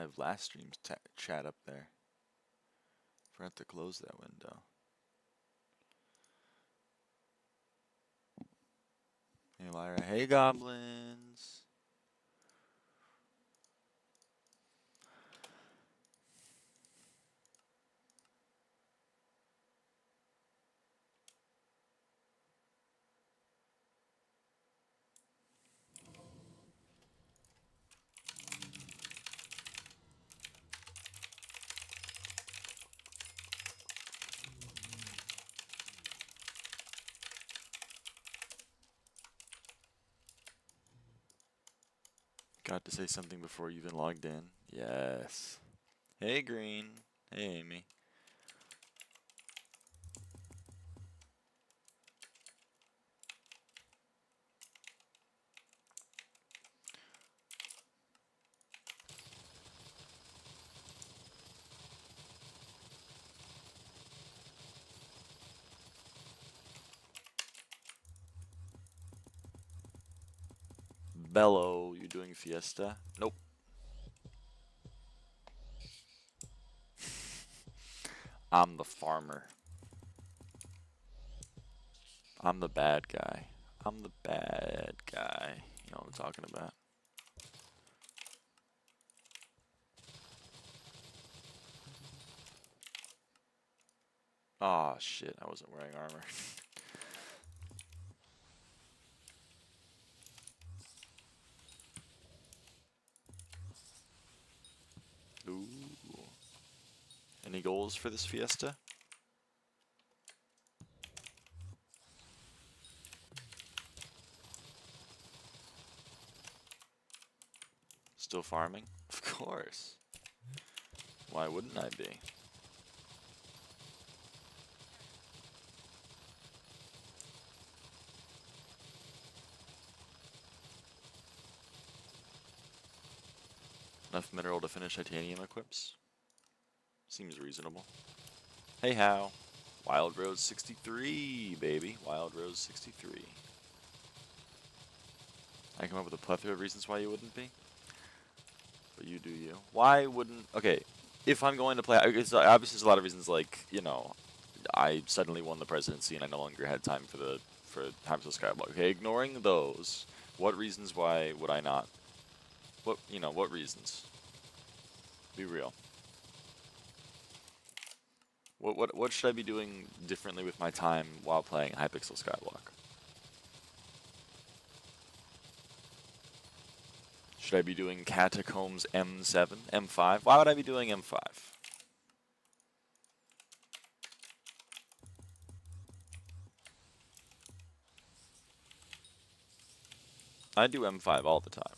I have last stream's chat up there. Forgot to close that window. Hey Lyra, hey goblins. Got to say something before you even logged in. Yes. Hey Green. Hey Amy. Bello, you doing fiesta? Nope. I'm the farmer. I'm the bad guy. I'm the bad guy. You know what I'm talking about. Aw, shit, I wasn't wearing armor. Ooh. Any goals for this fiesta? Still farming? Of course. Why wouldn't I be? Enough mineral to finish titanium equips? Seems reasonable. Hey how? Wild Rose 63, baby. Wild Rose 63. I come up with a plethora of reasons why you wouldn't be. But you do you. Why wouldn't... Okay, if I'm going to play... Obviously there's a lot of reasons like, you know, I suddenly won the presidency and I no longer had time for Hypixel SkyBlock. Okay, ignoring those, what reasons why would I not? What reasons? Be real. What should I be doing differently with my time while playing Hypixel SkyBlock? Should I be doing Catacombs M7, M5? Why would I be doing M5? I do M5 all the time.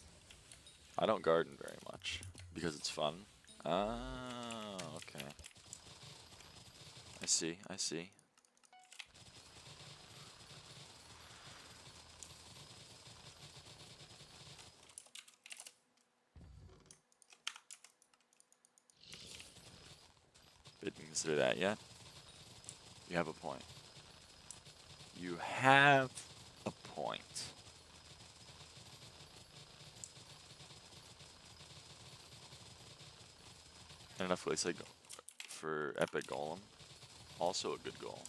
I don't garden very much because it's fun. Ah, okay. I see, I see. Didn't consider that yet. You have a point. You have a point. And enough place like for Epic Golem. Also a good goal.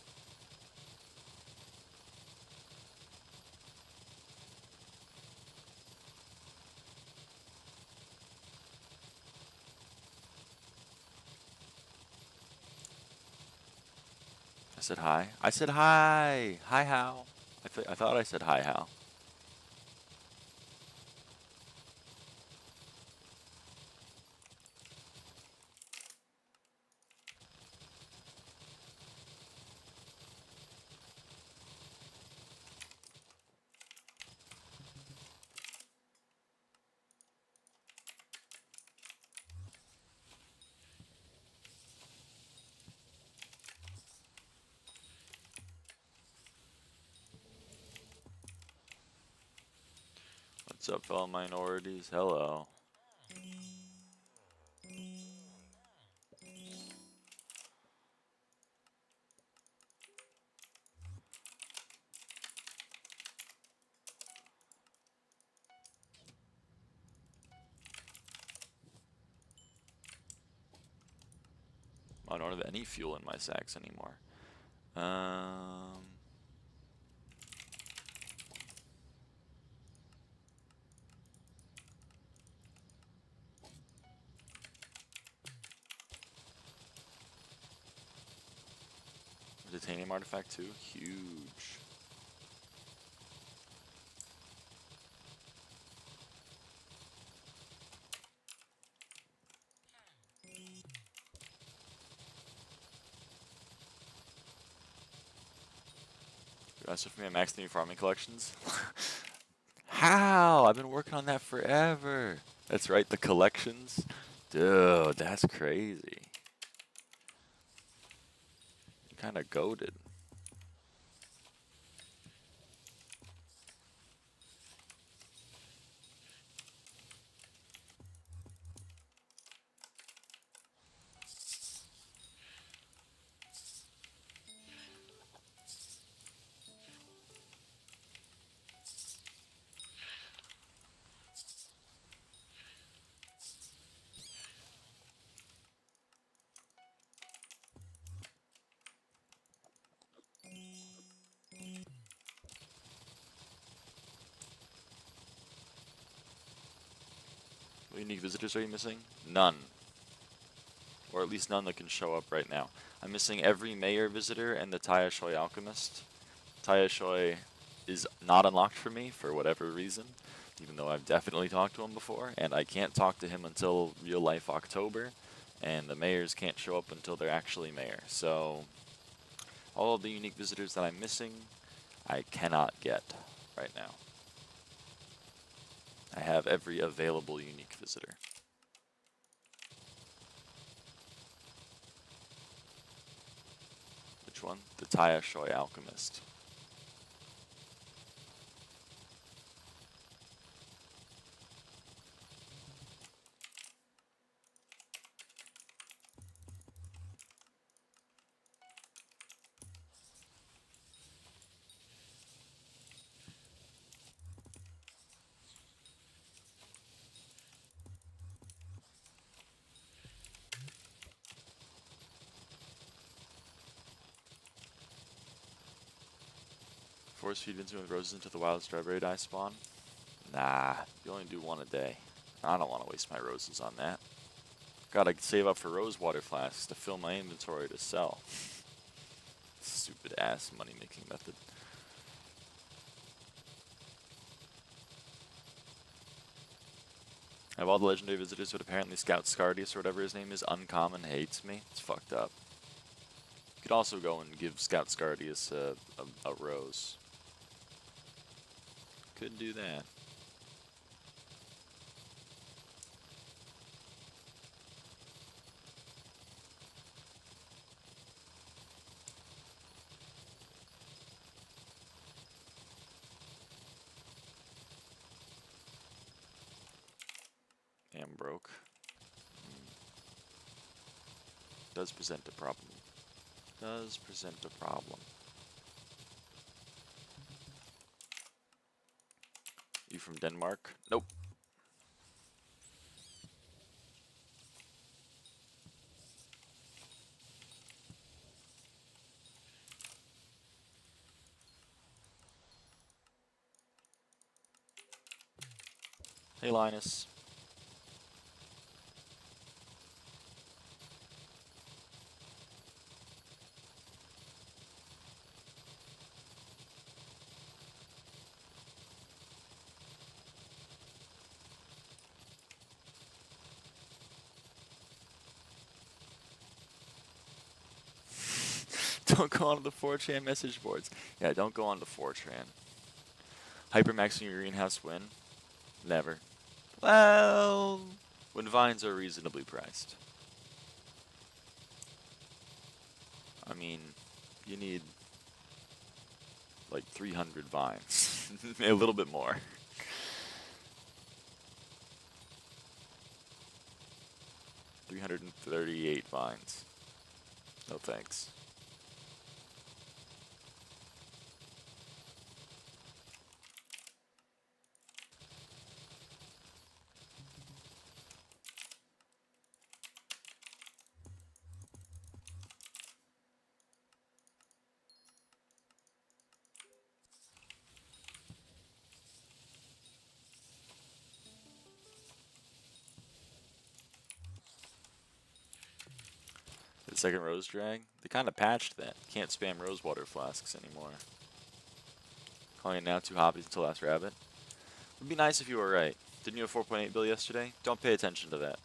I said hi. I said hi. Hi, Hal. I thought I said hi, Hal. What's up, fellow minorities? Hello. I don't have any fuel in my sacks anymore. Titanium artifact too? Huge. That's for me at Max New Farming Collections. How? I've been working on that forever. That's right, the collections. Dude, that's crazy. Kind of goated. What unique visitors are you missing? None. Or at least none that can show up right now. I'm missing every Mayor visitor and the HOE Alchemist. HOE is not unlocked for me for whatever reason, even though I've definitely talked to him before, and I can't talk to him until real life October, and the Mayors can't show up until they're actually Mayor. So all of the unique visitors that I'm missing, I cannot get right now. I have every available unique visitor. Which one? The HOE Alchemist. Force feed into roses into the wild strawberry dye spawn? Nah, you only do one a day. I don't want to waste my roses on that. Gotta save up for rose water flasks to fill my inventory to sell. Stupid ass money making method. I have all the legendary visitors, but apparently Scout Scardius or whatever his name is, uncommon, hates me. It's fucked up. You could also go and give Scout Scardius a rose. Could do that. Am broke. Does present a problem. Does present a problem. You from Denmark? Nope. Hey, Linus. Don't go onto the 4chan message boards. Yeah, don't go onto 4chan. Hypermaxing your greenhouse win? Never. Well, when vines are reasonably priced. I mean, you need like 300 vines. A little bit more. $338 vines. No thanks. The second rose drag? They kind of patched that. Can't spam rose water flasks anymore. Calling it now 2 hobbies until last rabbit. Would be nice if you were right. Didn't you have 4.8 bill yesterday? Don't pay attention to that.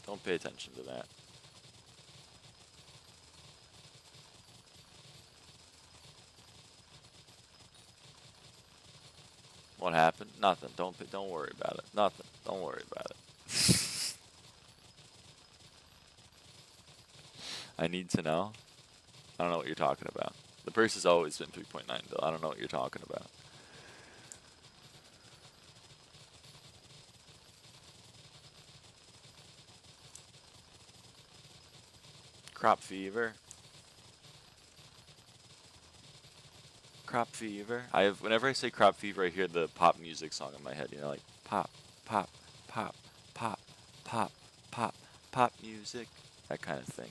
Don't pay attention to that. What happened? Nothing. Don't worry about it. Nothing. Don't worry about it. I need to know. I don't know what you're talking about. The price has always been 3.9 bill. I don't know what you're talking about. Crop fever. Crop fever. Whenever I say crop fever, I hear the pop music song in my head. You know, like pop, pop, pop, pop, pop, pop, pop music. That kind of thing.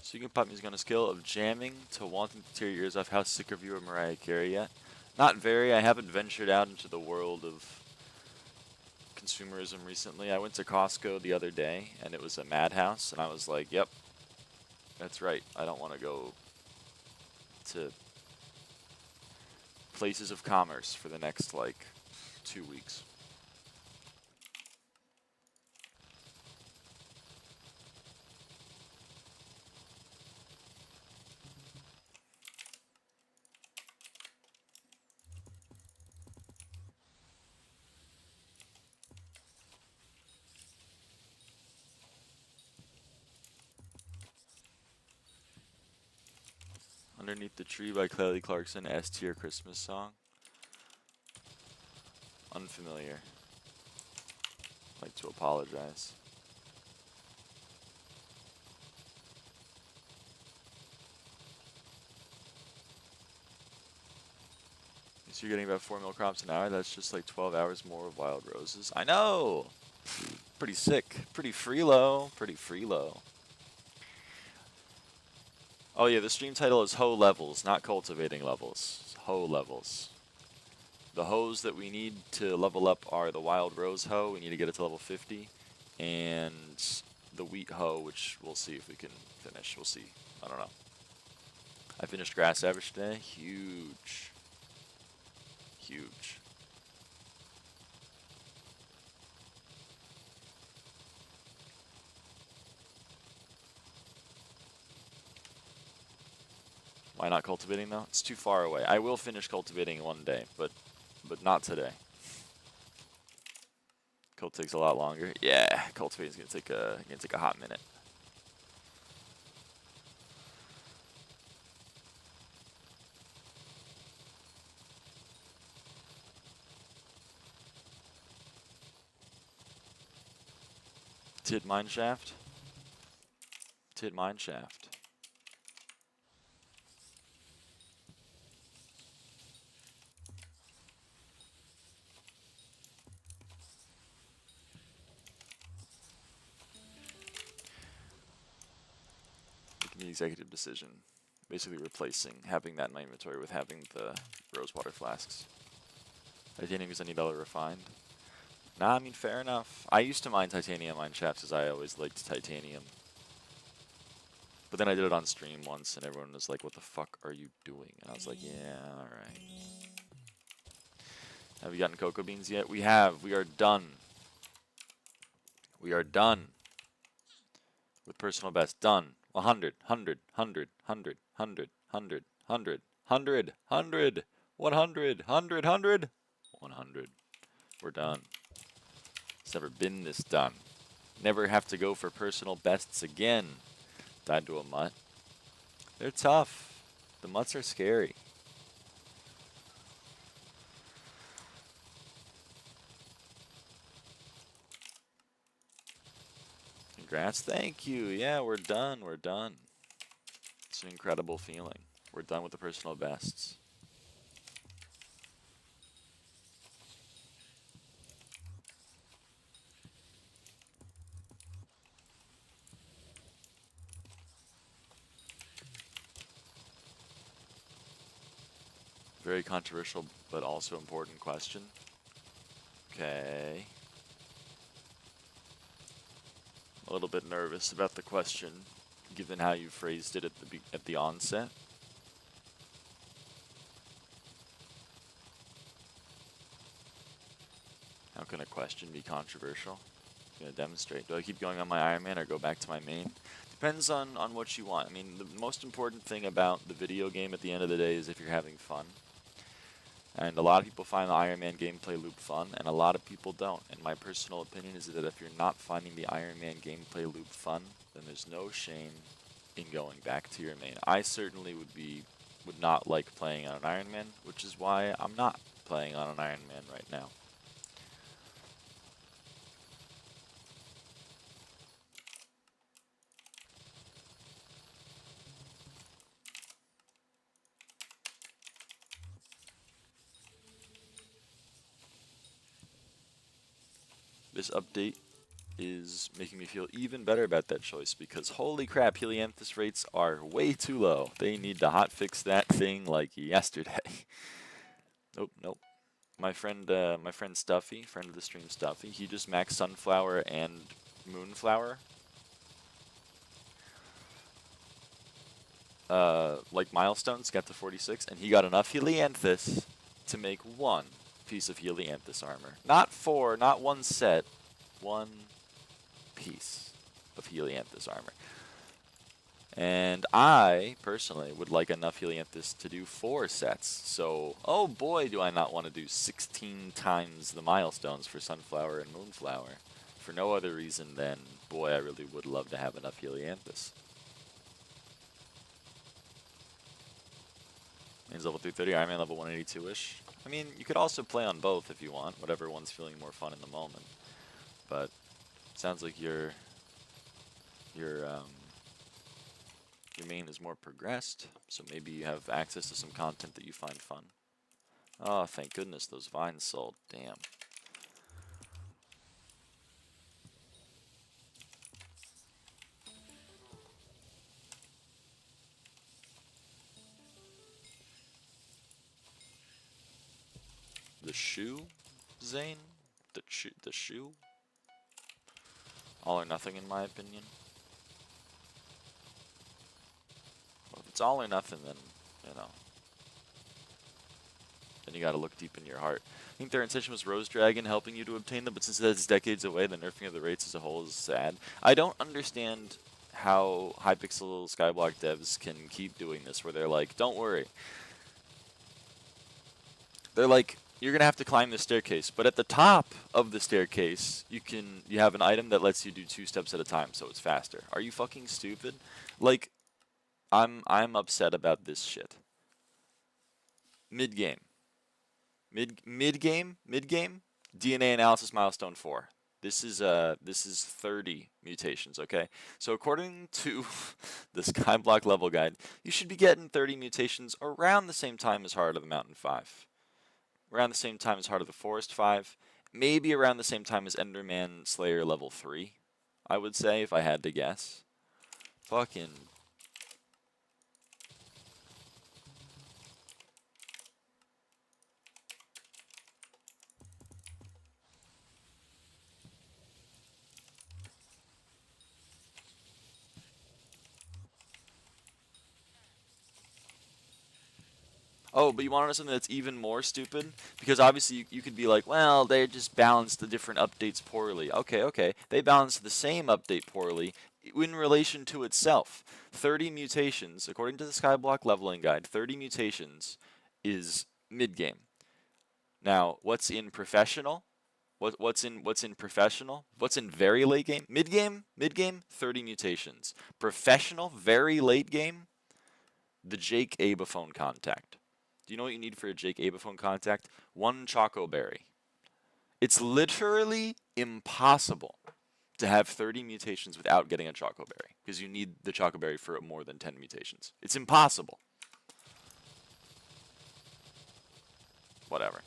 So you can pop music on a scale of jamming to wanting to tear your ears off. How sick of you are Mariah Carey yet? Not very. I haven't ventured out into the world of consumerism recently. I went to Costco the other day, and it was a madhouse, and I was like, yep, that's right. I don't want to go to places of commerce for the next, like, 2 weeks. Underneath the Tree by Kelly Clarkson, S-tier Christmas song. Unfamiliar. I'd like to apologize. So you're getting about 4 mil crops an hour. That's just like 12 hours more of wild roses. I know! Pretty sick. Pretty freelo. Pretty freelo. Oh yeah, the stream title is HOE levels, not cultivating levels. HOE levels. The hoes that we need to level up are the wild rose hoe. We need to get it to level 50. And the wheat hoe, which we'll see if we can finish. We'll see. I don't know. I finished grass average today. Huge. Huge. Why not cultivating though? It's too far away. I will finish cultivating one day, but not today. Cult takes a lot longer. Yeah, cultivating's gonna take a hot minute. Tid mineshaft. Tid mineshaft. Making the executive decision. Basically replacing having that in my inventory with having the rosewater flasks. Titanium is any dollar refined. Nah, I mean, fair enough. I used to mine titanium mine shafts because I always liked titanium. But then I did it on stream once and everyone was like, what the fuck are you doing? And I was like, yeah, alright. Have you gotten cocoa beans yet? We have. We are done. We are done. With personal best. Done. 100, 100, 100, 100, 100, 100, 100, 100, 100, 100, 100, 100, 100. We're done. It's never been this done. Never have to go for personal bests again. Died to a mutt. They're tough. The mutts are scary. Congrats. Thank you. Yeah, we're done. We're done. It's an incredible feeling. We're done with the personal bests. Very controversial, but also important question. Okay. A little bit nervous about the question, given how you phrased it at the onset. How can a question be controversial? I'm gonna demonstrate. Do I keep going on my Iron Man or go back to my main? Depends on what you want. I mean, the most important thing about the video game at the end of the day is if you're having fun. And a lot of people find the Iron Man gameplay loop fun, and a lot of people don't. And my personal opinion is that if you're not finding the Iron Man gameplay loop fun, then there's no shame in going back to your main. I certainly would not like playing on an Iron Man, which is why I'm not playing on an Iron Man right now. This update is making me feel even better about that choice because holy crap, helianthus rates are way too low. They need to hotfix that thing like yesterday. Nope. My friend Stuffy, friend of the stream Stuffy, he just maxed Sunflower and Moonflower. Like milestones, got to 46, and he got enough helianthus to make one piece of helianthus armor. Not four, not one set, one piece of helianthus armor. And I, personally, would like enough helianthus to do 4 sets. So, oh boy, do I not want to do 16 times the milestones for Sunflower and Moonflower. For no other reason than, boy, I really would love to have enough helianthus. Main's level 330, Iron Man level 182-ish. I mean, you could also play on both if you want, whatever one's feeling more fun in the moment. But sounds like your main is more progressed, so maybe you have access to some content that you find fun. Oh, thank goodness those vines sold. Damn. The shoe, Zane? The shoe? All or nothing, in my opinion. Well, if it's all or nothing, then, you know, then you gotta look deep in your heart. I think their intention was Rose Dragon helping you to obtain them, but since that's decades away, the nerfing of the rates as a whole is sad. I don't understand how Hypixel SkyBlock devs can keep doing this, where they're like, don't worry. They're like, you're gonna have to climb this staircase, but at the top of the staircase, you have an item that lets you do 2 steps at a time, so it's faster. Are you fucking stupid? Like, I'm upset about this shit. Mid-game, DNA analysis milestone 4. This is 30 mutations, okay? So according to the SkyBlock level guide, you should be getting 30 mutations around the same time as Heart of the Mountain 5. Around the same time as Heart of the Forest 5. Maybe around the same time as Enderman Slayer level 3, I would say, if I had to guess. Fucking Oh, but you want to know something that's even more stupid? Because obviously you could be like, well, they just balanced the different updates poorly. Okay. They balanced the same update poorly in relation to itself. 30 mutations, according to the SkyBlock leveling guide, 30 mutations is mid-game. Now, what's in professional? What's in professional? What's in very late game? Mid-game, 30 mutations. Professional, very late game, the Jake Abaphone contact. Do you know what you need for a Jake Abaphone contact? 1 Choco Berry. It's literally impossible to have 30 mutations without getting a Choco Berry, because you need the Choco Berry for more than 10 mutations. It's impossible. Whatever.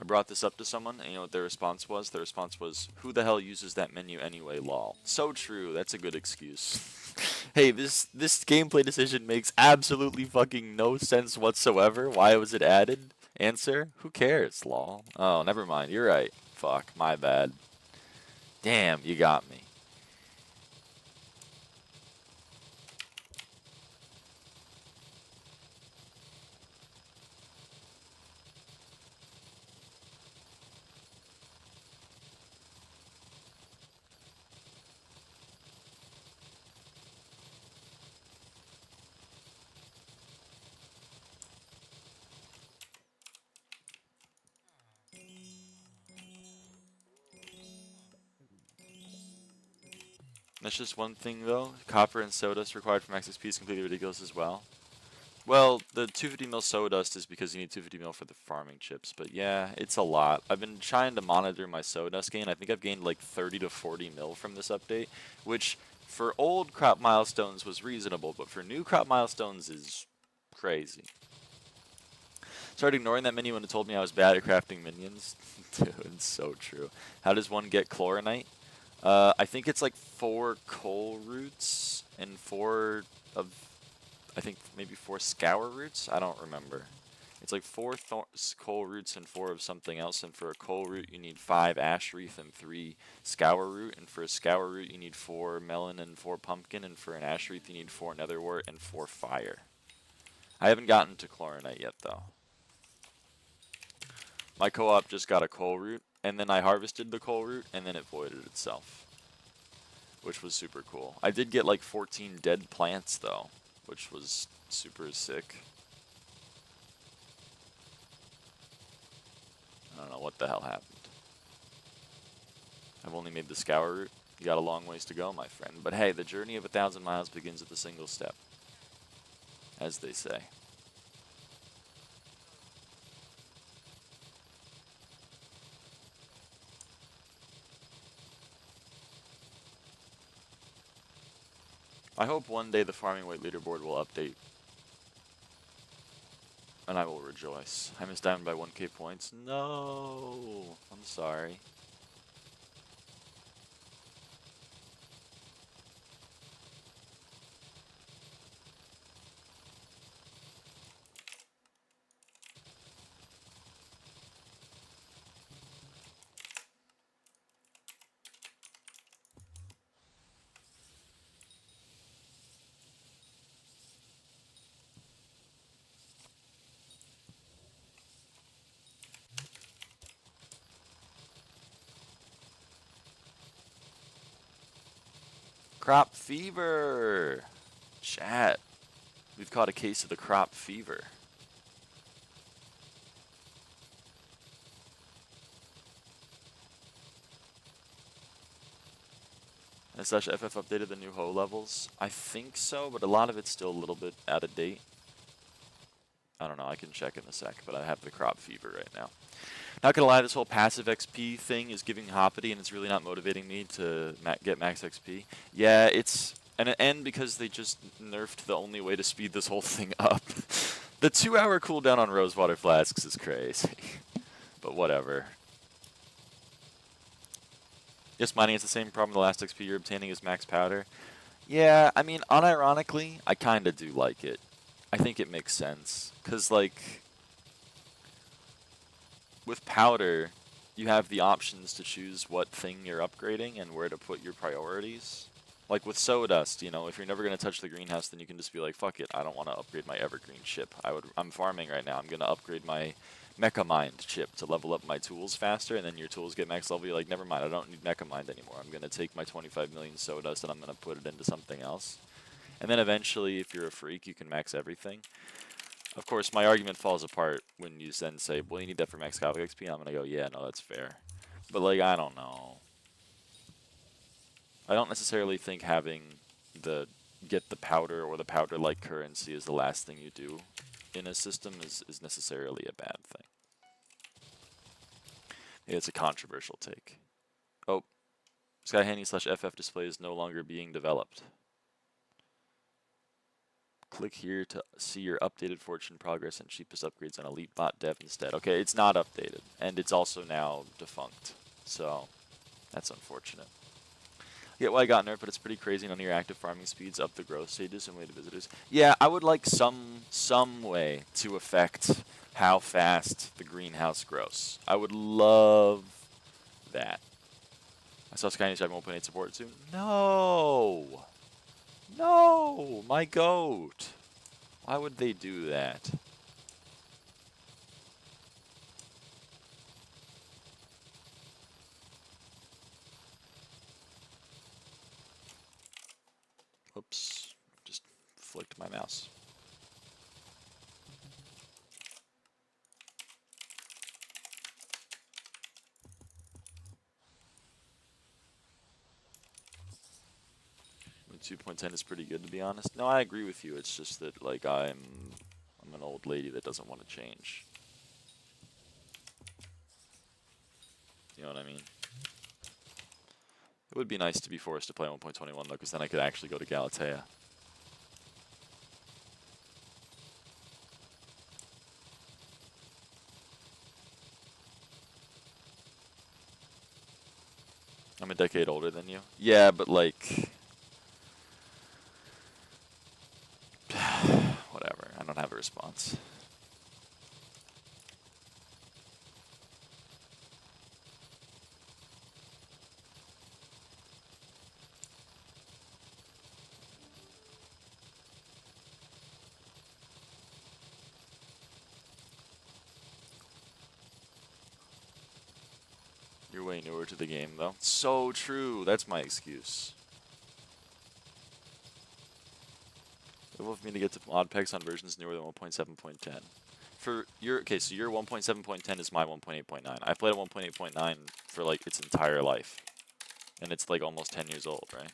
I brought this up to someone, and you know what their response was? Their response was, who the hell uses that menu anyway, lol. So true, that's a good excuse. Hey, this gameplay decision makes absolutely fucking no sense whatsoever. Why was it added? Answer, who cares, lol. Oh, never mind, you're right. Fuck, my bad. Damn, you got me. That's just one thing though. Copper and sawdust required for max XP is completely ridiculous as well. Well, the 250 mil sawdust is because you need 250 mil for the farming chips, but yeah, it's a lot. I've been trying to monitor my sawdust gain. I think I've gained like 30 to 40 mil from this update, which for old crop milestones was reasonable, but for new crop milestones is crazy. Started ignoring that menu when it told me I was bad at crafting minions. Dude, it's so true. How does one get chloronite? I think it's like 4 coal roots and 4 of, I think maybe 4 scour roots? I don't remember. It's like 4 coal roots and 4 of something else, and for a coal root you need 5 ash wreath and 3 scour root, and for a scour root you need 4 melon and 4 pumpkin, and for an ash wreath you need 4 netherwort and 4 fire. I haven't gotten to chloronite yet though. My co-op just got a coal root, and then I harvested the coal root, and then it voided itself, which was super cool. I did get like 14 dead plants though, which was super sick. I don't know what the hell happened. I've only made the scour route. You got a long ways to go, my friend. But hey, the journey of 1,000 miles begins with a single step, as they say. I hope one day the farming weight leaderboard will update, and I will rejoice. I missed diamond by 1k points. No, I'm sorry. Crop fever! Chat. We've caught a case of the crop fever. /FF updated the new HOE levels? I think so, but a lot of it's still a little bit out of date. I don't know, I can check in a sec, but I have the crop fever right now. Not gonna lie, this whole passive XP thing is giving hoppity, and it's really not motivating me to get max XP. Yeah, it's And because they just nerfed the only way to speed this whole thing up. The 2-hour cooldown on rosewater flasks is crazy. But whatever. Yes, mining is the same problem. The last XP you're obtaining is max powder. Yeah, I mean, unironically, I kind of do like it. I think it makes sense. Because, like, with powder, you have the options to choose what thing you're upgrading and where to put your priorities. Like with Sawdust, you know, if you're never going to touch the greenhouse, then you can just be like, fuck it, I don't want to upgrade my evergreen ship. I'm farming right now. I'm going to upgrade my Mecha Mind chip to level up my tools faster, and then your tools get max level. You're like, never mind, I don't need Mecha Mind anymore. I'm going to take my 25 million Sawdust and I'm going to put it into something else. And then eventually, if you're a freak, you can max everything. Of course, my argument falls apart when you then say, well, you need that for max SkyBlock XP. And I'm going to go, yeah, no, that's fair. But, like, I don't know. I don't necessarily think having get the powder or the powder-like currency is the last thing you do in a system is necessarily a bad thing. Yeah, it's a controversial take. Oh, SkyHanni/FF display is no longer being developed. Click here to see your updated fortune progress and cheapest upgrades on Elite Bot Dev instead. Okay, it's not updated, and it's also now defunct, so that's unfortunate. I get why I got nerfed, but it's pretty crazy. None of your active farming speeds up the growth stages and way to visitors. Yeah, I would like some way to affect how fast the greenhouse grows. I would love that. I saw SkyHanni 1.8 support soon. No! No! My goat! Why would they do that? Oops. Just flicked my mouse. I mean, 2.10 is pretty good, to be honest. No, I agree with you. It's just that, like, I'm an old lady that doesn't want to change. You know what I mean? It would be nice to be forced to play 1.21, though, because then I could actually go to Galatea. I'm a decade older than you. Yeah, but, like... whatever. I don't have a response. You're way newer to the game, though. So true. That's my excuse. It will for me to get to mod packs on versions newer than 1.7.10. For your okay, so your 1.7.10 is my 1.8.9. I've played a 1.8.9 for like its entire life, and it's like almost 10 years old, right?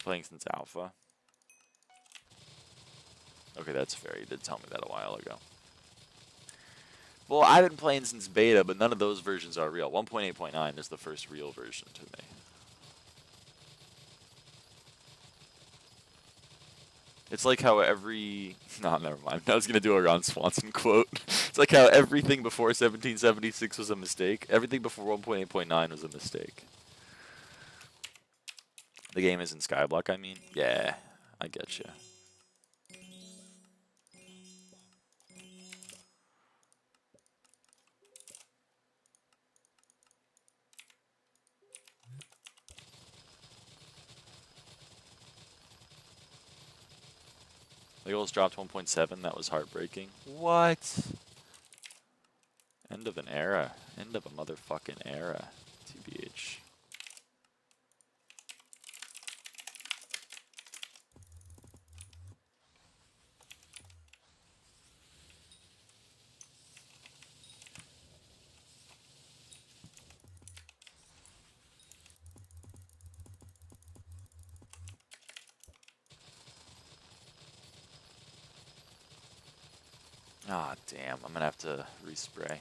Playing since alpha. Okay, that's fair. You did tell me that a while ago. Well, I've been playing since beta, but none of those versions are real. 1.8.9 is the first real version to me. It's like how every... No, never mind. I was going to do a Ron Swanson quote. It's like how everything before 1776 was a mistake. Everything before 1.8.9 was a mistake. The game is in SkyBlock, I mean? Yeah, I get you. The goals dropped 1.7. That was heartbreaking. What? End of an era. End of a motherfucking era. TBH. Ah, damn. I'm gonna have to respray. I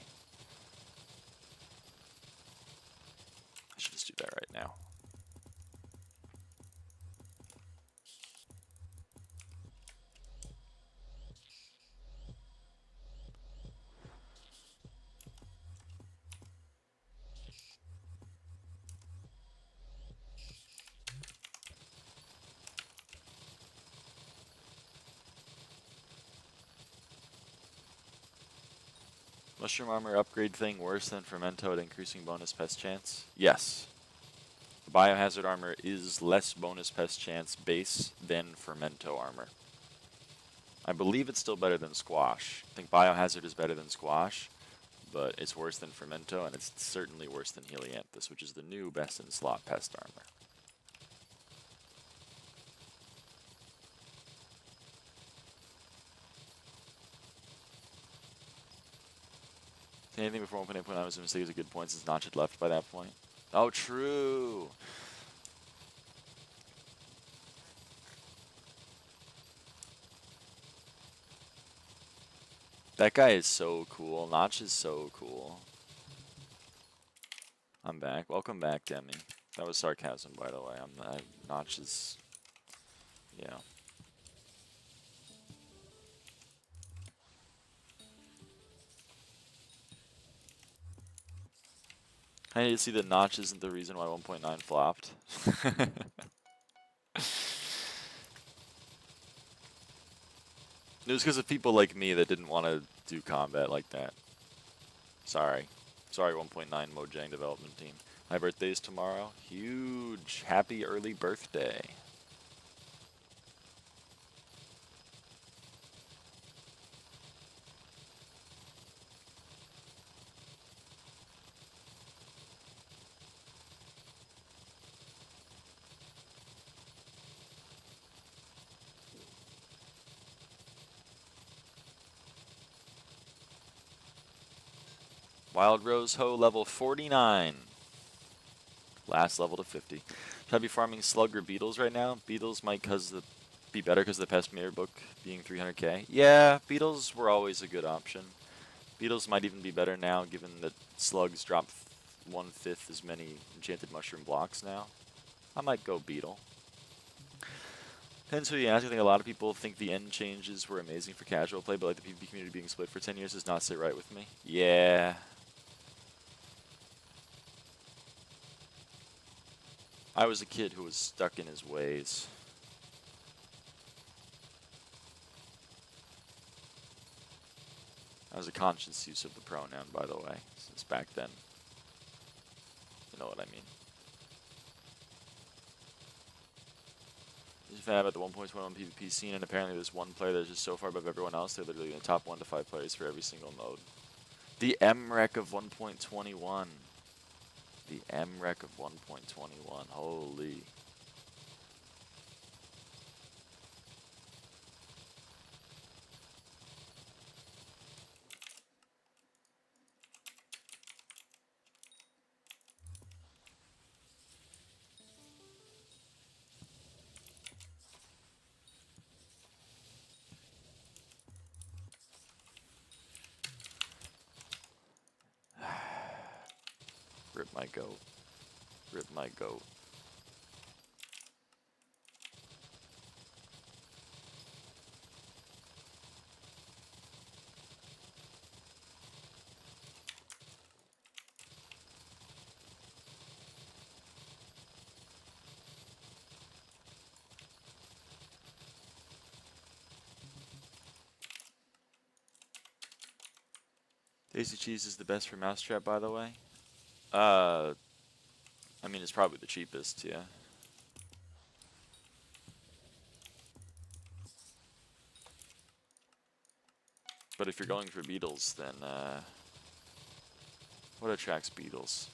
should just do that right now. Mushroom armor upgrade thing worse than Fermento at increasing bonus pest chance? Yes. The biohazard armor is less bonus pest chance base than Fermento armor. I believe it's still better than Squash. I think biohazard is better than Squash, but it's worse than Fermento, and it's certainly worse than Helianthus, which is the new best in slot pest armor. Anything before 1.8.9 was a mistake is a good point since Notch had left by that point. Oh, true. That guy is so cool. Notch is so cool. I'm back. Welcome back, Demi. That was sarcasm, by the way. Notch is, yeah. I need to see that Notch isn't the reason why 1.9 flopped. It was because of people like me that didn't want to do combat like that. Sorry. Sorry, 1.9 Mojang development team. My birthday's tomorrow. Huge. Happy early birthday. Wild Rose Ho level 49. Last level to 50. Should I be farming slug or beetles right now? Beetles might be better because of the pest mirror book being 300k. Yeah, beetles were always a good option. Beetles might even be better now given that slugs drop 1/5 as many enchanted mushroom blocks now. I might go beetle. Depends who you ask. I think a lot of people think the end changes were amazing for casual play, but like the PvP community being split for 10 years does not sit right with me. Yeah. I was a kid who was stuck in his ways. That was a conscious use of the pronoun, by the way, since back then. You know what I mean. There's a fan about the 1.21 PvP scene, and apparently there's one player that's just so far above everyone else, they're literally in the top 1 to 5 players for every single mode. The MREC of 1.21. The MREC of 1.21. Holy. Rip my goat. Rip my goat. Daisy cheese is the best for mousetrap, by the way. I mean, it's probably the cheapest, yeah. But if you're going for beetles, then, what attracts beetles?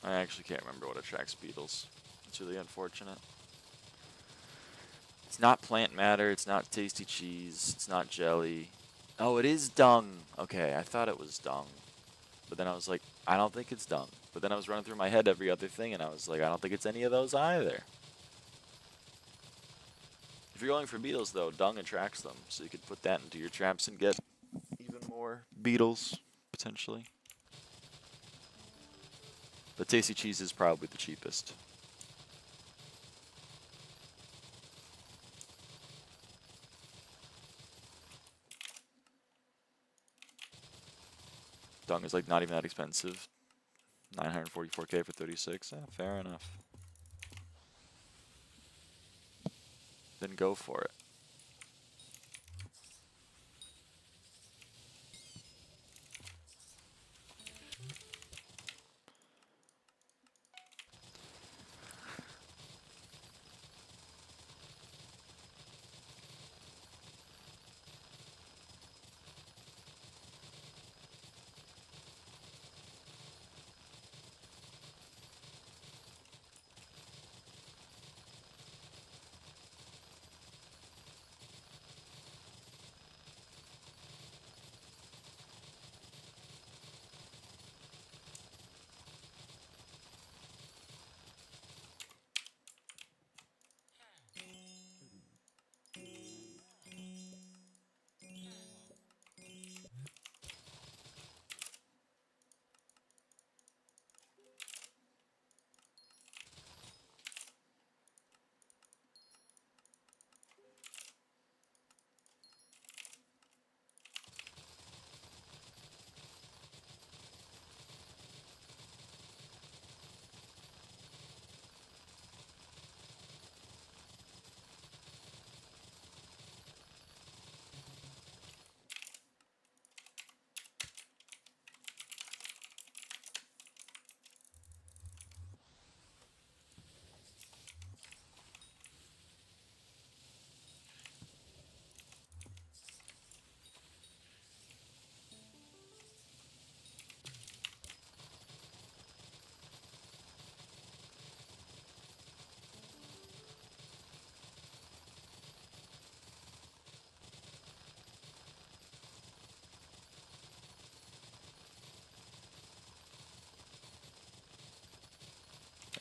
I actually can't remember what attracts beetles. It's really unfortunate. It's not plant matter, it's not tasty cheese, it's not jelly. Oh, it is dung. Okay, I thought it was dung. But then I was like, I don't think it's dung. But then I was running through my head every other thing, and I was like, I don't think it's any of those either. If you're going for beetles, though, dung attracts them. So you could put that into your traps and get even more beetles, potentially. But Tasty Cheese is probably the cheapest. Dung is like not even that expensive. 944K for 36. Yeah, fair enough. Then go for it.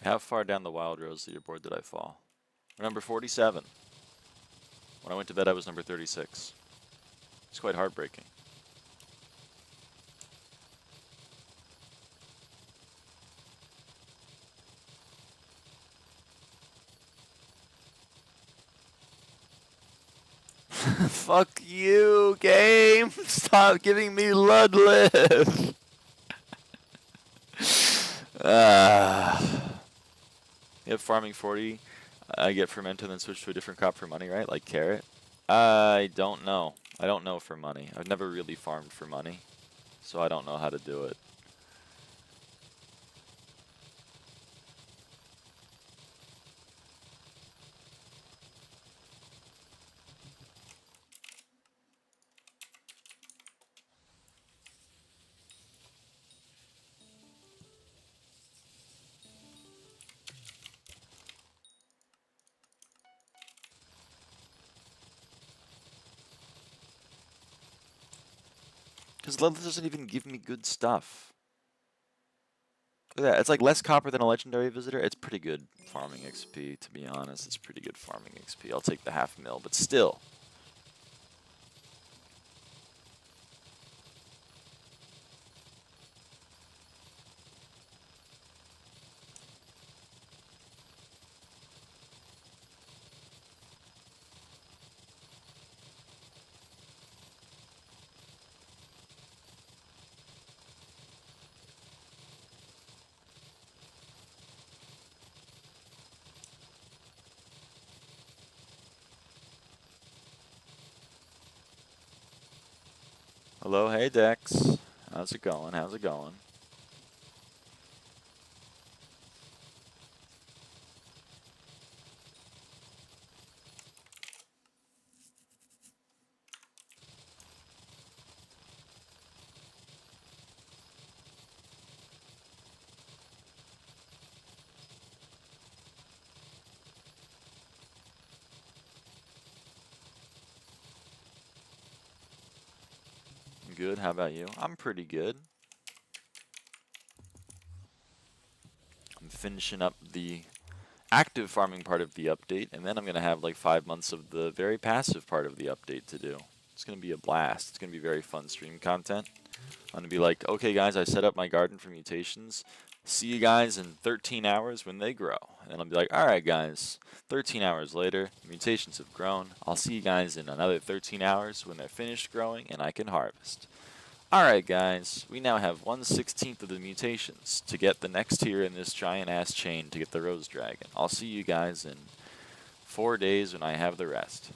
How far down the Wild Rose leaderboard did I fall? Number 47. When I went to bed, I was number 36. It's quite heartbreaking. Fuck you, game! Stop giving me Ludlith! Yep, farming 40. I get ferment and then switch to a different crop for money, right? Like carrot? I don't know. I don't know for money. I've never really farmed for money, so I don't know how to do it. Because Ludlith doesn't even give me good stuff. Look at that. It's like less copper than a legendary visitor. It's pretty good farming XP, to be honest. It's pretty good farming XP. I'll take the 0.5 mil, but still. Hello, hey Dex. How's it going? How's it going? good. How about you? I'm pretty good. I'm finishing up the active farming part of the update, and then I'm going to have like 5 months of the very passive part of the update to do. It's going to be a blast. It's going to be very fun stream content. I'm going to be like, okay guys, I set up my garden for mutations. See you guys in 13 hours when they grow. And I'll be like, alright guys, 13 hours later, mutations have grown. I'll see you guys in another 13 hours when they're finished growing and I can harvest. Alright guys, we now have 1/16 of the mutations to get the next tier in this giant ass chain to get the Rose Dragon. I'll see you guys in 4 days when I have the rest.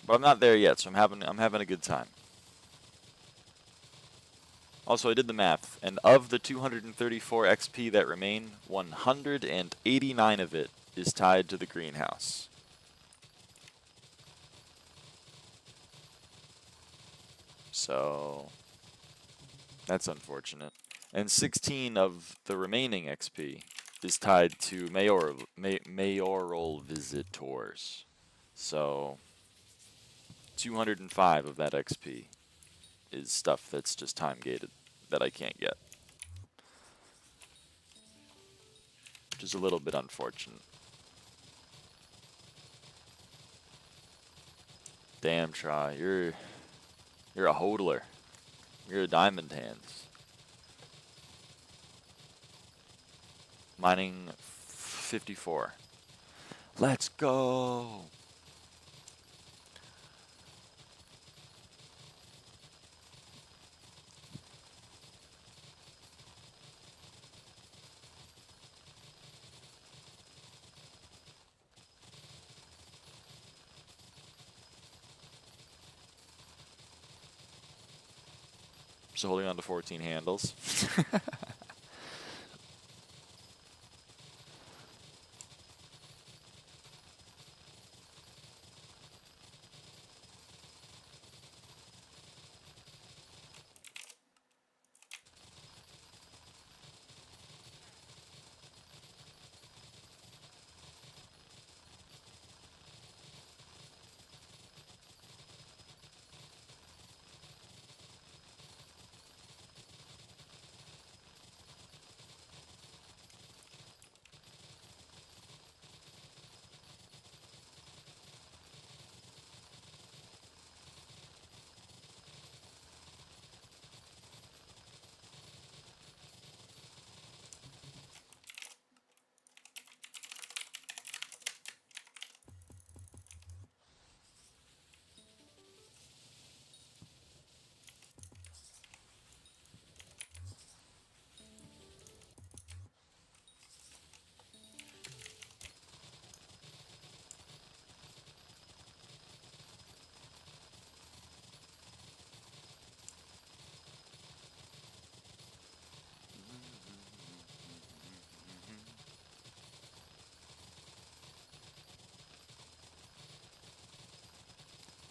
But I'm not there yet, so I'm having a good time. Also, I did the math, and of the 234 XP that remain, 189 of it is tied to the greenhouse. So that's unfortunate. And 16 of the remaining XP is tied to mayoral visitors. So 205 of that XP is stuff that's just time gated that I can't get. Which is a little bit unfortunate. Damn, Try, you're a hodler. You're a diamond hands. Mining 54. Let's go! Just holding on to 14 handles.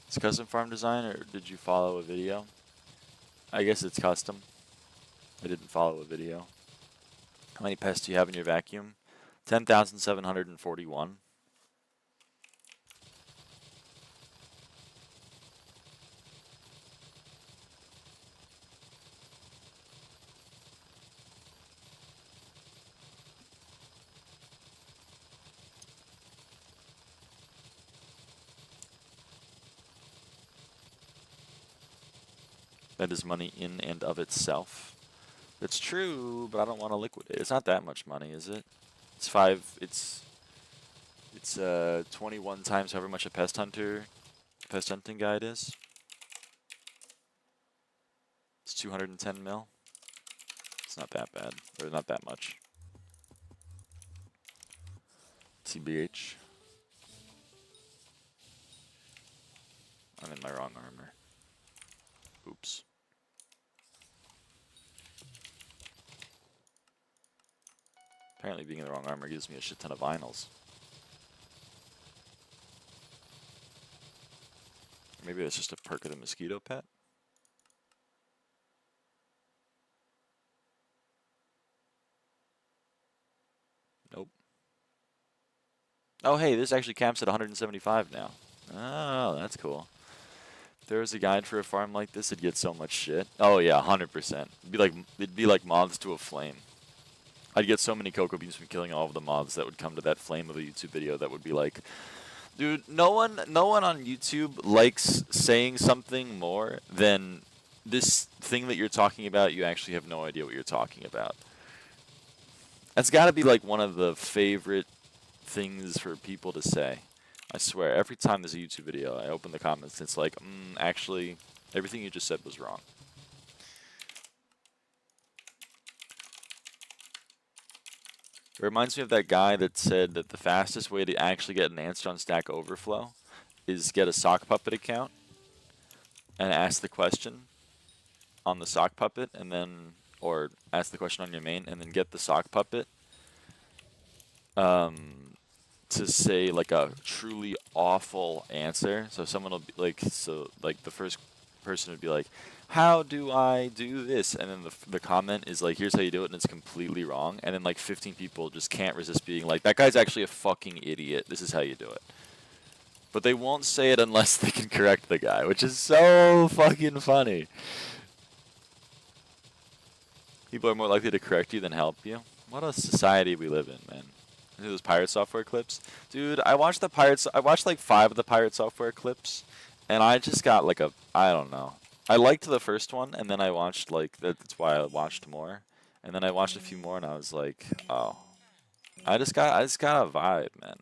It's custom farm design, or did you follow a video? I guess it's custom. I didn't follow a video. How many pests do you have in your vacuum? 10,741. That is money in and of itself. It's true, but I don't want to liquidate. It's not that much money, is it? It's 21 times however much a pest hunting guide is. It's 210 mil. It's not that bad, or not that much. TBH. I'm in my wrong armor. Oops. Apparently being in the wrong armor gives me a shit ton of vinyls. Maybe that's just a perk of the mosquito pet? Nope. Oh, hey, this actually caps at 175 now. Oh, that's cool. If there was a guide for a farm like this, it'd get so much shit. Oh yeah, 100%. It'd be like moths to a flame. I'd get so many cocoa beans from killing all of the moths that would come to that flame of a YouTube video that would be like, dude, no one on YouTube likes saying something more than this thing that you're talking about. You actually have no idea what you're talking about. That's got to be like one of the favorite things for people to say. I swear, every time there's a YouTube video, I open the comments, and it's like, actually, everything you just said was wrong. It reminds me of that guy that said that the fastest way to actually get an answer on Stack Overflow is get a sock puppet account and ask the question on the sock puppet, and then, or ask the question on your main, and then get the sock puppet to say like a truly awful answer. So someone will be like, the first person would be like, how do I do this? And then the comment is like, here's how you do it, and it's completely wrong. And then like 15 people just can't resist being like, that guy's actually a fucking idiot. This is how you do it. But they won't say it unless they can correct the guy, which is so fucking funny. People are more likely to correct you than help you. What a society we live in, man. Those Pirate Software clips, dude. I watched like 5 of the Pirate Software clips, and I just got like I don't know. I liked the first one, and then I watched like that's why I watched more, and then I watched a few more, and I was like, oh, I just got a vibe, man.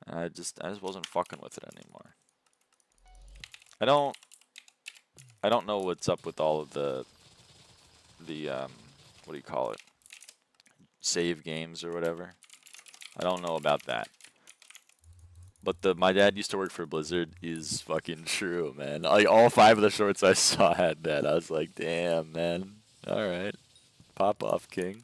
And I just wasn't fucking with it anymore. I don't know what's up with all of the what do you call it? Save games or whatever. I don't know about that. But my dad used to work for Blizzard is fucking true, man. Like all 5 of the shorts I saw had that. I was like, damn, man. All right, pop off, king.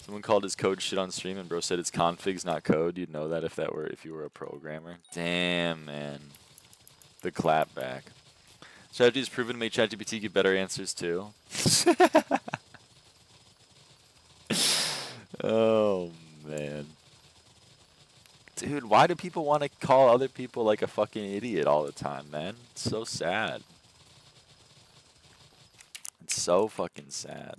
Someone called his code shit on stream, and bro said it's configs, not code. You'd know that if you were a programmer. Damn, man. The clapback. Strategy's proven to make ChatGPT give better answers too. Oh, man. Dude, why do people want to call other people like a fucking idiot all the time, man? It's so sad. It's so fucking sad.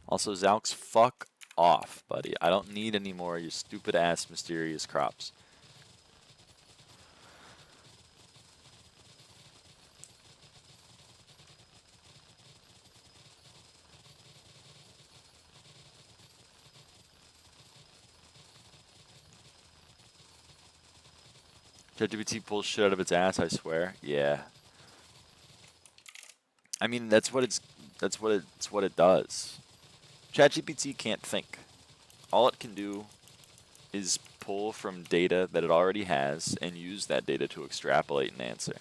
Also, Zaux, fuck off, buddy. I don't need any more of your stupid ass mysterious crops. ChatGPT pulls shit out of its ass, I swear. Yeah. I mean, that's what it does. ChatGPT can't think. All it can do is pull from data that it already has and use that data to extrapolate an answer.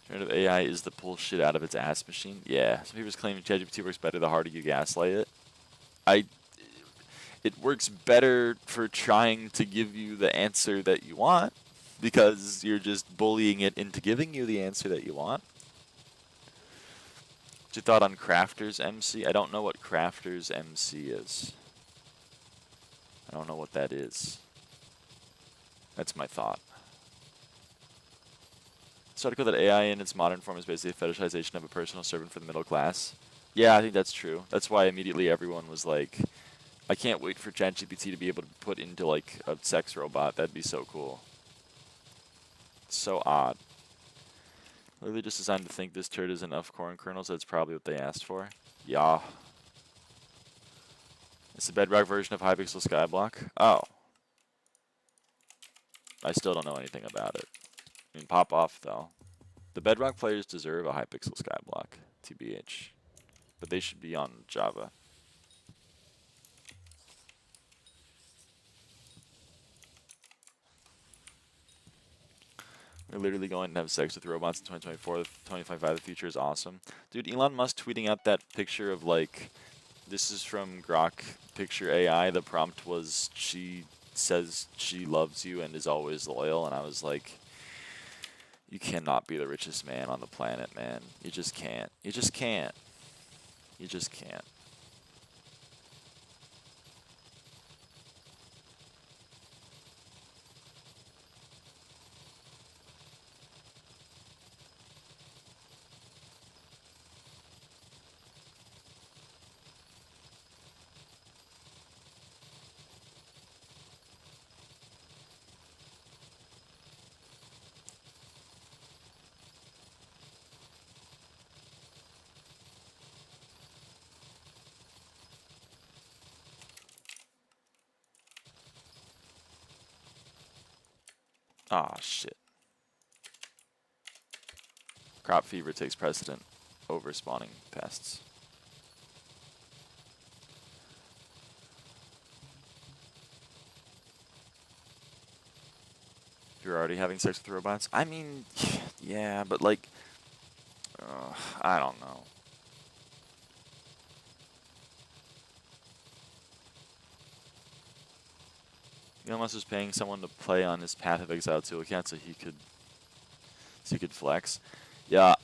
Generative AI is the pull shit out of its ass machine. Yeah, some people's claiming ChatGPT works better the harder you gaslight it. It works better for trying to give you the answer that you want because you're just bullying it into giving you the answer that you want. What's your thought on Crafters MC? I don't know what Crafters MC is. I don't know what that is. That's my thought. this article that AI in its modern form is basically a fetishization of a personal servant for the middle class. Yeah, I think that's true. That's why immediately everyone was like, I can't wait for ChatGPT to be able to put into like a sex robot. That'd be so cool. So odd. Literally just designed to think this turd is enough corn kernels. That's probably what they asked for. Yeah. It's the bedrock version of Hypixel SkyBlock. Oh. I still don't know anything about it. I mean, pop off though. The bedrock players deserve a Hypixel SkyBlock, TBH. But they should be on Java. We're literally going to have sex with robots in 2024. 2025, the future is awesome. Dude, Elon Musk tweeting out that picture of like, this is from Grok Picture AI. The prompt was, she says she loves you and is always loyal. And I was like, you cannot be the richest man on the planet, man. You just can't. You just can't. You just can't. Ah, shit. Crop fever takes precedent over spawning pests. You're already having sex with robots? I mean, yeah, but like, I don't know. Elon Musk was paying someone to play on his Path of Exile tool account so he could flex. Yeah.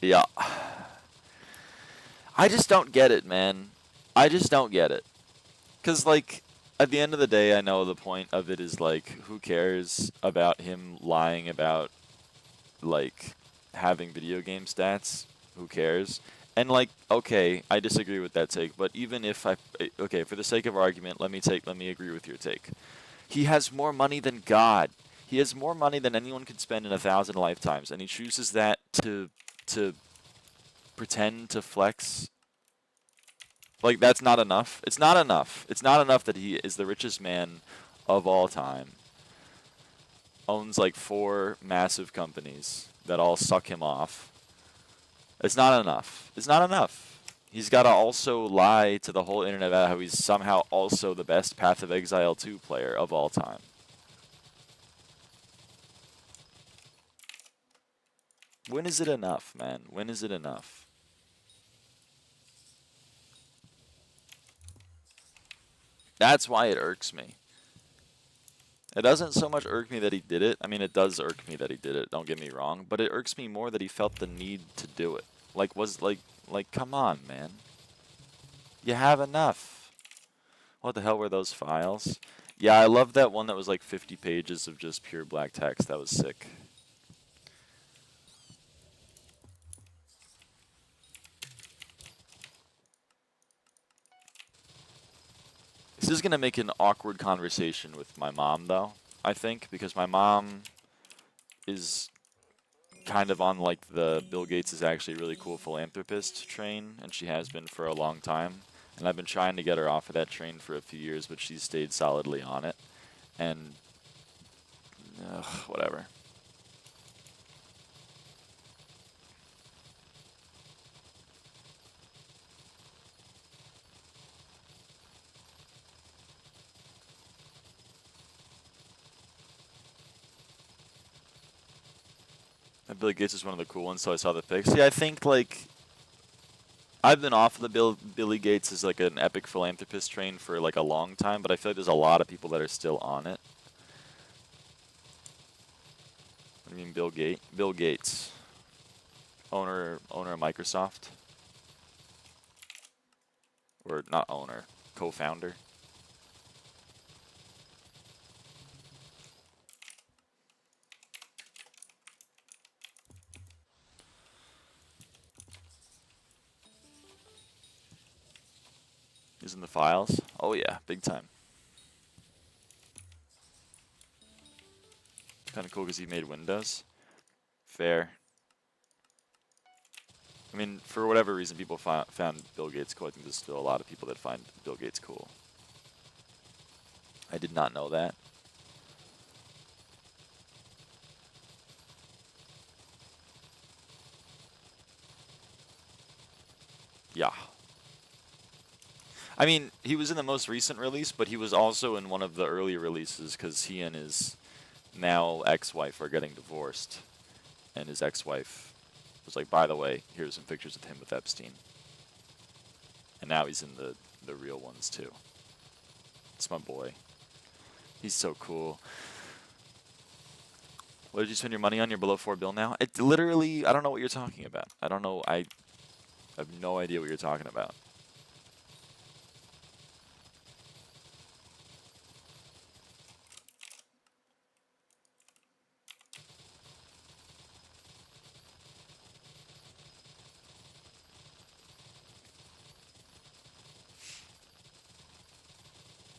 Yeah. I just don't get it, man. I just don't get it. 'Cause like, at the end of the day, I know the point of it is like, who cares about him lying about like having video game stats? Who cares? And like, okay, I disagree with that take, but even if okay, for the sake of argument, let me agree with your take. He has more money than God. He has more money than anyone could spend in 1,000 lifetimes, and he chooses that to pretend to flex. Like, that's not enough. It's not enough. It's not enough that he is the richest man of all time. Owns like 4 massive companies that all suck him off. It's not enough. It's not enough. He's got to also lie to the whole internet about how he's somehow also the best Path of Exile 2 player of all time. When is it enough, man? When is it enough? That's why it irks me. It doesn't so much irk me that he did it. I mean, it does irk me that he did it, don't get me wrong. But it irks me more that he felt the need to do it. Like, come on, man. You have enough. What the hell were those files? Yeah, I love that one that was like 50 pages of just pure black text. That was sick. This is going to make an awkward conversation with my mom, though, I think, because my mom is kind of on, like, the Bill Gates is actually a really cool philanthropist train, and she has been for a long time. And I've been trying to get her off of that train for a few years, but she's stayed solidly on it. And, whatever. And Bill Gates is one of the cool ones, so I saw the pics. Yeah, I think, like, I've been off of the Billy Gates as, like, an epic philanthropist train for, like, a long time, but I feel like there's a lot of people that are still on it. I mean, Bill Gates, owner of Microsoft, or not owner, co-founder. Using the files? Oh yeah, big time. Kind of cool because he made Windows. Fair. I mean, for whatever reason, people found Bill Gates cool. I think there's still a lot of people that find Bill Gates cool. I did not know that. Yeah. I mean, he was in the most recent release, but he was also in one of the early releases because he and his now ex-wife are getting divorced. And his ex-wife was like, by the way, here's some pictures of him with Epstein. And now he's in the real ones too. It's my boy. He's so cool. What did you spend your money on? You're below 4 bill now? It literally, I don't know what you're talking about. I don't know. I have no idea what you're talking about.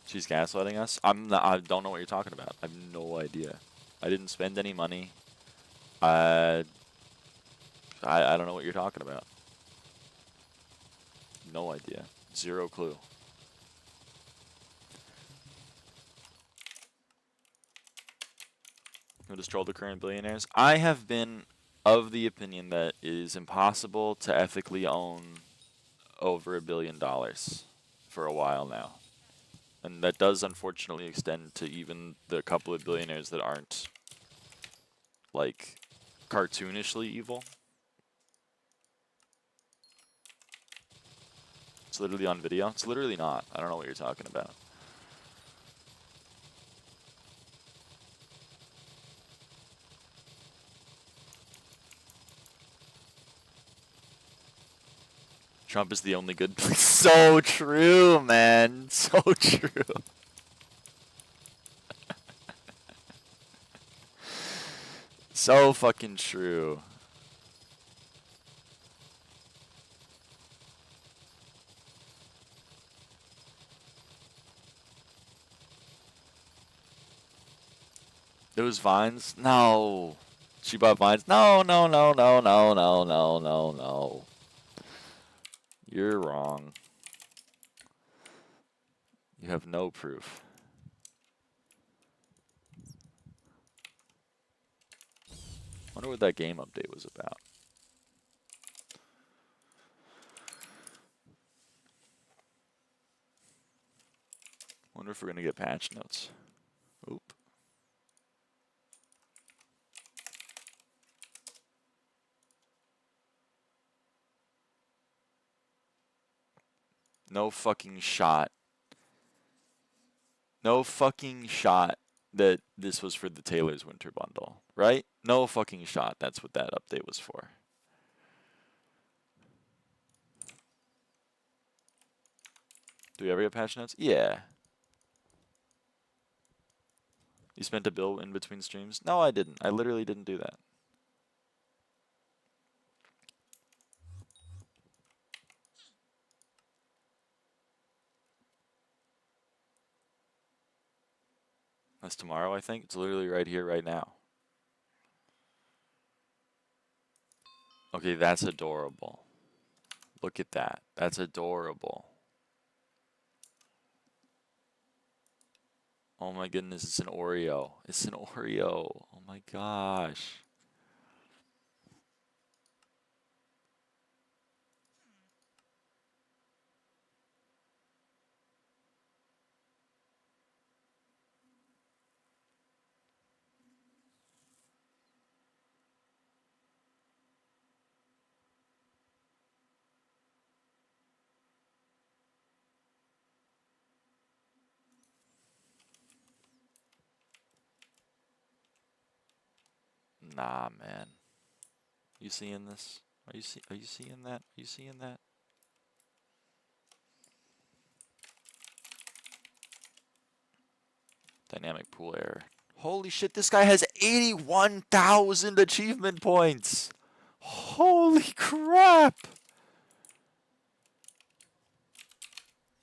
She's gaslighting us? I don't know what you're talking about. I have no idea. I didn't spend any money. I don't know what you're talking about. No idea. Zero clue. Who just trolled the current billionaires? I have been of the opinion that it is impossible to ethically own over $1 billion for a while now. And that does unfortunately extend to even the couple of billionaires that aren't, like, cartoonishly evil. It's literally on video. It's literally not. I don't know what you're talking about. Trump is the only good. So true, man. So true. So fucking true. Those Vines? No. She bought Vines? No, no, no, no, no, no, no, no, no. You're wrong. You have no proof. Wonder what that game update was about. Wonder if we're gonna get patch notes. Oop. No fucking shot. No fucking shot that this was for the Taylor's Winter Bundle, right? No fucking shot. That's what that update was for. Do we ever get patch notes? Yeah. You spent a bill in between streams? No, I didn't. I literally didn't do that. That's tomorrow, I think. It's literally right here, right now. Okay, that's adorable. Look at that. That's adorable. Oh my goodness, it's an Oreo. It's an Oreo. Oh my gosh. Nah, man. You seeing this? Are you seeing that? Are you seeing that? Dynamic pool error. Holy shit, this guy has 81,000 achievement points. Holy crap.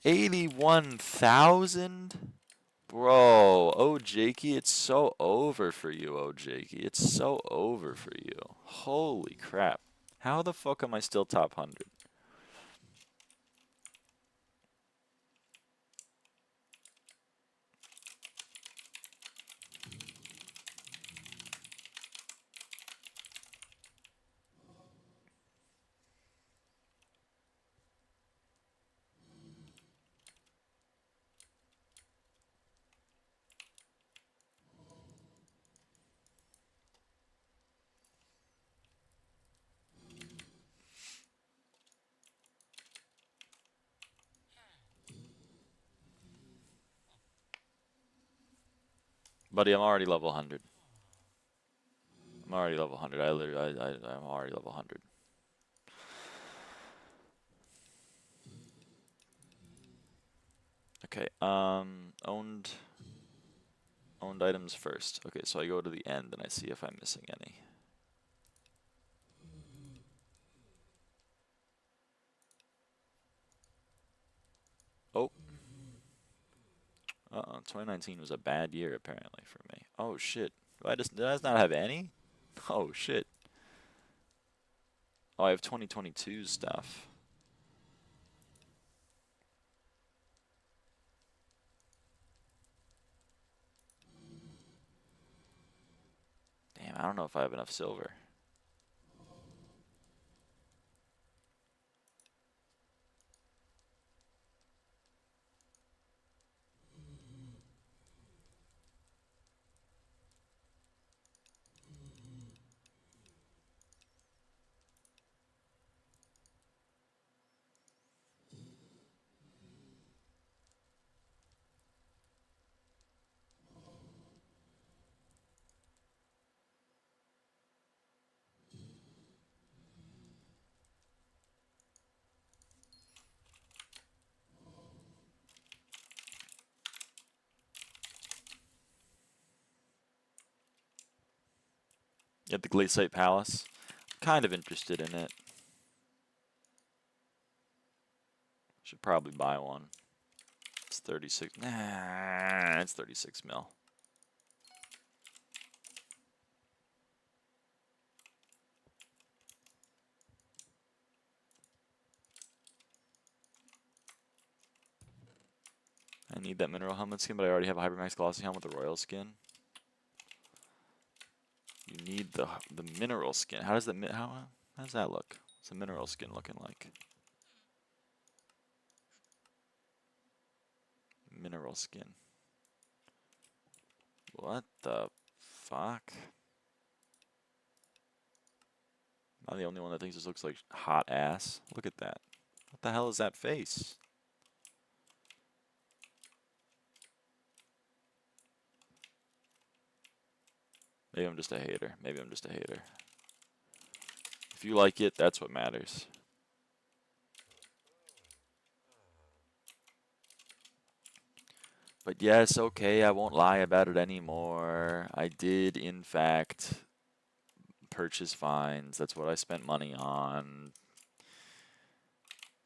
81,000? Bro, oh Jakey, it's so over for you, oh Jakey. It's so over for you. Holy crap. How the fuck am I still top 100? Buddy, I'm already level 100. I'm already level 100. I'm already level 100. Okay, owned items first. Okay, so I go to the end and I see if I'm missing any. Oh. 2019 was a bad year apparently for me. Oh shit. Did I not have any? Oh shit. Oh, I have 2022 stuff. Damn, I don't know if I have enough silver. At the Glaciate Palace. Kind of interested in it. Should probably buy one. It's 36. Nah, it's 36 mil. I need that mineral helmet skin, but I already have a Hypermax Glossy helmet with the royal skin. You need the mineral skin. How does how does that look? What's the mineral skin looking like? Mineral skin. What the fuck? Am I the only one that thinks this looks like hot ass? Look at that. What the hell is that face? Maybe I'm just a hater. Maybe I'm just a hater. If you like it, that's what matters. But yes, okay, I won't lie about it anymore. I did, in fact, purchase fines. That's what I spent money on.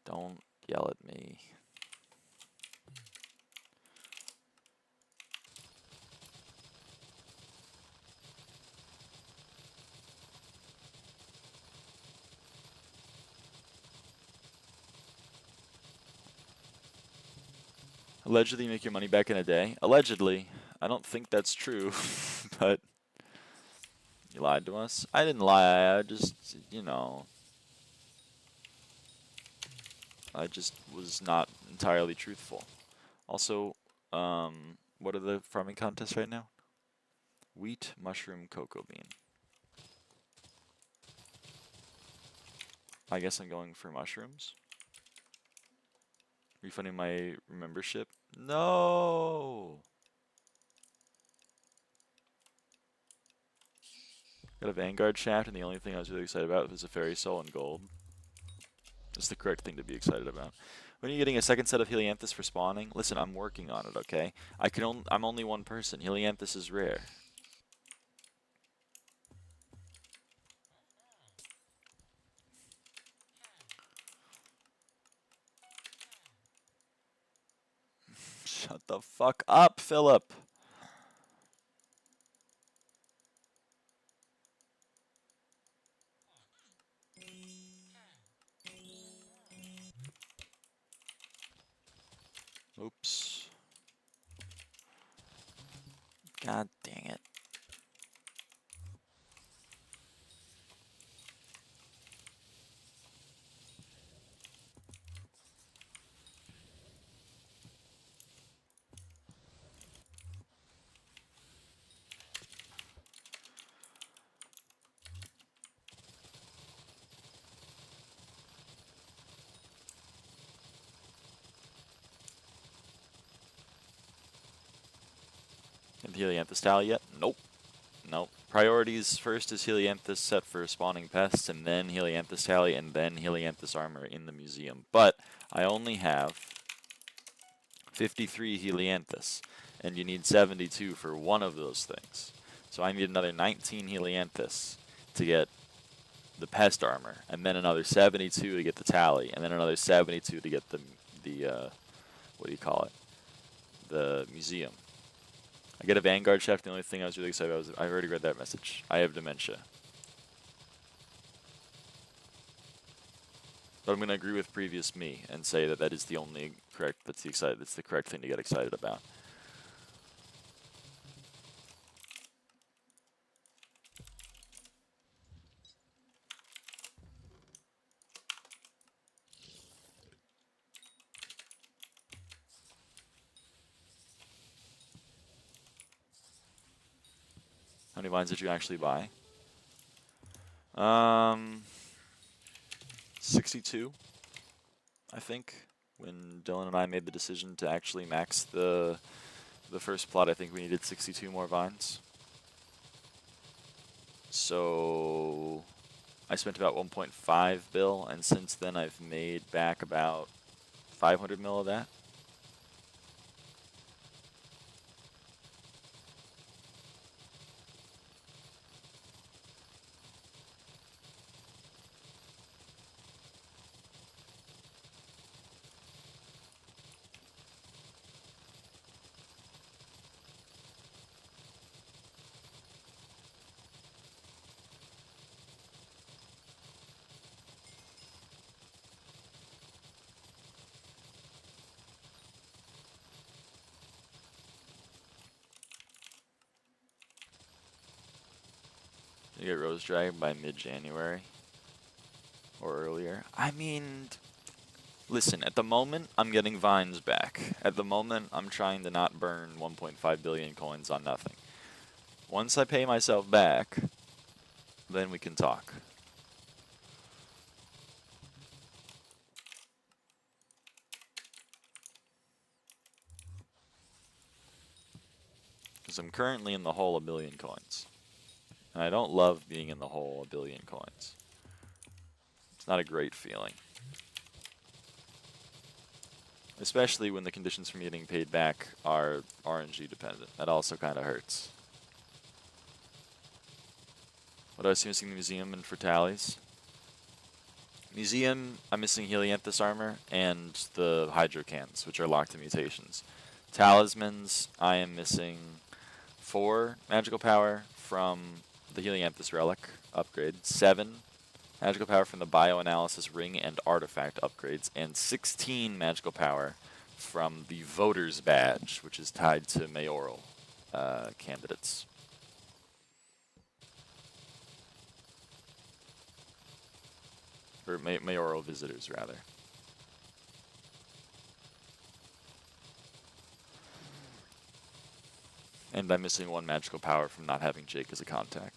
Don't yell at me. Allegedly make your money back in a day. Allegedly. I don't think that's true, but you lied to us. I didn't lie. I just, you know, I just was not entirely truthful. Also, what are the farming contests right now? Wheat, mushroom, cocoa bean. I guess I'm going for mushrooms. Refunding my membership. No! Got a Vanguard shaft, and the only thing I was really excited about was a Fairy Soul and gold. That's the correct thing to be excited about. When are you getting a second set of Helianthus for spawning? Listen, I'm working on it, okay? I'm only one person. Helianthus is rare. Shut the fuck up, Philip. Oops. God dang it. Have Helianthus tally yet? Nope. Nope. Priorities first is Helianthus set for spawning pests, and then Helianthus tally, and then Helianthus armor in the museum. But I only have 53 Helianthus, and you need 72 for one of those things. So I need another 19 Helianthus to get the pest armor, and then another 72 to get the tally, and then another 72 to get the what do you call it? The museum. I get a Vanguard chef. The only thing I was really excited about was I already read that message. I have dementia. But I'm going to agree with previous me and say that that is the only correct, that's the correct thing to get excited about. How many vines did you actually buy? 62, I think. When Dylan and I made the decision to actually max the first plot, I think we needed 62 more vines. So I spent about 1.5 bill, and since then I've made back about 500 mil of that. You get Rose Dragon by mid-January or earlier. I mean, listen, at the moment, I'm getting vines back. At the moment, I'm trying to not burn 1.5 billion coins on nothing. Once I pay myself back, then we can talk. Because I'm currently in the hole a billion coins. And I don't love being in the hole a billion coins. It's not a great feeling. Especially when the conditions for me getting paid back are RNG dependent. That also kind of hurts. What else are you missing in the museum and for tallies? Museum, I'm missing Helianthus armor and the Hydro cans, which are locked to mutations. Talismans, I am missing 4 magical power from the Helianthus relic upgrade, 7 magical power from the bioanalysis ring and artifact upgrades, and 16 magical power from the voter's badge, which is tied to mayoral candidates. Or mayoral visitors, rather. And I'm missing 1 magical power from not having Jake as a contact.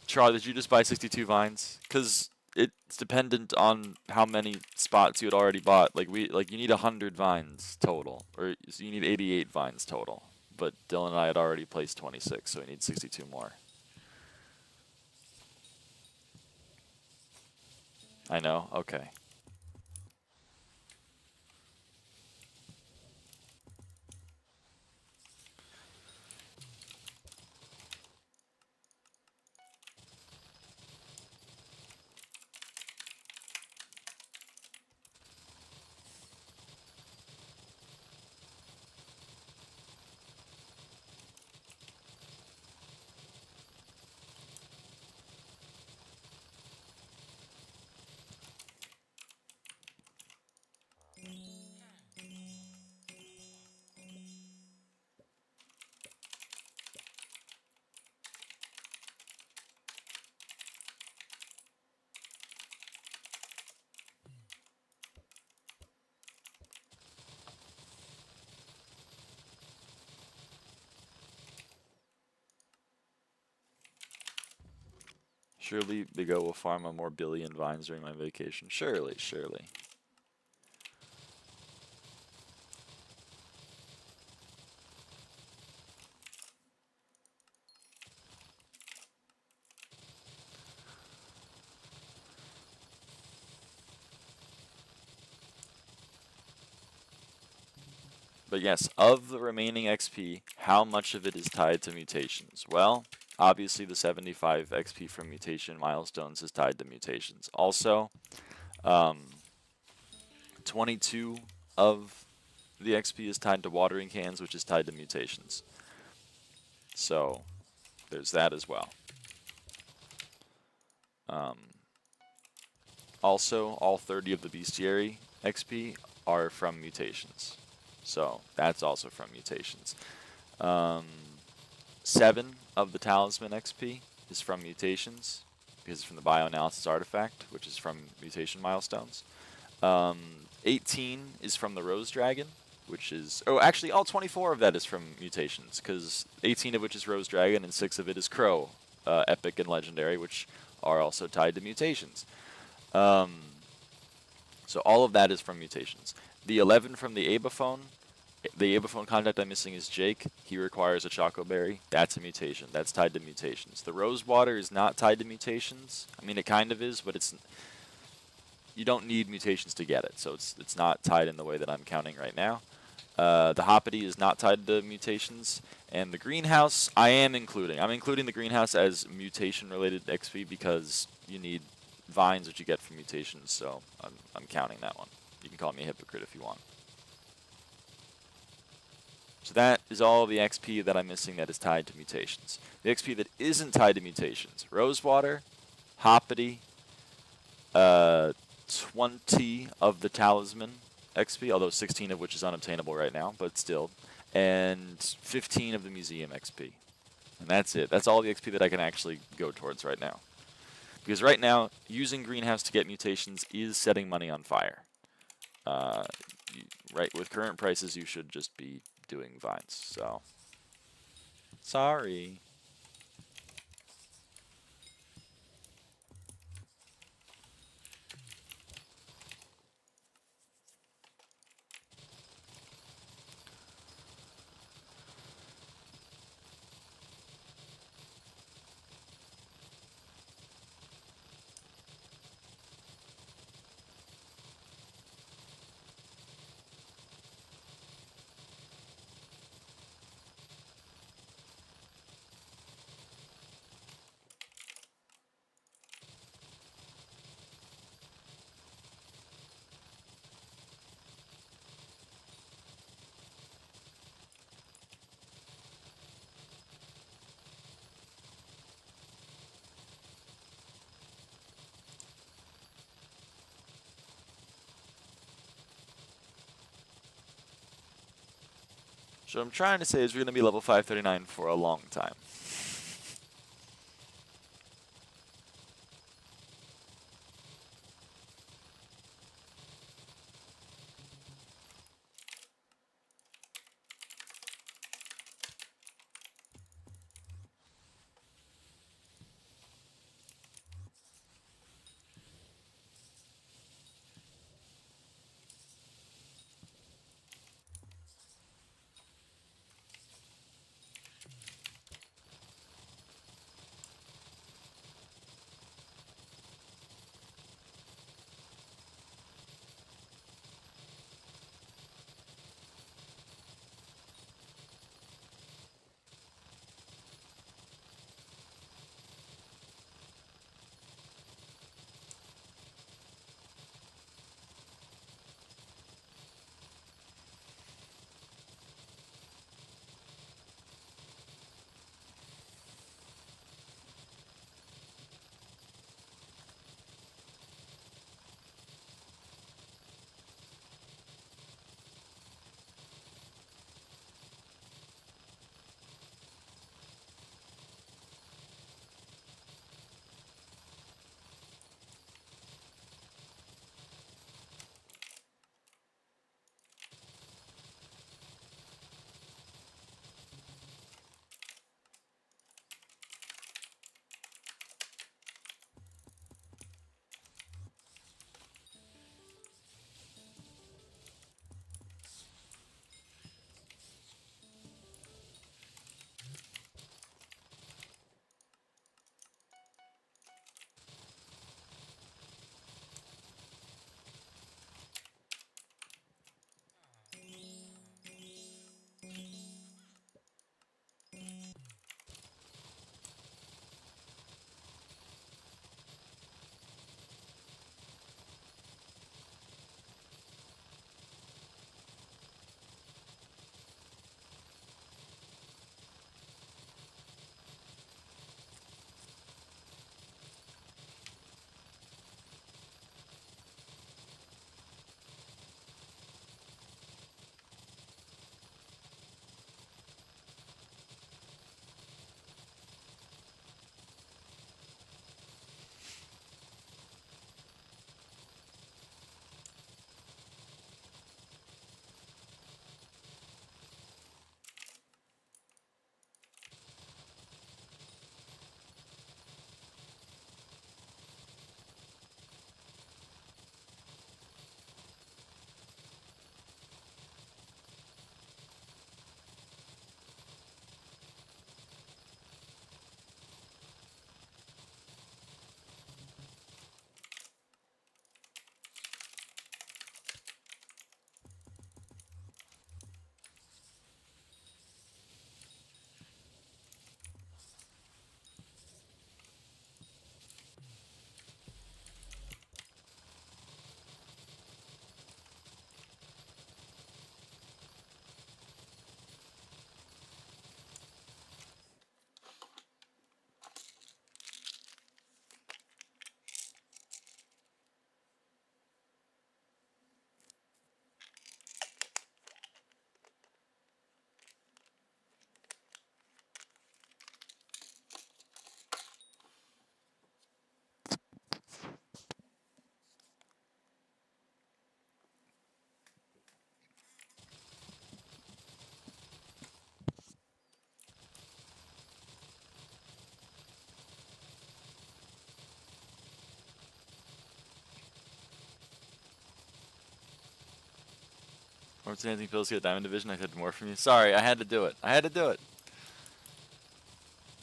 Charlie, did you just buy 62 vines? Because it's dependent on how many spots you had already bought. Like you need 100 vines total, or so you need 88 vines total. But Dylan and I had already placed 26, so we need 62 more. I know. Okay. Surely Big O will farm on more billion vines during my vacation. Surely, surely. But yes, of the remaining XP, how much of it is tied to mutations? Well, obviously the 75 XP from mutation milestones is tied to mutations. Also, 22 of the XP is tied to watering cans, which is tied to mutations. So, there's that as well. Also, all 30 of the bestiary XP are from mutations. So, that's also from mutations. 7 of the talisman XP is from mutations, because it's from the bioanalysis artifact, which is from mutation milestones. 18 is from the Rose Dragon, which is... Oh, actually, all 24 of that is from mutations, because 18 of which is Rose Dragon, and 6 of it is Crow, Epic and Legendary, which are also tied to mutations. So all of that is from mutations. The 11 from the Abaphone contact I'm missing is Jake. He requires a Choco Berry. That's a mutation. That's tied to mutations. The Rosewater is not tied to mutations. I mean, it kind of is, but it's... You don't need mutations to get it, so it's not tied in the way that I'm counting right now. The Hoppity is not tied to mutations, and the Greenhouse I am including. I'm including the Greenhouse as mutation-related XP because you need vines, which you get from mutations, so I'm counting that one. You can call me a hypocrite if you want. So that is all the XP that I'm missing that is tied to mutations. The XP that isn't tied to mutations: Rosewater, Hoppity, 20 of the Talisman XP, although 16 of which is unobtainable right now, but still, and 15 of the Museum XP. And that's it. That's all the XP that I can actually go towards right now. Because right now, using Greenhouse to get mutations is setting money on fire. Right, with current prices, you should just be doing vines, so... Sorry. So what I'm trying to say is we're going to be level 539 for a long time. Or enhancing pills get Diamond Division. I said more from you. Sorry, I had to do it. I had to do it.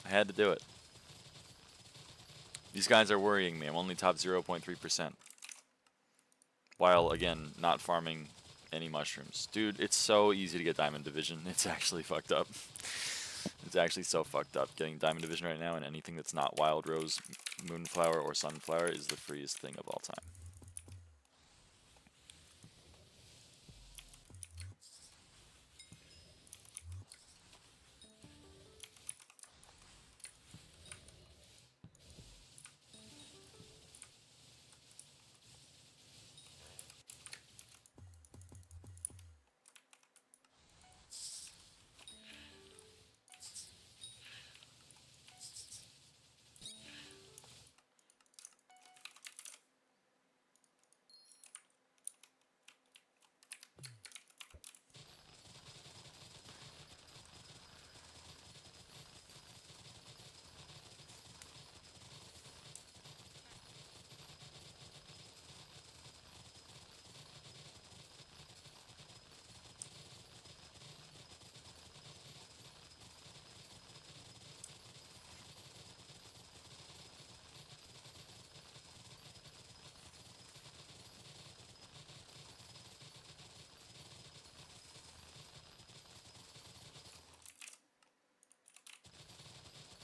I had to do it. These guys are worrying me. I'm only top 0.3%. While, again, not farming any mushrooms. Dude, it's so easy to get Diamond Division. It's actually fucked up. It's actually so fucked up. Getting Diamond Division right now and anything that's not Wild Rose, Moonflower, or Sunflower is the freest thing of all time.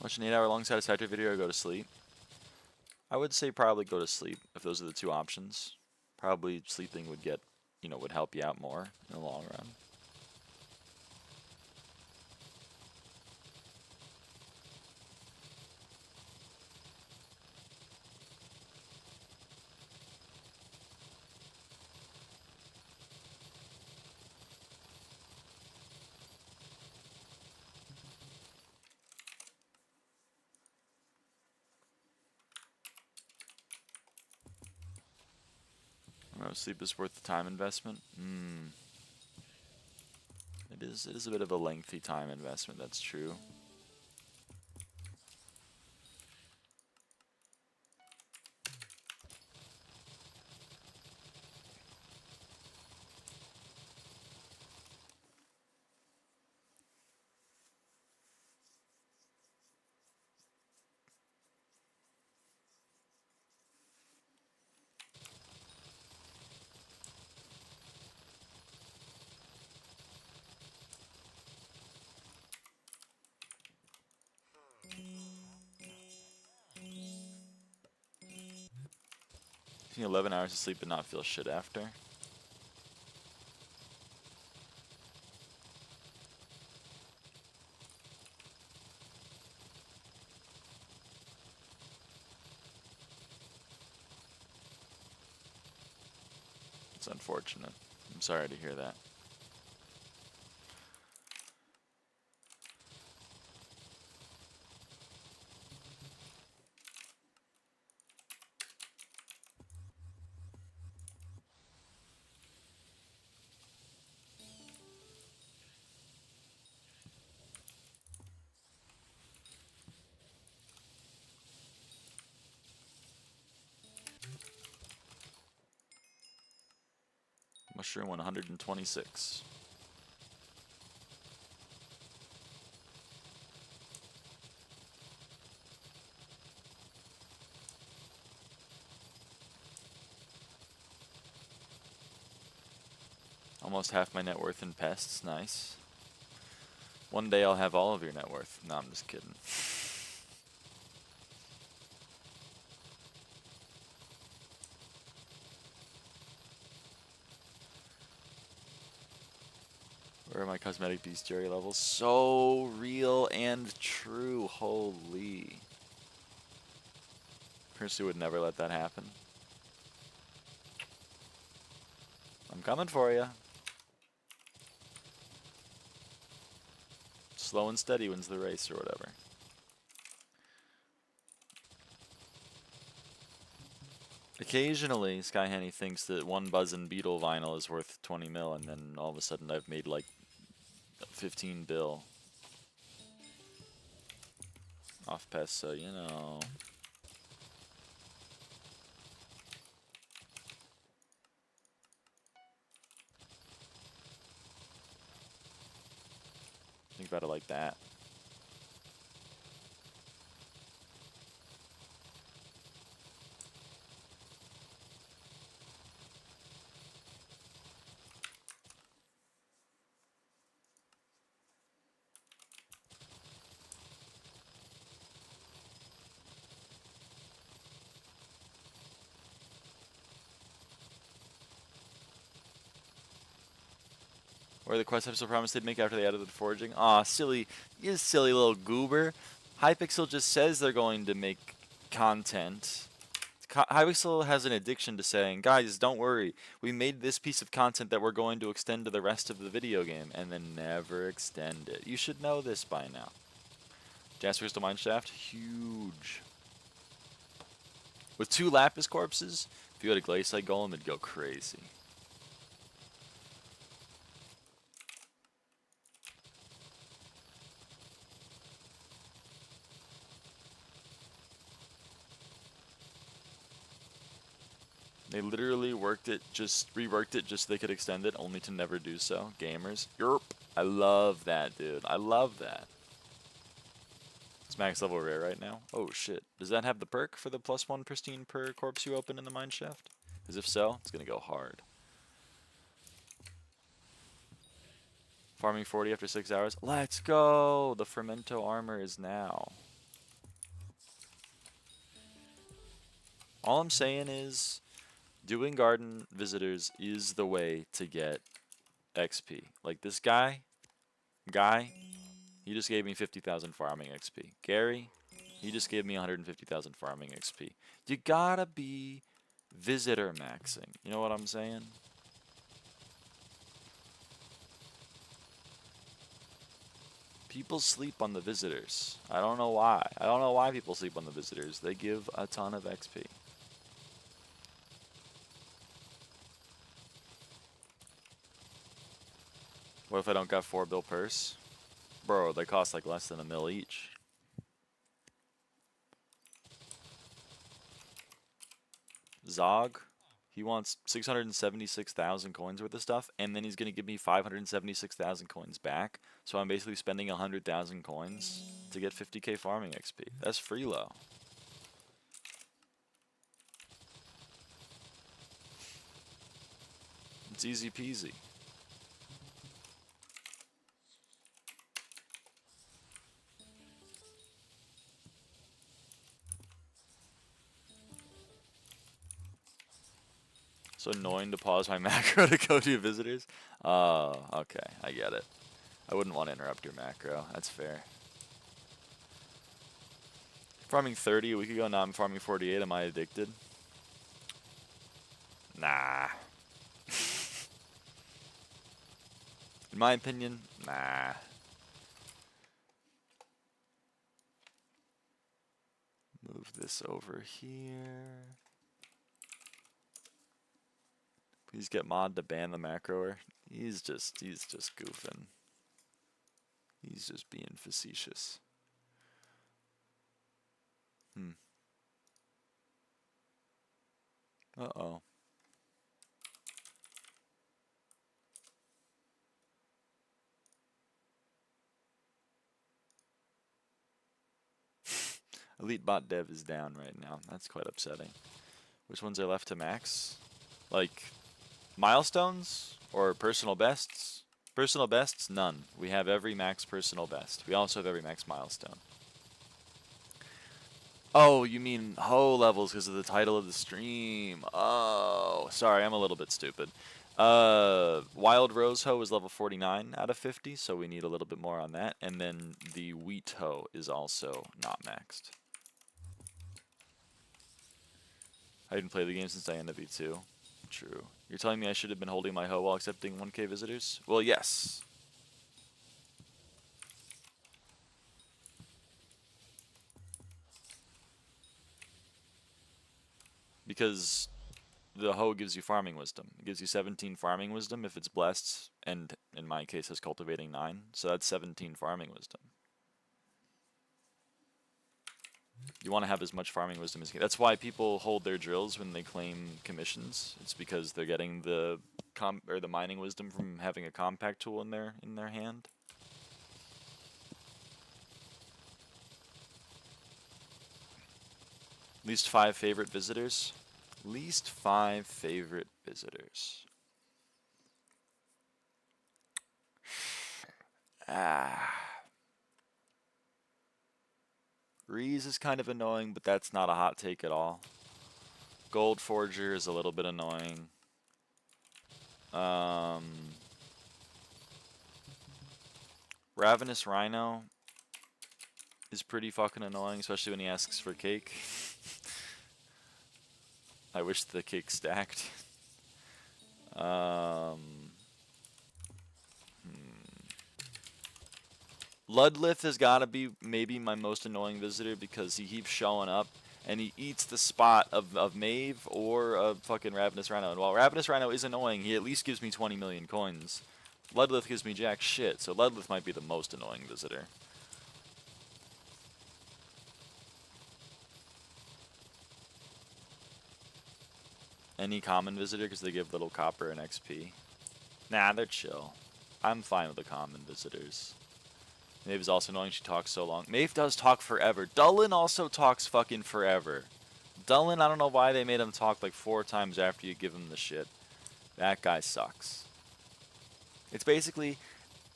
Watch an 8-hour long satisfactory video or go to sleep? I would say probably go to sleep if those are the two options. Probably sleeping would get, would help you out more in the long run. Sleep is worth the time investment. It is a bit of a lengthy time investment, that's true. You need 11 hours of sleep and not feel shit after. It's unfortunate. I'm sorry to hear that. Mushroom 126. Almost half my net worth in pests. Nice. One day I'll have all of your net worth. No, I'm just kidding. Where are my cosmetic bestiary levels? So real and true. Holy. Personally would never let that happen. I'm coming for you. Slow and steady wins the race or whatever. Occasionally, SkyHanni thinks that one Buzzin' Beetle vinyl is worth 20 mil, and then all of a sudden I've made like 15 bill off pest, so you know. Think about it like that. Or the quest episode promised they'd make after they added the foraging. Aw, silly. You silly little goober. Hypixel just says they're going to make content. Hypixel has an addiction to saying, guys, don't worry. We made this piece of content that we're going to extend to the rest of the video game, and then never extend it. You should know this by now. Jasper Crystal Mineshaft, huge. With 2 Lapis corpses, if you had a Glaciite Golem, it'd go crazy. They literally reworked it just so they could extend it, only to never do so. Gamers. Yerp. I love that, dude. I love that. It's max level rare right now. Oh, shit. Does that have the perk for the +1 pristine per corpse you open in the mineshaft? Because if so, it's going to go hard. Farming 40 after 6 hours. Let's go! The Fermento armor is now. All I'm saying is, doing garden visitors is the way to get XP. Like this guy, he just gave me 50,000 farming XP. Gary, he just gave me 150,000 farming XP. You gotta be visitor maxing. You know what I'm saying? People sleep on the visitors. I don't know why. I don't know why people sleep on the visitors. They give a ton of XP. What if I don't got 4 bill purse? Bro, they cost like less than $1 mil each. Zog, he wants 676,000 coins worth of stuff, and then he's going to give me 576,000 coins back. So I'm basically spending 100,000 coins to get 50k farming XP. That's freelo. It's easy peasy. So annoying to pause my macro to go to visitors? Oh, okay, I get it. I wouldn't want to interrupt your macro, that's fair. Farming 30 a week ago, now I'm farming 48, am I addicted? Nah. In my opinion, nah. Move this over here. Please get mod to ban the macroer. He's just goofing. He's just being facetious. Uh-oh. Elite bot dev is down right now. That's quite upsetting. Which ones are left to max? Like, milestones or personal bests? Personal bests, none. We have every max personal best. We also have every max milestone. Oh, you mean HOE levels because of the title of the stream. Oh, sorry, I'm a little bit stupid. Wild Rose HOE is level 49 out of 50, so we need a little bit more on that. And then the Wheat HOE is also not maxed. I didn't play the game since I ended V2. True. You're telling me I should have been holding my HOE while accepting 1k visitors? Well, yes. Because the HOE gives you farming wisdom. It gives you 17 farming wisdom if it's blessed, and in my case has cultivating 9. So that's 17 farming wisdom. You want to have as much farming wisdom as you can. That's why people hold their drills when they claim commissions. It's because they're getting the mining wisdom from having a compact tool in their hand. Least 5 favorite visitors. Least 5 favorite visitors. Reese is kind of annoying, but that's not a hot take at all. Gold Forger is a little bit annoying. Ravenous Rhino is pretty fucking annoying, especially when he asks for cake. I wish the cake stacked. Ludlith has got to be maybe my most annoying visitor because he keeps showing up and he eats the spot of Maeve or a fucking Ravenous Rhino. And while Ravenous Rhino is annoying, he at least gives me 20 million coins. Ludlith gives me jack shit, so Ludlith might be the most annoying visitor. Any common visitor because they give little copper and XP. Nah, they're chill. I'm fine with the common visitors. Maeve is also annoying, she talks so long. Maeve does talk forever. Dullen also talks fucking forever. Dullen, I don't know why they made him talk like 4 times after you give him the shit. That guy sucks. It's basically,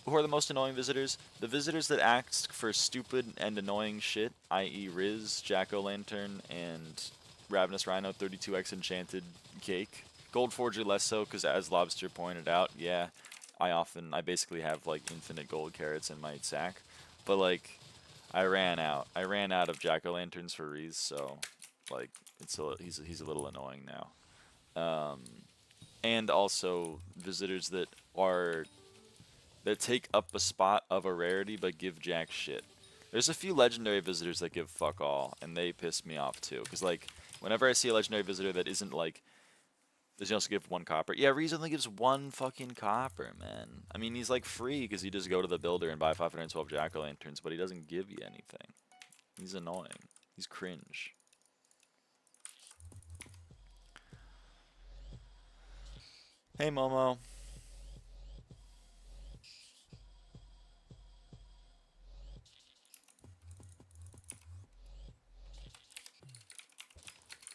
who are the most annoying visitors? The visitors that ask for stupid and annoying shit, i.e. Riz, Jack-O-Lantern, and Ravenous Rhino, 32x Enchanted Cake. Gold Forger less so, because as Lobster pointed out, yeah, I basically have like infinite gold carrots in my sack, but like I ran out of Jack-O-Lanterns for Reese, so like he's a little annoying now. And also visitors that take up a spot of a rarity but give jack shit. There's a few legendary visitors that give fuck all, and they piss me off too, because like whenever I see a legendary visitor that isn't like, does he also give 1 copper? Yeah, Reese only gives 1 fucking copper, man. I mean, he's like free because you just go to the builder and buy 512 Jack-O-Lanterns, but he doesn't give you anything. He's annoying. He's cringe. Hey, Momo.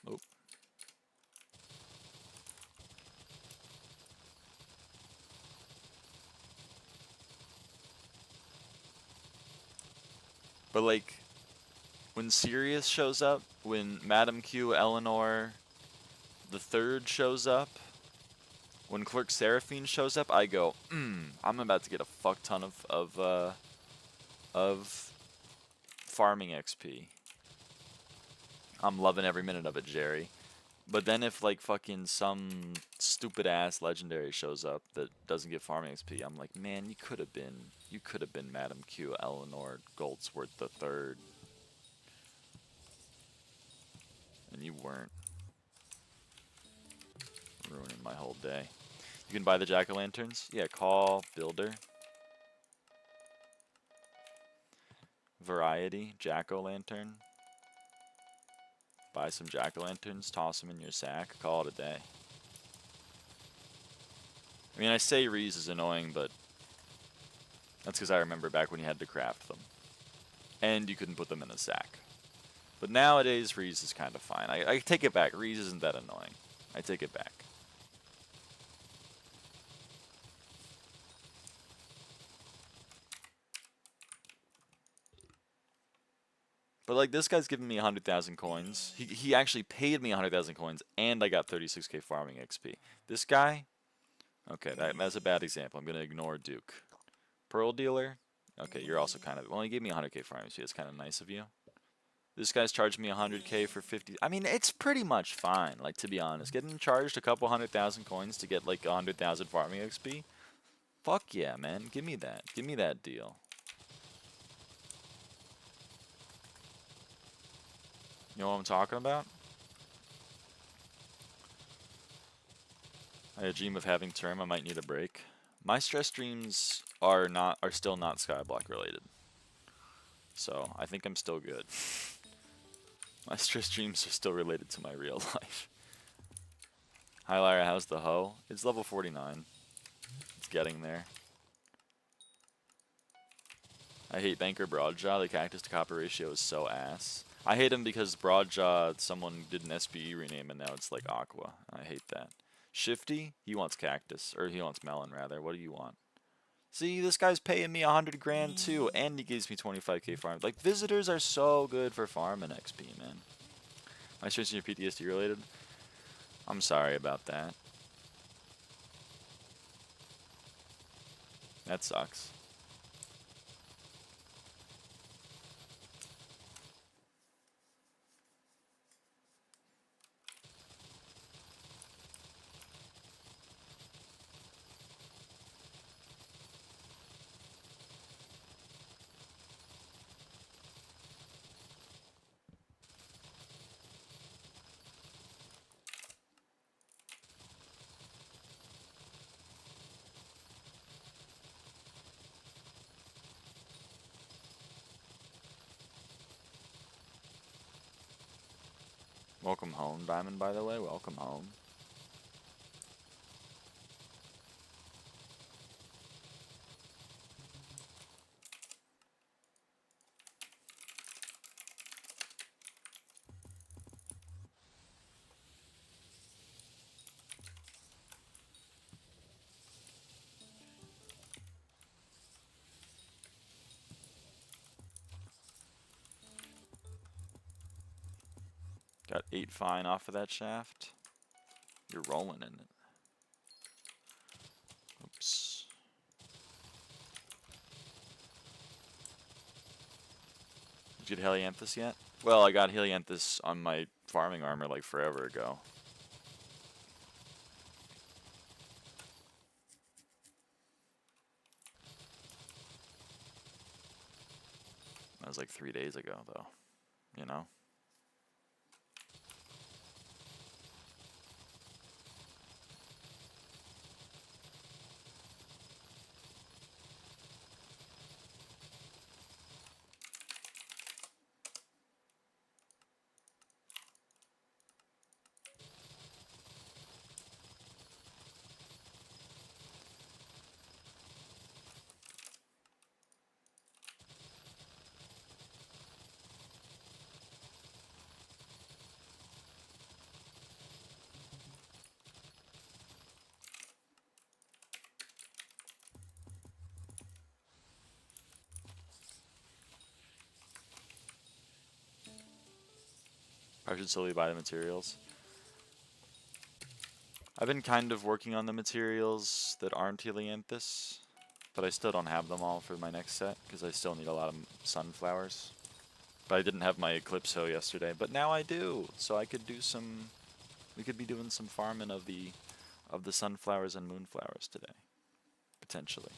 Oh. But like, when Sirius shows up, when Madame Q, Eleanor, the Third shows up, when Clerk Seraphine shows up, I go, I'm about to get a fuck ton of farming XP. I'm loving every minute of it, Jerry. But then if like fucking some stupid ass legendary shows up that doesn't get farming XP, I'm like, man, you could have been Madame Q, Eleanor, Goldsworth the Third, and you weren't. Ruining my whole day. You can buy the Jack-O-Lanterns. Yeah, call builder. Variety Jack-O-Lantern. Buy some Jack-O-Lanterns, toss them in your sack, call it a day. I mean, I say Reese is annoying, but that's because I remember back when you had to craft them. And you couldn't put them in a sack. But nowadays, Reese is kind of fine. I take it back. Reese isn't that annoying. I take it back. But like, this guy's giving me 100,000 coins. He actually paid me 100,000 coins, and I got 36k farming XP. This guy, okay, that's a bad example. I'm gonna ignore Duke. Pearl dealer, okay, you're also kind of, well, he gave me 100k farming XP. That's kind of nice of you. This guy's charged me 100k for 50. I mean, it's pretty much fine. Like, to be honest, getting charged a couple 100,000 coins to get like 100,000 farming XP. Fuck yeah, man. Give me that. Give me that deal. You know what I'm talking about? I had a dream of having term. I might need a break. My stress dreams are still not SkyBlock related. So I think I'm still good. My stress dreams are still related to my real life. Hi Lyra, how's the hoe? It's level 49. It's getting there. I hate Banker Broadjaw. The cactus to copper ratio is so ass. I hate him because Broadjaw, someone did an SBE rename and now it's like Aqua. I hate that. Shifty, he wants cactus, or he wants melon rather. What do you want? See, this guy's paying me 100 grand too, and he gives me 25k farm. Like, visitors are so good for farming XP, man. Am I stressing your PTSD related? I'm sorry about that. That sucks. Welcome home, Diamond, by the way. Welcome home. Got 8 fine off of that shaft. You're rolling in it. Oops. Did you get Helianthus yet? Well, I got Helianthus on my farming armor like forever ago. That was like 3 days ago, though. You know? I should slowly buy the materials. I've been kind of working on the materials that aren't Helianthus, but I still don't have them all for my next set, because I still need a lot of sunflowers. But I didn't have my Eclipse hoe yesterday, but now I do! So I could do some... We could be doing some farming of the sunflowers and moonflowers today. Potentially.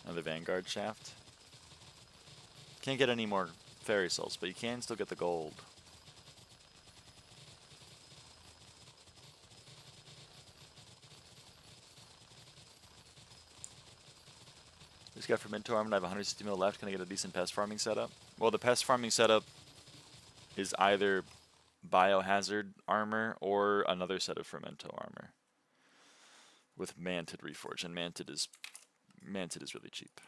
Another Vanguard shaft. Can't get any more fairy souls, but you can still get the gold. Just got Fermento armor and I have 160 mil left. Can I get a decent pest farming setup? Well, the pest farming setup is either biohazard armor or another set of Fermento armor with Mantid reforge, and Mantid is really cheap.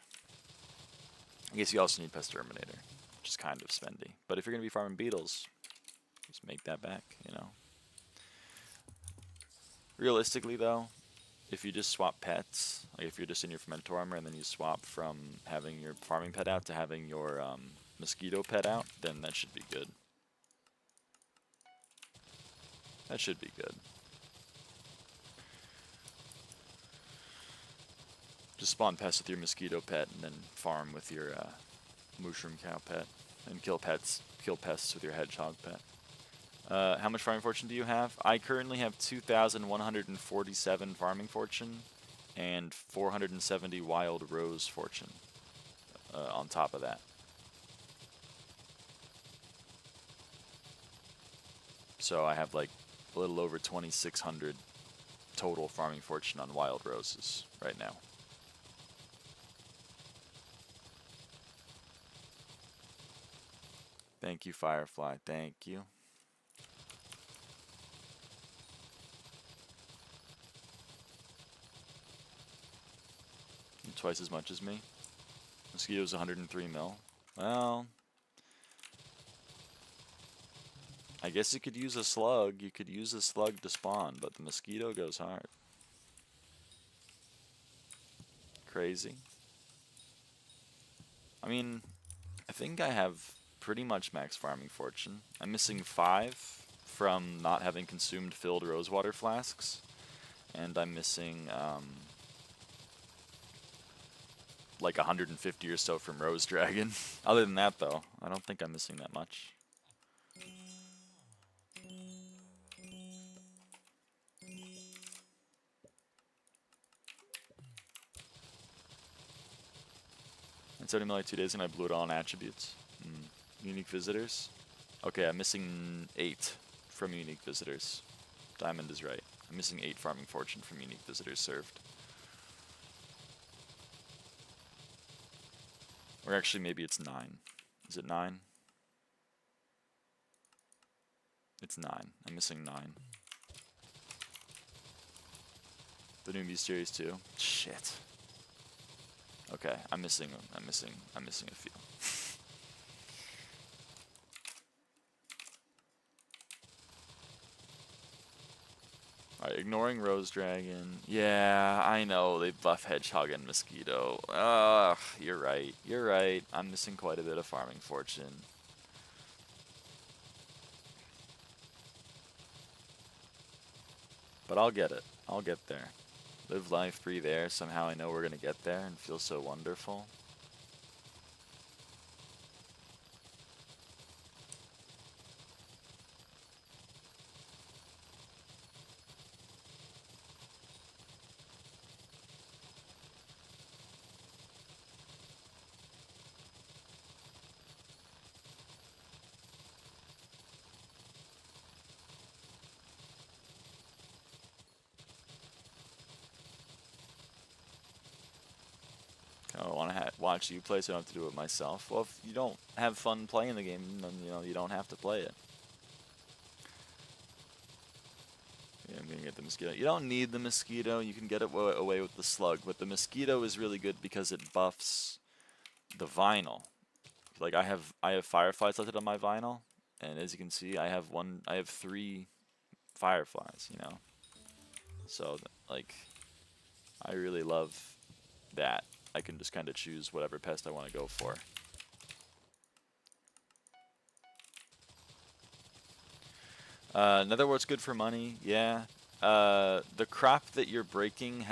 I guess you also need Pest Terminator, which is kind of spendy. But if you're gonna be farming beetles, just make that back, you know. Realistically, though, if you just swap pets, like if you're just in your Fermentor armor and then you swap from having your farming pet out to having your mosquito pet out, then that should be good. That should be good. Just spawn pests with your mosquito pet and then farm with your mushroom cow pet, and kill pests with your hedgehog pet. How much farming fortune do you have? I currently have 2,147 farming fortune and 470 wild rose fortune on top of that. So I have like a little over 2,600 total farming fortune on wild roses right now. Thank you, Firefly. Thank you. twice as much as me. Mosquito's 103 mil. Well, I guess you could use a slug. You could use a slug to spawn, but the mosquito goes hard. Crazy. I mean, I think I have pretty much max farming fortune. I'm missing 5 from not having consumed filled rosewater flasks, and I'm missing like 150 or so from Rose Dragon. Other than that, though, I don't think I'm missing that much. It's already been like 2 days and I blew it all on attributes. Unique visitors. Okay, I'm missing 8 from unique visitors. Diamond is right. I'm missing 8 farming fortune from unique visitors served. Or actually, maybe it's 9. Is it 9? It's 9. I'm missing 9. The new series too. Shit. Okay, I'm missing a few. Alright, ignoring Rose Dragon. Yeah, I know, they buff Hedgehog and Mosquito. Ugh, you're right. You're right. I'm missing quite a bit of farming fortune. But I'll get it. I'll get there. Live life, breathe air. Somehow I know we're gonna get there and feel so wonderful. I want to watch you play, so I don't have to do it myself. Well, if you don't have fun playing the game, then you don't have to play it. Yeah, I'm gonna get the mosquito. You don't need the mosquito. You can get it away with the slug, but the mosquito is really good because it buffs the vinyl. Like I have fireflies listed on my vinyl, and as you can see, I have 3 fireflies. So like I really love that. I can just kind of choose whatever pest I want to go for. Netherwort's good for money, yeah. The crop that you're breaking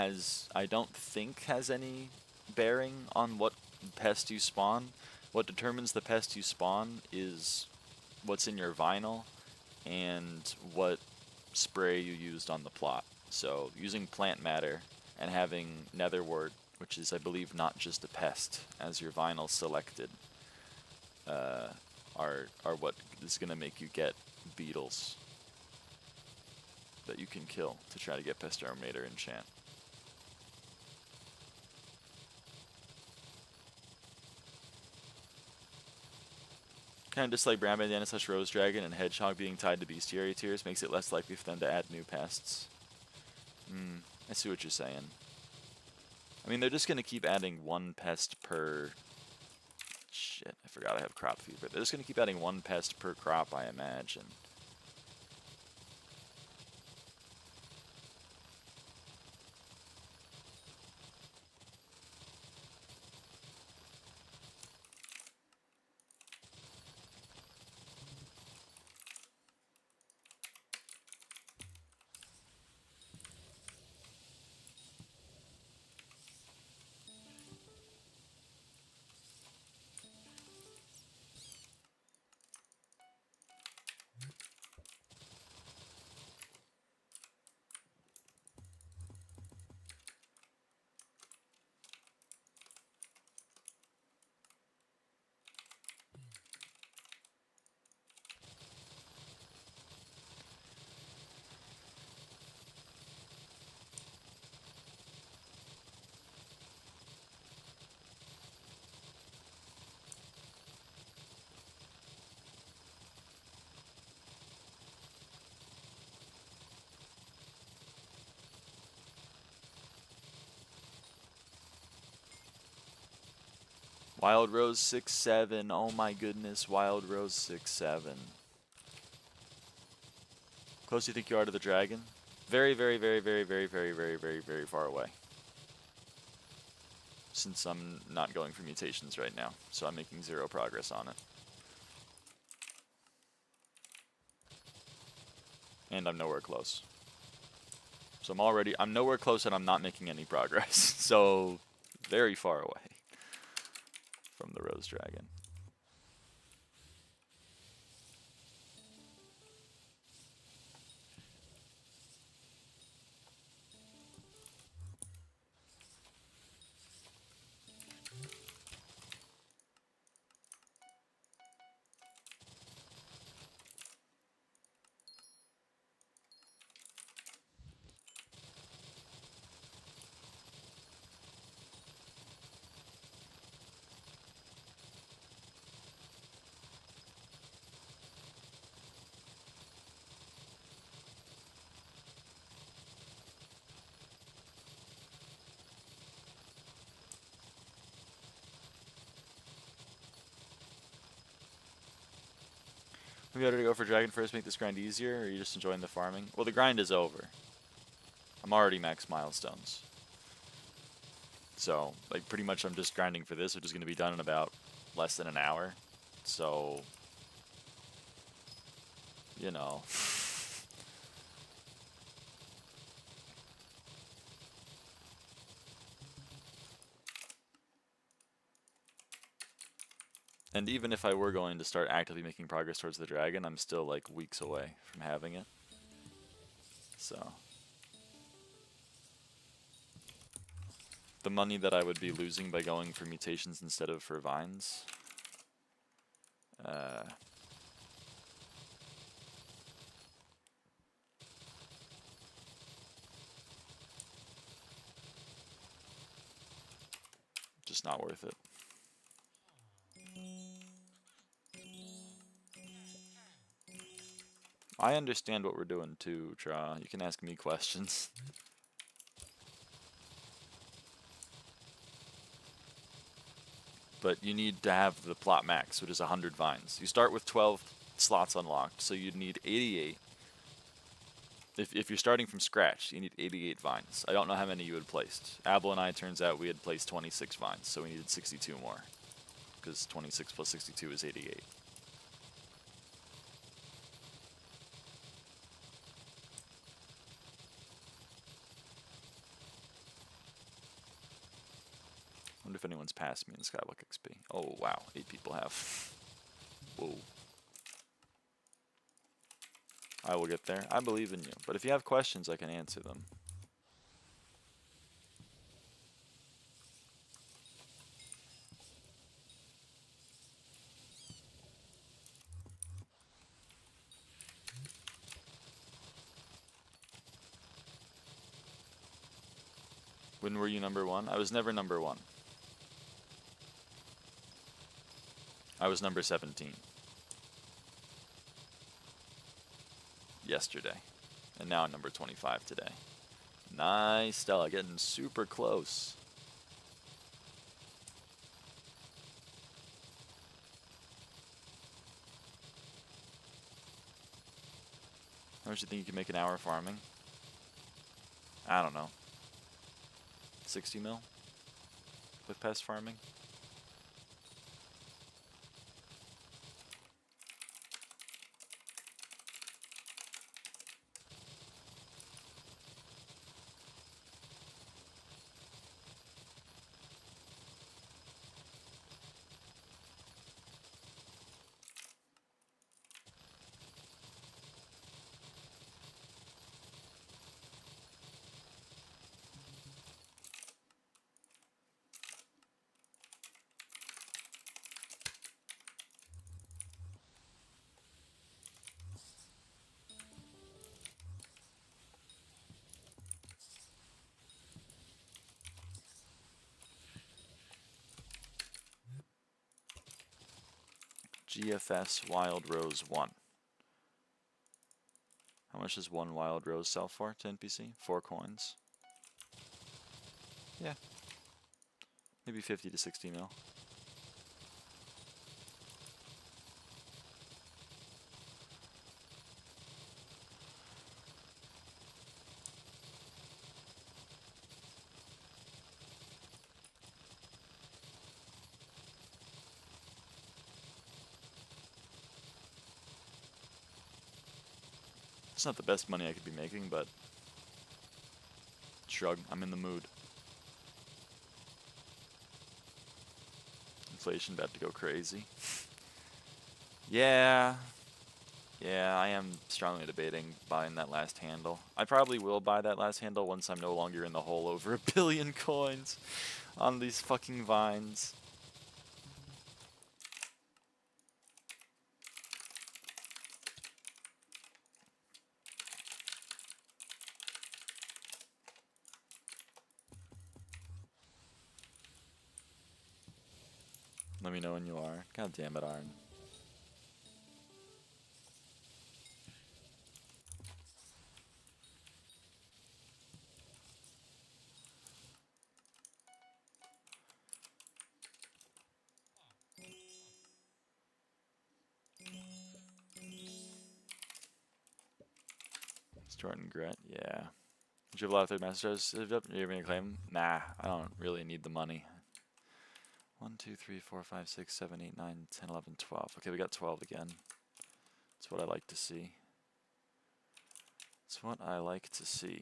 I don't think has any bearing on what pest you spawn. What determines the pest you spawn is what's in your vinyl and what spray you used on the plot. So using plant matter and having netherwort, which is, I believe, not just a pest, as your vinyl selected, are what is going to make you get beetles that you can kill to try to get Pest Armator enchant. Kind of just like Brown Bandana / Rose Dragon and Hedgehog being tied to Bestiary tiers makes it less likely for them to add new pests. I see what you're saying. I mean, they're just going to keep adding 1 pest per... Shit, I forgot I have crop fever. They're just going to keep adding 1 pest per crop, I imagine. Wild Rose 6-7. Oh my goodness, Wild Rose 6-7. Close do you think you are to the dragon? Very, very, very, very, very, very, very, very, very far away. Since I'm not going for mutations right now, so I'm making 0 progress on it. And I'm nowhere close. So I'm nowhere close and I'm not making any progress. So, very far away from the Rose Dragon. We better to go for dragon first, make this grind easier, or are you just enjoying the farming? Well, the grind is over. I'm already max milestones. So, like, pretty much I'm just grinding for this, which is going to be done in about less than an hour. So, you know. And even if I were going to start actively making progress towards the dragon, I'm still like weeks away from having it. So the money that I would be losing by going for mutations instead of for vines, just not worth it. I understand what we're doing too, Tra. You can ask me questions. But you need to have the plot max, which is 100 vines. You start with 12 slots unlocked, so you'd need 88. If you're starting from scratch, you need 88 vines. I don't know how many you had placed. Abel and I, turns out we had placed 26 vines, so we needed 62 more. Because 26 plus 62 is 88. I wonder if anyone's passed me in SkyBlock XP. Oh, wow. 8 people have. Whoa. I will get there. I believe in you. But if you have questions, I can answer them. When were you number 1? I was never number 1. I was number 17. Yesterday. And now I'm number 25 today. Nice, Stella. Getting super close. How much do you think you can make an hour farming? I don't know. 60 mil? With pest farming? GFS Wild Rose 1. How much does one Wild Rose sell for to NPC? 4 coins. Yeah. Maybe 50 to 60 mil. It's not the best money I could be making, but shrug, I'm in the mood. Inflation about to go crazy. Yeah, I am strongly debating buying that last handle. I probably will buy that last handle once I'm no longer in the hole over 1 billion coins on these fucking vines. Let me know when you are. God damn it, Arn. Jordan Gret, yeah. Did you have a lot of third masters saved up? You're gonna claim? Nah, I don't really need the money. 1, 2, 3, 4, 5, 6, 7, 8, 9, 10, 11, 12. Okay, we got 12 again. That's what I like to see. That's what I like to see.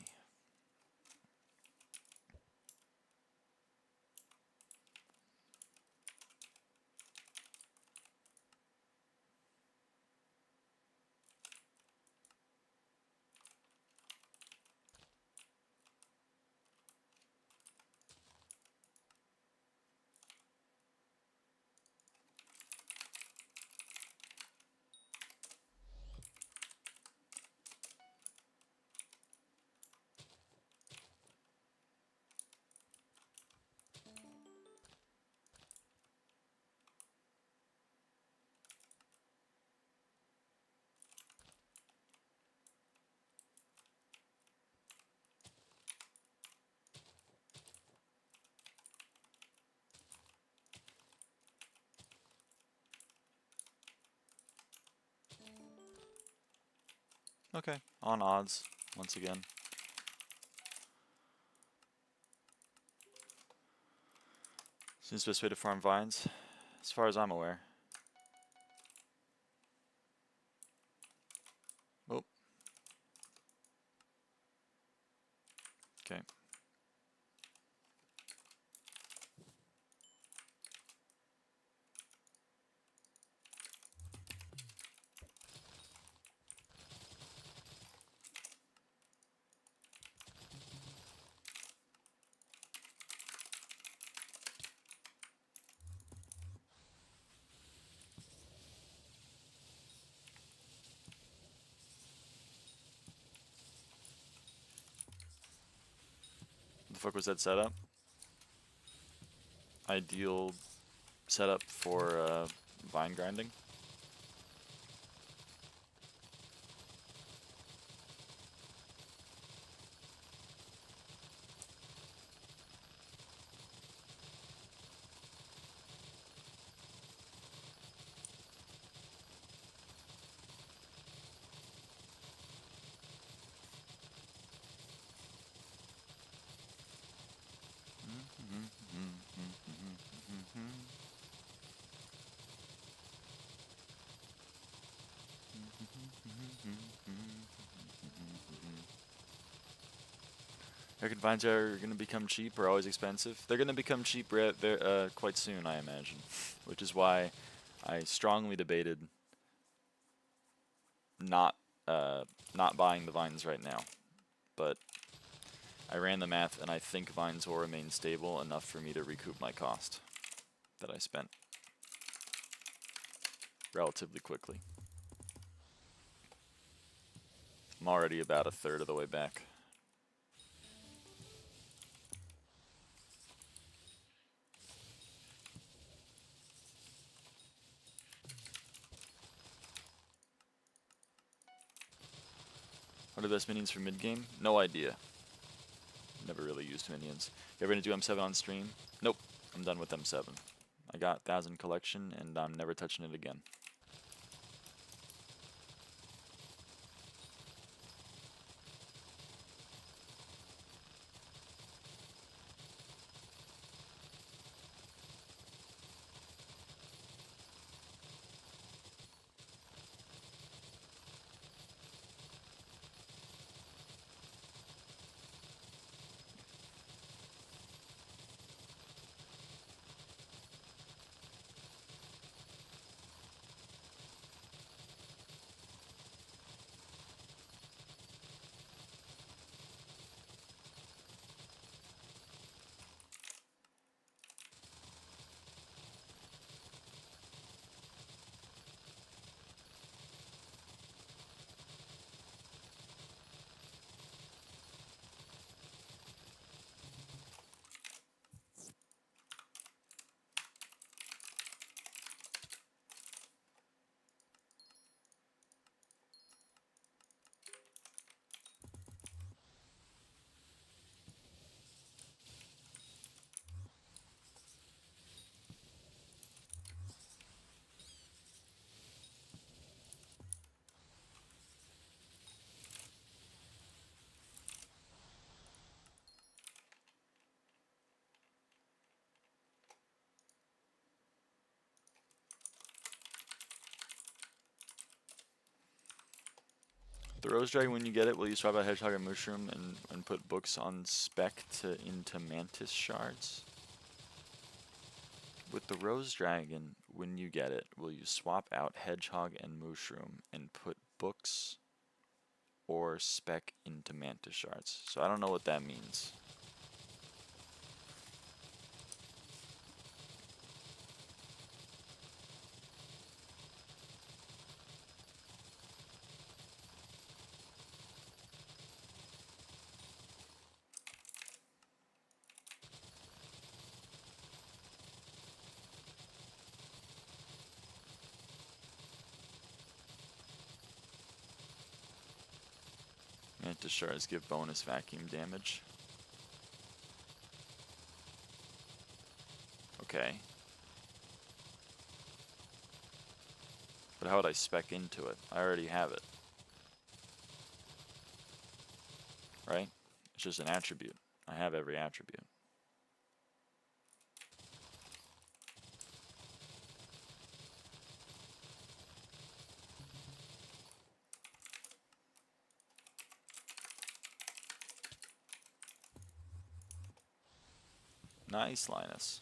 Okay, on odds, once again. Seems the best way to farm vines, as far as I'm aware. Oh. Okay. What the fuck was that setup? Ideal setup for vine grinding. Reckon vines are going to become cheap or always expensive? They're going to become cheap quite soon, I imagine. Which is why I strongly debated not buying the vines right now. But I ran the math, and I think vines will remain stable enough for me to recoup my cost that I spent relatively quickly. I'm already about a third of the way back. What are the best minions for mid-game? No idea. Never really used minions. You ever gonna do M7 on stream? Nope. I'm done with M7. I got 1,000 collection, and I'm never touching it again. The Rose Dragon, when you get it, will you swap out Hedgehog and Mushroom and put books on spec into Mantis shards? With the Rose Dragon, when you get it, will you swap out Hedgehog and Mushroom and put books or spec into Mantis shards? So I don't know what that means. Mantis shards give bonus vacuum damage. Okay. But how would I spec into it? I already have it. Right? It's just an attribute. I have every attribute. Nice, Linus.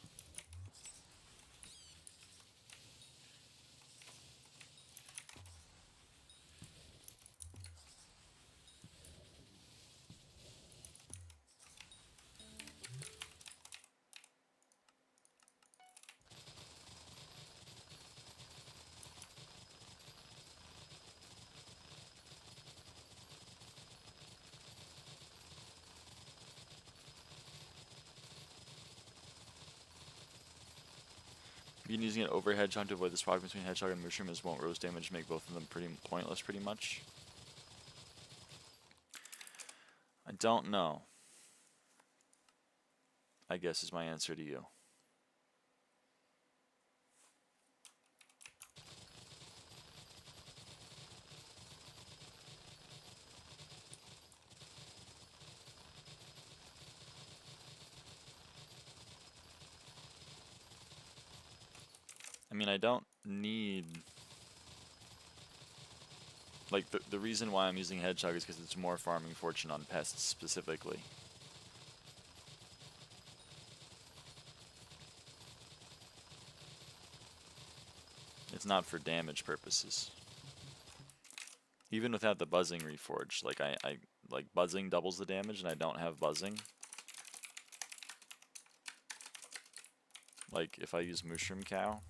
Been using an over Hedgehog to avoid the swap between Hedgehog and Mushroom, as won't Rose damage make both of them pretty pointless, pretty much. I don't know, I guess is my answer to you. I mean, I don't need... Like, the reason why I'm using Hedgehog is because it's more farming fortune on pests, specifically. It's not for damage purposes. Even without the buzzing reforged, like, like, buzzing doubles the damage, and I don't have buzzing. Like, if I use Mushroom Cow,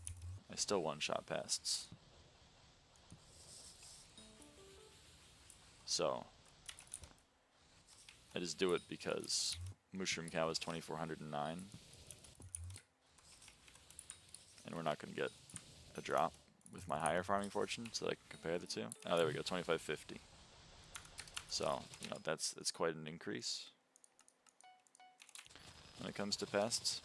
I still one-shot pests. So, I just do it because Mushroom Cow is 2409. And we're not going to get a drop with my higher farming fortune, so I can compare the two. Oh, there we go, 2550. So, you know, that's quite an increase when it comes to pests.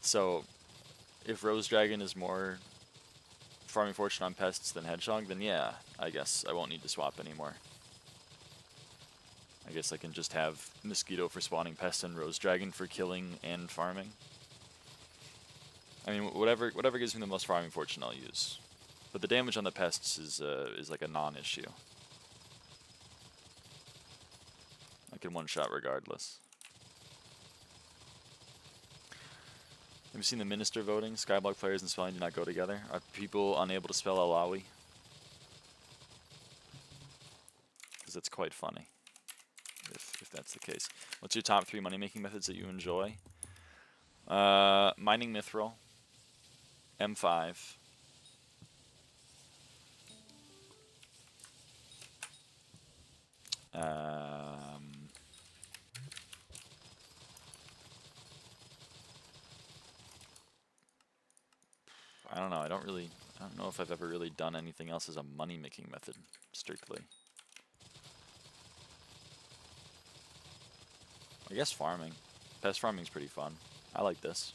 So, if Rose Dragon is more farming fortune on pests than Hedgehog, then yeah, I guess I won't need to swap anymore. I guess I can just have Mosquito for spawning pests and Rose Dragon for killing and farming. I mean, whatever gives me the most farming fortune, I'll use. But the damage on the pests is like a non-issue. I can one-shot regardless. Have you seen the minister voting? SkyBlock players and spelling do not go together. Are people unable to spell Alawi? Because it's quite funny, if that's the case. What's your top 3 money-making methods that you enjoy? Mining Mithril, M5, I don't know. I don't know if I've ever really done anything else as a money-making method, strictly. I guess farming. Pest farming's pretty fun. I like this.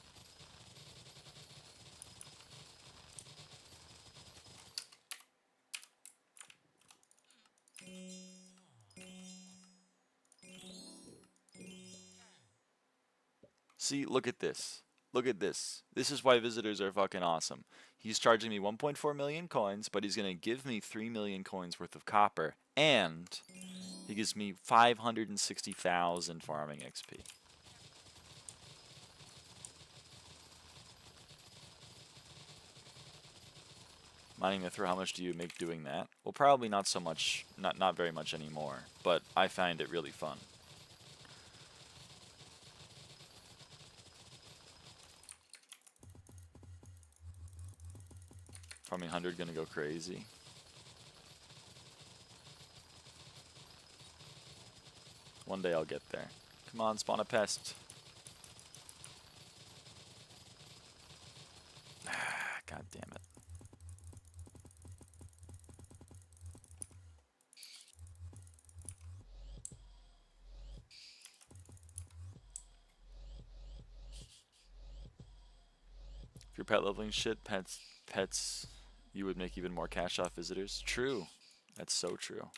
See, look at this. Look at this. This is why visitors are fucking awesome. He's charging me 1.4 million coins, but he's going to give me 3 million coins worth of copper, and he gives me 560,000 farming XP. Mining Mithril, how much do you make doing that? Well, probably not so much, not very much anymore, but I find it really fun. Farming 100 gonna go crazy. One day I'll get there. Come on, spawn a pest. God damn it. If you're pet leveling shit, pets, you would make even more cash off visitors. True. That's so true.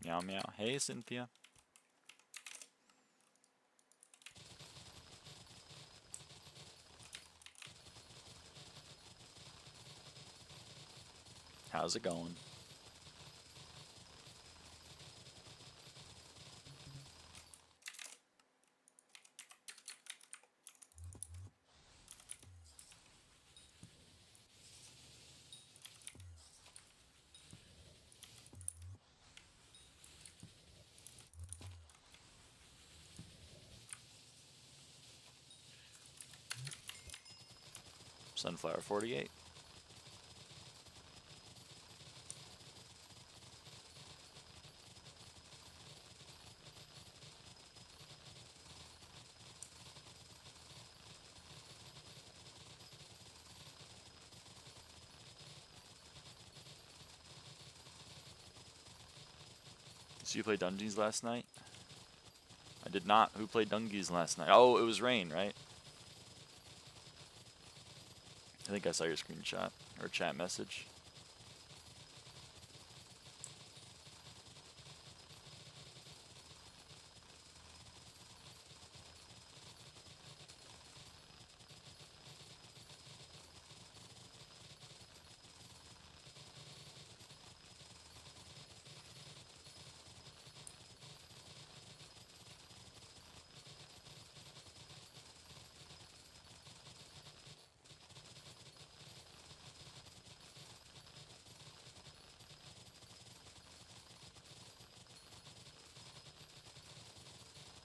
Meow meow. Hey, Cynthia. How's it going? Sunflower 48. So you played Dungeons last night? I did not. Who played Dungeons last night? Oh, it was Rain, right? I think I saw your screenshot or chat message.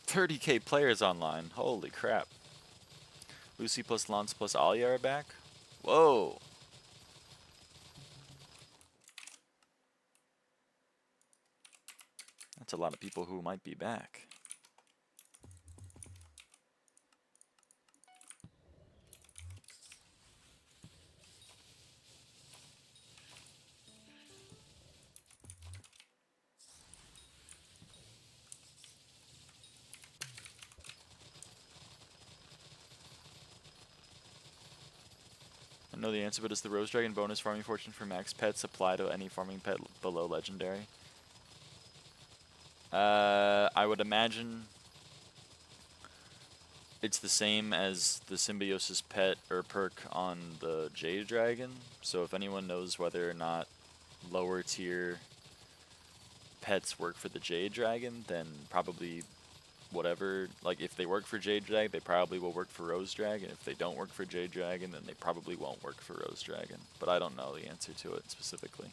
$30K players online. Holy crap. Lucy plus Lance plus Alia are back? Whoa. That's a lot of people who might be back. I know the answer, but does the Rose Dragon bonus farming fortune for max pets apply to any farming pet below legendary? I would imagine it's the same as the symbiosis pet or perk on the Jade Dragon. So if anyone knows whether or not lower tier pets work for the Jade Dragon, then probably whatever, like if they work for Jade Dragon, they probably will work for Rose Dragon. If they don't work for Jade Dragon, then they probably won't work for Rose Dragon. But I don't know the answer to it specifically.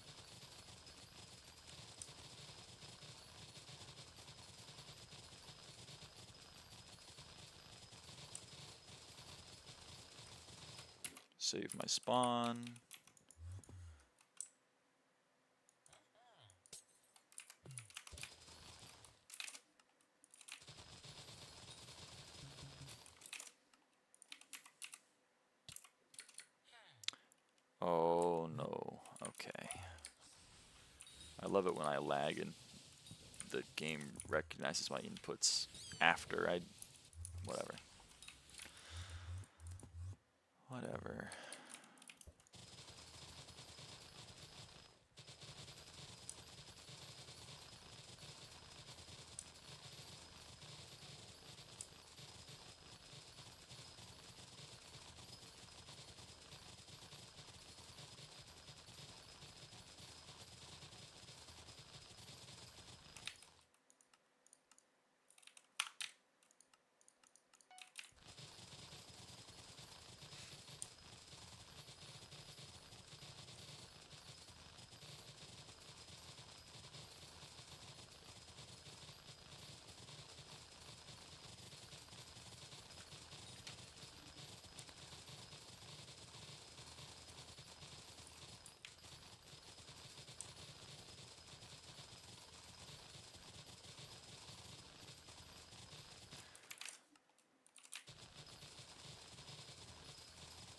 Save my spawn. Oh no, okay. I love it when I lag in the game recognizes my inputs after I, whatever. Whatever.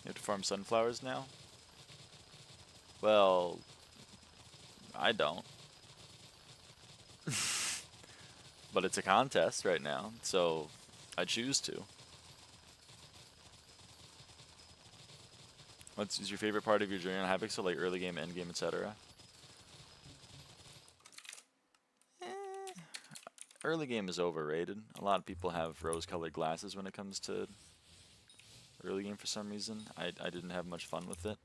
You have to farm sunflowers now? Well, I don't. But it's a contest right now, so I choose to. Is your favorite part of your journey on Hypixel, like early game, end game, etc.? Early game is overrated. A lot of people have rose-colored glasses when it comes to early game for some reason. I didn't have much fun with it.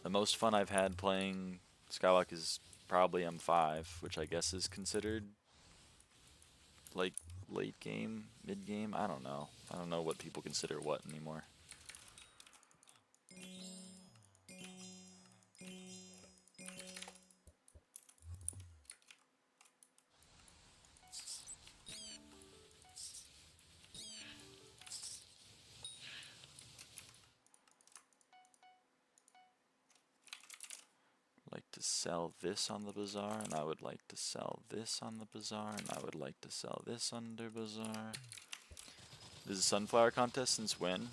The most fun I've had playing SkyBlock is probably M5, which I guess is considered like late game, mid game. I don't know. I don't know what people consider what anymore. Like to sell this on the bazaar, and I would like to sell this on the bazaar, and I would like to sell this under bazaar. This is a sunflower contest since when?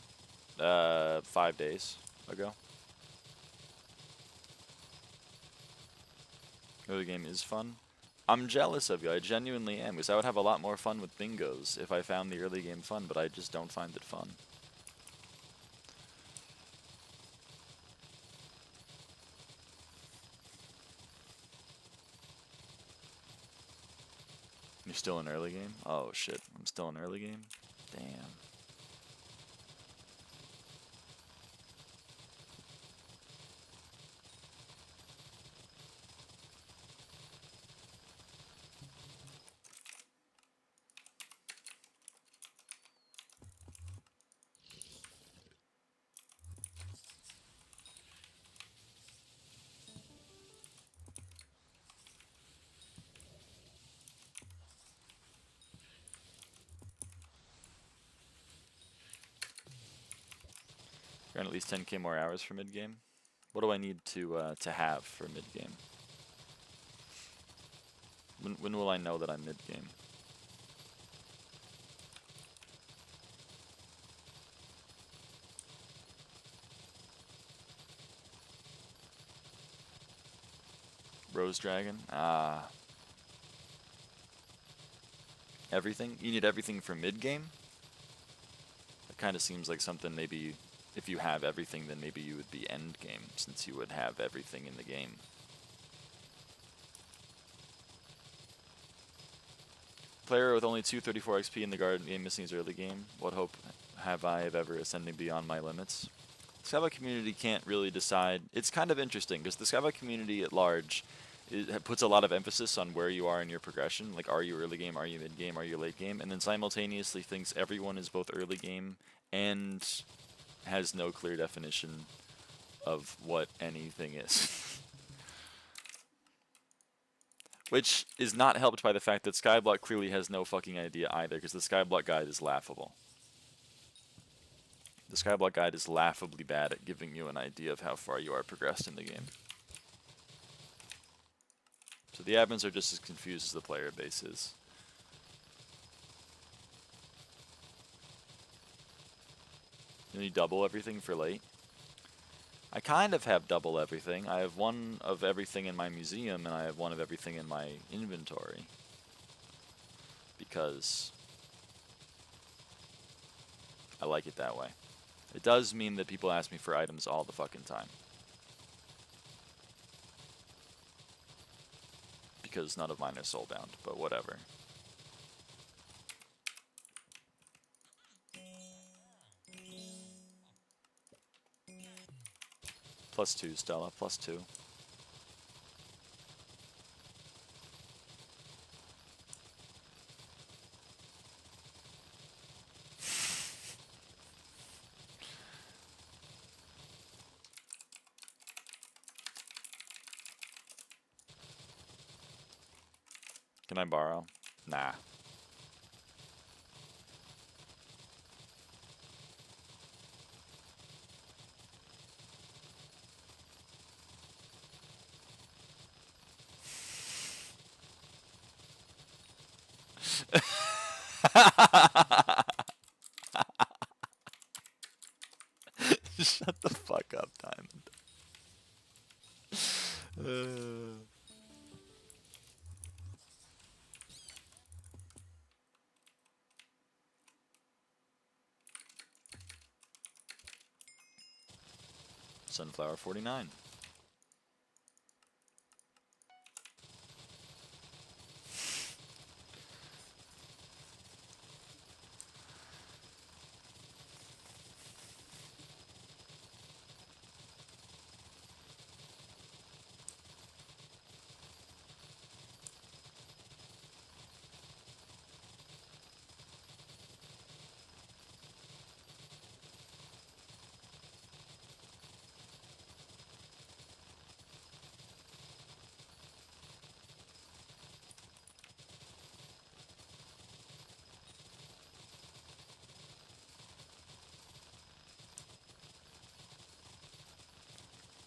5 days ago. The game is fun. I'm jealous of you, I genuinely am, because I would have a lot more fun with bingos if I found the early game fun, but I just don't find it fun. You're still in early game? Oh shit, I'm still in early game? Damn. Earn at least 10k more hours for mid game. What do I need to have for mid game? When will I know that I'm mid game? Rose Dragon? Ah. Everything? You need everything for mid game? That kind of seems like something maybe, if you have everything, then maybe you would be end game, since you would have everything in the game. Player with only 234 XP in the guard game missing his early game. What hope have I of ever ascending beyond my limits? The SkyBlock community can't really decide. It's kind of interesting, because the SkyBlock community at large puts a lot of emphasis on where you are in your progression. Like, are you early game, are you mid game, are you late game? And then simultaneously thinks everyone is both early game and has no clear definition of what anything is. Which is not helped by the fact that SkyBlock clearly has no fucking idea either, because the SkyBlock guide is laughable. The SkyBlock guide is laughably bad at giving you an idea of how far you are progressed in the game. So the admins are just as confused as the player base is. You need double everything for late? I kind of have double everything. I have one of everything in my museum, and I have one of everything in my inventory. Because I like it that way. It does mean that people ask me for items all the fucking time. Because none of mine are soulbound, but whatever. +2, Stella, +2. Can I borrow? Nah. Shut the fuck up, Diamond. Sunflower 49.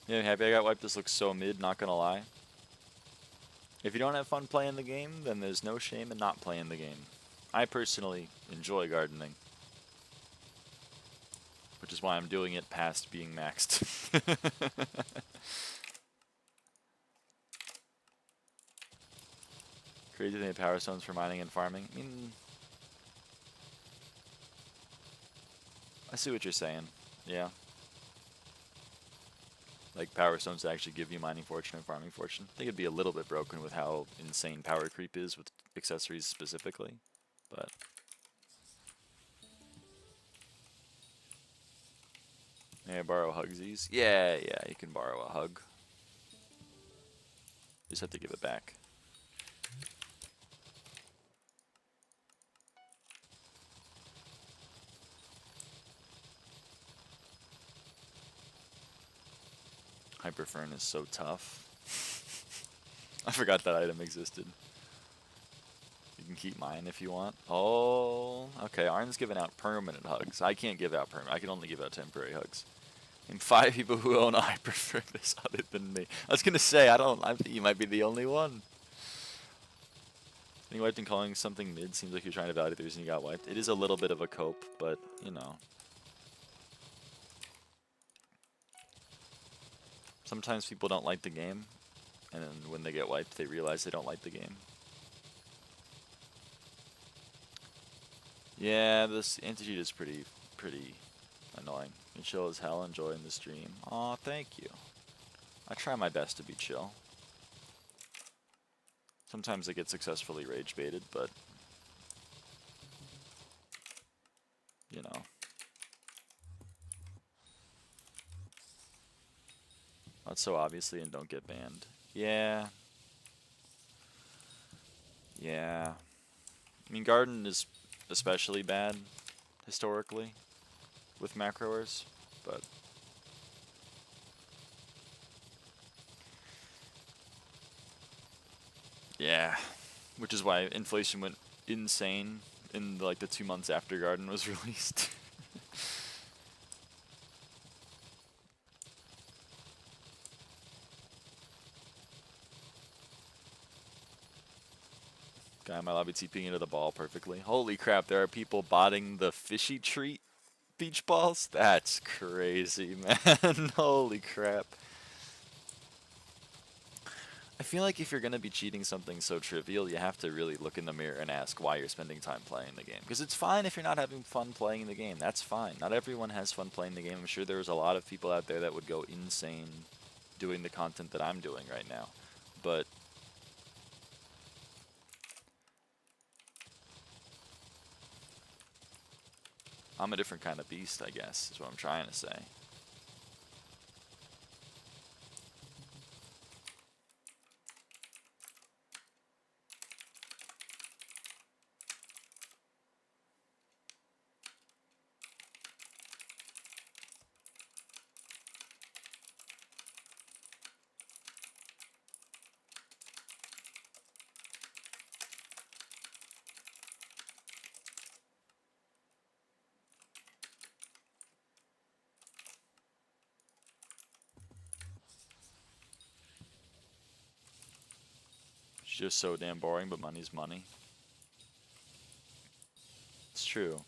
Yeah, happy I got wiped. This looks so mid, not gonna lie. If you don't have fun playing the game, then there's no shame in not playing the game. I personally enjoy gardening. Which is why I'm doing it past being maxed. Crazy thing, power stones for mining and farming. I mean, I see what you're saying. Yeah. Like power stones to actually give you mining fortune and farming fortune. I think it'd be a little bit broken with how insane power creep is with accessories specifically, but may I borrow Hugsies? Yeah, you can borrow a hug. You just have to give it back. Hyperfern is so tough. I forgot that item existed. You can keep mine if you want. Oh, okay. Arn's giving out permanent hugs. I can't give out permanent. I can only give out temporary hugs. And 5 people who own a Hyperfern this other than me. I was gonna say I think you might be the only one. Getting wiped and calling something mid seems like you're trying to validate the reason you got wiped. It is a little bit of a cope, but you know. Sometimes people don't like the game, and then when they get wiped, they realize they don't like the game. Yeah, this anti-cheat is pretty annoying. You chill as hell, enjoying the stream. Aw, thank you. I try my best to be chill. Sometimes I get successfully rage baited, but you know. Not so obviously and don't get banned. Yeah. Yeah. I mean, Garden is especially bad, historically, with macroers, but... Yeah. Which is why inflation went insane in, like, the 2 months after Garden was released. Guy in my lobby TPing into the ball perfectly. Holy crap, there are people botting the fishy treat Beach balls? That's crazy, man. Holy crap. I feel like if you're going to be cheating something so trivial, you have to really look in the mirror and ask why you're spending time playing the game. Because it's fine if you're not having fun playing the game. That's fine. Not everyone has fun playing the game. I'm sure there's a lot of people out there that would go insane doing the content that I'm doing right now. But I'm a different kind of beast, I guess, is what I'm trying to say. It's just so damn boring, but money's money. It's true.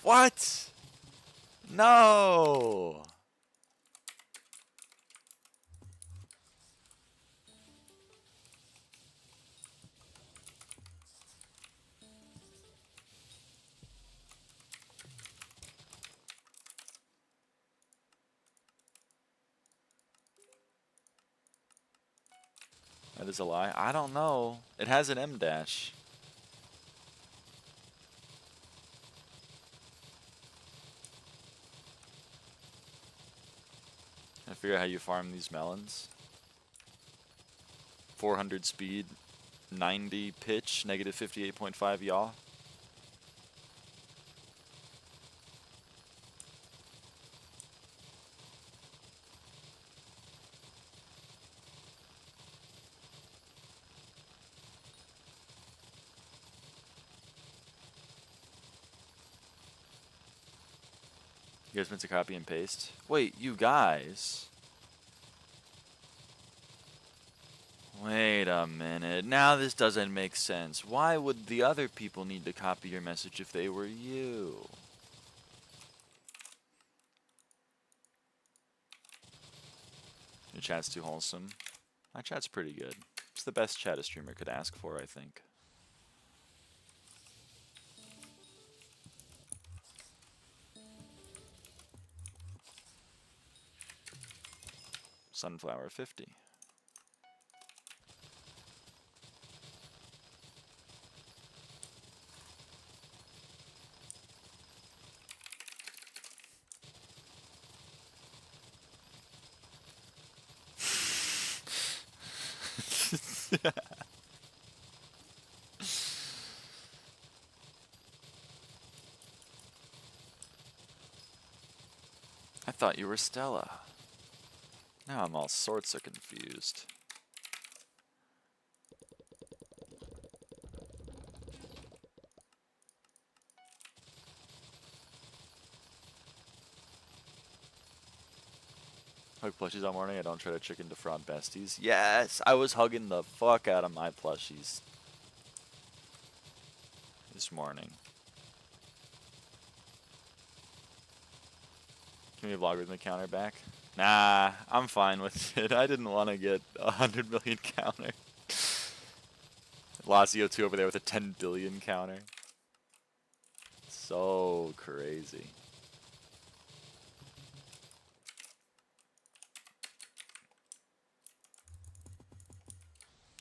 What? No! That is a lie. I don't know. It has an M dash. I figure out how you farm these melons. 400 speed, 90 pitch, negative 58.5 yaw. You guys meant to copy and paste? Wait, you guys. Wait a minute. Now this doesn't make sense. Why would the other people need to copy your message if they were you? Your chat's too wholesome. My chat's pretty good. It's the best chat a streamer could ask for, I think. Sunflower 50. I thought you were Stella. Now I'm all sorts of confused. Hug plushies all morning. I don't try to chicken defraud besties. Yes, I was hugging the fuck out of my plushies this morning. Give me a logarithmic counter back. Nah, I'm fine with it. I didn't want to get 100 million counter. Lazio 2 over there with a 10 billion counter. So crazy.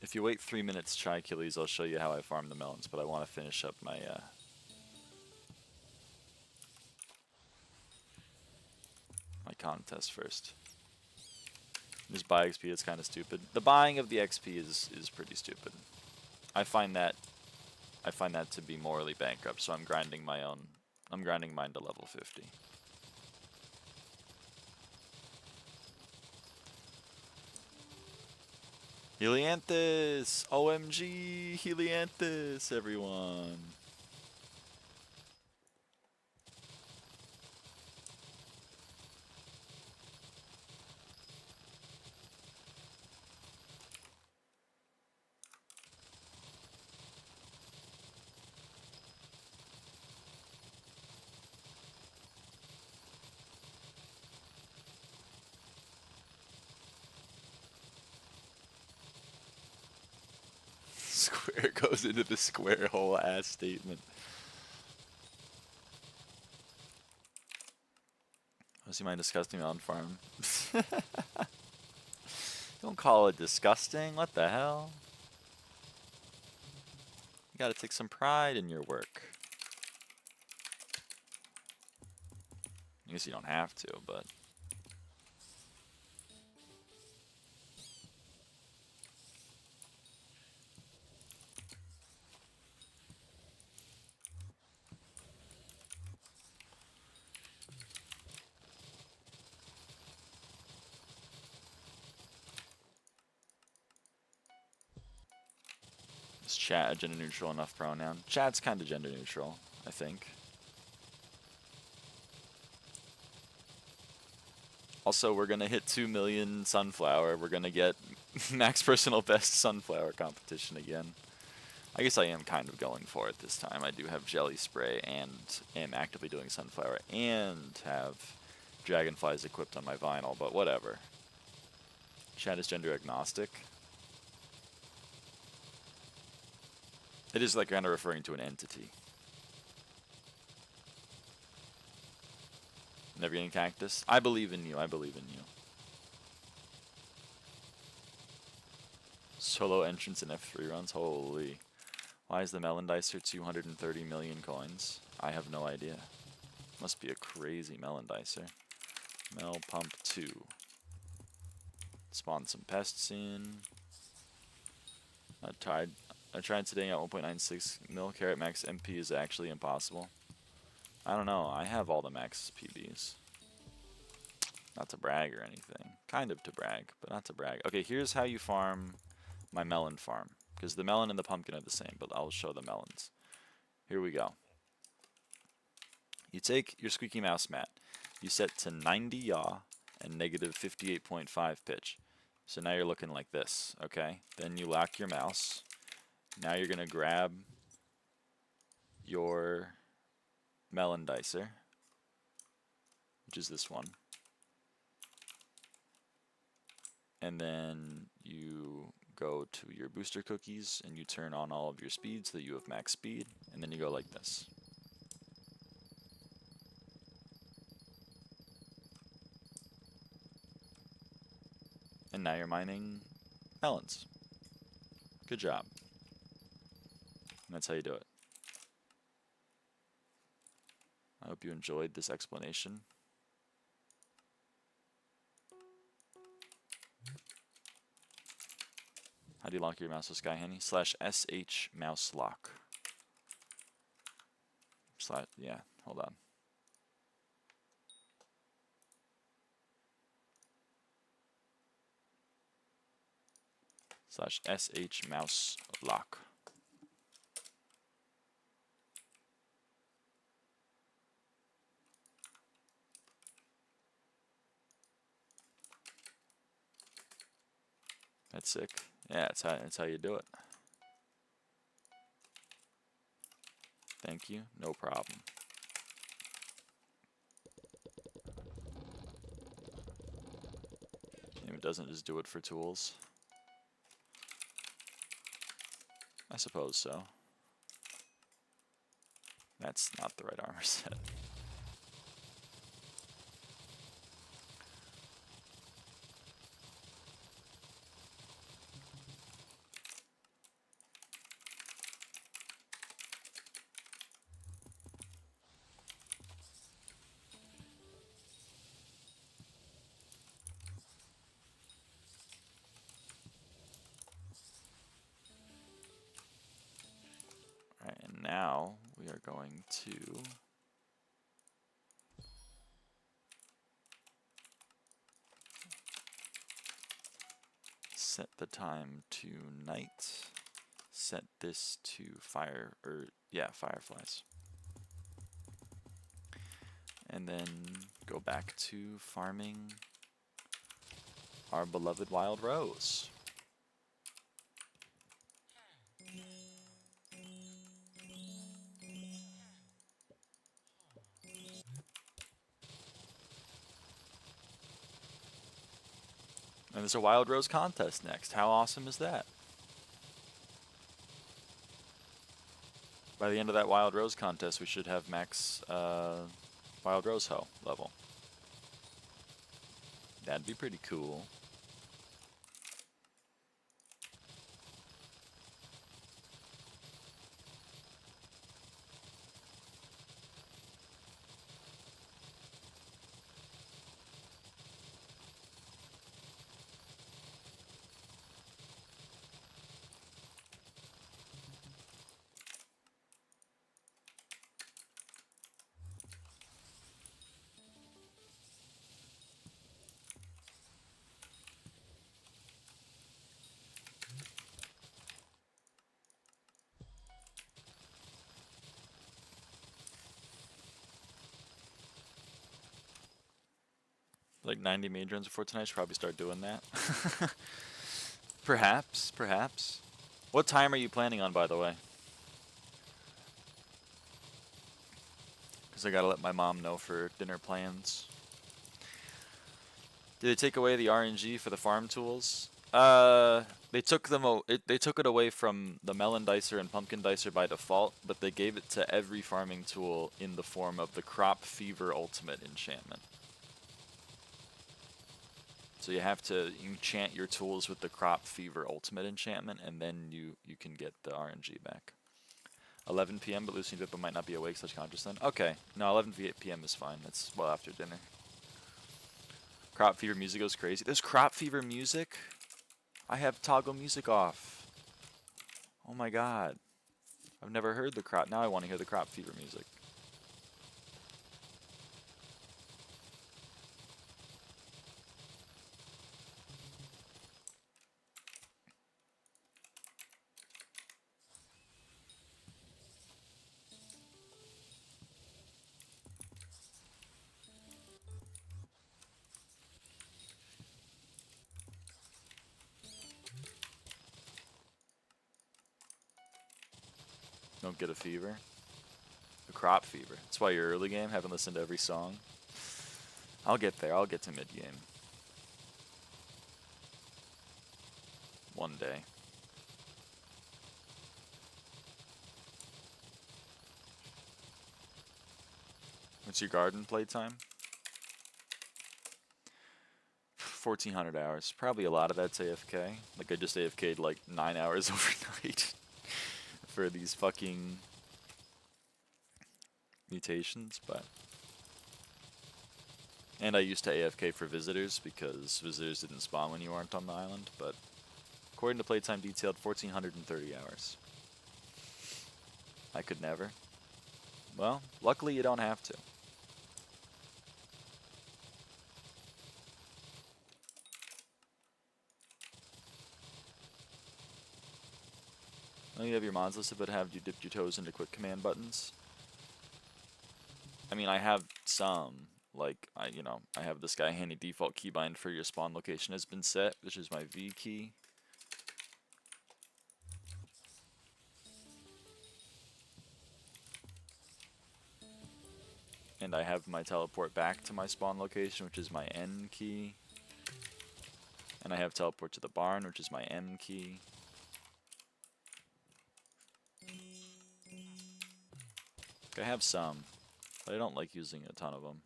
If you wait 3 minutes, try Achilles, I'll show you how I farm the melons, but I want to finish up my my contest first. This buy XP is kind of stupid. The buying of the XP is pretty stupid. I find that to be morally bankrupt, so I'm grinding my own. I'm grinding mine to level 50. Helianthus! OMG! Helianthus, everyone! Square goes into the square hole ass statement. I see my disgusting melon farm. Don't call it disgusting. What the hell? You gotta take some pride in your work. I guess you don't have to, but... Is chat a gender neutral enough pronoun? Chat's kind of gender neutral, I think. Also, we're gonna hit 2 million sunflower. We're gonna get max personal best sunflower competition again. I guess I am kind of going for it this time. I do have jelly spray and am actively doing sunflower and have dragonflies equipped on my vinyl, but whatever. Chat is gender agnostic. It is like kind of referring to an entity. Never getting cactus? I believe in you, I believe in you. Solo entrance in F3 runs? Holy. Why is the melon dicer 230 million coins? I have no idea. Must be a crazy melon dicer. Mel pump 2. Spawn some pests in. I tried today at 1.96 mil. Carrot max MP is actually impossible. I don't know. I have all the max PBs. Not to brag or anything. Kind of to brag, but not to brag. Okay, here's how you farm my melon farm. Because the melon and the pumpkin are the same, but I'll show the melons. Here we go. You take your squeaky mouse mat. You set to 90 yaw and negative 58.5 pitch. So now you're looking like this, okay? Then you lock your mouse. Now you're going to grab your melon dicer, which is this one. And then you go to your booster cookies and you turn on all of your speed so that you have max speed. And then you go like this. And now you're mining melons. Good job. And that's how you do it. I hope you enjoyed this explanation. How do you lock your mouse with SkyHanni? /sh mouse lock. Yeah, hold on. /sh mouse lock. That's sick. Yeah, that's how you do it. Thank you. No problem. doesn't just do it for tools? I suppose so. That's not the right armor set. Alright, and now we are going to set the time to night. Set this to fireflies. And then go back to farming our beloved wild rose. And there's a wild rose contest next. How awesome is that? By the end of that wild rose contest, we should have max wild rose HOE level. That'd be pretty cool. Like 90 mage runs before tonight, I should probably start doing that. Perhaps, perhaps. What time are you planning on, by the way? Because I gotta let my mom know for dinner plans. Did they take away the RNG for the farm tools? They took it away from the melon dicer and pumpkin dicer by default, but they gave it to every farming tool in the form of the crop fever ultimate enchantment. So you have to enchant your tools with the crop fever ultimate enchantment, and then you can get the RNG back. 11 p.m. but Lucy and Pippa might not be awake, such conscious then. Okay, no, 11 p.m. is fine. That's well after dinner. Crop fever music goes crazy. There's crop fever music? I have toggle music off. Oh my god. I've never heard the crop. Now I want to hear the crop fever music. Don't get a fever. The crop fever. That's why you're early game. Haven't listened to every song. I'll get there. I'll get to mid game. One day. What's your garden playtime? 1,400 hours. Probably a lot of that's AFK. Like I just AFK'd like 9 hours overnight for these fucking mutations, but... And I used to AFK for visitors because visitors didn't spawn when you weren't on the island, but according to Playtime Detailed, 1,430 hours. I could never. Well, luckily you don't have to. Oh, you have your mods listed, but have you dipped your toes into quick command buttons? I mean, I have some. Like, I have the SkyHanni default keybind for your spawn location has been set, which is my V key. And I have my teleport back to my spawn location, which is my N key. And I have teleport to the barn, which is my M key. I have some, but I don't like using a ton of them.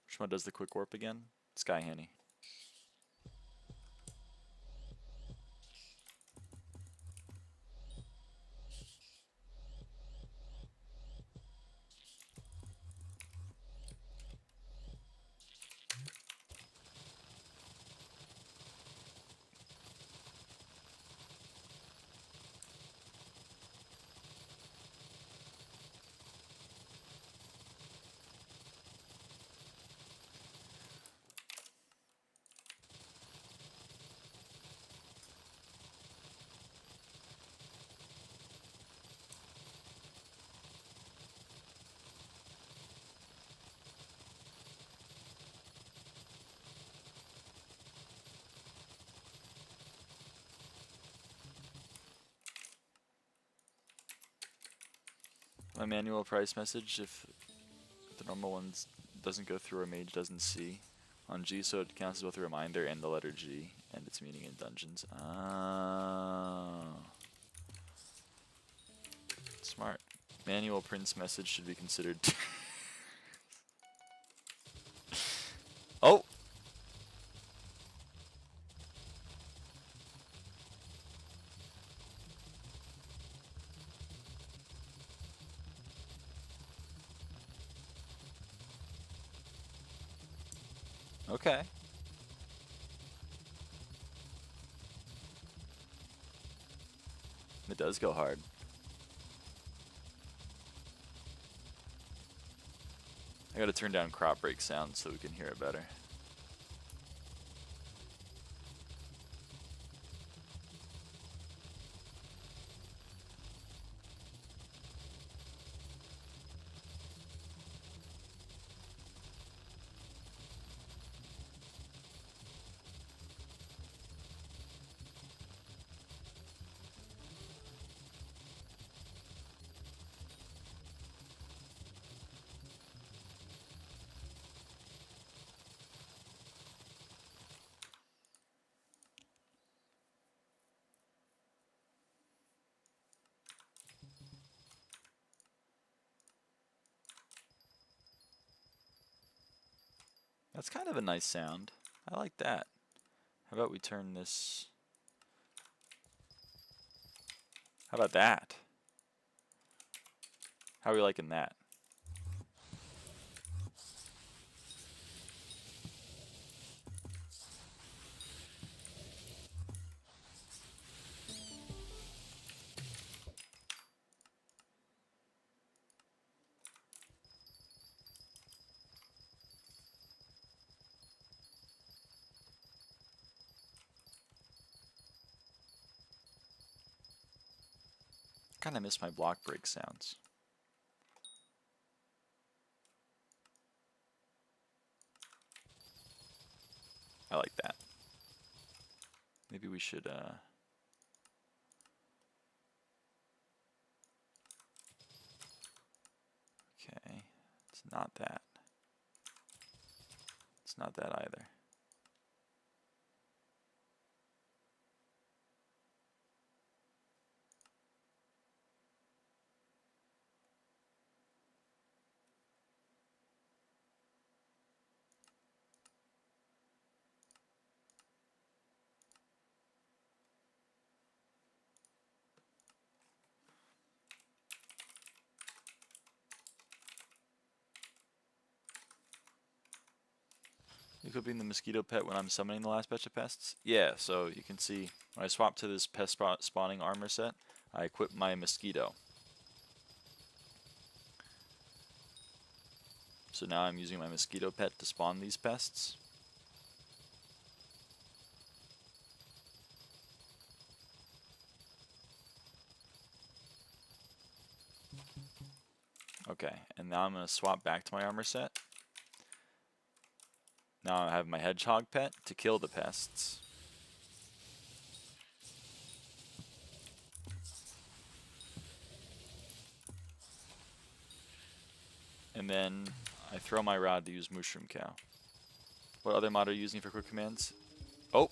Which one does the quick warp again? SkyHanni. My manual price message, if the normal one doesn't go through or mage doesn't see on G, so it counts as both a reminder and the letter G and its meaning in dungeons. Ah, smart. Manual prince message should be considered. Oh! Okay. It does go hard. I gotta turn down crop break sound so we can hear it better. That's kind of a nice sound. I like that. How about we turn this... How about that? How are we liking that? Kind of miss my block break sounds. I like that. Maybe we should, okay, it's not that. It's not that either. Equipping the mosquito pet when I'm summoning the last batch of pests? Yeah, so you can see when I swap to this pest spawning armor set, I equip my mosquito. So now I'm using my mosquito pet to spawn these pests. Okay, and now I'm going to swap back to my armor set. Now I have my hedgehog pet to kill the pests. and then I throw my rod to use Mushroom Cow. What other mod are you using for quick commands? Oh!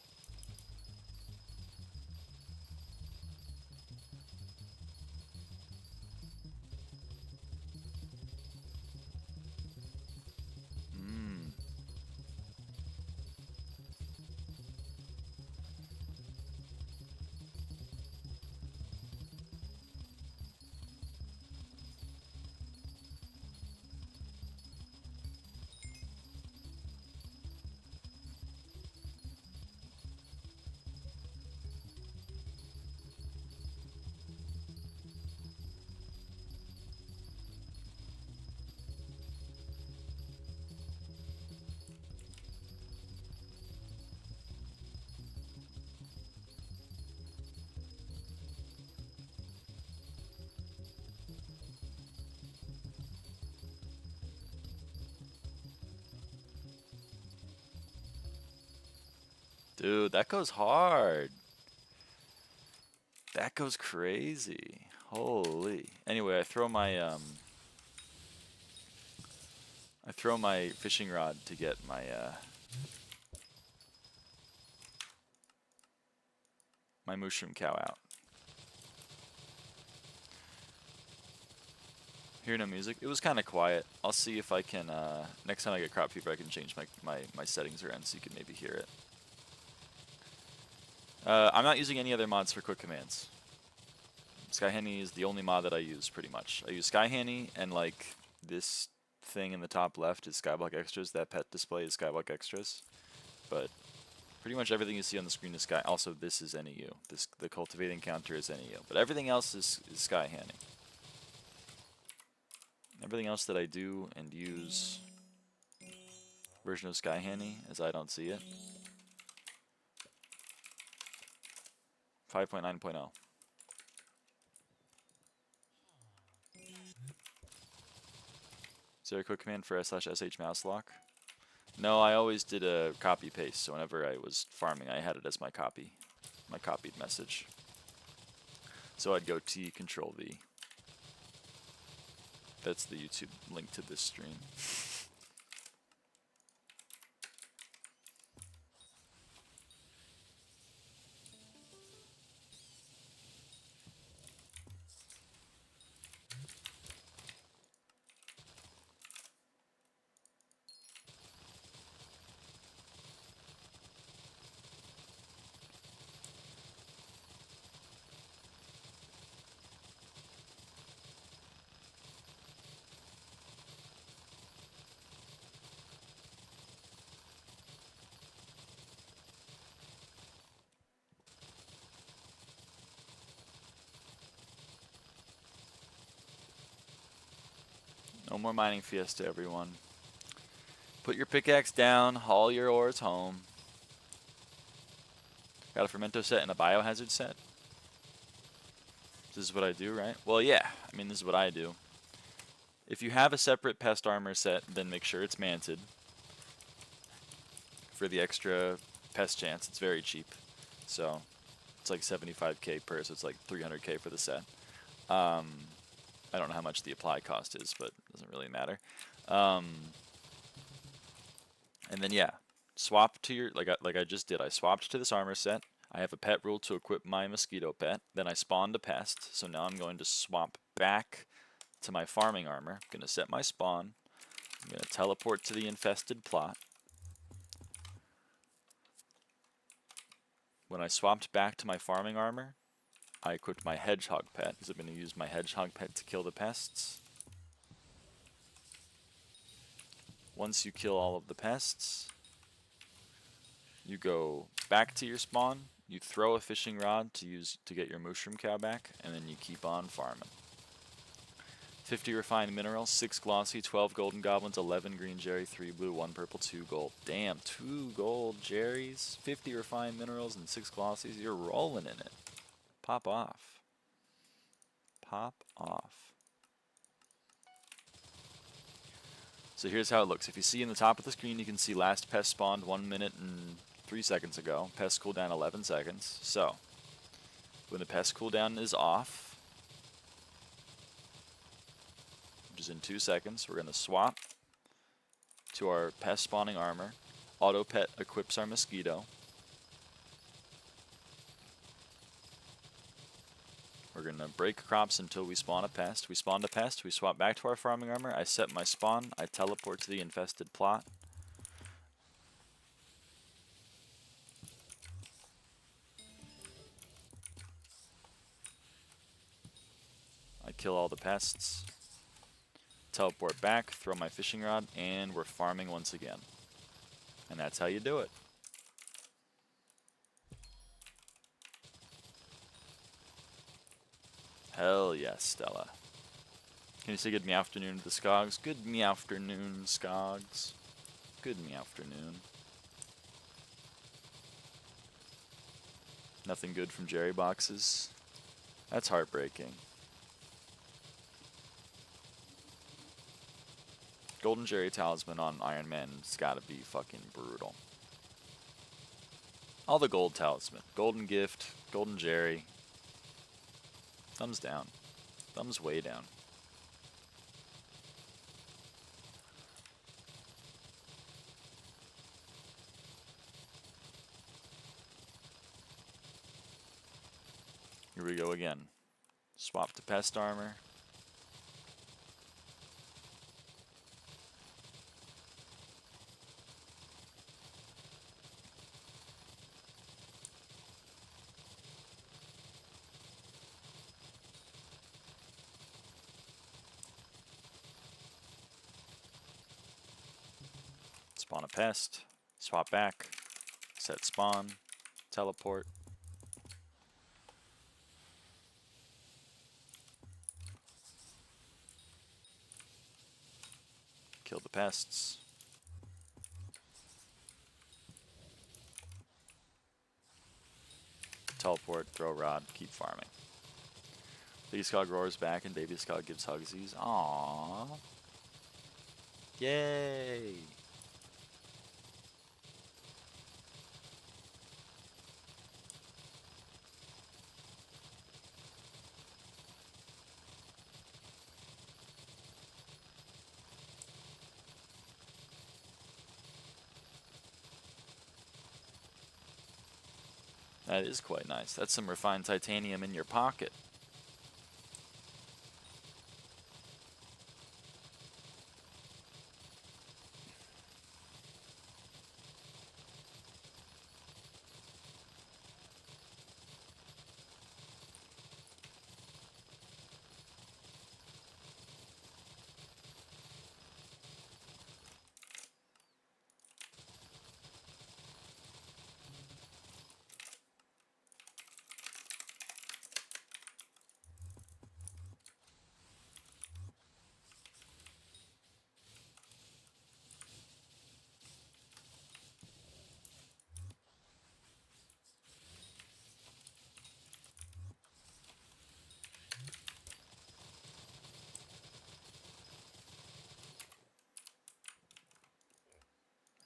Dude, that goes hard. That goes crazy. Holy. Anyway, I throw my fishing rod to get my mushroom cow out. Hear no music? It was kind of quiet. I'll see if I can, next time I get crop fever, I can change my settings around so you can maybe hear it. I'm not using any other mods for quick commands. SkyHanni is the only mod that I use, pretty much. I use SkyHanni, and like this thing in the top left is SkyBlock Extras. That pet display is SkyBlock Extras. But pretty much everything you see on the screen is Sky. Also, this is NEU. The cultivating counter is NEU. But everything else is SkyHanni. Everything else that I do and use version of SkyHanni, as I don't see it. 5.9.0. Is there a quick command for /sh mouse lock? No, I always did a copy paste, so whenever I was farming, I had it as my copied message. So I'd go T Control V. That's the YouTube link to this stream. No more mining fiesta, everyone. Put your pickaxe down, haul your ores home. Got a fermento set and a biohazard set. This is what I do, right? Well, yeah. I mean, this is what I do. If you have a separate pest armor set, then make sure it's manted. For the extra pest chance, it's very cheap. So, it's like 75k per, so it's like 300k for the set. I don't know how much the apply cost is, but it doesn't really matter. And then yeah, swap to your like I just did. I swapped to this armor set. I have a pet rule to equip my mosquito pet. Then I spawned a pest. So now I'm going to swap back to my farming armor. I'm going to set my spawn. I'm going to teleport to the infested plot. When I swapped back to my farming armor, I equipped my hedgehog pet, because I'm going to use my hedgehog pet to kill the pests. Once you kill all of the pests, you go back to your spawn, you throw a fishing rod to get your mushroom cow back, and then you keep on farming. 50 refined minerals, 6 glossy, 12 golden goblins, 11 green jerry, 3 blue, 1 purple, 2 gold. Damn, 2 gold jerrys, 50 refined minerals, and 6 glossies. You're rolling in it. Pop off. Pop off. So here's how it looks. If you see in the top of the screen, you can see last pest spawned 1 minute and 3 seconds ago. Pest cooldown 11 seconds. So when the pest cooldown is off, which is in 2 seconds. We're going to swap to our pest spawning armor. Auto pet equips our mosquito. We're going to break crops until we spawn a pest. We spawned a pest, we swap back to our farming armor. I set my spawn, I teleport to the infested plot. I kill all the pests. Teleport back, throw my fishing rod, and we're farming once again. And that's how you do it. Hell yes, Stella. Can you say good me afternoon to the Skogs? Good me afternoon, Skogs. Good me afternoon. Nothing good from Jerry boxes. That's heartbreaking. Golden Jerry Talisman on Iron Man's gotta be fucking brutal. All the gold talisman. Golden Gift, Golden Jerry. Thumbs down. Thumbs way down. Here we go again. Swap to pest armor. Spawn a pest, swap back, set spawn, teleport. Kill the pests. Teleport, throw rod, keep farming. Big Skog roars back and Baby Skog gives hugsies. Aww. Yay! That is quite nice. That's some refined titanium in your pocket.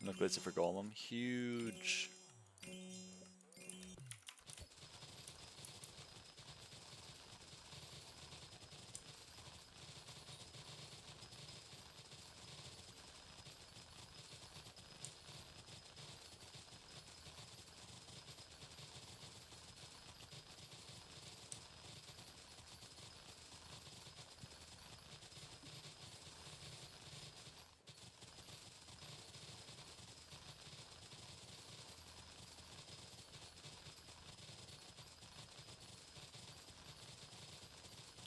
No glitzy for Golem. Huge.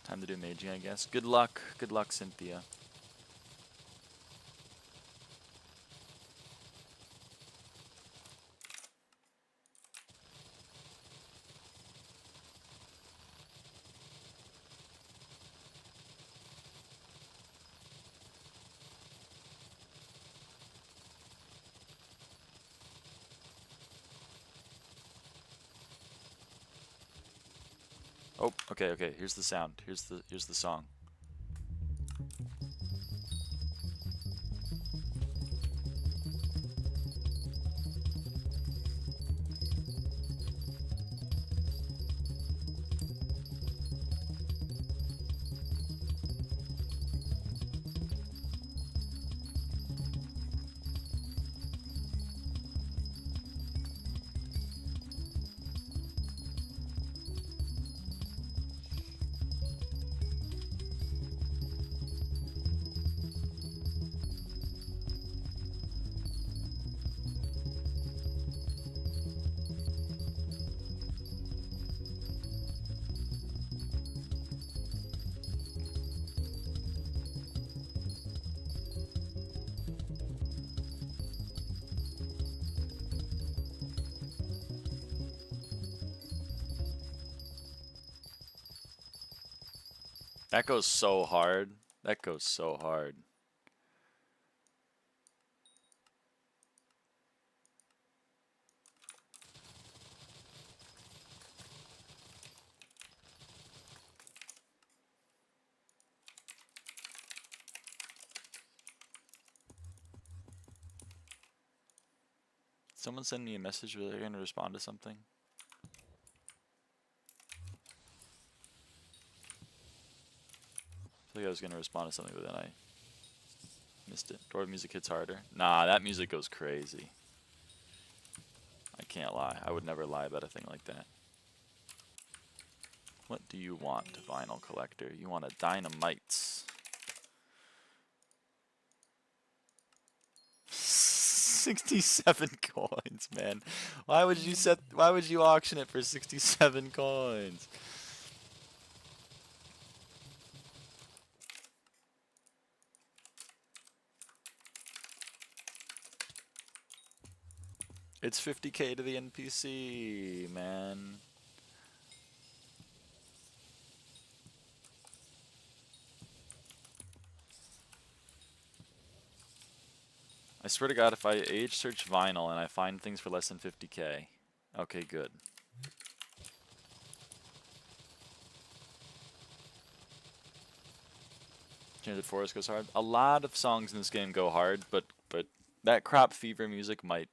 Time to do maging, I guess. Good luck. Good luck, Cynthia. Oh, okay, okay. Here's the sound. Here's the song. That goes so hard. That goes so hard. Someone send me a message where they're going to respond to something. I feel like I was going to respond to something, but then I missed it. Door music hits harder. Nah, that music goes crazy. I can't lie. I would never lie about a thing like that. What do you want, vinyl collector? You want a dynamite. 67 coins, man. Why would you auction it for 67 coins? It's 50k to the NPC, man. I swear to God, if I age search vinyl and I find things for less than 50k. Okay, good. Enchanted Forest goes hard. A lot of songs in this game go hard, but that Crop Fever music might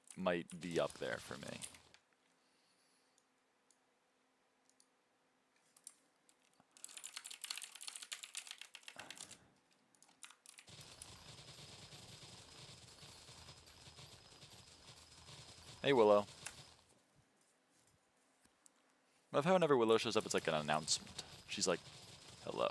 be up there for me. Hey, Willow. I love how whenever Willow shows up, it's like an announcement. She's like, hello.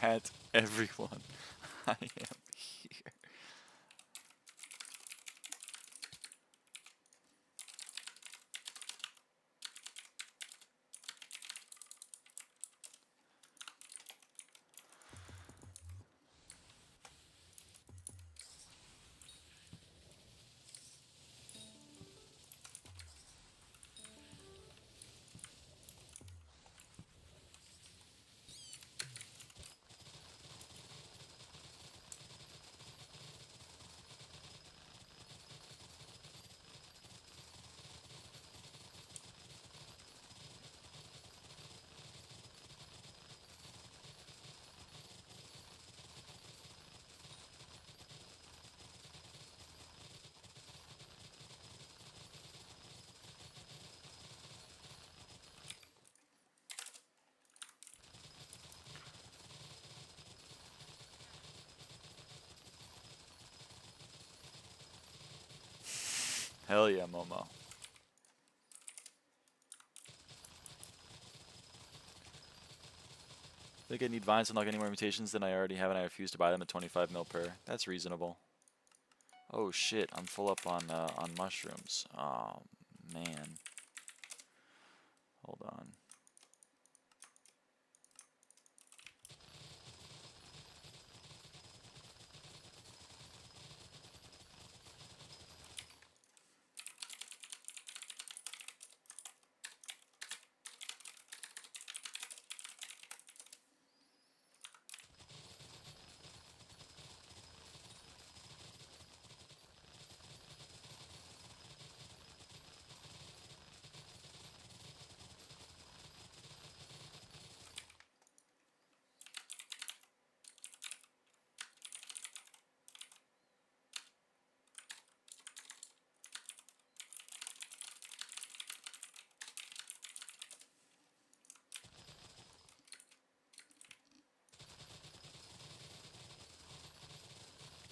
At everyone, I am here. Hell yeah, Momo. I think I need vines to unlock any more mutations than I already have, and I refuse to buy them at 25 mil per. That's reasonable. Oh shit, I'm full up on mushrooms. Oh man. Hold on.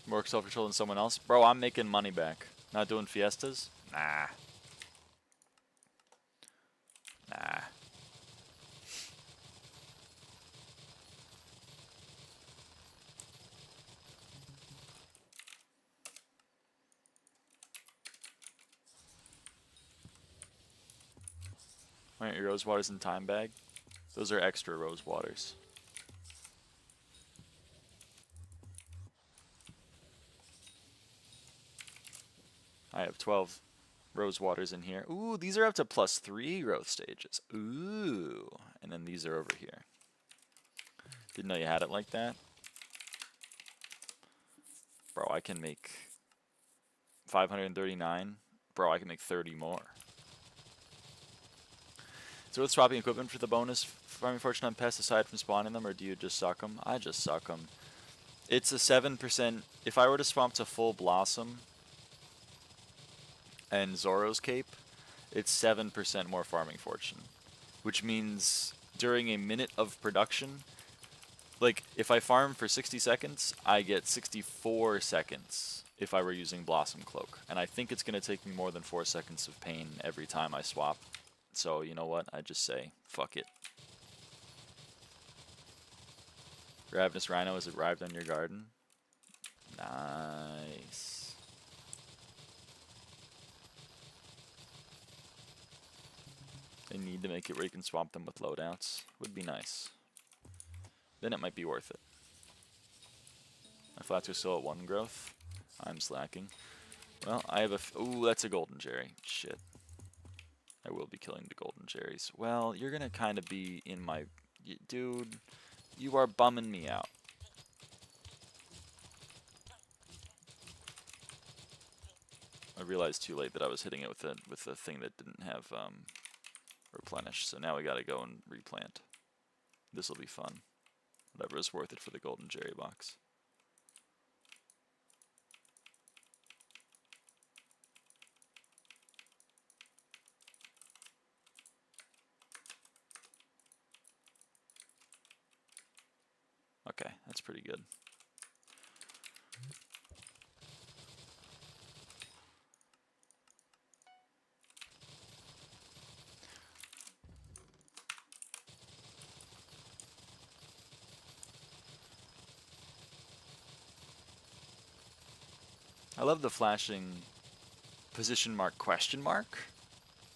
More self-control than someone else? Bro, I'm making money back. Not doing fiestas? Nah. Nah. Alright, your rose waters in time bag. Those are extra rose waters. I have 12 rose waters in here. Ooh, these are up to +3 growth stages. Ooh. And then these are over here. Didn't know you had it like that. Bro, I can make 539. Bro, I can make 30 more. So with swapping equipment for the bonus farming fortune on pests aside from spawning them, or do you just suck them? I just suck them. It's a 7%. If I were to swap to full blossom and Zoro's cape, it's 7% more farming fortune, which means during a minute of production, like if I farm for 60 seconds, I get 64 seconds if I were using Blossom Cloak. And I think it's going to take me more than 4 seconds of pain every time I swap. So, you know what? I just say, fuck it. Ravenous Rhino has arrived on your garden. Nice. They need to make it where you can swap them with loadouts. Would be nice. Then it might be worth it. My flats are still at 1 growth. I'm slacking. Well, I have a... Ooh, that's a golden cherry. Shit. I will be killing the golden cherries. Well, you're gonna kind of be in my... Dude, you are bumming me out. I realized too late that I was hitting it with a thing that didn't have replenish. So now we gotta go and replant. This will be fun. Whatever is worth it for the golden cherry box. Okay, that's pretty good. I love the flashing position mark question mark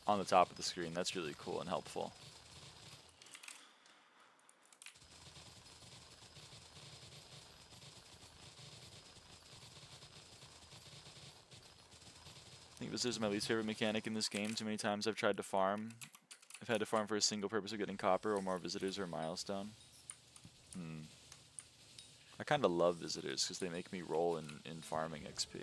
on the top of the screen. That's really cool and helpful. I think this is my least favorite mechanic in this game. Too many times I've tried to farm. I've had to farm for a single purpose of getting copper or more visitors or a milestone. I kind of love visitors because they make me roll in farming XP.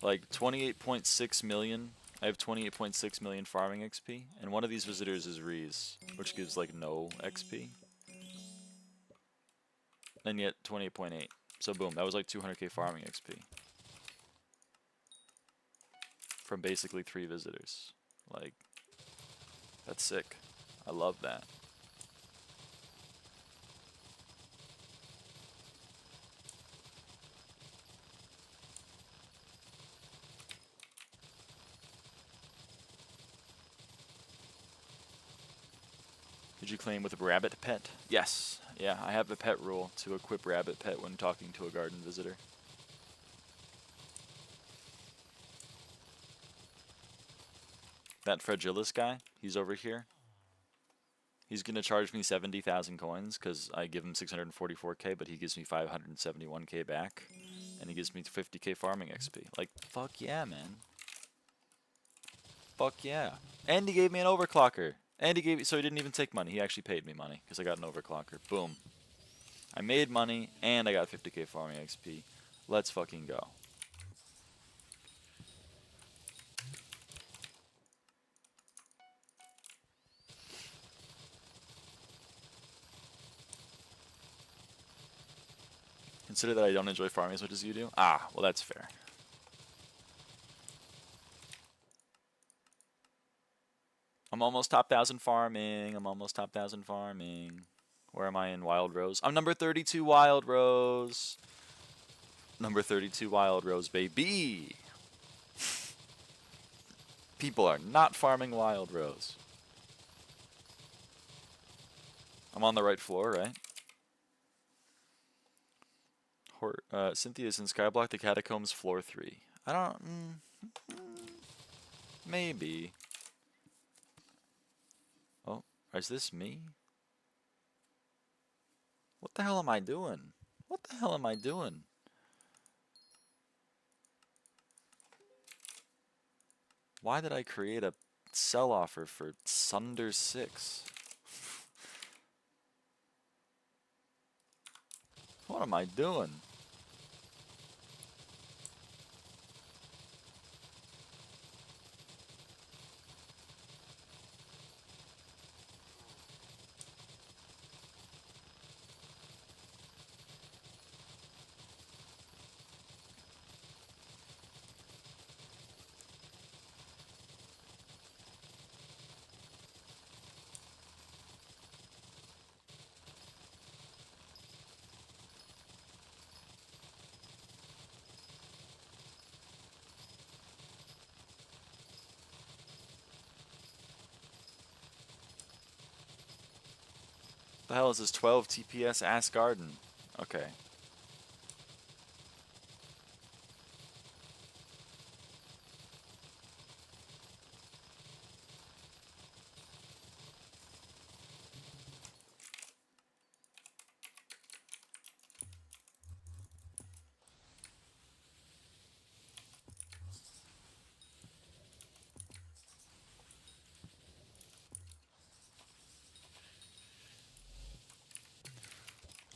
Like 28.6 million. I have 28.6 million farming XP, and one of these visitors is Reese, which gives like no XP. And yet 28.8. So boom, that was like 200k farming XP. From basically 3 visitors. Like, that's sick. I love that. Did you claim with a rabbit pet? Yes. Yeah, I have a pet rule to equip rabbit pet when talking to a garden visitor. That Fragilis guy, he's over here. He's going to charge me 70,000 coins because I give him 644k, but he gives me 571k back. And he gives me 50k farming XP. Like, fuck yeah, man. Fuck yeah. And he gave me an overclocker. And he gave me, so he didn't even take money. He actually paid me money because I got an overclocker. Boom. I made money and I got 50k farming XP. Let's fucking go. Consider that I don't enjoy farming as much as you do? Ah, well that's fair. I'm almost top 1,000 farming. I'm almost top 1,000 farming. Where am I in Wild Rose? I'm number 32 Wild Rose. Number 32 Wild Rose, baby. People are not farming Wild Rose. I'm on the right floor, right? Cynthia's in SkyBlock the Catacombs, floor 3. I don't... maybe. Is this me? What the hell am I doing? What the hell am I doing? Why did I create a sell offer for Sunder 6? What am I doing? The hell is this 12 TPS Ass Garden? Okay.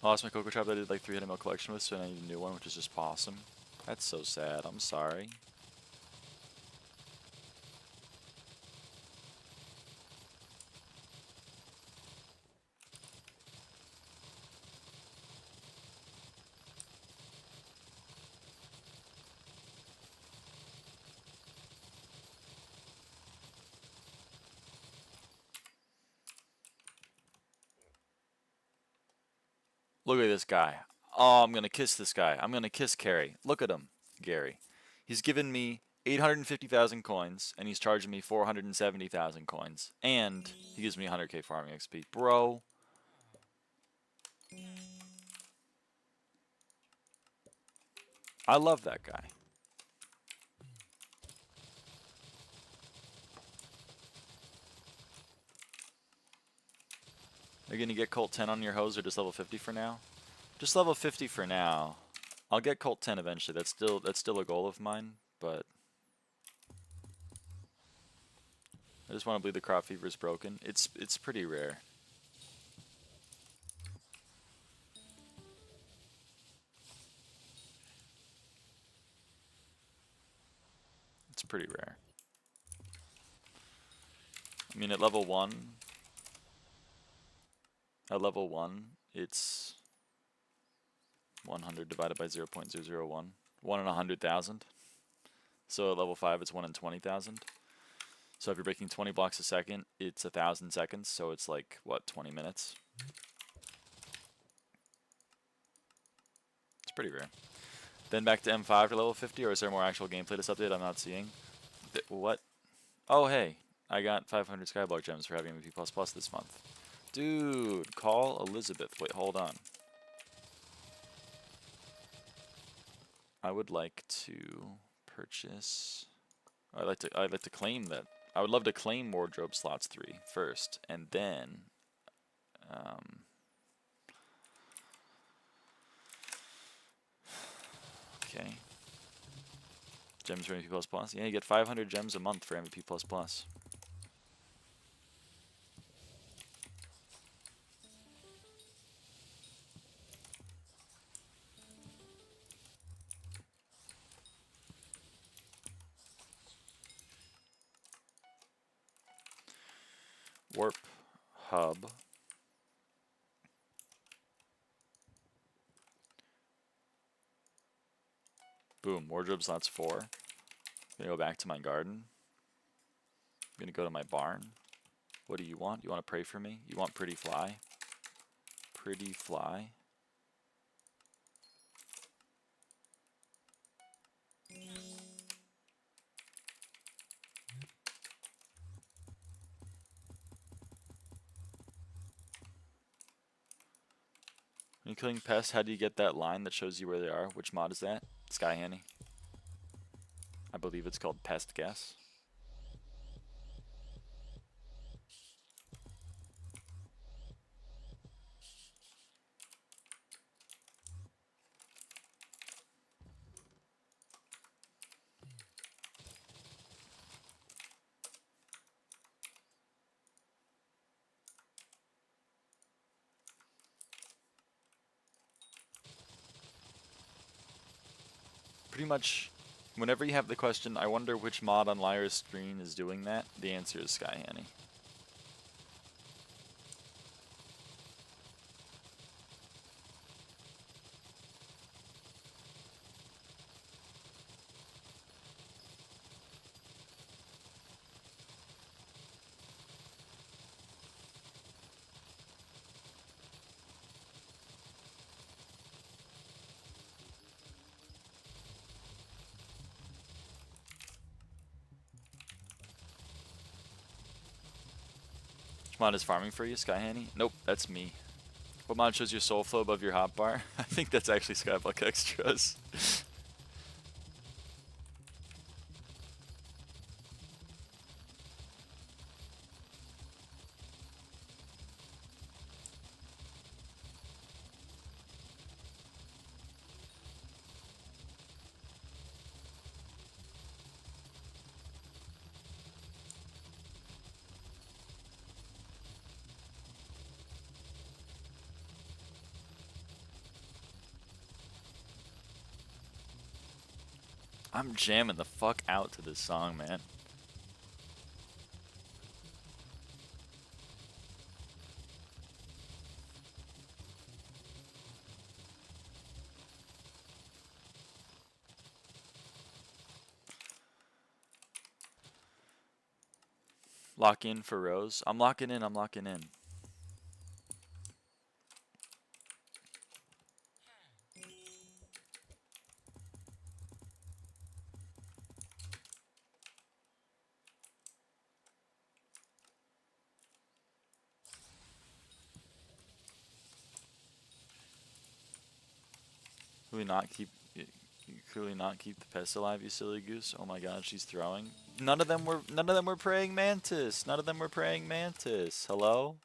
I lost my Coco Trap that I did like 300 mil collection with, so I need a new one, which is just possum. That's so sad. I'm sorry. Look at this guy. Oh, I'm gonna kiss this guy. I'm gonna kiss Carrie. Look at him, Gary. He's given me 850,000 coins, and he's charging me 470,000 coins. And he gives me 100k farming XP. Bro. I love that guy. Are you gonna get Colt 10 on your hose or just level 50 for now? Just level 50 for now. I'll get Colt 10 eventually. That's still a goal of mine, but I just want to believe the crop fever is broken. It's pretty rare. It's pretty rare. I mean, at level 1, it's 100 divided by 0.001. 1 in 100,000. So at level 5, it's 1 in 20,000. So if you're breaking 20 blocks a second, it's 1,000 seconds. So it's like, what, 20 minutes? It's pretty rare. Then back to M5 for level 50, or is there more actual gameplay this update I'm not seeing? What? Oh, hey. I got 500 SkyBlock gems for having MVP++ this month. Dude, call Elizabeth. Wait, hold on. I would like to purchase... I'd like to claim that. I would love to claim wardrobe slots 3 first, and then... okay. Gems for MVP++. Yeah, you get 500 gems a month for MVP++. Warp hub. Boom, wardrobe slots 4. I'm gonna go back to my garden. I'm gonna go to my barn. What do you want? You want to pray for me? You want pretty fly? Pretty fly. When you're killing pests, how do you get that line that shows you where they are? Which mod is that? SkyHanni. I believe it's called Pest Guess. pretty much, whenever you have the question, I wonder which mod on Lyra's screen is doing that, the answer is SkyHanni. Which mod is farming for you, SkyHanni? Nope, that's me. What mod shows your soul flow above your hotbar? I think that's actually SkyBlock Extras. I'm jamming the fuck out to this song, man. Lock in for Rose. I'm locking in, I'm locking in. Could we not keep the pest alive, you silly goose? Oh my god, she's throwing. None of them were praying mantis. None of them were praying mantis. Hello?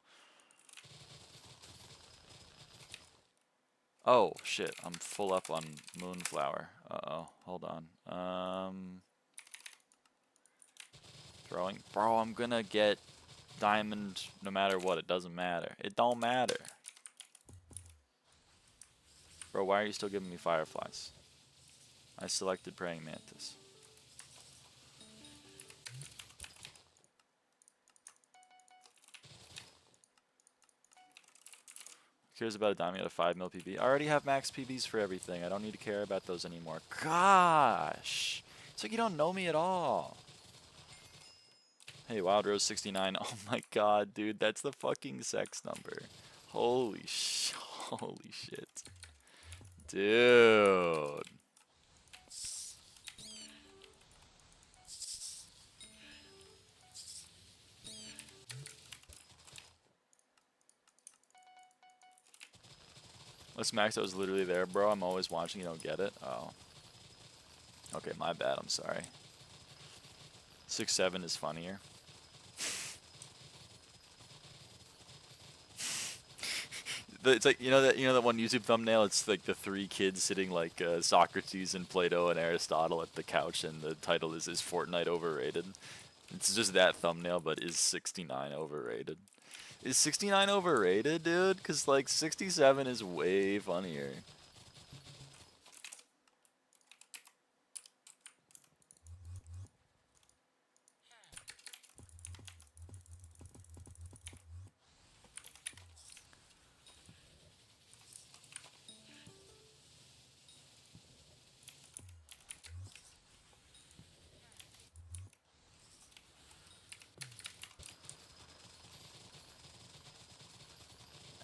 Oh shit, I'm full up on moonflower. Uh-oh, hold on. Throwing. Bro, I'm gonna get diamond no matter what. It doesn't matter. It don't matter. Bro, why are you still giving me fireflies? I selected praying mantis. Who cares about a diamond at a 5 mil PB? I already have max PBs for everything. I don't need to care about those anymore. Gosh! It's like you don't know me at all. Hey, Wild Rose 69. Oh my god, dude, that's the fucking sex number. Holy shit. Dude. This Max, I was literally there, bro. I'm always watching, you don't get it? Oh. Okay, my bad, I'm sorry. 6-7 is funnier. It's like, you know that one YouTube thumbnail? It's like the 3 kids sitting like Socrates and Plato and Aristotle at the couch, and the title is Fortnite overrated? It's just that thumbnail, but is 69 overrated? Is 69 overrated, dude? Because like 67 is way funnier.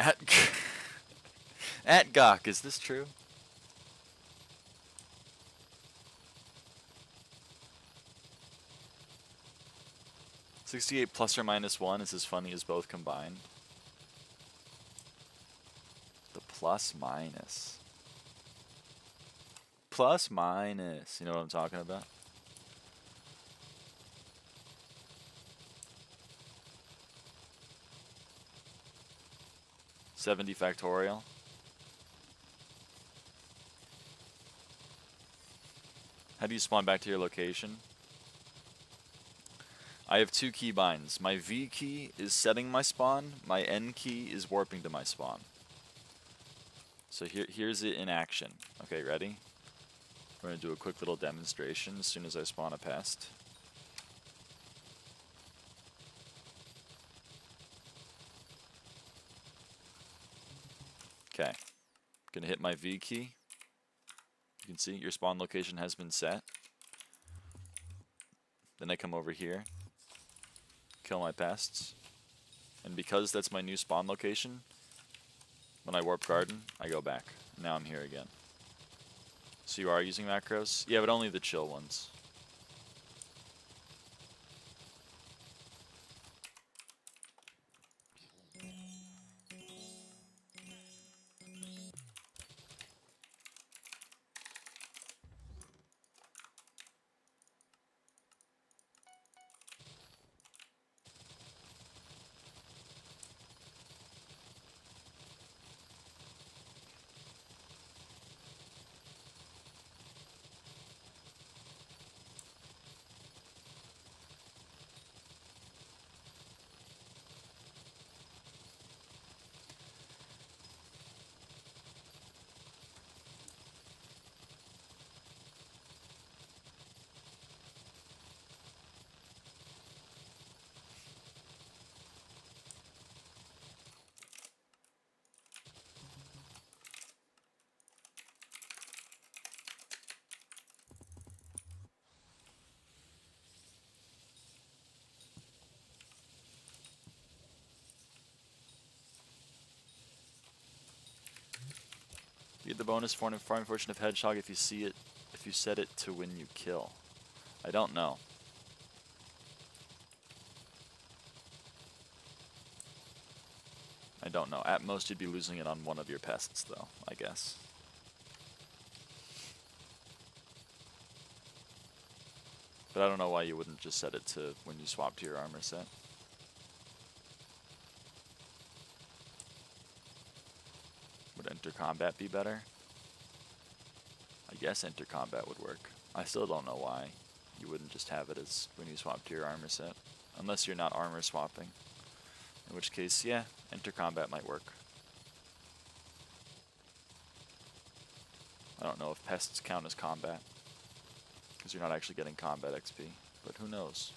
At at Gawk, is this true? $68 plus or minus 1 is as funny as both combined. The plus minus. Plus minus. You know what I'm talking about? $70 factorial. How do you spawn back to your location? I have 2 keybinds. My V key is setting my spawn. My N key is warping to my spawn. So here's it in action. Okay, ready? We're going to do a quick little demonstration as soon as I spawn a pest. Okay. Going to hit my V key. You can see your spawn location has been set. Then I come over here, kill my pests. And because that's my new spawn location, when I warp garden, I go back. Now I'm here again. So you are using macros? Yeah, but only the chill ones. You get the bonus for farming fortune of hedgehog if you see it, if you set it to when you kill. I don't know. I don't know. At most, you'd be losing it on one of your pests, though, I guess. But I don't know why you wouldn't just set it to when you swap to your armor set. Would enter combat be better? I guess enter combat would work. I still don't know why you wouldn't just have it as when you swap to your armor set. Unless you're not armor swapping. In which case, yeah, enter combat might work. I don't know if pests count as combat, because you're not actually getting combat XP, but who knows?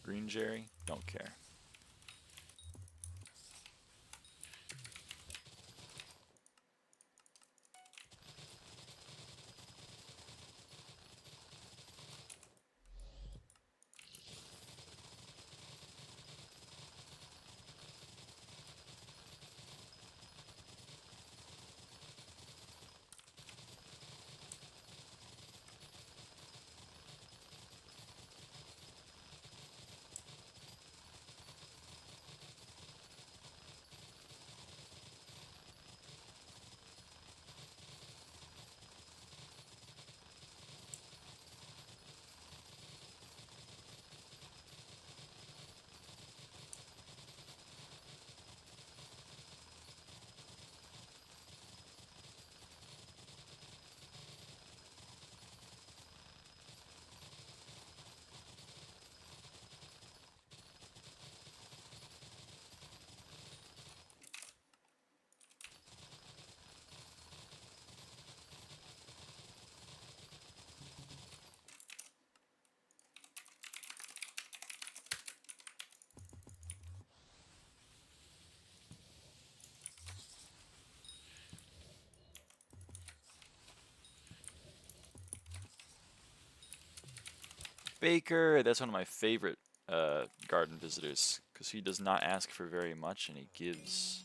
Green Jerry? Don't care. Baker, that's one of my favorite garden visitors, because he does not ask for very much, and he gives,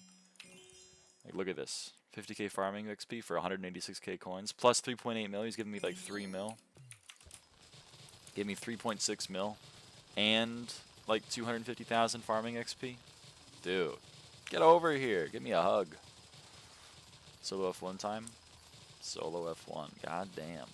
like, look at this, 50k farming XP for 186k coins, plus 3.8 mil, he's giving me like 3 mil, gave me 3.6 mil, and like 250,000 farming XP. Dude, get over here, give me a hug. Solo F1 time? Solo F1, god damn.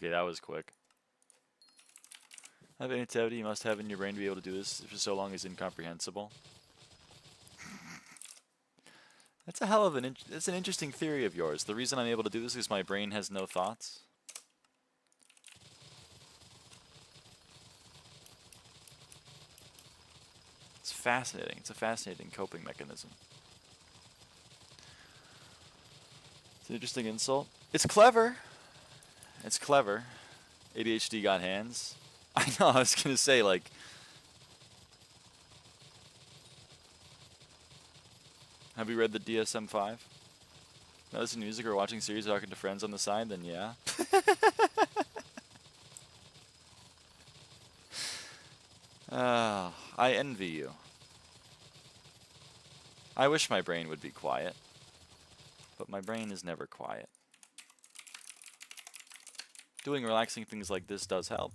Okay, that was quick. Have any activity you must have in your brain to be able to do this for so long is incomprehensible. That's a hell of that's an interesting theory of yours. The reason I'm able to do this is my brain has no thoughts. It's fascinating. It's a fascinating coping mechanism. It's an interesting insult. It's clever. It's clever. ADHD got hands. I know, I was gonna say, like... Have you read the DSM-5? Not listening to music or watching series or talking to friends on the side? Then yeah. I envy you. I wish my brain would be quiet. But my brain is never quiet. Doing relaxing things like this does help.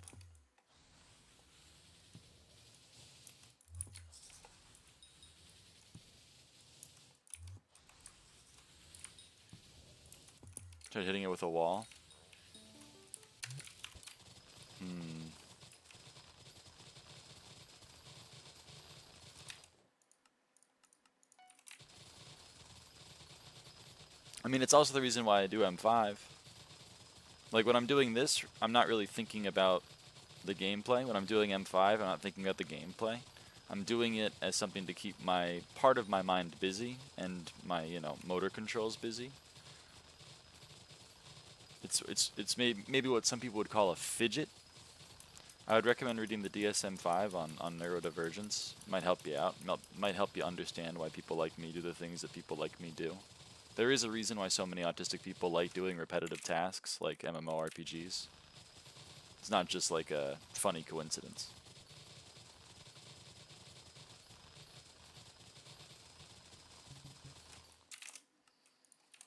Try hitting it with a wall. I mean, it's also the reason why I do M5. Like, when I'm doing this, I'm not really thinking about the gameplay. When I'm doing M5, I'm not thinking about the gameplay. I'm doing it as something to keep my part of my mind busy and my, you know, motor controls busy. It's maybe what some people would call a fidget. I would recommend reading the DSM-5 on neurodivergence. Might help you out. Might help you understand why people like me do the things that people like me do. There is a reason why so many autistic people like doing repetitive tasks like MMORPGs. It's not just like a funny coincidence.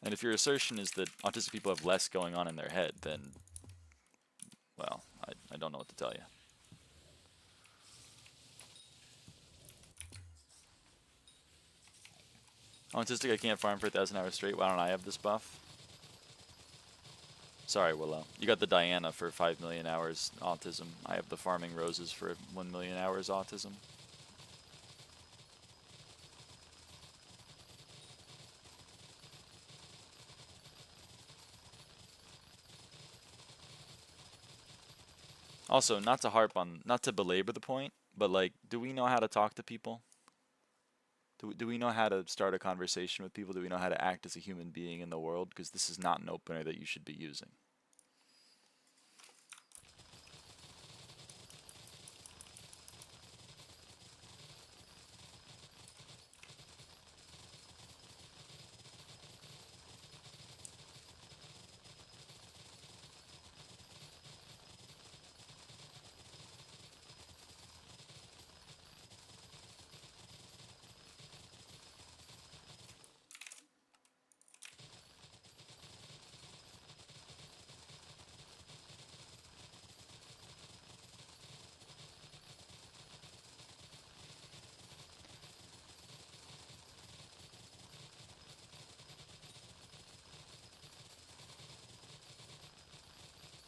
And if your assertion is that autistic people have less going on in their head, then, well, I don't know what to tell you. Autistic, I can't farm for 1,000 hours straight. Why don't I have this buff? Sorry, Willow. You got the Diana for 5 million hours autism. I have the farming roses for 1 million hours autism. Also, not to belabor the point, but like, do we know how to talk to people? Do we know how to start a conversation with people? Do we know how to act as a human being in the world? Because this is not an opener that you should be using.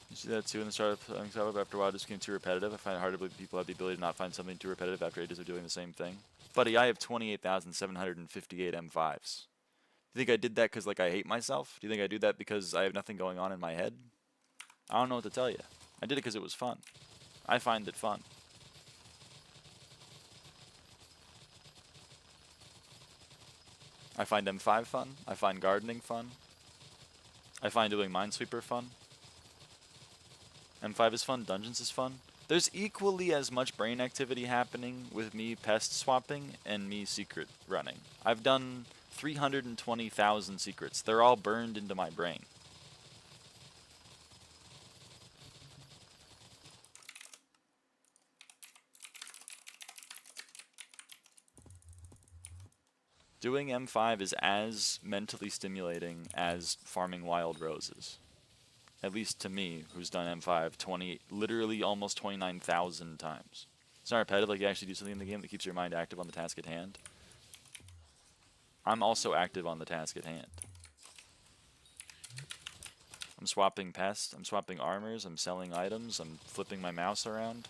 You see that too in the startup after a while it just became too repetitive. I find it hard to believe people have the ability to not find something too repetitive after ages of doing the same thing. Buddy, I have 28,758 M5s. Do you think I did that because like I hate myself? Do you think I do that because I have nothing going on in my head? I don't know what to tell you. I did it because it was fun. I find it fun. I find M5 fun. I find gardening fun. I find doing Minesweeper fun. M5 is fun. Dungeons is fun. There's equally as much brain activity happening with me pest swapping and me secret running. I've done 320,000 secrets. They're all burned into my brain. Doing M5 is as mentally stimulating as farming wild roses. At least to me, who's done M5 literally almost 29,000 times. It's not repetitive, like you actually do something in the game that keeps your mind active on the task at hand. I'm also active on the task at hand. I'm swapping pests, I'm swapping armors, I'm selling items, I'm flipping my mouse around.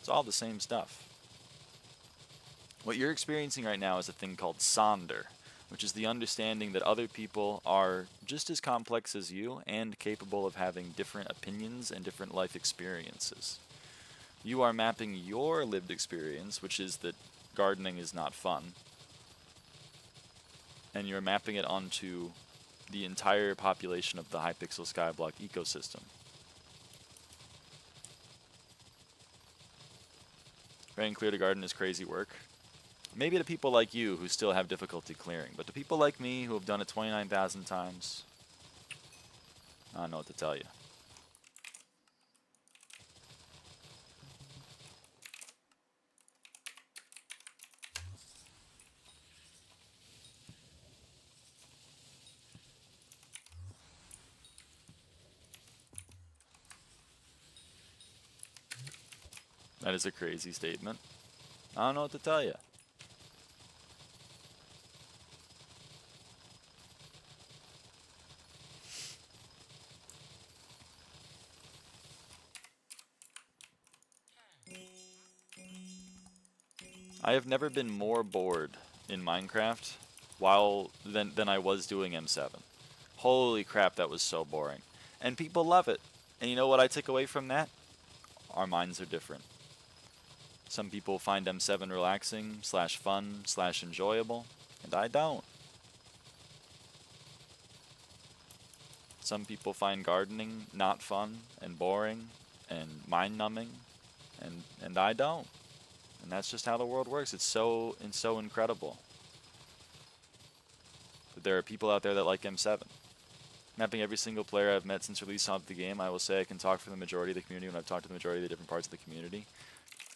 It's all the same stuff. What you're experiencing right now is a thing called sonder, which is the understanding that other people are just as complex as you and capable of having different opinions and different life experiences. You are mapping your lived experience, which is that gardening is not fun, and you're mapping it onto the entire population of the Hypixel SkyBlock ecosystem. Very clear to garden is crazy work. Maybe to people like you who still have difficulty clearing, but to people like me who have done it 29,000 times, I don't know what to tell you. That is a crazy statement. I don't know what to tell you. I have never been more bored in Minecraft than I was doing M7. Holy crap, that was so boring. And people love it. And you know what I took away from that? Our minds are different. Some people find M7 relaxing, /fun, /enjoyable, and I don't. Some people find gardening not fun and boring and mind-numbing, and I don't. And that's just how the world works. It's so incredible. But there are people out there that like M7. Mapping every single player I've met since release of the game, I will say I can talk for the majority of the community when I've talked to the majority of the different parts of the community.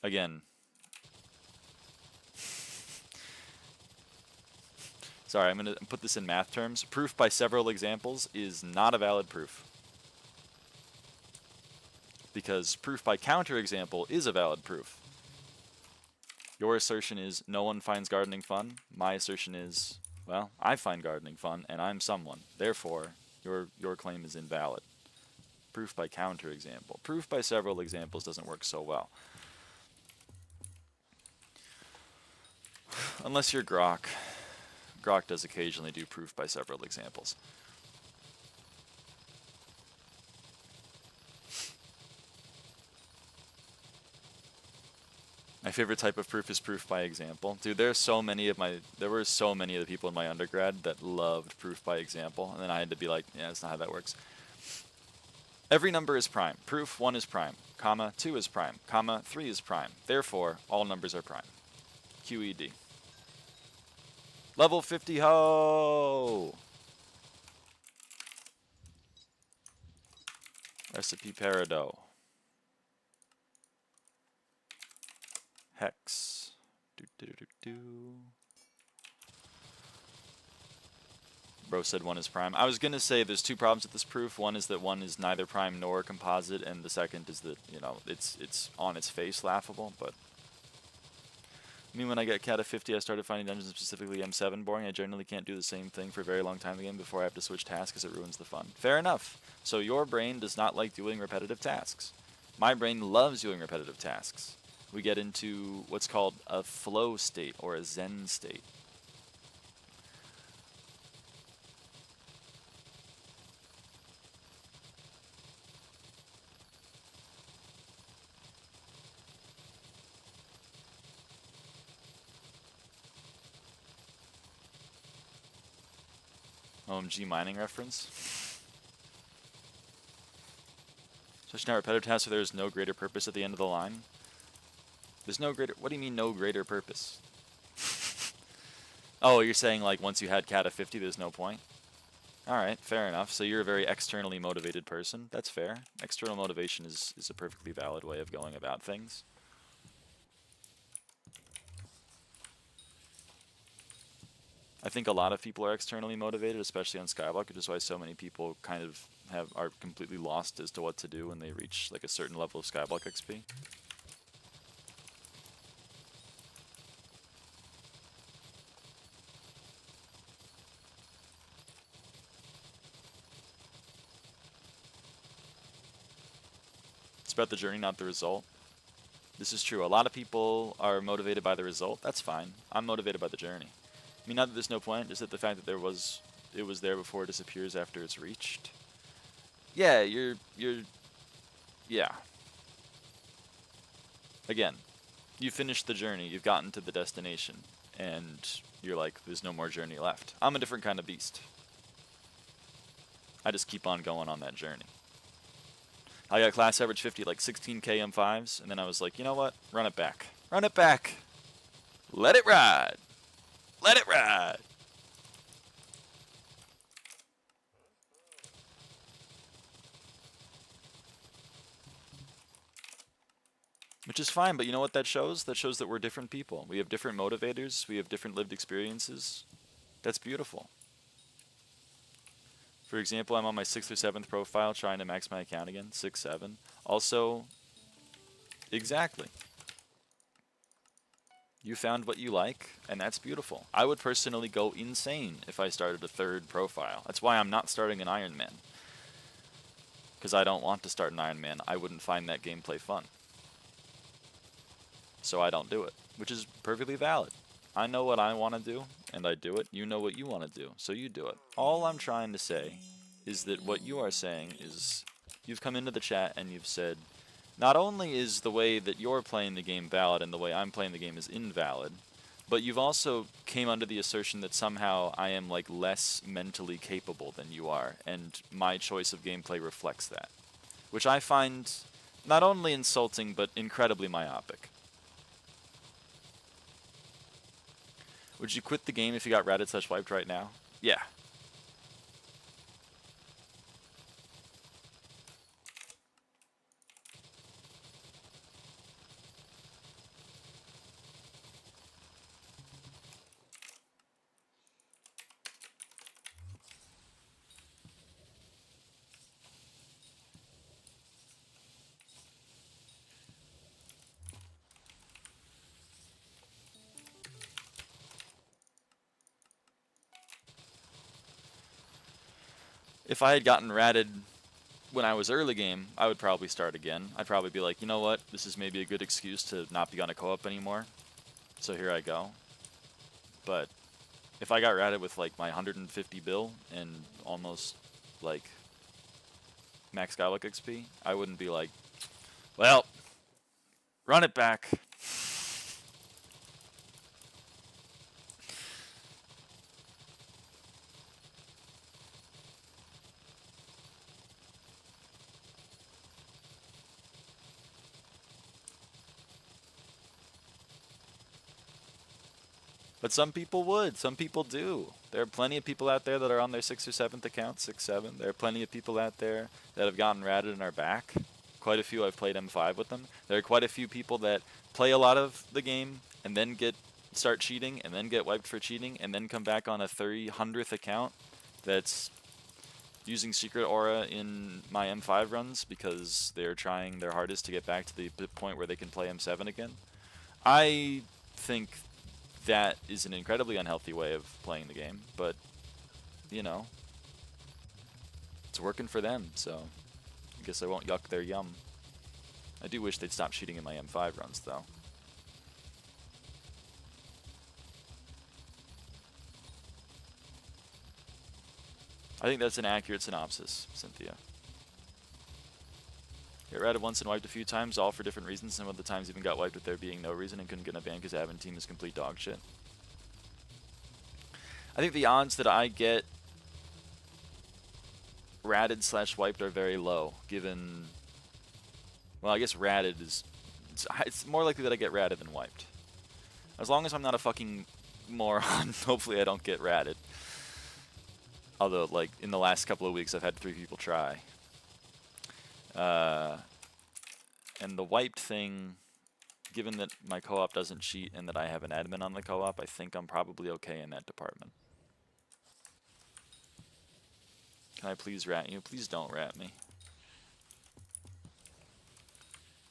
Again, sorry, I'm going to put this in math terms. Proof by several examples is not a valid proof. Because proof by counterexample is a valid proof. Your assertion is no one finds gardening fun. My assertion is, well, I find gardening fun and I'm someone. Therefore, your claim is invalid. Proof by counterexample. Proof by several examples doesn't work so well. Unless you're Grok. Grok does occasionally do proof by several examples. My favorite type of proof is proof by example. Dude, there were so many of the people in my undergrad that loved proof by example, and then I had to be like, yeah, that's not how that works. Every number is prime. Proof 1 is prime, comma 2 is prime, comma 3 is prime. Therefore, all numbers are prime. QED. Level 50 ho! Recipe Parado. Hex. Bro said 1 is prime. I was going to say there's two problems with this proof. One is that 1 is neither prime nor composite, and the second is that, you know, it's on its face laughable, but I mean, when I got Cat of 50, I started finding dungeons, specifically M7, boring. I generally can't do the same thing for a very long time in the game before I have to switch tasks because it ruins the fun. Fair enough. So your brain does not like doing repetitive tasks. My brain loves doing repetitive tasks. We get into what's called a flow state or a zen state. OMG mining reference. Such now repetitive tasks where there is no greater purpose at the end of the line. There's no greater. What do you mean no greater purpose? Oh, you're saying like once you had Cat of 50, there's no point? Alright, fair enough. So you're a very externally motivated person. That's fair. External motivation is a perfectly valid way of going about things. I think a lot of people are externally motivated, especially on SkyBlock, which is why so many people kind of are completely lost as to what to do when they reach like a certain level of SkyBlock XP. about the journey, not the result. This is true. A lot of people are motivated by the result. That's fine. I'm motivated by the journey. I mean, not that there's no point, just that the fact that it was there before it disappears after it's reached. Yeah, yeah. Again, you finished the journey, you've gotten to the destination, and you're like, there's no more journey left. I'm a different kind of beast. I just keep on going on that journey. I got class average 50, like 16k M5s, and then I was like, you know what? Run it back. Run it back. Let it ride. Let it ride. Which is fine, but you know what that shows? That shows that we're different people. We have different motivators. We have different lived experiences. That's beautiful. For example, I'm on my 6th or 7th profile trying to max my account again. 6, 7. Also, exactly. You found what you like, and that's beautiful. I would personally go insane if I started a 3rd profile. That's why I'm not starting an Iron Man. Because I don't want to start an Iron Man. I wouldn't find that gameplay fun. So I don't do it, which is perfectly valid. I know what I want to do, and I do it. You know what you want to do, so you do it. All I'm trying to say is that what you are saying is, you've come into the chat and you've said, not only is the way that you're playing the game valid and the way I'm playing the game is invalid, but you've also came under the assertion that somehow I am like less mentally capable than you are, and my choice of gameplay reflects that. Which I find not only insulting, but incredibly myopic. Would you quit the game if you got ratted/wiped right now? Yeah. If I had gotten ratted when I was early game, I would probably start again. I'd probably be like, you know what, this is maybe a good excuse to not be on a co-op anymore. So here I go. But if I got ratted with like my 150 bill and almost like max SkyBlock XP, I wouldn't be like, well, run it back. But some people would. Some people do. There are plenty of people out there that are on their 6th or 7th account, 6, 7. There are plenty of people out there that have gotten ratted and are back. Quite a few I've played M5 with them. There are quite a few people that play a lot of the game and then start cheating and then get wiped for cheating and then come back on a 300th account that's using Secret Aura in my M5 runs because they're trying their hardest to get back to the point where they can play M7 again. I think that is an incredibly unhealthy way of playing the game, but, you know, it's working for them, so I guess I won't yuck their yum. I do wish they'd stop cheating in my M5 runs, though. I think that's an accurate synopsis, Cynthia. Get ratted once and wiped a few times, all for different reasons. Some of the times even got wiped with there being no reason and couldn't get a ban because admin team is complete dog shit. I think the odds that I get ratted/wiped are very low, given... Well, I guess ratted is... It's more likely that I get ratted than wiped. As long as I'm not a fucking moron, hopefully I don't get ratted. Although, like, in the last couple of weeks I've had 3 people try. And the wiped thing, given that my co-op doesn't cheat and that I have an admin on the co-op, I think I'm probably okay in that department. Can I please rat you? Please don't rat me.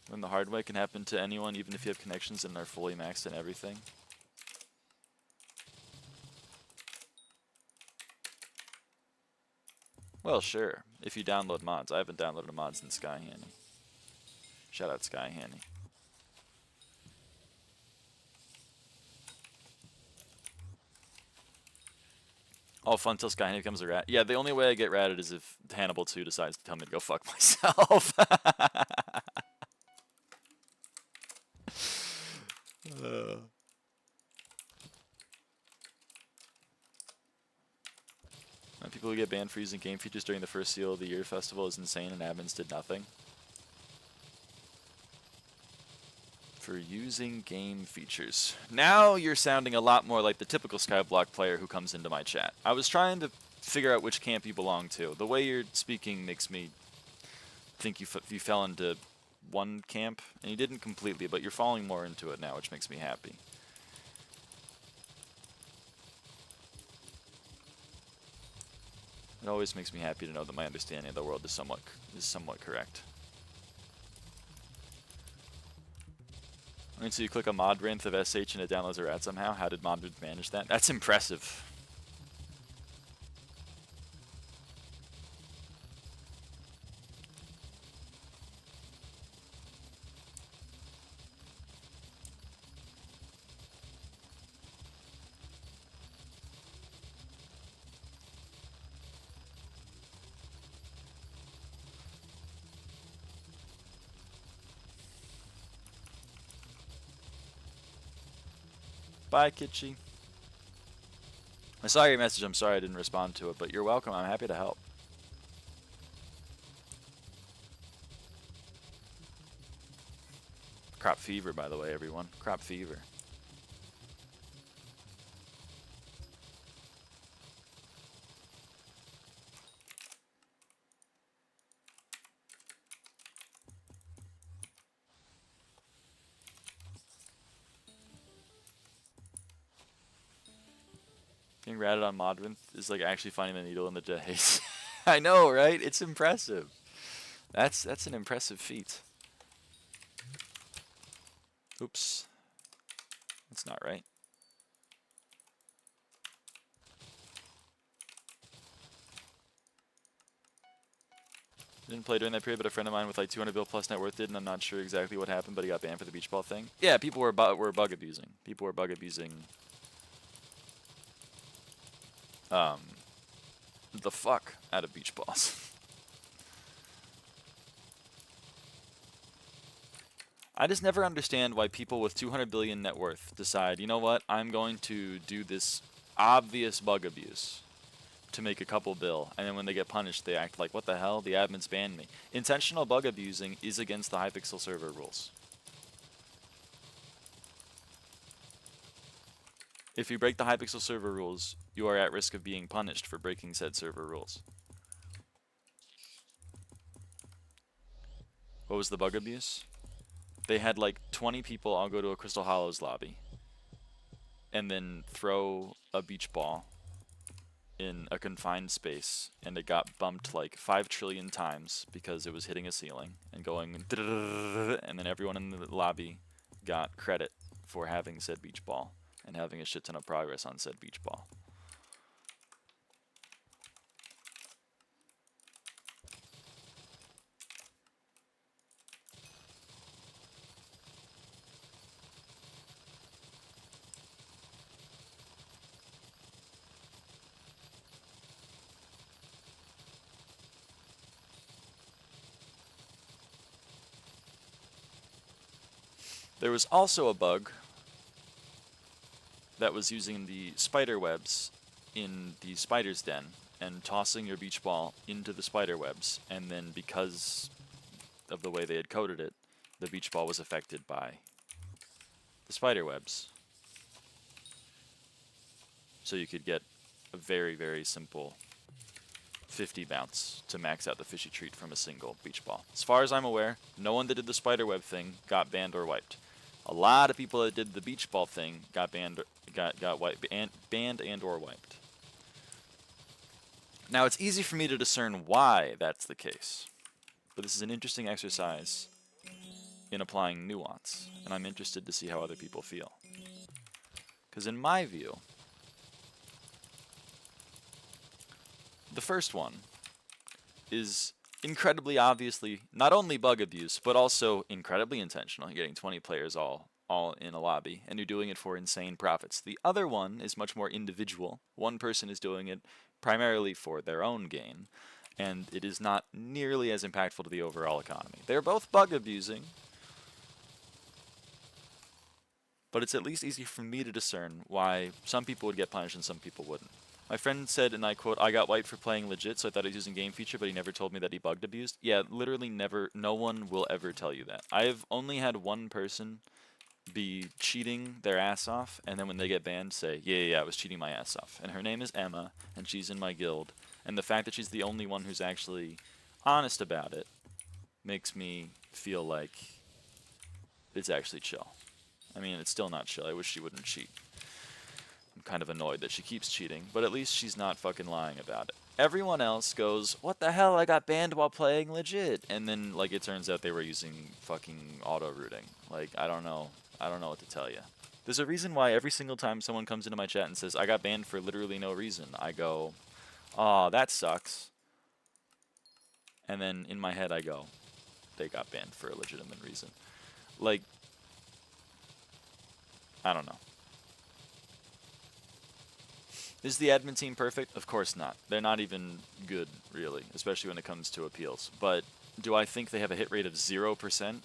When the hard way can happen to anyone, even if you have connections and are fully maxed and everything. Well, sure. If you download mods. I haven't downloaded a mod since SkyHanni. Shout out SkyHanni. All fun till SkyHanni becomes a rat. Yeah, the only way I get ratted is if Hannibal 2 decides to tell me to go fuck myself. People who get banned for using game features during the first Seal of the Year festival is insane, and admins did nothing. For using game features. Now you're sounding a lot more like the typical SkyBlock player who comes into my chat. I was trying to figure out which camp you belong to. The way you're speaking makes me think you fell into one camp, and you didn't completely, but you're falling more into it now, which makes me happy. It always makes me happy to know that my understanding of the world is somewhat correct. So you click a modrinth of SH and it downloads a rat somehow. How did modrinth manage that? That's impressive. Bye, Kitschy. I saw your message. I'm sorry I didn't respond to it, but you're welcome. I'm happy to help. Crop fever, by the way, everyone. Crop fever. Being ratted on modrinth is like actually finding the needle in the days. I know, right? It's impressive. That's an impressive feat. Oops. That's not right. Didn't play during that period, but a friend of mine with like 200 bill plus net worth did, and I'm not sure exactly what happened, but he got banned for the beach ball thing. Yeah, people were bug abusing. People were bug abusing the fuck out of beach balls. I just never understand why people with 200 billion net worth decide, you know what, I'm going to do this obvious bug abuse to make a couple bill, and then when they get punished, they act like, what the hell, the admins banned me. Intentional bug abusing is against the Hypixel server rules. If you break the Hypixel server rules, you are at risk of being punished for breaking said server rules. What was the bug abuse? They had like 20 people all go to a Crystal Hollows lobby and then throw a beach ball in a confined space, and it got bumped like 5 trillion times because it was hitting a ceiling and going, and then everyone in the lobby got credit for having said beach ball and having a shit ton of progress on said beach ball. There was also a bug that was using the spider webs in the spider's den and tossing your beach ball into the spider webs, and then because of the way they had coded it, the beach ball was affected by the spider webs. So you could get a very, very simple 50 bounce to max out the fishy treat from a single beach ball. As far as I'm aware, no one that did the spider web thing got banned or wiped. A lot of people that did the beach ball thing got banned, banned and or wiped. Now it's easy for me to discern why that's the case, but this is an interesting exercise in applying nuance, and I'm interested to see how other people feel. Because in my view, the first one is incredibly obviously not only bug abuse, but also incredibly intentional. You're getting 20 players all in a lobby, and you're doing it for insane profits. The other one is much more individual. One person is doing it primarily for their own gain, and it is not nearly as impactful to the overall economy. They're both bug abusing, but it's at least easy for me to discern why some people would get punished and some people wouldn't. My friend said, and I quote, "I got wiped for playing legit, so I thought he was using game feature, but he never told me that he bugged abused." Yeah, literally never, no one will ever tell you that. I've only had one person be cheating their ass off, and then when they get banned, say, yeah, I was cheating my ass off. And her name is Emma, and she's in my guild. And the fact that she's the only one who's actually honest about it makes me feel like it's actually chill. I mean, it's still not chill. I wish she wouldn't cheat. I'm kind of annoyed that she keeps cheating, but at least she's not fucking lying about it. Everyone else goes, "What the hell, I got banned while playing legit." And then, like, it turns out they were using fucking auto-rooting. Like, I don't know what to tell you. There's a reason why every single time someone comes into my chat and says, "I got banned for literally no reason," I go, "Aw, that sucks." And then in my head I go, they got banned for a legitimate reason. Like, I don't know. Is the admin team perfect? Of course not. They're not even good, really, especially when it comes to appeals. But do I think they have a hit rate of 0%?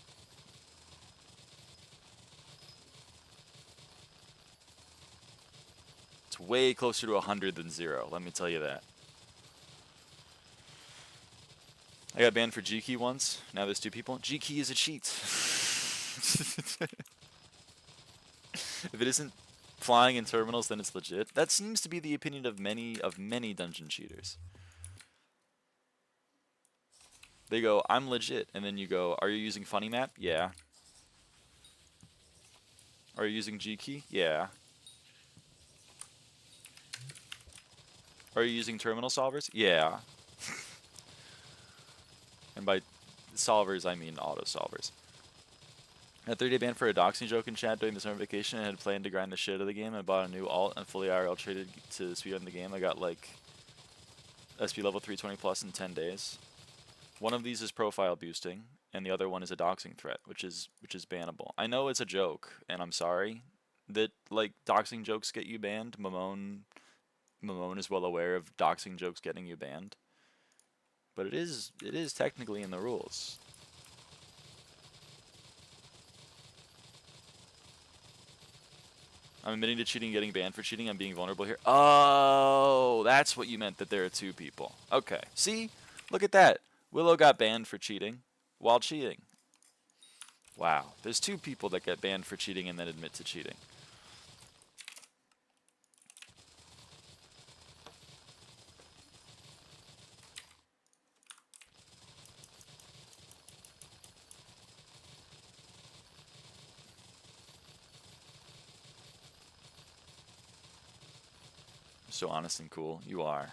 It's way closer to 100 than 0, let me tell you that. I got banned for G-Key once. Now there's 2 people. G-Key is a cheat. If it isn't flying in terminals, then it's legit. That seems to be the opinion of many dungeon cheaters. They go, "I'm legit," and then you go, "Are you using funny map?" "Yeah." "Are you using G-Key?" "Yeah." "Are you using terminal solvers?" "Yeah." And by solvers, I mean auto solvers. A 3-day ban for a doxing joke in chat during the summer vacation, and had planned to grind the shit out of the game. I bought a new alt and fully IRL traded to speed on the game. I got like SP level 320 plus in 10 days. One of these is profile boosting, and the other one is a doxing threat, which is bannable. I know it's a joke, and I'm sorry that like doxing jokes get you banned. Mamone is well aware of doxing jokes getting you banned, but it is technically in the rules. I'm admitting to cheating and getting banned for cheating. I'm being vulnerable here. Oh, that's what you meant, that there are 2 people. Okay. See? Look at that. Willow got banned for cheating while cheating. Wow. There's 2 people that get banned for cheating and then admit to cheating. So honest and cool. You are.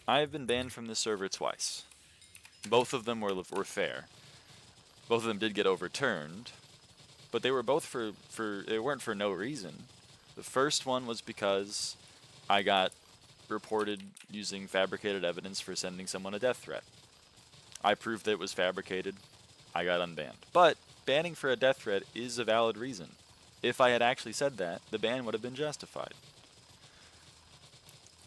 I have been banned from this server twice. Both of them were fair. Both of them did get overturned, but they were both they weren't for no reason. The first one was because I got reported using fabricated evidence for sending someone a death threat. I proved that it was fabricated. I got unbanned. But banning for a death threat is a valid reason. If I had actually said that, the ban would have been justified.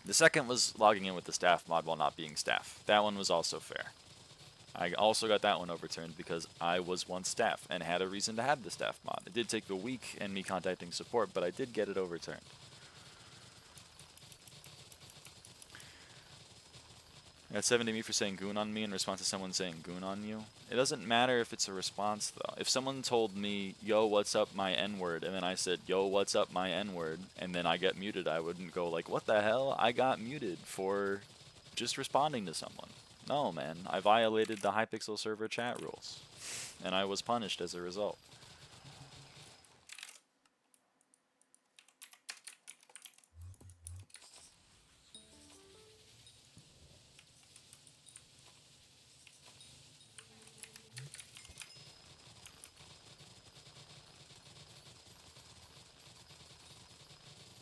The second was logging in with the staff mod while not being staff. That one was also fair. I also got that one overturned because I was once staff and had a reason to have the staff mod. It did take a week and me contacting support, but I did get it overturned. I got 70 me for saying goon on me in response to someone saying goon on you. It doesn't matter if it's a response, though. If someone told me, "Yo, what's up, my N-word," and then I said, "Yo, what's up, my N-word," and then I get muted, I wouldn't go like, "What the hell? I got muted for just responding to someone." No, man. I violated the Hypixel server chat rules, and I was punished as a result.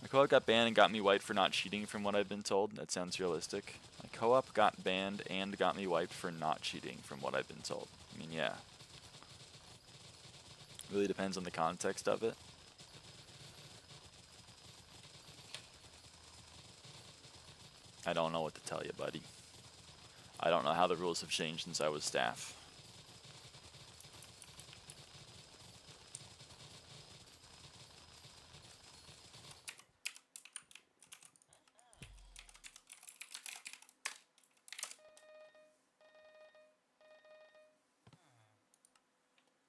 My co-op got banned and got me wiped for not cheating from what I've been told. That sounds realistic. My co-op got banned and got me wiped for not cheating from what I've been told. I mean, yeah. Really depends on the context of it. I don't know what to tell you, buddy. I don't know how the rules have changed since I was staff.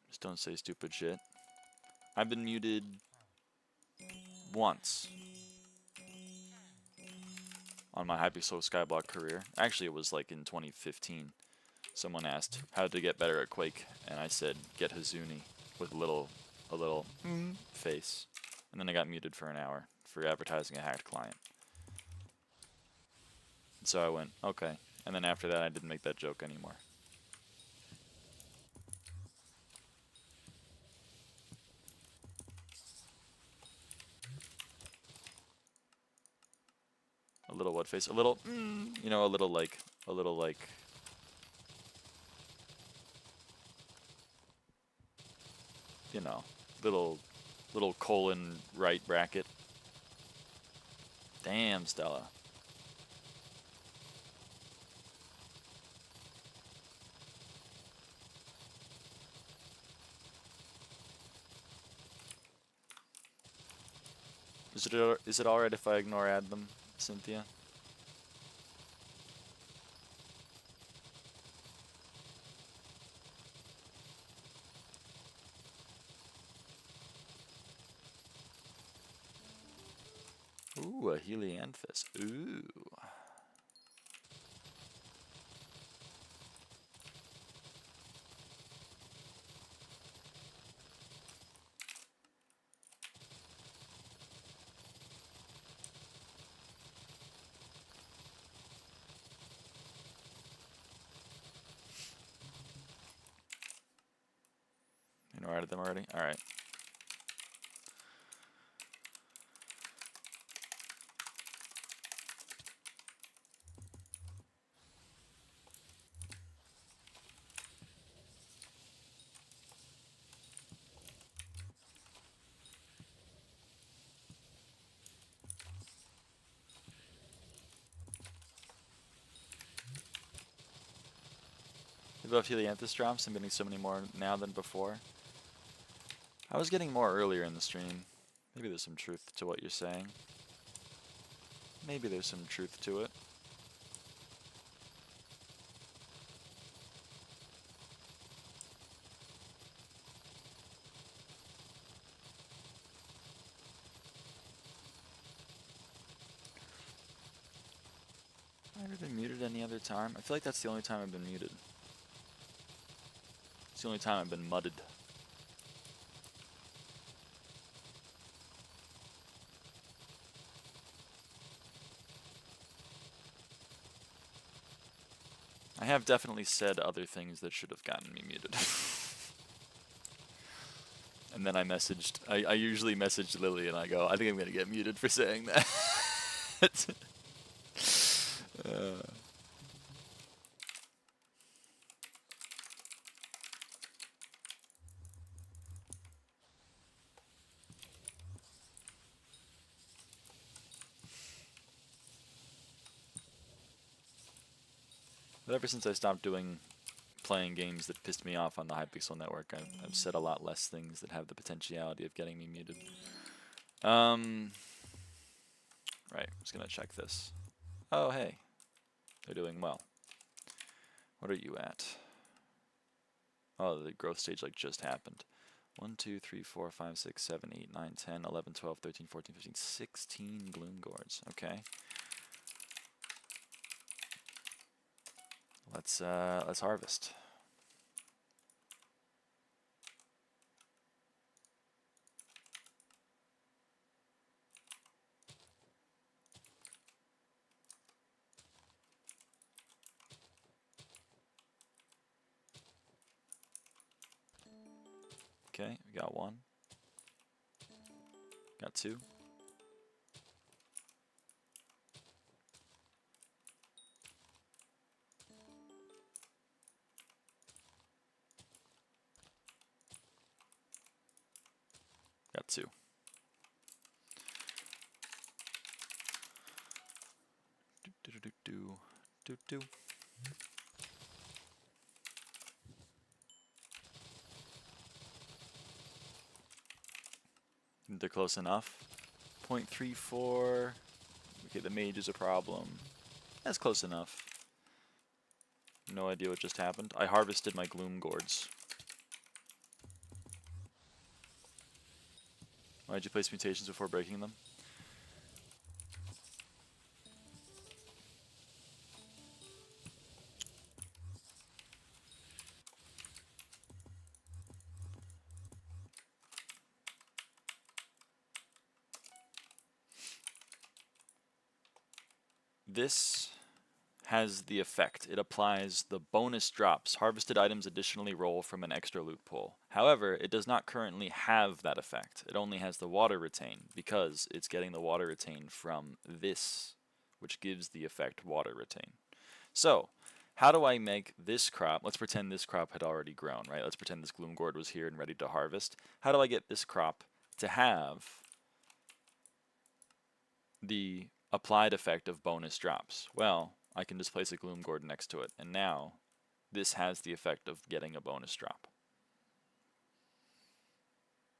Just don't say stupid shit. I've been muted once on my Hypixel SkyBlock career. Actually, it was like in 2015. Someone asked how to get better at Quake, and I said, get Hazuni with a little face. And then I got muted for an hour for advertising a hacked client. So I went, okay. And then after that, I didn't make that joke anymore. A little what face? A little, you know, a little like, you know, little colon right bracket. Damn, Stella. Is it alright if I ignore add them, Cynthia? Ooh, a Helianthus. Ooh. You know, added them already? Alright. I love Helianthus drops. I'm getting so many more now than before. I was getting more earlier in the stream. Maybe there's some truth to what you're saying. Maybe there's some truth to it. Have I ever been muted any other time? I feel like that's the only time I've been muted. It's the only time I've been mudded. I have definitely said other things that should have gotten me muted. And then I usually message Lily and I go, I think I'm going to get muted for saying that. But ever since I stopped playing games that pissed me off on the Hypixel network, I've said a lot less things that have the potentiality of getting me muted. Right, I'm just gonna check this. Oh, hey. They're doing well. What are you at? Oh, the growth stage like just happened. 1, 2, 3, 4, 5, 6, 7, 8, 9, 10, 11, 12, 13, 14, 15, 16 gloom gourds. Okay. Let's harvest. Okay, we got one. Got two. do. They're close enough. 0.34. Okay, the mage is a problem. That's close enough. No idea what just happened. I harvested my gloom gourds. Why'd you place mutations before breaking them? This has the effect. It applies the bonus drops. Harvested items additionally roll from an extra loot pool. However, it does not currently have that effect. It only has the water retain because it's getting the water retain from this, which gives the effect water retain. So, how do I make this crop? Let's pretend this crop had already grown, right? Let's pretend this gloom gourd was here and ready to harvest. How do I get this crop to have the applied effect of bonus drops? Well, I can just place a gloom gourd next to it, and now this has the effect of getting a bonus drop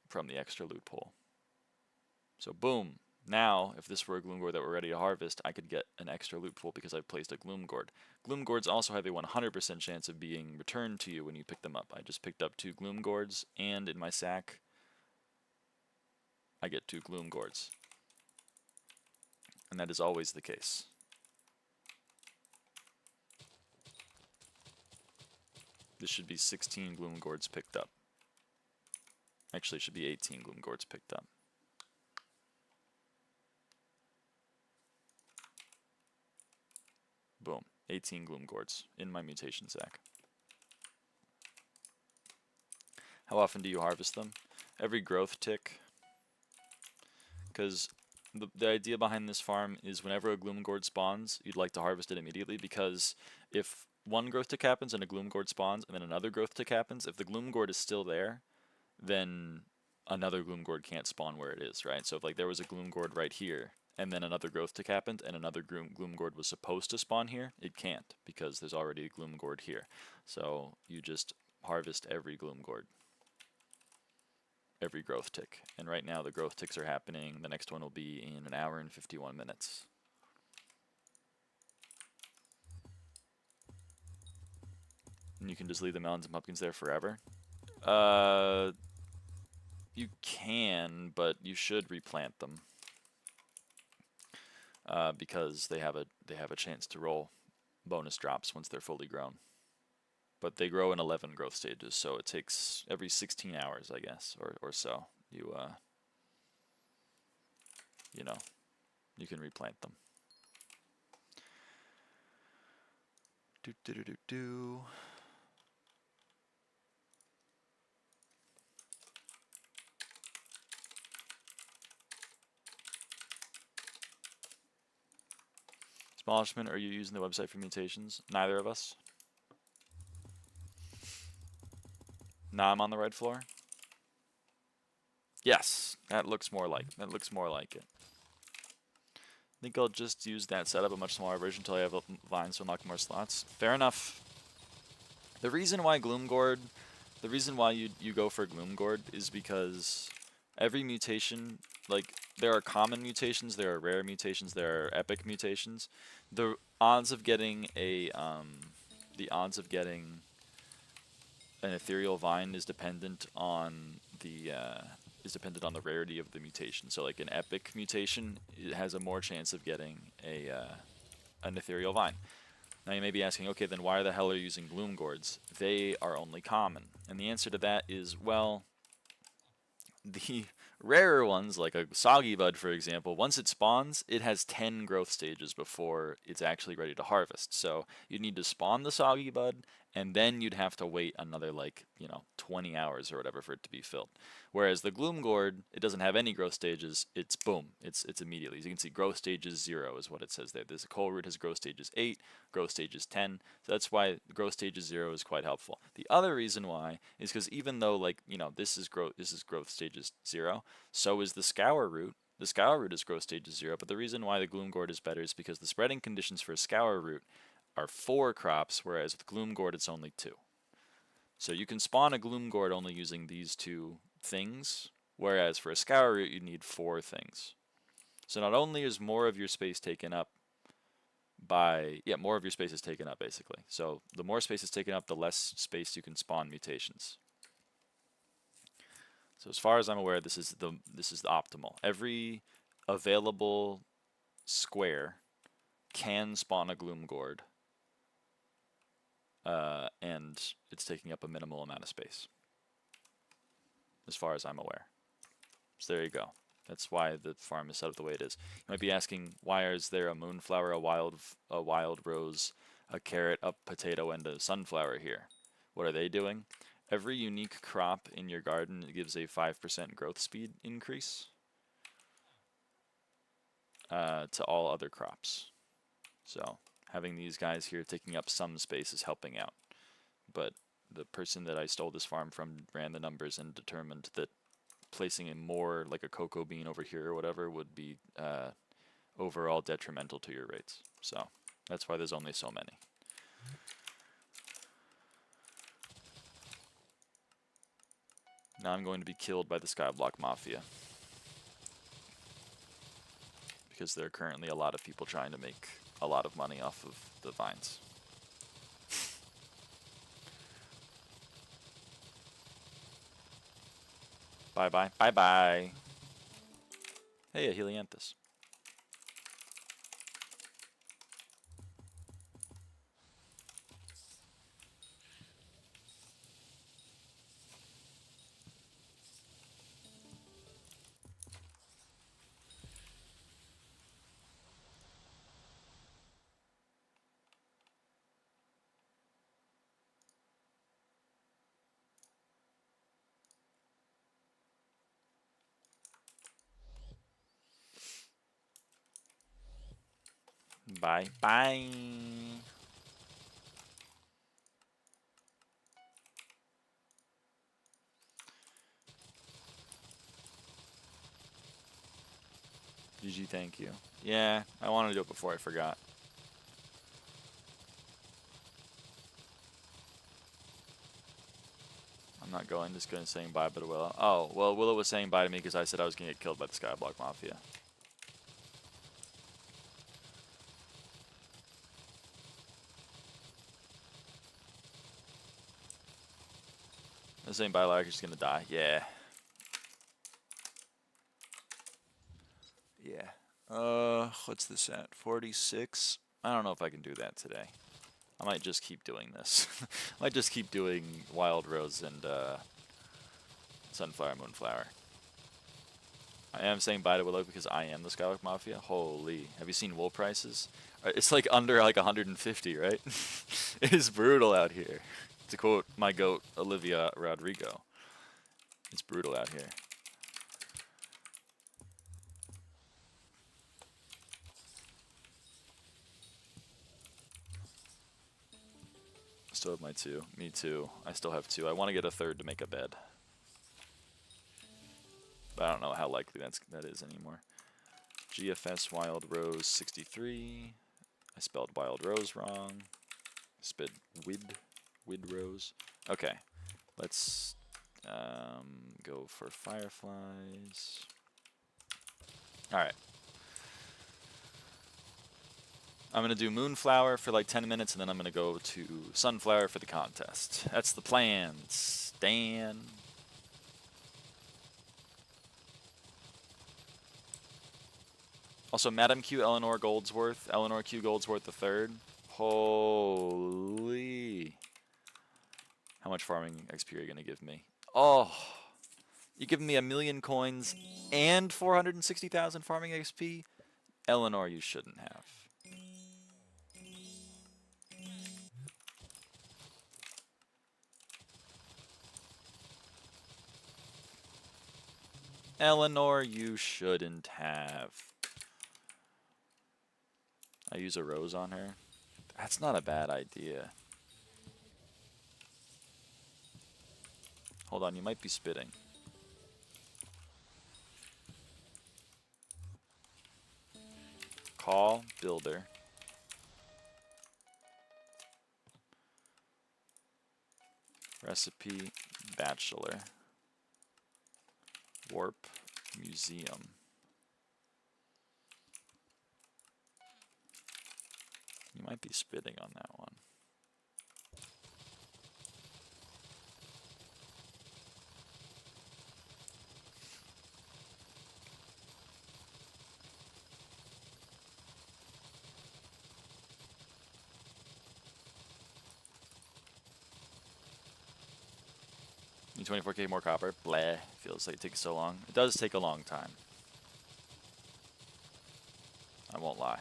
from the extra loot pool. So boom, now if this were a gloom gourd that we're ready to harvest, I could get an extra loot pool because I've placed a gloom gourd. Gloom gourds also have a 100% chance of being returned to you when you pick them up. I just picked up 2 gloom gourds, and in my sack I get 2 gloom gourds. And that is always the case. This should be 16 gloom gourds picked up. Actually, it should be 18 gloom gourds picked up. Boom, 18 gloom gourds in my mutation sack. How often do you harvest them? Every growth tick. Because the idea behind this farm is whenever a gloom gourd spawns, you'd like to harvest it immediately, because if one growth tick happens and a gloom gourd spawns and then another growth tick happens, if the gloom gourd is still there, then another gloom gourd can't spawn where it is, right? So if like there was a gloom gourd right here and then another growth tick happened and another gloom gourd was supposed to spawn here, it can't because there's already a gloom gourd here. So you just harvest every gloom gourd, every growth tick. And right now the growth ticks are happening. The next one will be in 1 hour and 51 minutes. And you can just leave the melons and pumpkins there forever. You can, but you should replant them because they have a chance to roll bonus drops once they're fully grown. But they grow in 11 growth stages, so it takes every 16 hours, I guess, or so. You know, you can replant them. Do. Smallishment, are you using the website for mutations? Neither of us. Now I'm on the right floor. Yes, that looks more like it. I think I'll just use that setup, a much smaller version, until I have vines to unlock more slots. Fair enough. The reason why you go for Gloom Gourd is because every mutation, like, there are common mutations, there are rare mutations, there are epic mutations. The odds of getting an ethereal vine is dependent on the rarity of the mutation. So like an epic mutation, it has a more chance of getting an ethereal vine. Now you may be asking, okay, then why the hell are you using gloom gourds? They are only common. And the answer to that is, well, the rarer ones, like a soggy bud, for example, once it spawns, it has 10 growth stages before it's actually ready to harvest. So you'd need to spawn the soggy bud, and then you'd have to wait another, 20 hours or whatever for it to be filled. Whereas the gloom gourd, it doesn't have any growth stages. It's boom. It's immediately. As you can see, growth stages 0 is what it says there. This coal root has growth stages 8, growth stages 10. So that's why growth stages 0 is quite helpful. The other reason why is because even though this is growth stages 0, so is the scour root, The scour root is growth stage is 0, but the reason why the gloom gourd is better is because the spreading conditions for a scour root are 4 crops, whereas with gloom gourd it's only 2. So you can spawn a gloom gourd only using these 2 things, whereas for a scour root you need 4 things. So not only is more of your space taken up by, more of your space is taken up basically. So the more space is taken up, the less space you can spawn mutations. So as far as I'm aware, this is the optimal. Every available square can spawn a gloom gourd, and it's taking up a minimal amount of space, as far as I'm aware. So there you go. That's why the farm is set up the way it is. You might be asking, why is there a moonflower, a wild rose, a carrot, a potato, and a sunflower here? What are they doing? Every unique crop in your garden gives a 5% growth speed increase to all other crops. So having these guys here taking up some space is helping out. But the person that I stole this farm from ran the numbers and determined that placing a more like a cocoa bean over here or whatever would be overall detrimental to your rates. So that's why there's only so many. Now I'm going to be killed by the SkyBlock Mafia, because there are currently a lot of people trying to make a lot of money off of the vines. Bye-bye. Bye-bye. Hey, a Helianthus. Bye. Bye. GG, thank you. Yeah, I wanted to do it before I forgot. I'm not going, just going to saying bye to Willow. Oh, well, Willow was saying bye to me because I said I was going to get killed by the SkyBlock Mafia. I was saying bye, like, just going to die. Yeah. Yeah. What's this at? 46? I don't know if I can do that today. I might just keep doing this. I might just keep doing Wild Rose and Sunflower, Moonflower. I am saying bye to Willow because I am the SkyBlock Mafia. Holy. Have you seen wool prices? It's like under like 150, right? It is brutal out here. To quote my goat, Olivia Rodrigo. It's brutal out here. Still have my 2. Me too. I still have 2. I want to get a 3rd to make a bed. But I don't know how likely that is anymore. GFS Wild Rose 63. I spelled Wild Rose wrong. I spelled Wid Rose. Okay. Let's go for fireflies. Alright. I'm going to do Moonflower for like 10 minutes, and then I'm going to go to Sunflower for the contest. That's the plan, Stan. Also, Madam Q, Eleanor Goldsworth. Eleanor Q Goldsworth III. Holy. How much farming XP are you going to give me? Oh. You're giving me 1,000,000 coins and 460,000 farming XP? Eleanor, you shouldn't have. Eleanor, you shouldn't have. I use a rose on her. That's not a bad idea. Hold on, you might be spitting. Call builder. Recipe bachelor. Warp museum. You might be spitting on that one. Need 24k more copper. Blah. Feels like it takes so long. It does take a long time. I won't lie.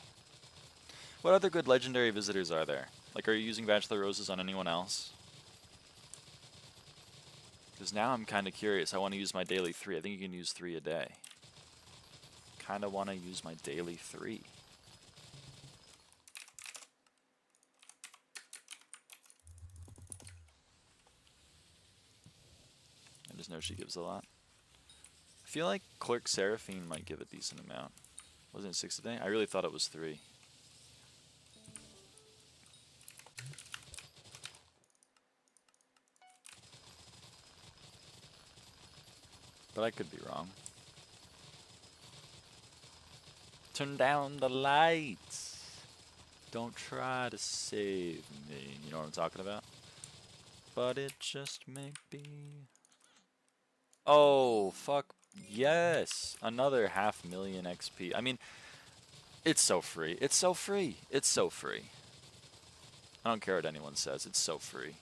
What other good legendary visitors are there? Like, are you using Bachelor Roses on anyone else? Because now I'm kind of curious. I want to use my daily 3. I think you can use 3 a day. Kind of want to use my daily 3. I just know she gives a lot. I feel like Clerk Seraphine might give a decent amount. Wasn't it 6 a day? I really thought it was 3. But I could be wrong. Turn down the lights. Don't try to save me. You know what I'm talking about? But it just may be. Oh, fuck. Yes. Another 500,000 XP. I mean, it's so free. It's so free. It's so free. I don't care what anyone says. It's so free.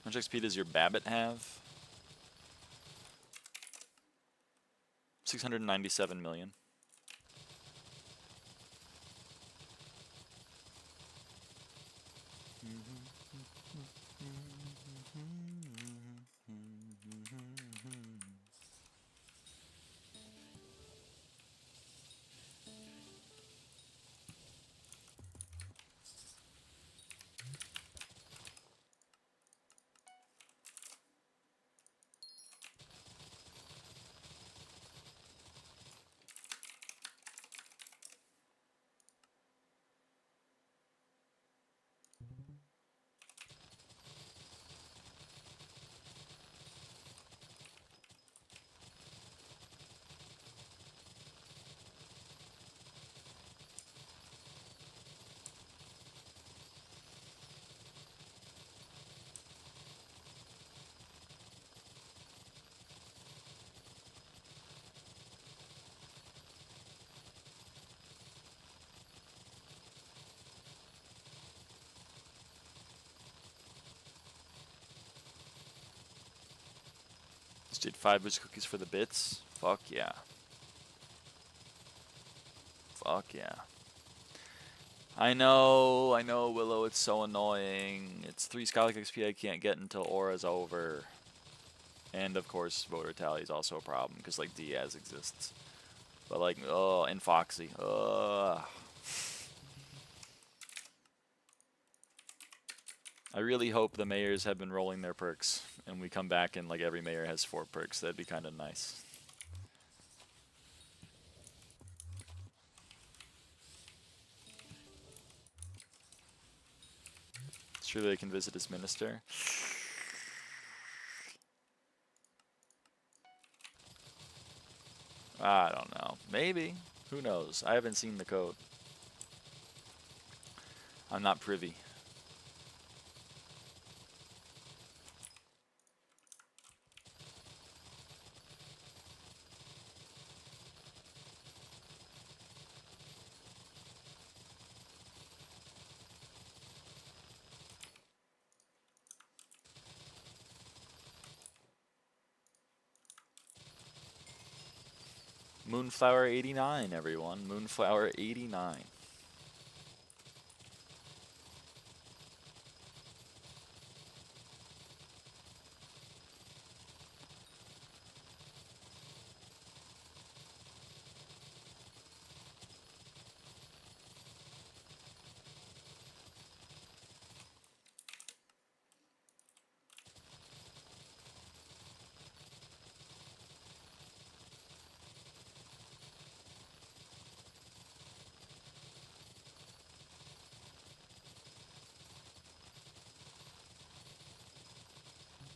How much XP does your Babbitt have? 697 million. Just did 5 boost cookies for the bits. Fuck yeah. Fuck yeah. I know, Willow, it's so annoying. It's 3 SkyBlock XP I can't get until Aura's over. And of course, voter tally is also a problem, because like Diaz exists. But like, oh, and Foxy. I really hope the mayors have been rolling their perks, and we come back and like every mayor has 4 perks. That'd be kind of nice. It's true they can visit his minister. I don't know. Maybe. Who knows? I haven't seen the code. I'm not privy. Moonflower 89, everyone. Moonflower 89.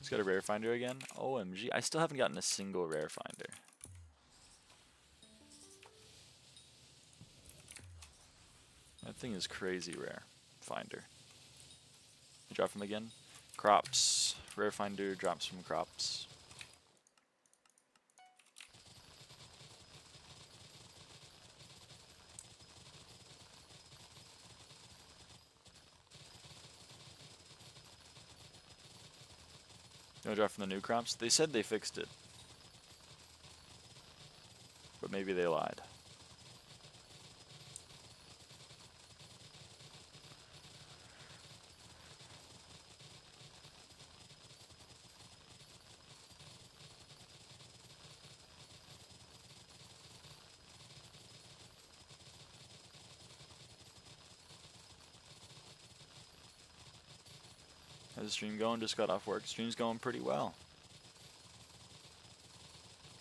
Just got a rare finder again. OMG, I still haven't gotten a single rare finder. That thing is crazy rare. Finder. You drop from again. Crops. Rare finder drops from crops. You want to drop from the new crops? They said they fixed it. But maybe they lied. How's the stream going? Just got off work. Stream's going pretty well.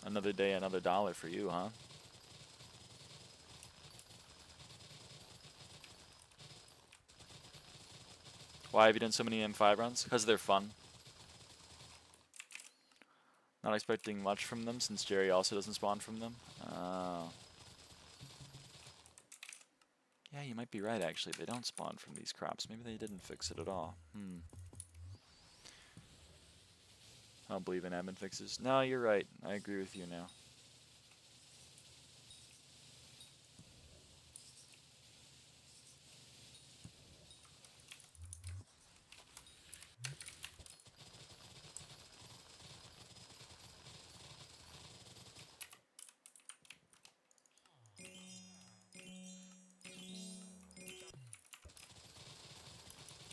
Another day, another dollar for you, huh? Why have you done so many M5 runs? Because they're fun. Not expecting much from them since Jerry also doesn't spawn from them. Yeah, you might be right actually. They don't spawn from these crops. Maybe they didn't fix it at all. I don't believe in admin fixes. No, you're right. I agree with you now.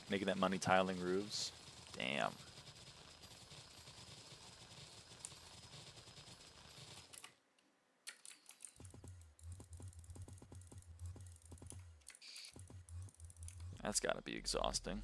Making that money tiling roofs. Damn. That's gotta be exhausting.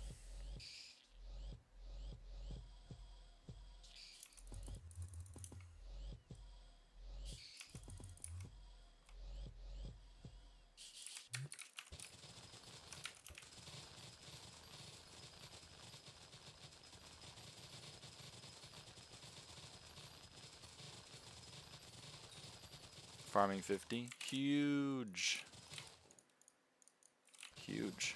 Farming 50. Huge. Huge.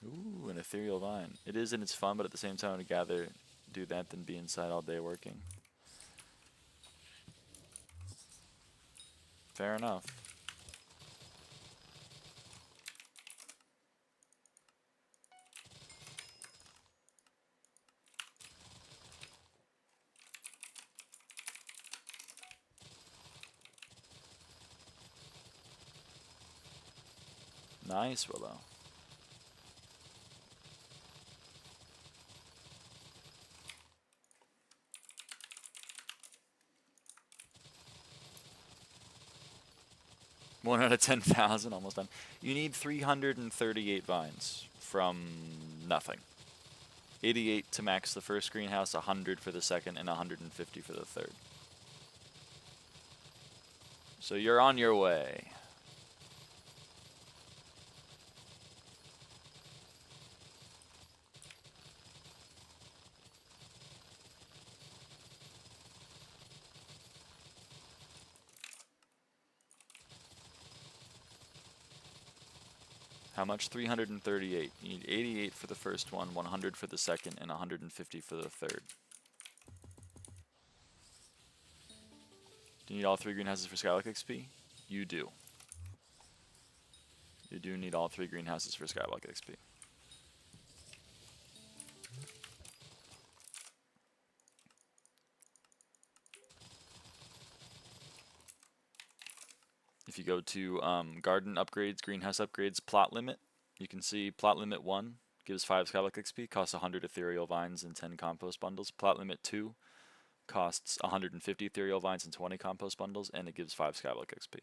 Ooh, an ethereal vine. It is and it's fun, but at the same time, I'd rather do that than be inside all day working. Fair enough. Nice, Willow. One out of 10,000, almost done. You need 338 vines from nothing. 88 to max the first greenhouse, 100 for the second, and 150 for the third. So you're on your way. How much? 338. You need 88 for the first one, 100 for the second, and 150 for the third. Do you need all 3 greenhouses for SkyBlock XP? You do. You do need all 3 greenhouses for SkyBlock XP. If you go to garden upgrades, greenhouse upgrades, plot limit, you can see plot limit 1 gives 5 SkyBlock XP, costs 100 ethereal vines and 10 compost bundles. Plot limit 2 costs 150 ethereal vines and 20 compost bundles, and it gives 5 SkyBlock XP.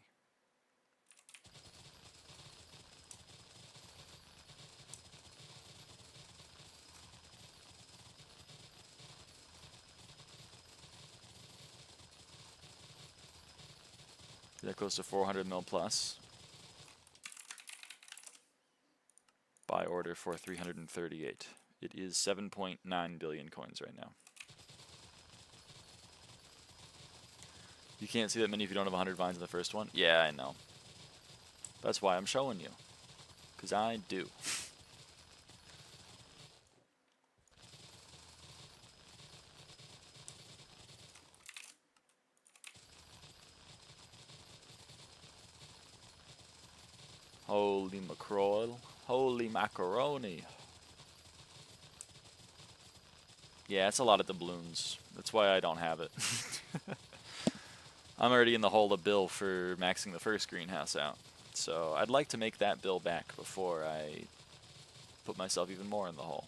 That close to 400 mil plus. Buy order for 338. It is 7.9 billion coins right now. You can't see that many if you don't have 100 vines in the first one? Yeah, I know. That's why I'm showing you. Because I do. Holy mackerel. Holy macaroni. Yeah, it's a lot of doubloons. That's why I don't have it. I'm already in the hole of bill for maxing the first greenhouse out. So I'd like to make that bill back before I put myself even more in the hole.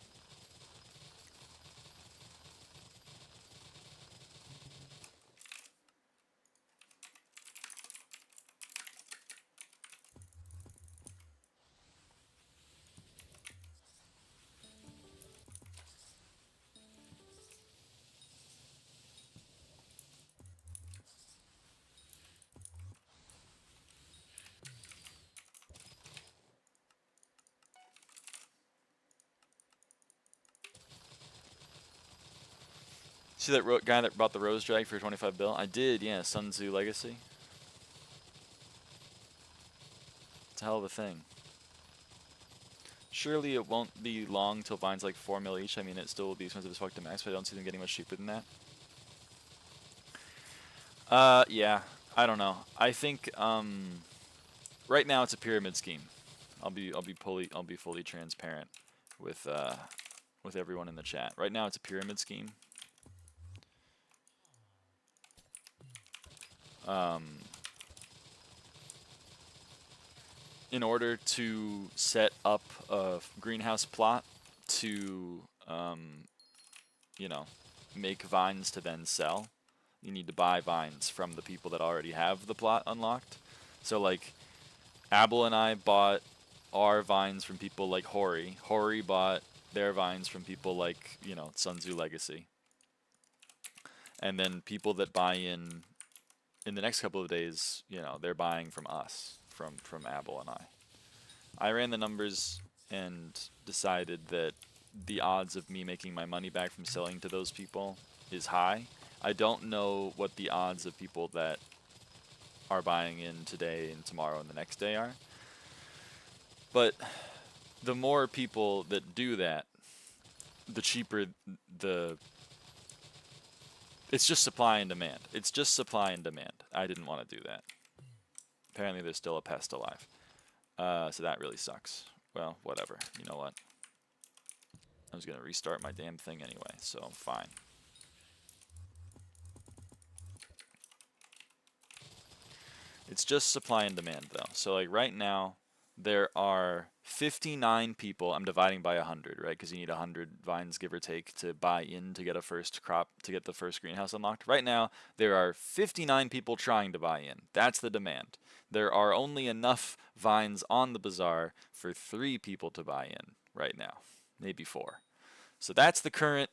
See that guy that bought the Rose Drag for 25 bill? I did, yeah, Sun Tzu Legacy. It's a hell of a thing. Surely it won't be long till vines like 4 mil each. I mean, it still will be expensive as fuck to max, but I don't see them getting much cheaper than that. Yeah, I don't know. I think right now it's a pyramid scheme. I'll be fully transparent with everyone in the chat. Right now it's a pyramid scheme. In order to set up a greenhouse plot to, you know, make vines to then sell, you need to buy vines from the people that already have the plot unlocked. So, like, Abel and I bought our vines from people like HOE. HOE bought their vines from people like, you know, Sun Tzu Legacy. And then people that buy in the next couple of days, you know, they're buying from us, from Abel and I ran the numbers and decided that the odds of me making my money back from selling to those people is high. I don't know what the odds of people that are buying in today and tomorrow and the next day are. But the more people that do that, the cheaper the... It's just supply and demand. It's just supply and demand. I didn't want to do that. Apparently there's still a pest alive. So that really sucks. Well, whatever. You know what? I was going to restart my damn thing anyway, so fine. It's just supply and demand, though. So, like, right now, there are 59 people. I'm dividing by 100, right? Because you need 100 vines, give or take, to buy in to get a first crop, to get the first greenhouse unlocked. Right now, there are 59 people trying to buy in. That's the demand. There are only enough vines on the bazaar for 3 people to buy in right now. Maybe 4. So that's the current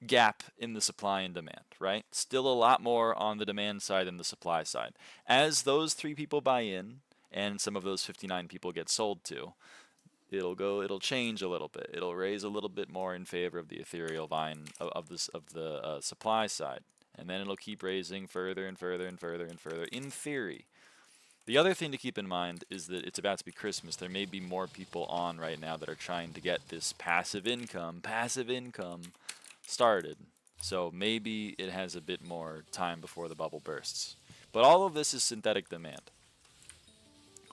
gap in the supply and demand, right? Still a lot more on the demand side than the supply side. As those 3 people buy in, and some of those 59 people get sold to, it'll change a little bit. It'll raise a little bit more in favor of the ethereal vine of the supply side, and then it'll keep raising further and further and further and further. In theory, the other thing to keep in mind is that it's about to be Christmas. There may be more people on right now that are trying to get this passive income started. So maybe it has a bit more time before the bubble bursts. But all of this is synthetic demand.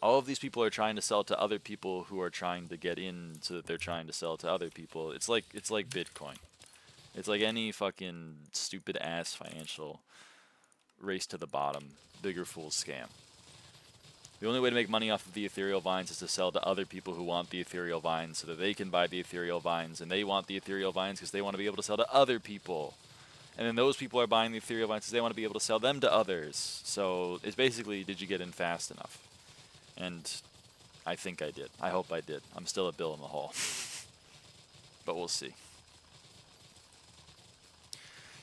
All of these people are trying to sell to other people who are trying to get in so that they're trying to sell to other people. It's like Bitcoin. It's like any fucking stupid ass financial race to the bottom, bigger fool scam. The only way to make money off of the ethereal vines is to sell to other people who want the ethereal vines so that they can buy the ethereal vines, and they want the ethereal vines because they want to be able to sell to other people. And then those people are buying the ethereal vines because they want to be able to sell them to others. So it's basically, did you get in fast enough? And I think I did. I hope I did. I'm still a bill in the hole. But we'll see.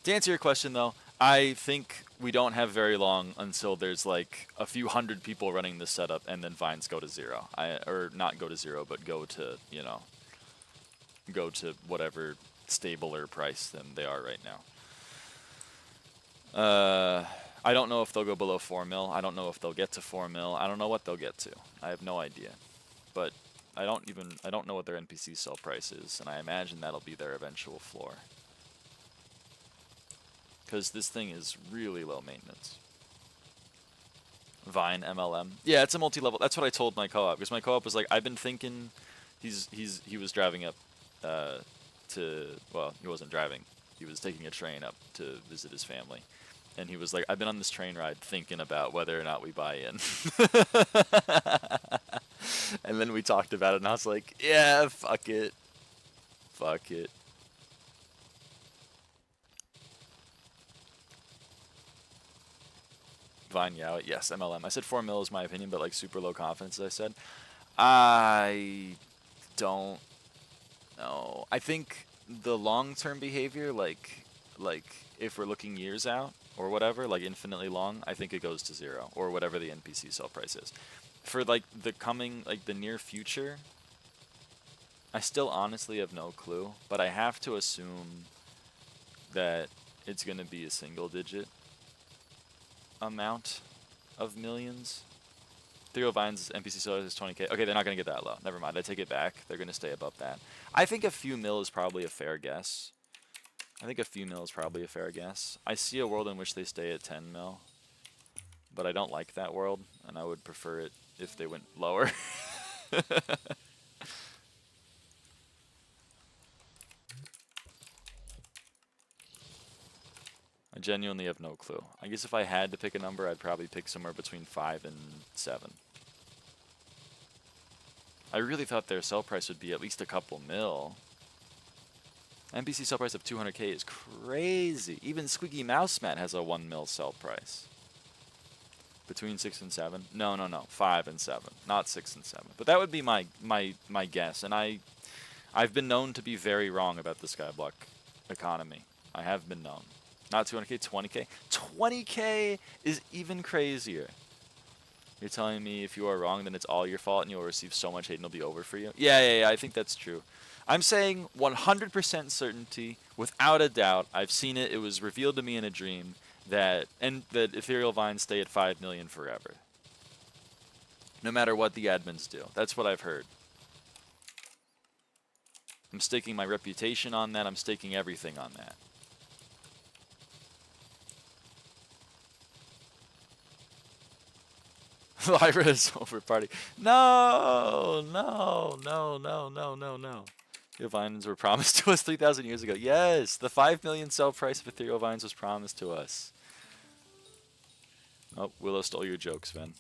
To answer your question, though, I think we don't have very long until there's like a few hundred people running this setup, and then vines go to 0. Or not go to 0, but go to, you know, go to whatever stabler price than they are right now. I don't know if they'll go below 4 mil. I don't know if they'll get to 4 mil. I don't know what they'll get to. I have no idea. But I don't know what their NPC sell price is, and I imagine that'll be their eventual floor. Because this thing is really low maintenance. Vine MLM. Yeah, it's a multi-level. That's what I told my co-op, because my co-op was like, I've been thinking. He was driving up to, well, he wasn't driving. He was taking a train up to visit his family. And he was like, I've been on this train ride thinking about whether or not we buy in. And then we talked about it, and I was like, yeah, fuck it. Fuck it. Vine Yao, yes, MLM. I said 4 mil is my opinion, but like super low confidence, as I said. I don't know. I think the long-term behavior, like if we're looking years out or whatever, like infinitely long, I think it goes to 0 or whatever the NPC sell price is. For like the coming, like the near future, I still honestly have no clue, but I have to assume that it's going to be a single-digit amount of millions. 3 Vines NPC sell is 20k. Okay, they're not going to get that low. Never mind. I take it back. They're going to stay above that. I think a few mil is probably a fair guess. I see a world in which they stay at 10 mil, but I don't like that world, and I would prefer it if they went lower. I genuinely have no clue. I guess if I had to pick a number, I'd probably pick somewhere between 5 and 7. I really thought their sell price would be at least a couple mil. NPC sell price of 200k is crazy. Even Squeaky Mouse Mat has a 1 mil sell price. Between 6 and 7? No. 5 and 7. Not 6 and 7. But that would be my guess. And I've been known to be very wrong about the SkyBlock economy. I have been known. Not 200k, 20k. 20k is even crazier. You're telling me if you are wrong, then it's all your fault and you'll receive so much hate and it'll be over for you? Yeah, I think that's true. I'm saying 100% certainty, without a doubt. I've seen it. It was revealed to me in a dream that ethereal vines stay at 5 million forever. No matter what the admins do. That's what I've heard. I'm staking my reputation on that. I'm staking everything on that. Lyra is over party. No. Your vines were promised to us 3,000 years ago. Yes, the 5 million sell price of ethereal vines was promised to us. Oh, Willow stole your jokes, Sven.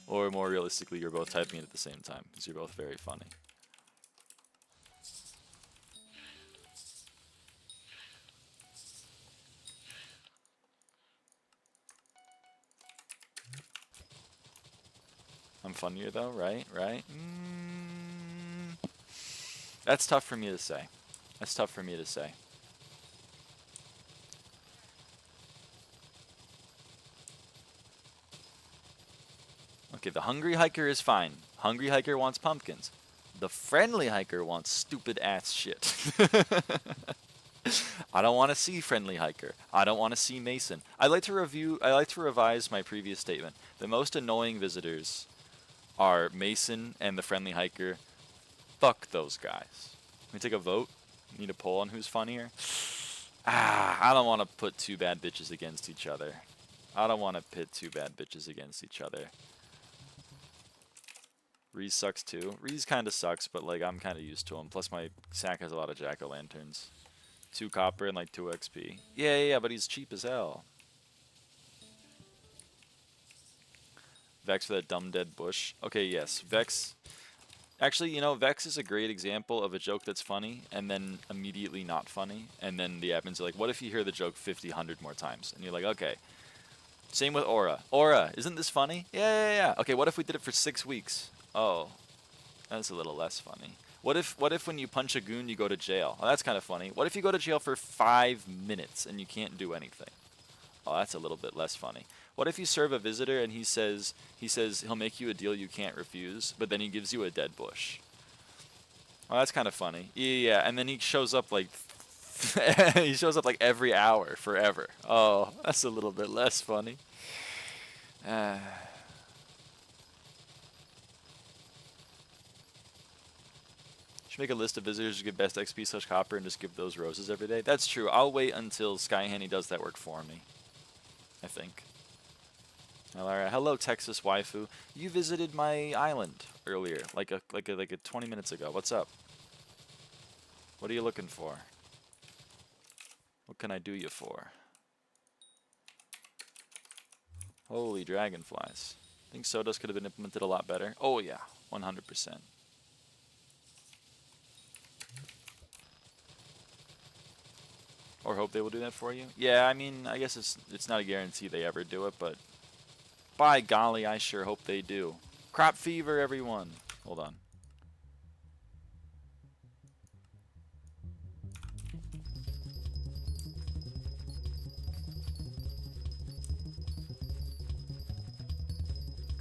Or more realistically, you're both typing it at the same time, because you're both very funny. I'm funnier though, right? That's tough for me to say. Okay, the hungry hiker is fine. Hungry hiker wants pumpkins. The friendly hiker wants stupid ass shit. I don't want to see friendly hiker. I don't want to see Mason. I like to revise my previous statement. The most annoying visitors are Mason and the friendly hiker. Fuck those guys. Let me take a vote. Need a poll on who's funnier. I don't want to put two bad bitches against each other. Reese sucks too. Reese kind of sucks, but like I'm kind of used to him. Plus my sack has a lot of jack-o'-lanterns. 2 copper and like 2 XP. Yeah, but he's cheap as hell. Vex for that dumb dead bush. Okay, yes. Vex. Actually, you know, Vex is a great example of a joke that's funny and then immediately not funny. And then the admins are like, what if you hear the joke 50, 100 more times? And you're like, okay. Same with Aura. Aura, isn't this funny? Yeah. Okay, what if we did it for 6 weeks? Oh, that's a little less funny. What if when you punch a goon you go to jail? Oh, that's kind of funny. What if you go to jail for 5 minutes and you can't do anything? Oh, that's a little bit less funny. What if you serve a visitor and he says he'll make you a deal you can't refuse, but then he gives you a dead bush? Oh, that's kind of funny. Yeah, and then he shows up like he shows up like every hour forever. Oh, that's a little bit less funny. Should make a list of visitors who give best XP / copper and just give those roses every day. That's true. I'll wait until SkyHanni does that work for me, I think. Hello, Texas waifu. You visited my island earlier, like 20 minutes ago. What's up? What are you looking for? What can I do you for? Holy dragonflies. I think Sawdust could have been implemented a lot better. Oh yeah, 100%. Or hope they will do that for you. Yeah, I mean, I guess it's not a guarantee they ever do it, but by golly, I sure hope they do. Crop fever, everyone. Hold on.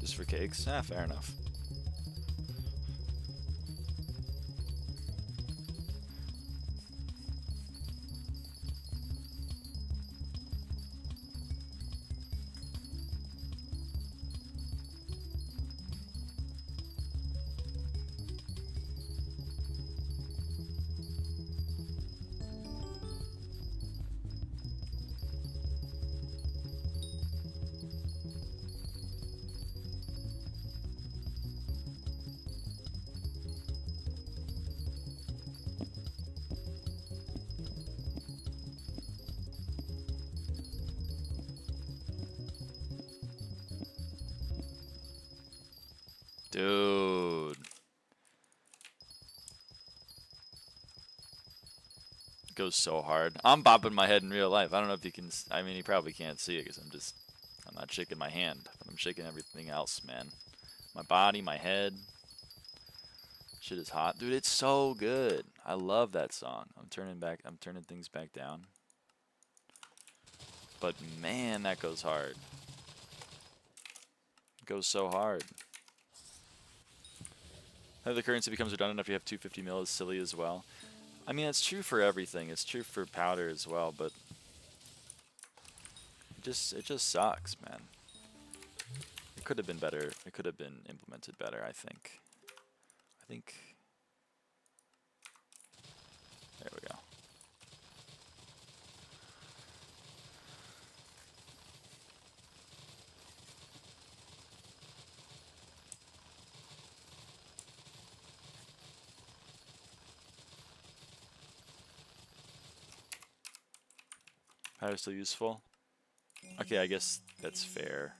Just for cakes? Ah, fair enough. Dude. It goes so hard. I'm bopping my head in real life. I don't know if you can... I mean, you probably can't see it because I'm not shaking my hand. But I'm shaking everything else, man. My body, my head. Shit is hot. Dude, it's so good. I love that song. I'm turning things back down. But man, that goes hard. It goes so hard. How the currency becomes redundant if you have 250 mil is silly as well. I mean, it's true for everything. It's true for powder as well, but it just sucks, man. It could have been better. It could have been implemented better, I think. There we go. Powder's still useful? Okay, I guess that's fair.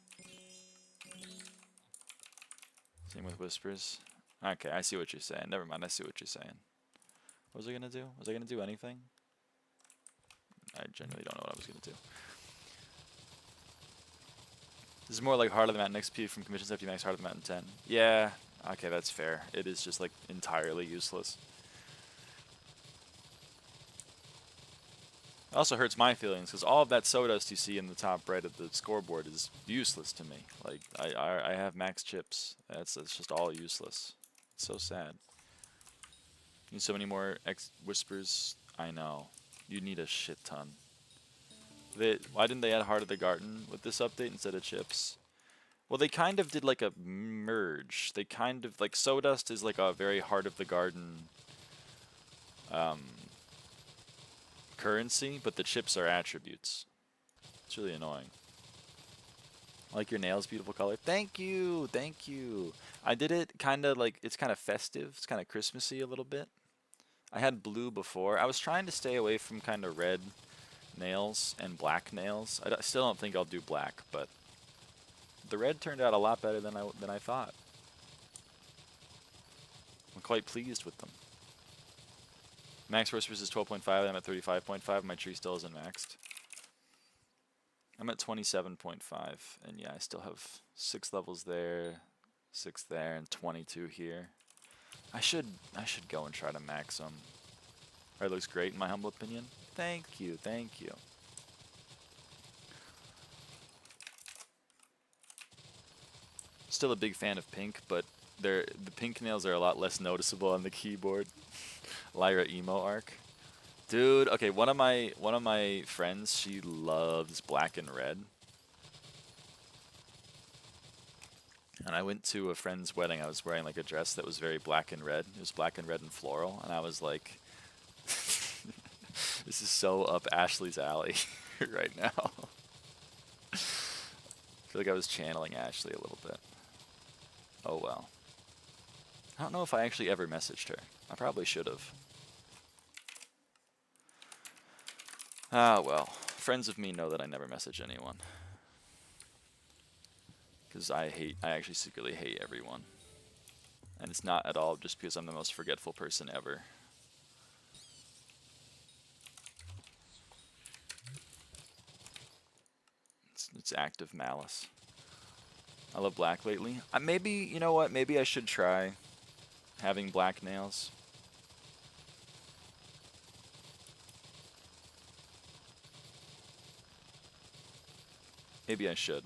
Same with whispers. Okay, I see what you're saying. Never mind, I see what you're saying. What was I gonna do? Was I gonna do anything? I genuinely don't know what I was gonna do. This is more like Heart of the Mountain XP from Commissions after you max Heart of the Mountain 10. Yeah, okay, that's fair. It is just like entirely useless. It also hurts my feelings because all of that Sawdust you see in the top right of the scoreboard is useless to me. Like I have max chips. It's just all useless. It's so sad. You need so many more whispers. I know. You need a shit ton. Why didn't they add Heart of the Garden with this update instead of chips? Well, they kind of did like a merge. They kind of like Sawdust is like a very Heart of the Garden currency, but the chips are attributes. It's really annoying. I like your nails, beautiful color. Thank you, thank you. I did it kind of like, it's kind of festive. It's kind of Christmassy a little bit. I had blue before. I was trying to stay away from kind of red nails and black nails. I still don't think I'll do black, but the red turned out a lot better than I thought. I'm quite pleased with them. Max Whispers is 12.5, I'm at 35.5, my tree still isn't maxed. I'm at 27.5, and yeah, I still have 6 levels there, 6 there, and 22 here. I should go and try to max them. It looks great in my humble opinion. Thank you, thank you. Still a big fan of pink, but the pink nails are a lot less noticeable on the keyboard. Lyra emo arc. Dude, okay, one of my friends, she loves black and red. And I went to a friend's wedding. I was wearing like a dress that was very black and red. It was black and red and floral, and I was like, this is so up Ashley's alley right now. I feel like I was channeling Ashley a little bit. Oh well. I don't know if I actually ever messaged her. I probably should have. Ah well. Friends of me know that I never message anyone. Because I actually secretly hate everyone. And it's not at all just because I'm the most forgetful person ever. It's active malice. I love black lately. Maybe, you know what, maybe I should try having black nails. Maybe I should.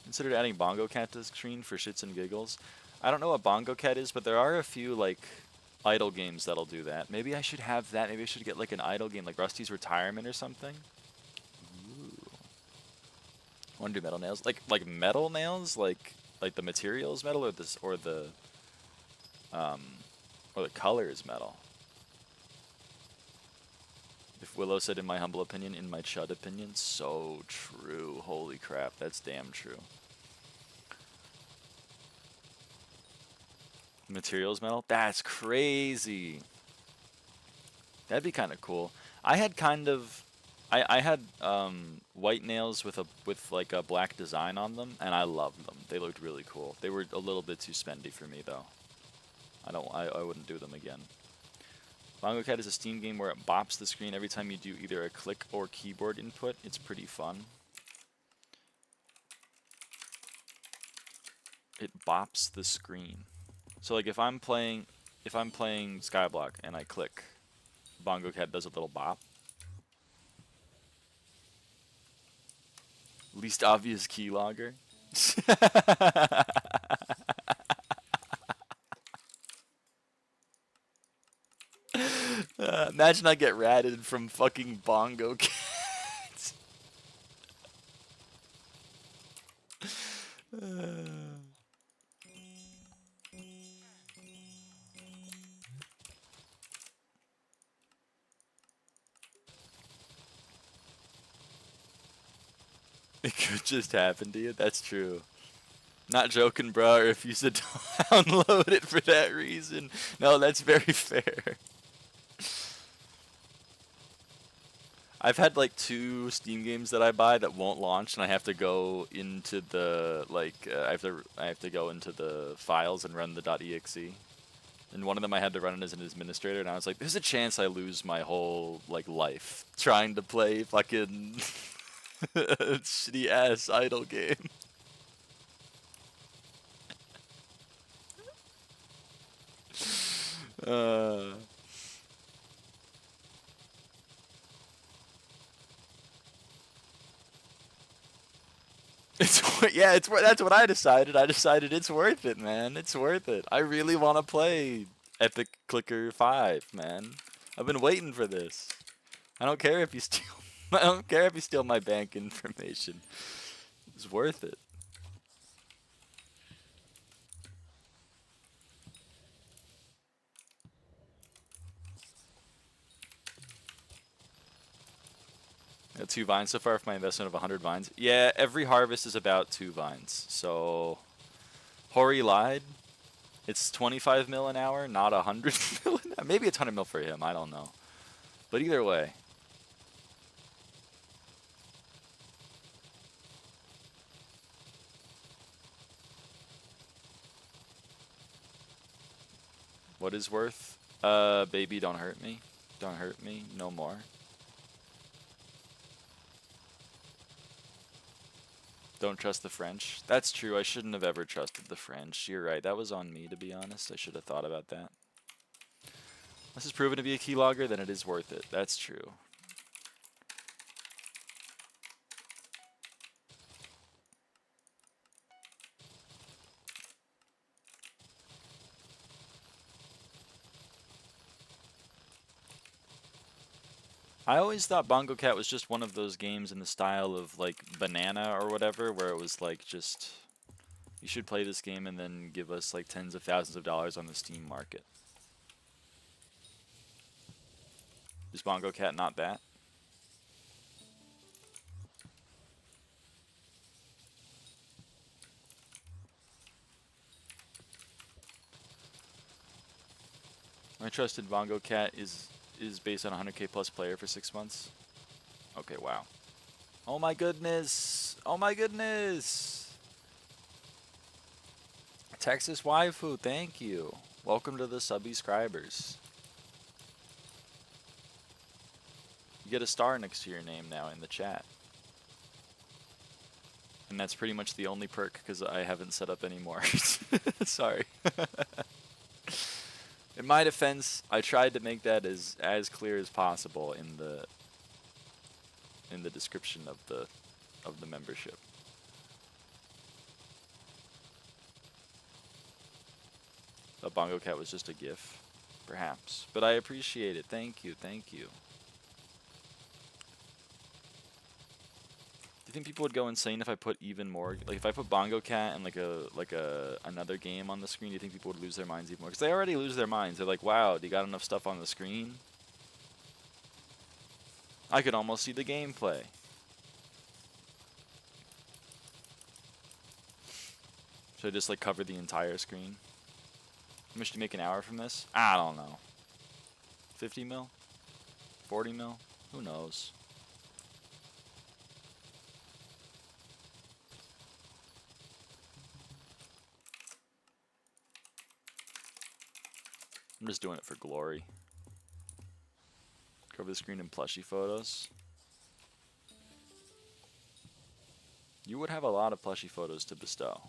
Considered adding Bongo Cat to the screen for shits and giggles. I don't know what Bongo Cat is, but there are a few like idle games that'll do that. Maybe I should have that. Maybe I should get like an idle game like Rusty's Retirement or something. Ooh. I want to do metal nails. Like metal nails, like the material is metal or the color is metal. If Willow said in my humble opinion, in my chud opinion, so true. Holy crap, that's damn true. Materials metal? That's crazy. That'd be kind of cool. I had white nails with like a black design on them, and I loved them. They looked really cool. They were a little bit too spendy for me though. I wouldn't do them again. Bongo Cat is a Steam game where it bops the screen every time you do either a click or keyboard input. It's pretty fun. It bops the screen. So like if I'm playing SkyBlock and I click, Bongo Cat does a little bop. Least obvious keylogger. Imagine I get ratted from fucking Bongo Cats. It could just happen to you. That's true. Not joking, bro. I refuse to download it for that reason. No, that's very fair. I've had like 2 Steam games that I buy that won't launch, and I have to go into the I have to go into the files and run the .exe. And one of them I had to run it as an administrator, and I was like, "There's a chance I lose my whole like life trying to play fucking shitty ass idle game." That's what I decided. I decided it's worth it, man. It's worth it. I really want to play Epic Clicker 5, man. I've been waiting for this. I don't care if you steal. I don't care if you steal my bank information. It's worth it. Got 2 vines so far for my investment of 100 vines. Yeah, every harvest is about 2 vines. So, HOE lied. It's 25 mil an hour, not 100 mil an hour. Maybe it's 100 mil for him. I don't know. But either way. What is worth? Baby, don't hurt me. Don't hurt me. No more. Don't trust the French. That's true. I shouldn't have ever trusted the French. You're right. That was on me, to be honest. I should have thought about that. This is proven to be a keylogger, then it is worth it. That's true. I always thought Bongo Cat was just one of those games in the style of like Banana or whatever, where it was like just, you should play this game and then give us like tens of thousands of dollars on the Steam market. Is Bongo Cat not that? My trusted Bongo Cat is based on a 100k plus player for 6 months. Okay, wow. Oh my goodness! Oh my goodness! Texas Waifu, thank you. Welcome to the subscribers. You get a star next to your name now in the chat. And that's pretty much the only perk because I haven't set up any more. Sorry. In my defense, I tried to make that as clear as possible in the description of the membership. A Bongo Cat was just a GIF, perhaps, but I appreciate it. Thank you, thank you. Do you think people would go insane if I put even more, like if I put Bongo Cat and like another game on the screen? Do you think people would lose their minds even more? Because they already lose their minds. They're like, wow, do you got enough stuff on the screen? I could almost see the gameplay. Should I just like cover the entire screen? How much do you make an hour from this? I don't know. 50 mil? 40 mil? Who knows? I'm just doing it for glory. Cover the screen in plushie photos. You would have a lot of plushie photos to bestow.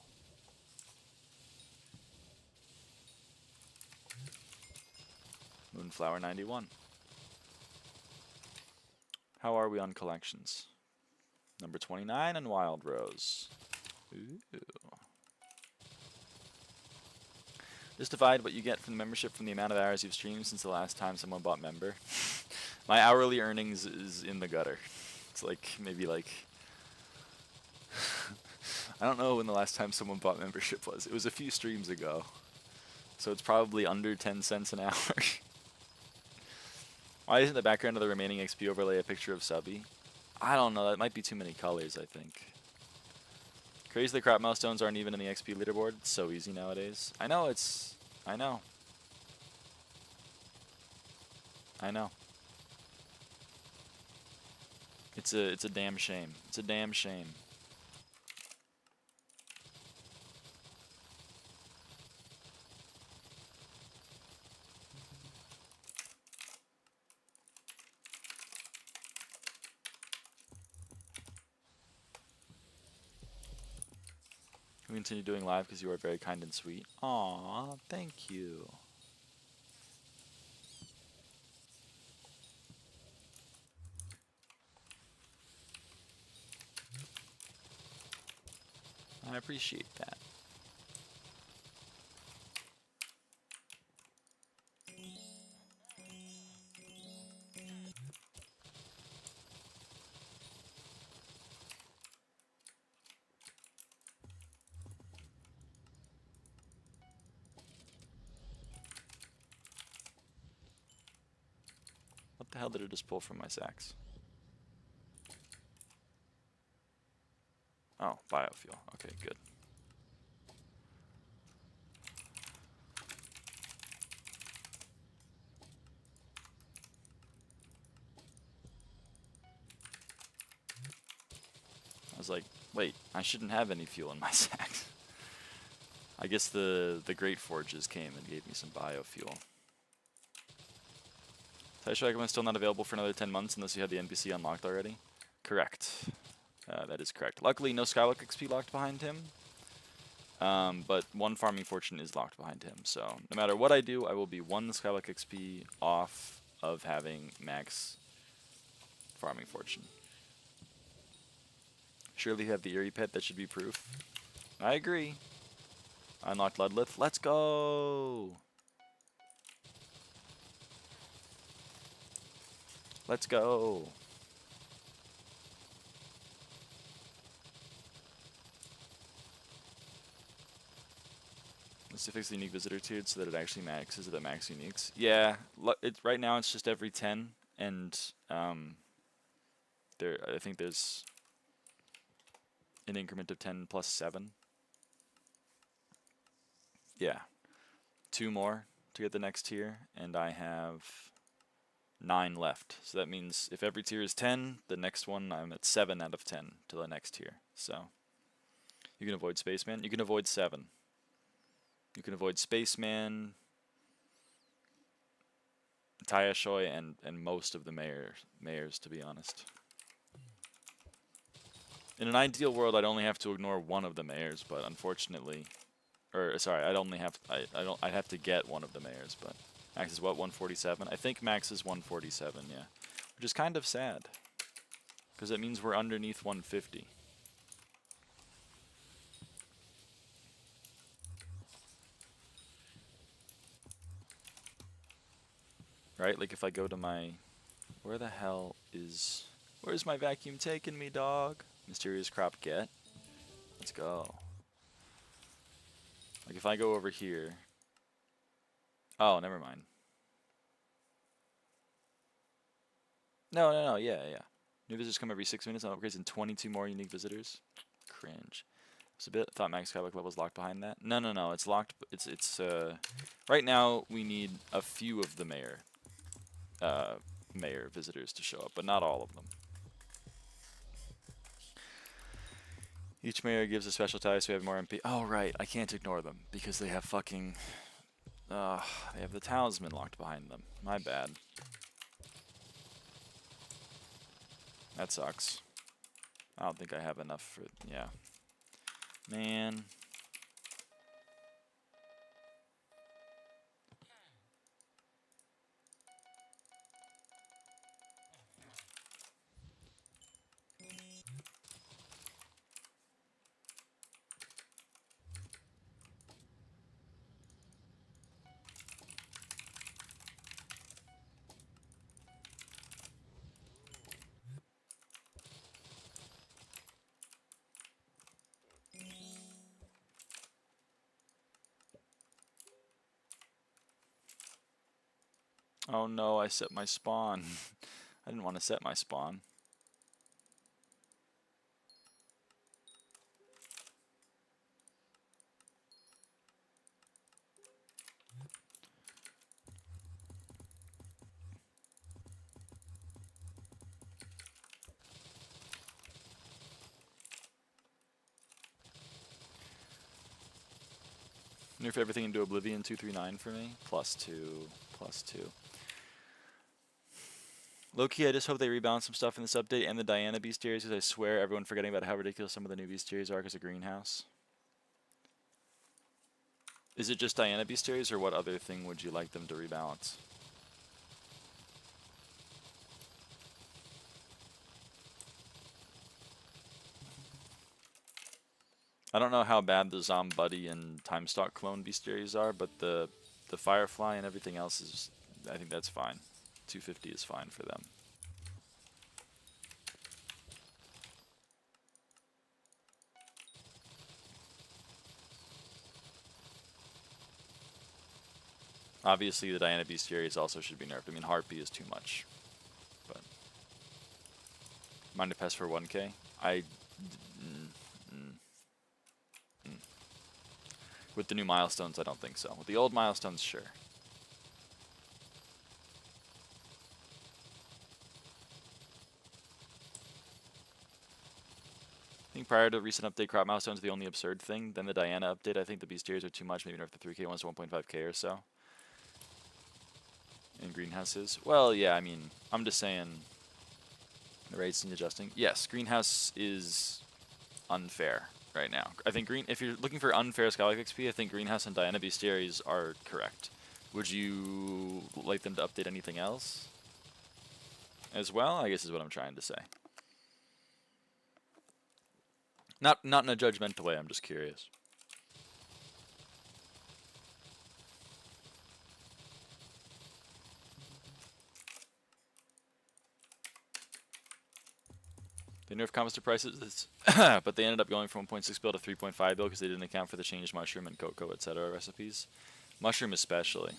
Moonflower 91. How are we on collections? Number 29 and Wild Rose. Ooh. Just divide what you get from the membership from the amount of hours you've streamed since the last time someone bought member. My hourly earnings is in the gutter. It's like, maybe like, I don't know when the last time someone bought membership was. It was a few streams ago. So it's probably under 10 cents an hour. Why isn't the background of the remaining XP overlay a picture of Subby? I don't know, that might be too many colors, I think. Crazy the crop milestones aren't even in the XP leaderboard. It's so easy nowadays. I know. I know. It's a damn shame. It's a damn shame. We continue doing live because you are very kind and sweet. Aw, thank you. I appreciate that. What the hell did it just pull from my sacks? Oh, biofuel. Okay, good. I was like, wait, I shouldn't have any fuel in my sacks. I guess the Great Forges came and gave me some biofuel. Taisho is still not available for another 10 months unless you have the NPC unlocked already? Correct. That is correct. Luckily, no SkyBlock XP locked behind him. But 1 farming fortune is locked behind him. So no matter what I do, I will be 1 SkyBlock XP off of having max farming fortune. Surely you have the Eerie pet. That should be proof. I agree. Unlocked Ludlith. Let's go! Let's go! Let's fix the unique visitor tiered so that it actually maxes at the max uniques. Yeah, right now it's just every 10, and I think there's an increment of 10 plus 7. Yeah, 2 more to get the next tier, and I have 9 left. So that means if every tier is 10, the next one I'm at 7 out of 10 to the next tier. So you can avoid Spaceman. You can avoid 7. You can avoid Spaceman, HOE, and most of the mayors, to be honest. In an ideal world, I'd only have to ignore 1 of the mayors, but unfortunately, sorry, I'd have to get 1 of the mayors, but max is what, 147? I think max is 147, yeah. Which is kind of sad, because it means we're underneath 150. Right, like if I go to my, where's my vacuum taking me, dog? Mysterious crop get. Let's go. Like if I go over here, oh, never mind. No, yeah. New visitors come every 6 minutes, and upgrades and 22 more unique visitors. Cringe. It's a bit, I thought max SkyBlock level was locked behind that. No, it's locked, it's right now we need a few of the mayor visitors to show up, but not all of them. Each mayor gives a special tie, so we have more MP. Oh, right, I can't ignore them, because they have fucking, they have the talisman locked behind them. My bad. That sucks. I don't think I have enough for, yeah. Man. Oh no, I set my spawn. I didn't want to set my spawn. Nerf everything into Oblivion 239 for me. +2, +2. Low-key, I just hope they rebalance some stuff in this update and the Diana bestiaries, because I swear everyone forgetting about how ridiculous some of the new bestiaries are because of greenhouse. Is it just Diana bestiaries, or what other thing would you like them to rebalance? I don't know how bad the Zombuddy and Timestock clone bestiaries are, but the Firefly and everything else is, I think that's fine. 250 is fine for them. Obviously, the Diana bestiaries also should be nerfed. I mean, Harpy is too much. But mind if Pest for 1K? With the new milestones, I don't think so. With the old milestones, sure. I think prior to recent update, crop milestones are the only absurd thing. Then the Diana update, I think the bestiaries are too much. Maybe nerf the 3K ones to 1.5K or so. In greenhouses. Well, yeah, I mean, I'm just saying, The rates need adjusting. Yes, greenhouse is unfair right now. I think if you're looking for unfair SkyBlock XP, I think greenhouse and Diana bestiaries are correct. Would you like them to update anything else as well? I guess is what I'm trying to say. Not in a judgmental way, I'm just curious. They nerfed composter prices, but they ended up going from 1.6 bill to 3.5 bill because they didn't account for the changed mushroom and cocoa, etc. recipes. Mushroom especially.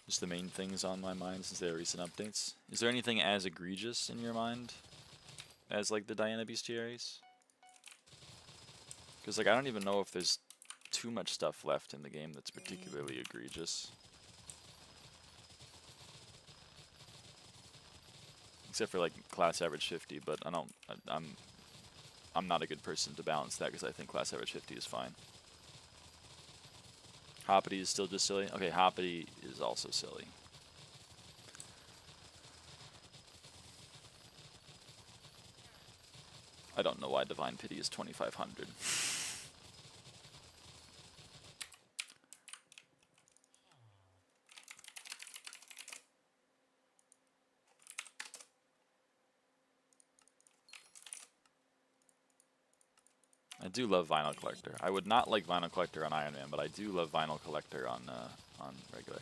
Just the main things on my mind since there are recent updates. Is there anything as egregious in your mind as like the Diana bestiaries? Because like I don't even know if there's too much stuff left in the game that's particularly egregious. Except for like class average 50, but I'm not a good person to balance that because I think class average 50 is fine. Hoppity is still just silly. Okay, Hoppity is also silly. I don't know why Divine Pity is 2500. I do love Vinyl Collector. I would not like Vinyl Collector on Iron Man, but I do love Vinyl Collector on regular.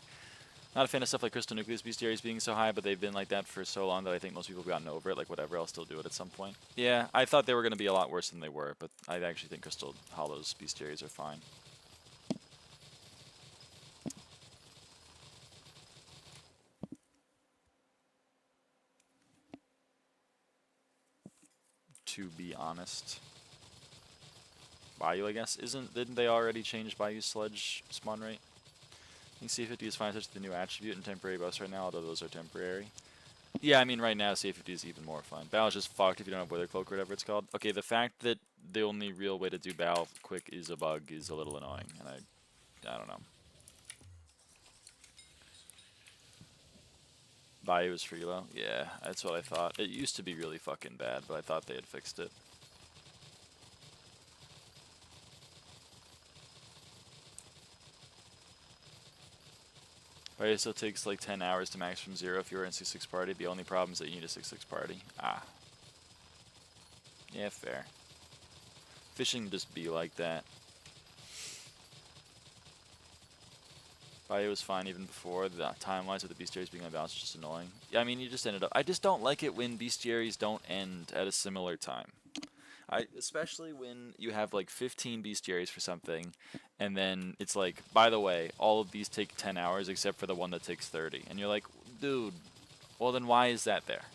Not a fan of stuff like Crystal Nucleus bestiaries being so high, but they've been like that for so long that I think most people have gotten over it. Like whatever, I'll still do it at some point. Yeah, I thought they were going to be a lot worse than they were, but I actually think Crystal Hollows bestiaries are fine. To be honest. Bayou, I guess, didn't they already change Bayou's sludge spawn rate? I think C50 is fine such the new attribute and temporary buffs right now, although those are temporary. Yeah, I mean right now C50 is even more fun. Bow's just fucked if you don't have Weather Cloak or whatever it's called. Okay, the fact that the only real way to do Bow quick is a bug is a little annoying, and I don't know. Bayou is Freelo? Yeah, that's what I thought. It used to be really fucking bad, but I thought they had fixed it. Right, it still takes like 10 hours to max from 0 if you're in 6-6 party. The only problem is that you need a 6-6 party. Ah. Yeah, fair. Fishing just be like that. Bayou was fine even before. The timelines with the bestiaries being unbalanced is just annoying. Yeah, I mean, you just ended up... I just don't like it when bestiaries don't end at a similar time. Especially when you have like 15 bestiaries for something, and then it's like, by the way, all of these take 10 hours except for the one that takes 30. And you're like, dude, well then why is that there?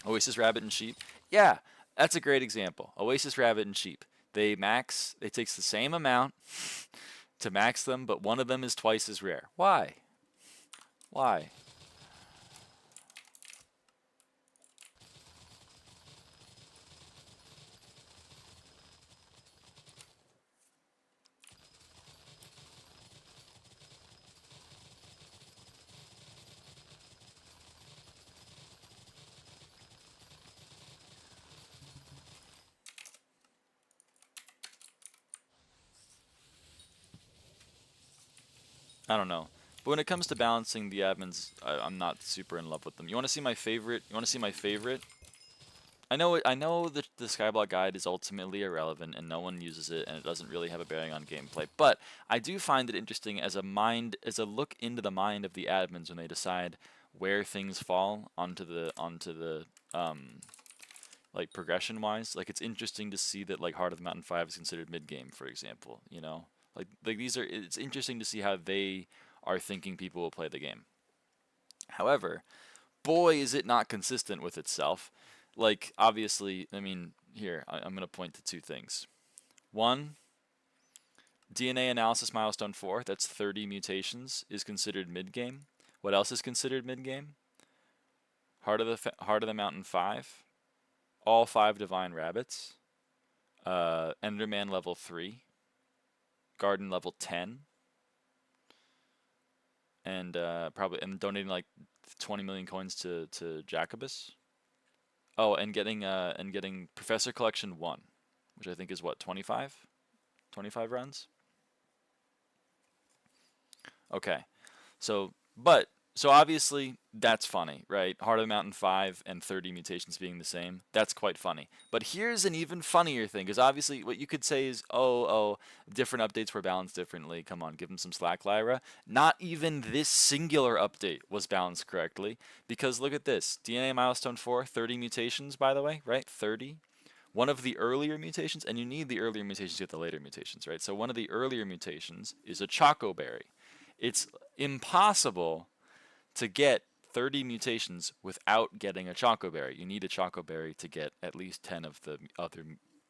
Oasis Rabbit and Sheep? Yeah, that's a great example. Oasis Rabbit and Sheep. It takes the same amount to max them, but one of them is twice as rare. Why? Why? I don't know. But when it comes to balancing the admins, I'm not super in love with them. You want to see my favorite? You want to see my favorite? I know that the SkyBlock guide is ultimately irrelevant and no one uses it and it doesn't really have a bearing on gameplay. But I do find it interesting as a look into the mind of the admins when they decide where things fall onto the like progression wise. Like it's interesting to see that like Heart of the Mountain 5 is considered mid game, for example, you know? Like it's interesting to see how they are thinking people will play the game. However, boy is it not consistent with itself. Like obviously, I mean, here I'm going to point to two things. One, DNA analysis milestone 4, that's 30 mutations, is considered mid game. What else is considered mid game? Heart of the Mountain 5, all 5 divine rabbits, Enderman level 3, Garden level 10, and probably donating like 20 million coins to Jacobus. Oh, and getting Professor Collection 1, which I think is what, 25? 25 runs? Okay. So, so obviously that's funny, right? Heart of the Mountain 5 and 30 mutations being the same. That's quite funny. But here's an even funnier thing, because obviously what you could say is, oh, different updates were balanced differently. Come on, give them some slack, Lyra. Not even this singular update was balanced correctly, because look at this. DNA milestone 4, 30 mutations, by the way, right? 30. One of the earlier mutations, and you need the earlier mutations to get the later mutations, right? So one of the earlier mutations is a choco berry. It's impossible to get 30 mutations without getting a choco berry. You need a choco berry to get at least 10 of the other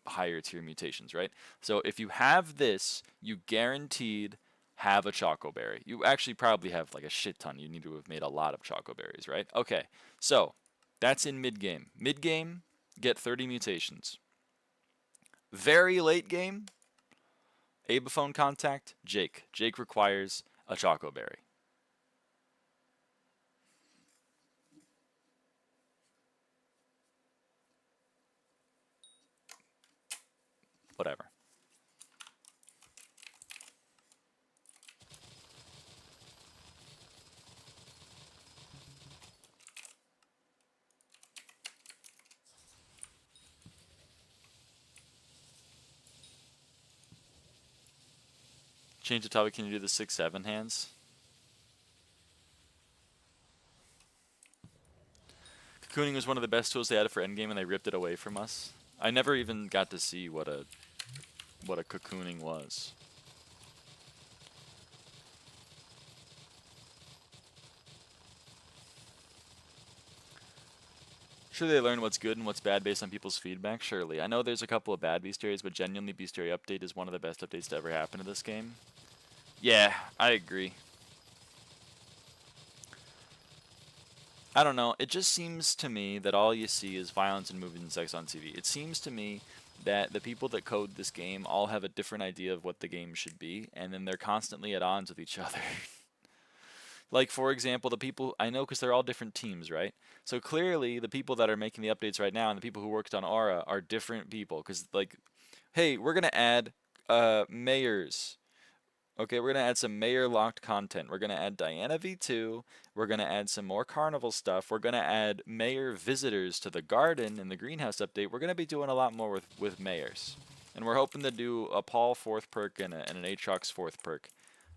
higher tier mutations, right? So if you have this, you guaranteed have a choco berry. You actually probably have like a shit ton. You need to have made a lot of choco berries, right? Okay, so that's in mid game. Mid game, get 30 mutations. Very late game, Abaphone contact, Jake. Jake requires a choco berry. Whatever. Change the topic. Can you do the 6-7 hands? Cocooning was one of the best tools they had for endgame, and they ripped it away from us. I never even got to see what a cocooning was. Sure, they learn what's good and what's bad based on people's feedback. Surely, I know there's a couple of bad bestiaries, but genuinely, bestiary update is one of the best updates to ever happen to this game. Yeah, I agree. I don't know. It just seems to me that all you see is violence and movies and sex on TV. It seems to me that the people that code this game all have a different idea of what the game should be, and then they're constantly at odds with each other. Like, for example, the people I know, because they're all different teams, right? So clearly, the people that are making the updates right now and the people who worked on Aura are different people. Because, like, hey, we're going to add mayors. Okay, we're going to add some mayor-locked content. We're going to add Diana V2. We're going to add some more carnival stuff. We're going to add mayor visitors to the garden in the greenhouse update. We're going to be doing a lot more with mayors. And we're hoping to do a Paul 4th perk and an Aatrox 4th perk.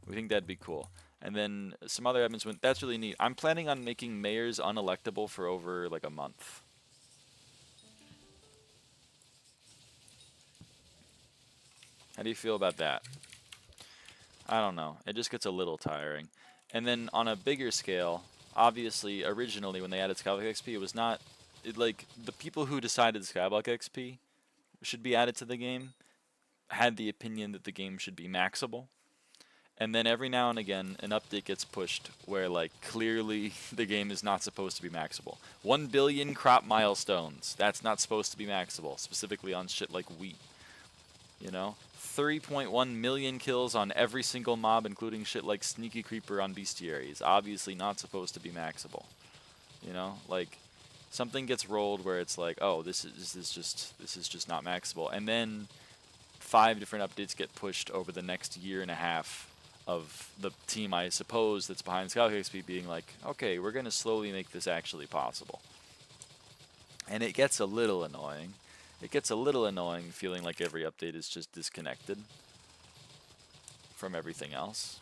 We think that'd be cool. And then some other admins went, that's really neat. I'm planning on making mayors unelectable for over like a month. How do you feel about that? I don't know. It just gets a little tiring. And then on a bigger scale, obviously, originally when they added SkyBlock XP, it was not... like, the people who decided SkyBlock XP should be added to the game had the opinion that the game should be maxable. And then every now and again, an update gets pushed where, like, clearly the game is not supposed to be maxable. 1 billion crop milestones. That's not supposed to be maxable, specifically on shit like wheat. You know? 3.1 million kills on every single mob, including shit like Sneaky Creeper on Bestiary, is obviously not supposed to be maxable. You know? Like, something gets rolled where it's like, oh, this is just not maxable. And then 5 different updates get pushed over the next year and a half of the team, I suppose, that's behind SkyBlock XP being like, okay, we're going to slowly make this actually possible. And it gets a little annoying. It gets a little annoying feeling like every update is just disconnected from everything else.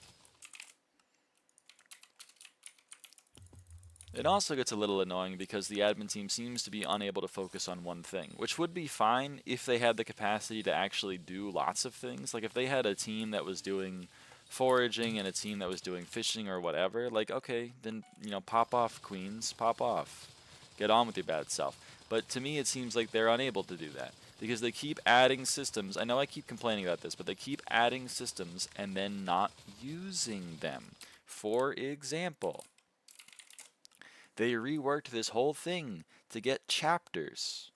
It also gets a little annoying because the admin team seems to be unable to focus on one thing, which would be fine if they had the capacity to actually do lots of things. Like if they had a team that was doing foraging and a team that was doing fishing or whatever, like, okay, then, you know, pop off, queens, pop off. Get on with your bad self. But to me, it seems like they're unable to do that because they keep adding systems. I know I keep complaining about this, but they keep adding systems and then not using them. For example, they reworked this whole thing to get chapters.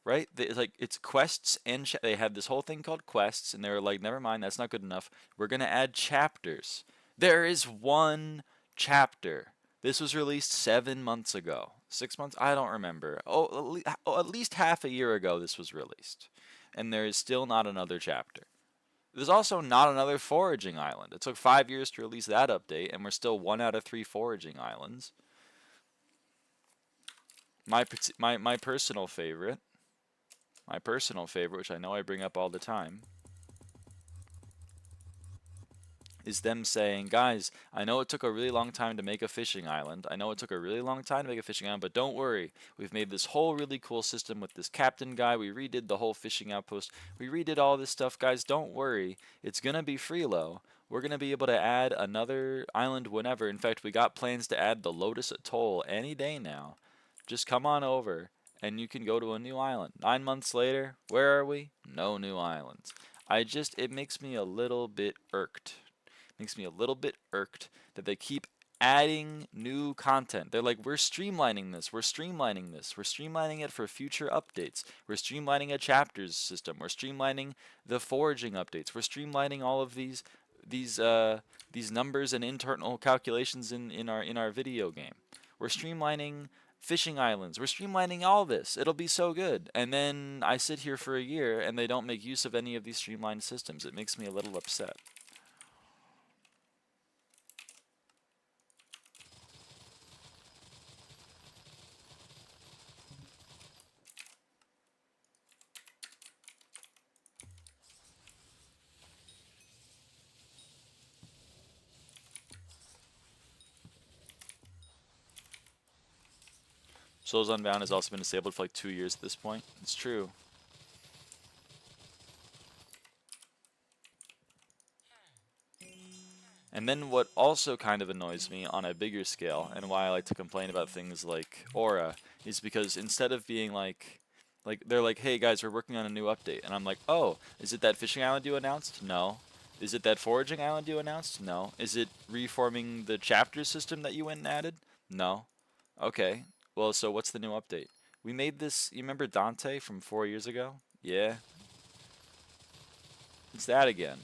Right? It's quests and they had this whole thing called quests, and they were like, never mind, that's not good enough. We're gonna add chapters. There is one chapter. This was released 7 months ago. 6 months? I don't remember. At least half a year ago this was released. And there is still not another chapter. There's also not another foraging island. It took 5 years to release that update, and we're still 1 out of 3 foraging islands. My personal favorite, which I know I bring up all the time, is them saying, guys, I know it took a really long time to make a fishing island. But don't worry. We've made this whole really cool system with this captain guy. We redid the whole fishing outpost. We redid all this stuff, guys. Don't worry. It's going to be freelo. We're going to be able to add another island whenever. In fact, we got plans to add the Lotus Atoll any day now. Just come on over, and you can go to a new island. 9 months later, where are we? No new islands. It makes me a little bit irked. Makes me a little bit irked that they keep adding new content. They're like, we're streamlining this, we're streamlining it for future updates, we're streamlining a chapters system, we're streamlining the foraging updates, we're streamlining all of these numbers and internal calculations in our video game. We're streamlining fishing islands, we're streamlining all this. It'll be so good. And then I sit here for a year and they don't make use of any of these streamlined systems. It makes me a little upset. Souls Unbound has also been disabled for like 2 years at this point. It's true. And then what also kind of annoys me on a bigger scale, and why I like to complain about things like Aura, is because instead of being like they're like, hey guys, we're working on a new update, and I'm like, oh, is it that fishing island you announced? No. Is it that foraging island you announced? No. Is it reforming the chapter system that you went and added? No. Okay. Well, so what's the new update? We made this, you remember Dante from 4 years ago? Yeah. It's that again.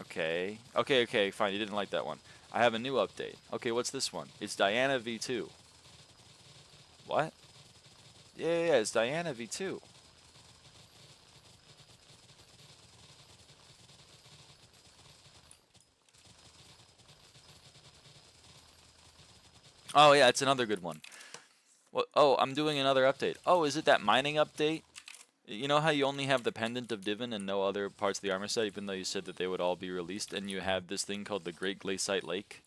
Okay. Okay, fine, you didn't like that one. I have a new update. Okay, what's this one? It's Diana V2. What? Yeah, it's Diana V2. Oh yeah, it's another good one. What? Oh, I'm doing another update. Oh, is it that mining update? You know how you only have the Pendant of Divin and no other parts of the armor set, even though you said that they would all be released, and you have this thing called the Great Glaciate Lake,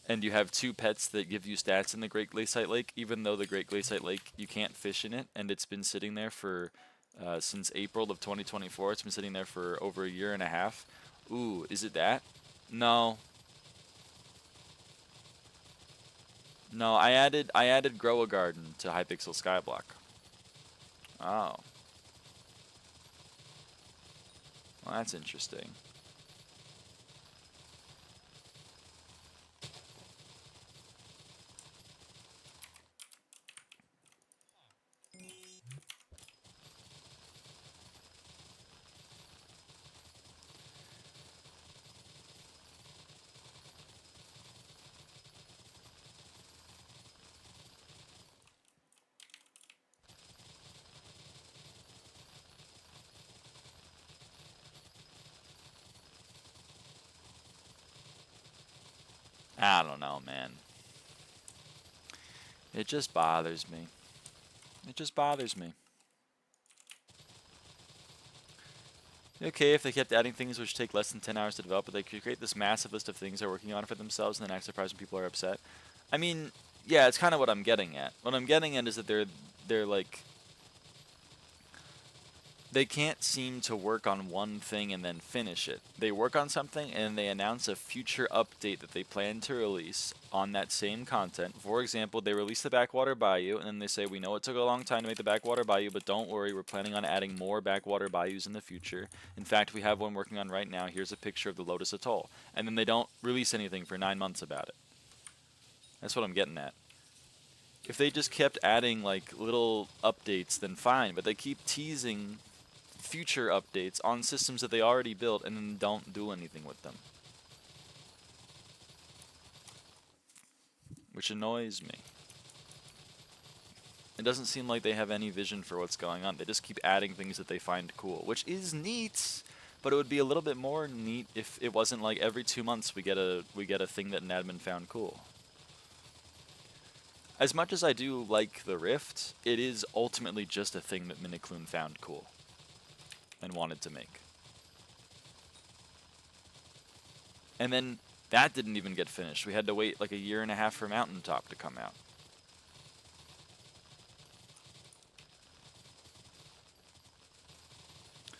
and you have 2 pets that give you stats in the Great Glaciate Lake, even though the Great Glaciate Lake, you can't fish in it, and it's been sitting there for, since April of 2024, it's been sitting there for over a year and a half. Ooh, is it that? No. No, I added Grow a Garden to Hypixel SkyBlock. Oh. Well, that's interesting. I don't know, man. It just bothers me. It just bothers me. Okay, if they kept adding things which take less than 10 hours to develop, but they could create this massive list of things they're working on for themselves and then act surprised when people are upset. I mean, yeah, it's kind of what I'm getting at. What I'm getting at is that they're like, they can't seem to work on one thing and then finish it. They work on something and they announce a future update that they plan to release on that same content. For example, they release the Backwater Bayou and then they say, we know it took a long time to make the Backwater Bayou, but don't worry, we're planning on adding more Backwater Bayous in the future. In fact, we have one working on right now. Here's a picture of the Lotus Atoll. And then they don't release anything for 9 months about it. That's what I'm getting at. If they just kept adding like little updates, then fine, but they keep teasing future updates on systems that they already built and then don't do anything with them. which annoys me. It doesn't seem like they have any vision for what's going on. They just keep adding things that they find cool, which is neat, but it would be a little bit more neat if it wasn't like every 2 months we get a thing that an admin found cool. As much as I do like the Rift, it is ultimately just a thing that Minikloon found cool and wanted to make. And then that didn't even get finished. We had to wait like a year and a half for Mountaintop to come out.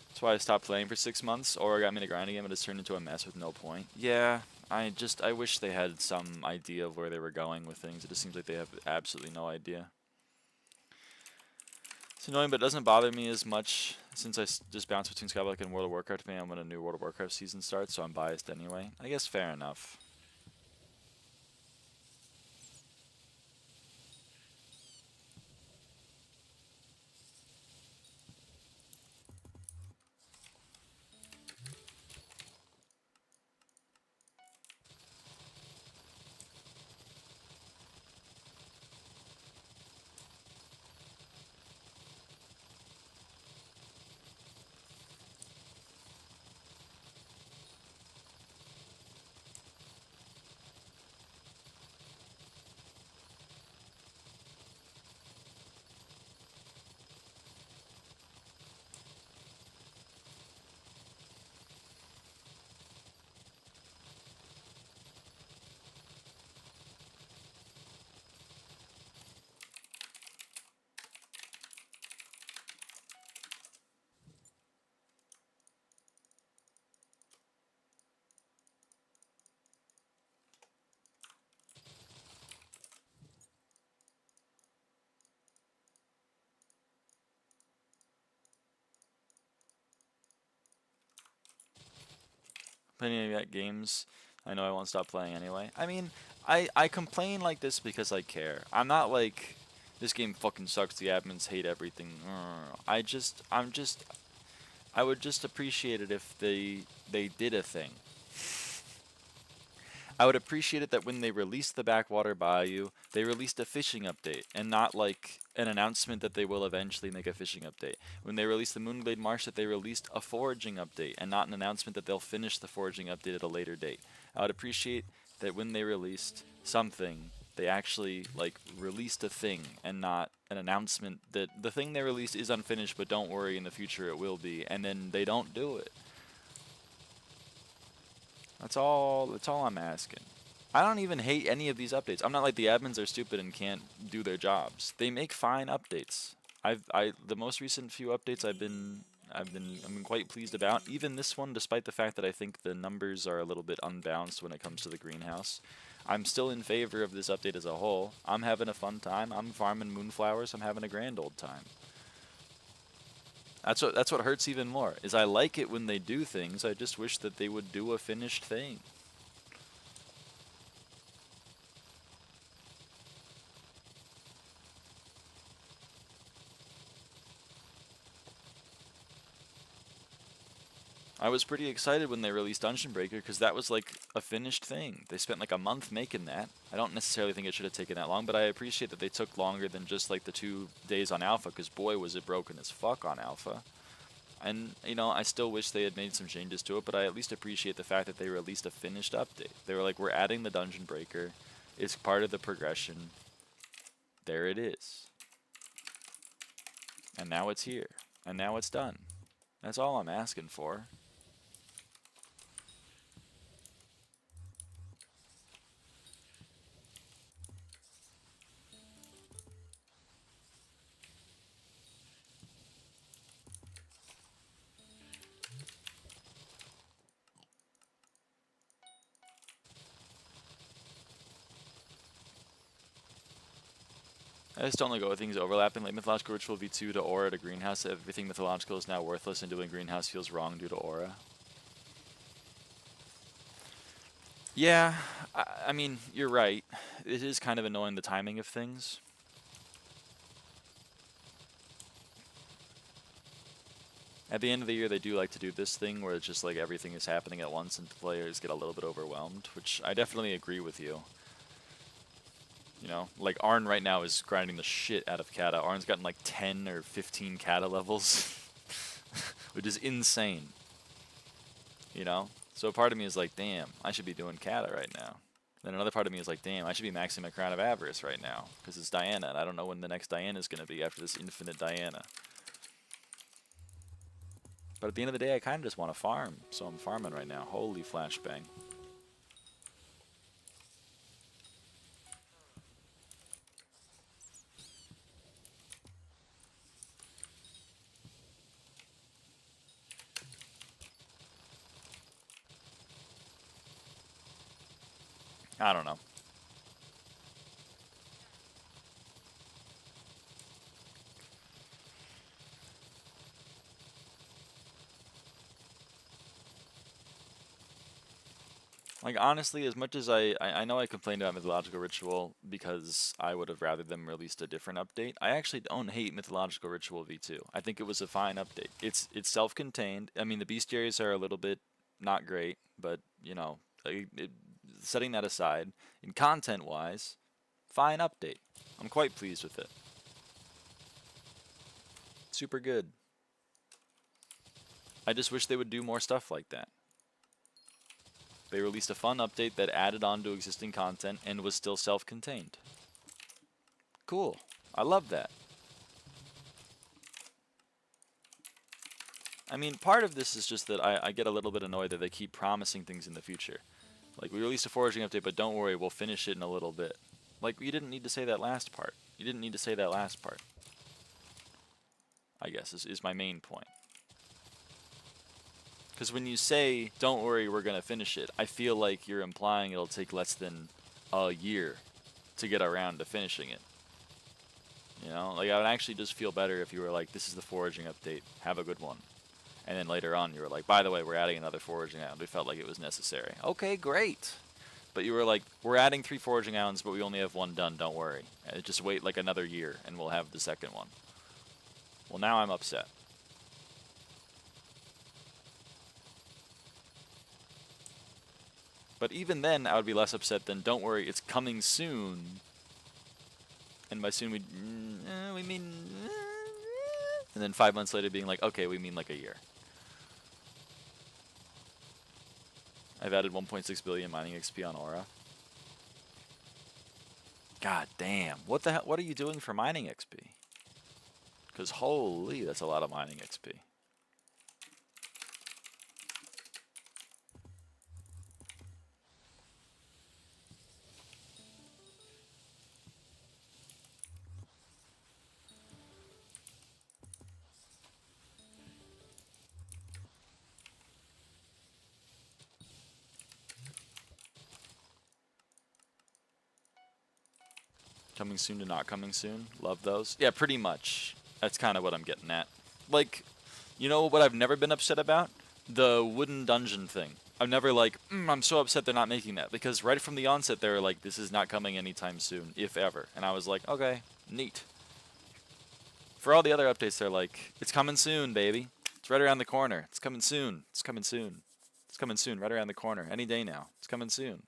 That's why I stopped playing for 6 months. Aura got me to grind again, but it's turned into a mess with no point. Yeah, I wish they had some idea of where they were going with things. It just seems like they have absolutely no idea. It's annoying, but it doesn't bother me as much since I just bounce between SkyBlock and World of Warcraft when a new World of Warcraft season starts, so I'm biased anyway. I guess fair enough. Playing at games, I know I won't stop playing anyway. I mean, I complain like this because I care. I'm not like, this game fucking sucks, the admins hate everything. I would just appreciate it if they did a thing. I would appreciate it that when they released the Backwater Bayou, they released a fishing update, and not like an announcement that they will eventually make a fishing update. When they released the Moonglade Marsh, that they released a foraging update, and not an announcement that they'll finish the foraging update at a later date. I would appreciate that when they released something, they actually like released a thing, and not an announcement that the thing they released is unfinished, but don't worry, in the future it will be, and then they don't do it. That's all I'm asking. I don't even hate any of these updates. I'm not like the admins are stupid and can't do their jobs. They make fine updates. The most recent few updates I've been quite pleased about. Even this one, despite the fact that I think the numbers are a little bit unbalanced when it comes to the greenhouse. I'm still in favor of this update as a whole. I'm having a fun time. I'm farming moonflowers. I'm having a grand old time. That's what hurts even more, is I like it when they do things, I just wish that they would do a finished thing. I was pretty excited when they released Dungeon Breaker, because that was like a finished thing. They spent like a month making that. I don't necessarily think it should have taken that long, but I appreciate that they took longer than just like the 2 days on Alpha, because boy was it broken as fuck on Alpha. And, you know, I still wish they had made some changes to it, but I at least appreciate the fact that they released a finished update. They were like, we're adding the Dungeon Breaker. It's part of the progression. There it is. And now it's here. And now it's done. That's all I'm asking for. I just don't like go with things overlapping, like Mythological Ritual V2 to Aura to Greenhouse. Everything mythological is now worthless, and doing Greenhouse feels wrong due to Aura. Yeah, I mean, you're right. It is kind of annoying, the timing of things. At the end of the year, they do like to do this thing where it's just like everything is happening at once and players get a little bit overwhelmed, which I definitely agree with you. You know, like Arn right now is grinding the shit out of Kata. Arn's gotten like 10 or 15 Kata levels, which is insane. You know? So part of me is like, damn, I should be doing Kata right now. Then another part of me is like, damn, I should be maxing my Crown of Avarice right now, because it's Diana, and I don't know when the next Diana is going to be after this infinite Diana. But at the end of the day, I kind of just want to farm, so I'm farming right now. Holy flashbang. I don't know. Like, honestly, as much as I know I complained about Mythological Ritual because I would have rather them released a different update, I actually don't hate Mythological Ritual V2. I think it was a fine update. It's self-contained. I mean, the bestiaries are a little bit not great, but, you know, setting that aside, in content-wise, fine update. I'm quite pleased with it. Super good. I just wish they would do more stuff like that. They released a fun update that added on to existing content and was still self-contained. Cool. I love that. I mean, part of this is just that I get a little bit annoyed that they keep promising things in the future. Like, we released a foraging update, but don't worry, we'll finish it in a little bit. Like, you didn't need to say that last part. You didn't need to say that last part. I guess, is my main point. Because when you say, don't worry, we're going to finish it, I feel like you're implying it'll take less than a year to get around to finishing it. You know? Like, I would actually just feel better if you were like, this is the foraging update, have a good one. And then later on, you were like, by the way, we're adding another foraging island. We felt like it was necessary. Okay, great. But you were like, we're adding 3 foraging islands, but we only have 1 done, don't worry. Just wait like another year, and we'll have the second one. Well, now I'm upset. But even then, I would be less upset than, don't worry, it's coming soon. And by soon, we mean... And then 5 months later being like, okay, we mean like a year. I've added 1.6 billion mining XP on Aura. God damn. What the hell? What are you doing for mining XP? Because holy, that's a lot of mining XP. Coming soon to not coming soon. Love those. Yeah, pretty much. That's kind of what I'm getting at. Like, you know what I've never been upset about? The wooden dungeon thing. I'm never like, I'm so upset they're not making that. Because right from the onset, they were like, this is not coming anytime soon, if ever. And I was like, okay, neat. For all the other updates, they're like, it's coming soon, baby. It's right around the corner. It's coming soon. It's coming soon. It's coming soon, right around the corner. Any day now. It's coming soon.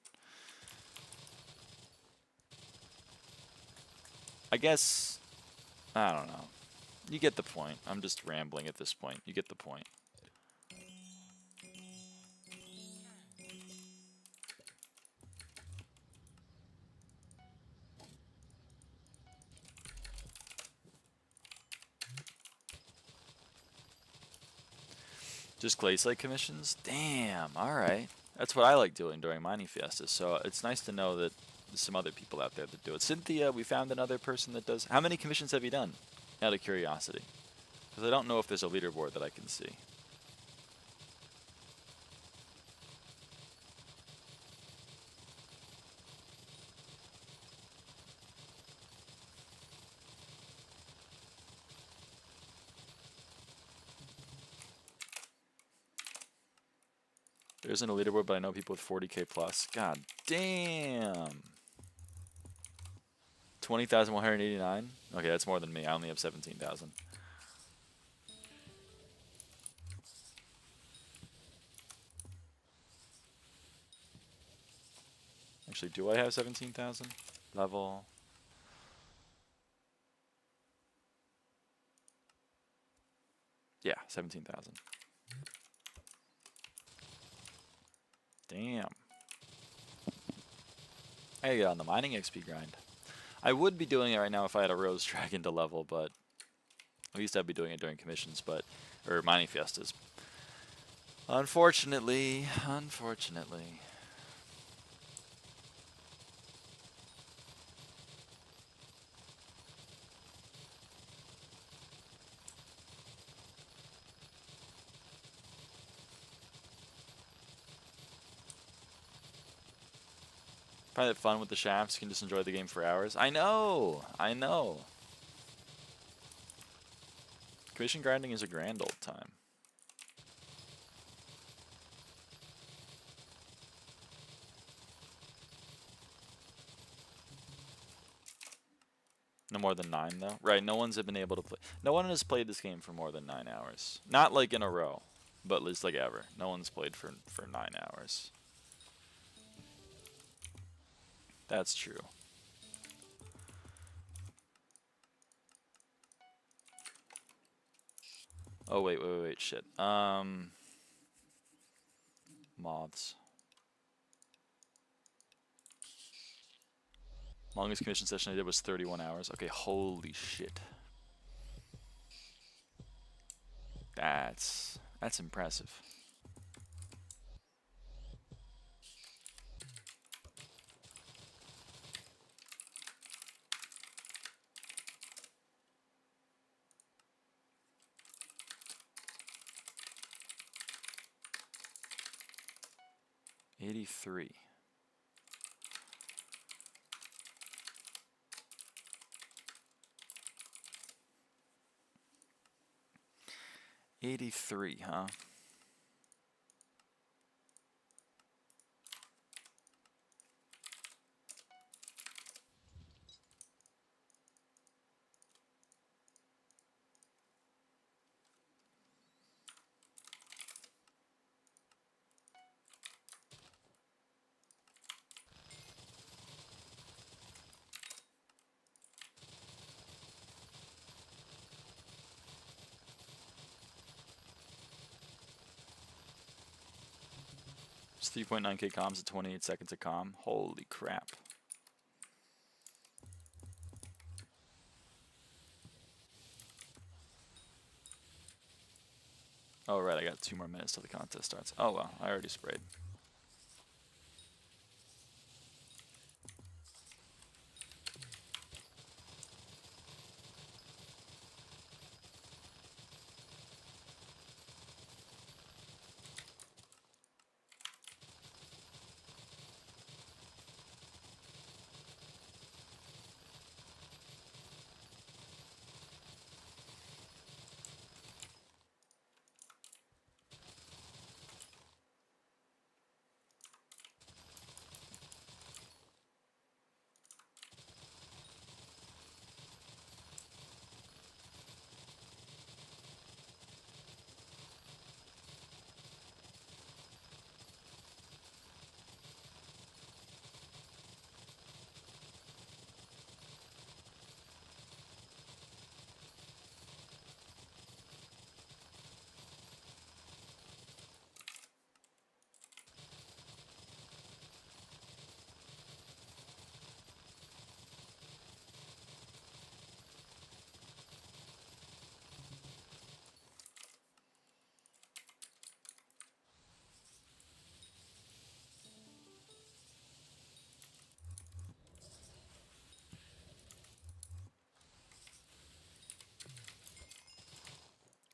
I guess, I don't know. You get the point. I'm just rambling at this point. You get the point. Just clay slate commissions? Damn, alright. That's what I like doing during mining fiestas, so it's nice to know that there's some other people out there that do it. Cynthia, we found another person that does... How many commissions have you done? Out of curiosity. Because I don't know if there's a leaderboard that I can see. There isn't a leaderboard, but I know people with 40k plus. God damn. 20,189? Okay, that's more than me. I only have 17,000. Actually, do I have 17,000? Level Yeah, 17,000. Damn. I get on the mining XP grind. I would be doing it right now if I had a Rose Dragon to level, but at least I'd be doing it during commissions, or mining fiestas. Unfortunately. Find it fun with the shafts. You can just enjoy the game for hours. I know. Commission grinding is a grand old time. No more than 9 though. Right, no one's been able to play. No one has played this game for more than 9 hours. Not like in a row, but at least like ever. No one's played for 9 hours. That's true. Oh wait, shit. Moths. Longest commission session I did was 31 hours. Okay, holy shit. That's impressive. $83. 83, huh? It's 3.9k comms at 28 seconds of comm. Holy crap. Oh, right, I got 2 more minutes till the contest starts. Oh, well, I already sprayed.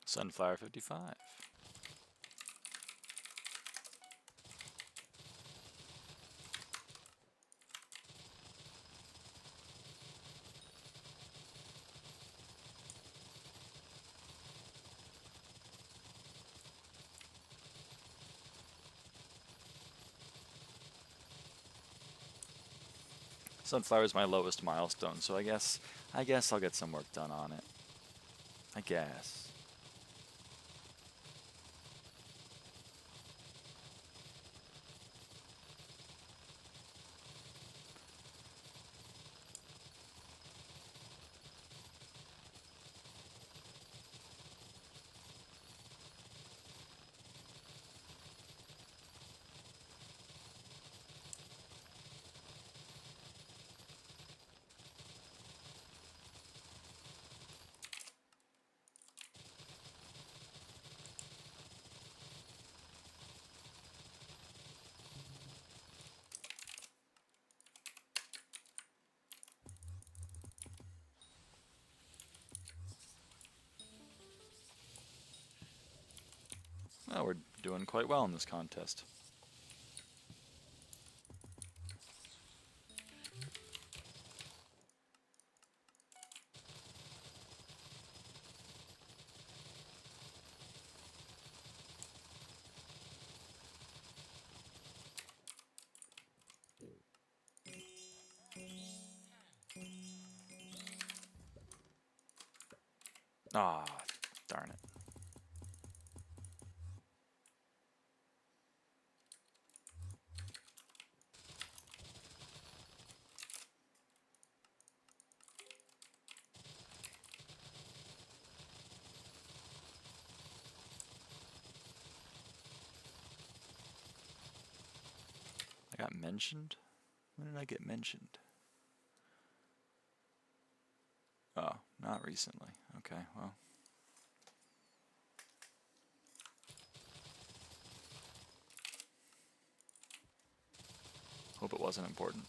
Sunflower 55. Sunflower is my lowest milestone, so I guess I'll get some work done on it. I guess. we're doing quite well in this contest. Ah, darn it. I got mentioned? When did I get mentioned? Oh, not recently. Okay, well. Hope it wasn't important.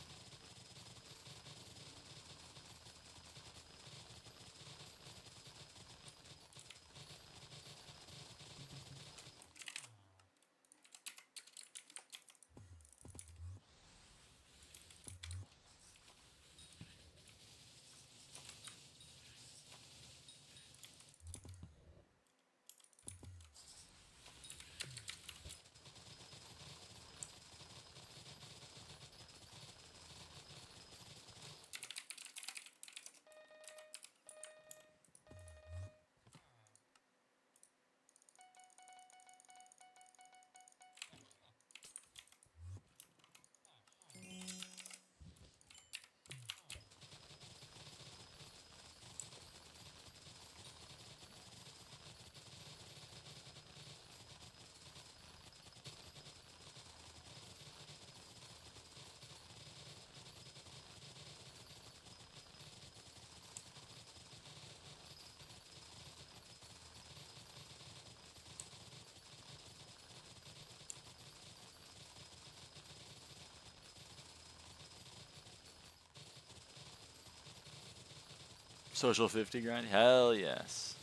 Social 50 grind? Hell yes.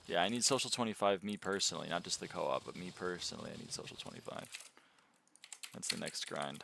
Yeah, I need social 25, me personally, not just the co-op, but me personally, I need social 25. That's the next grind.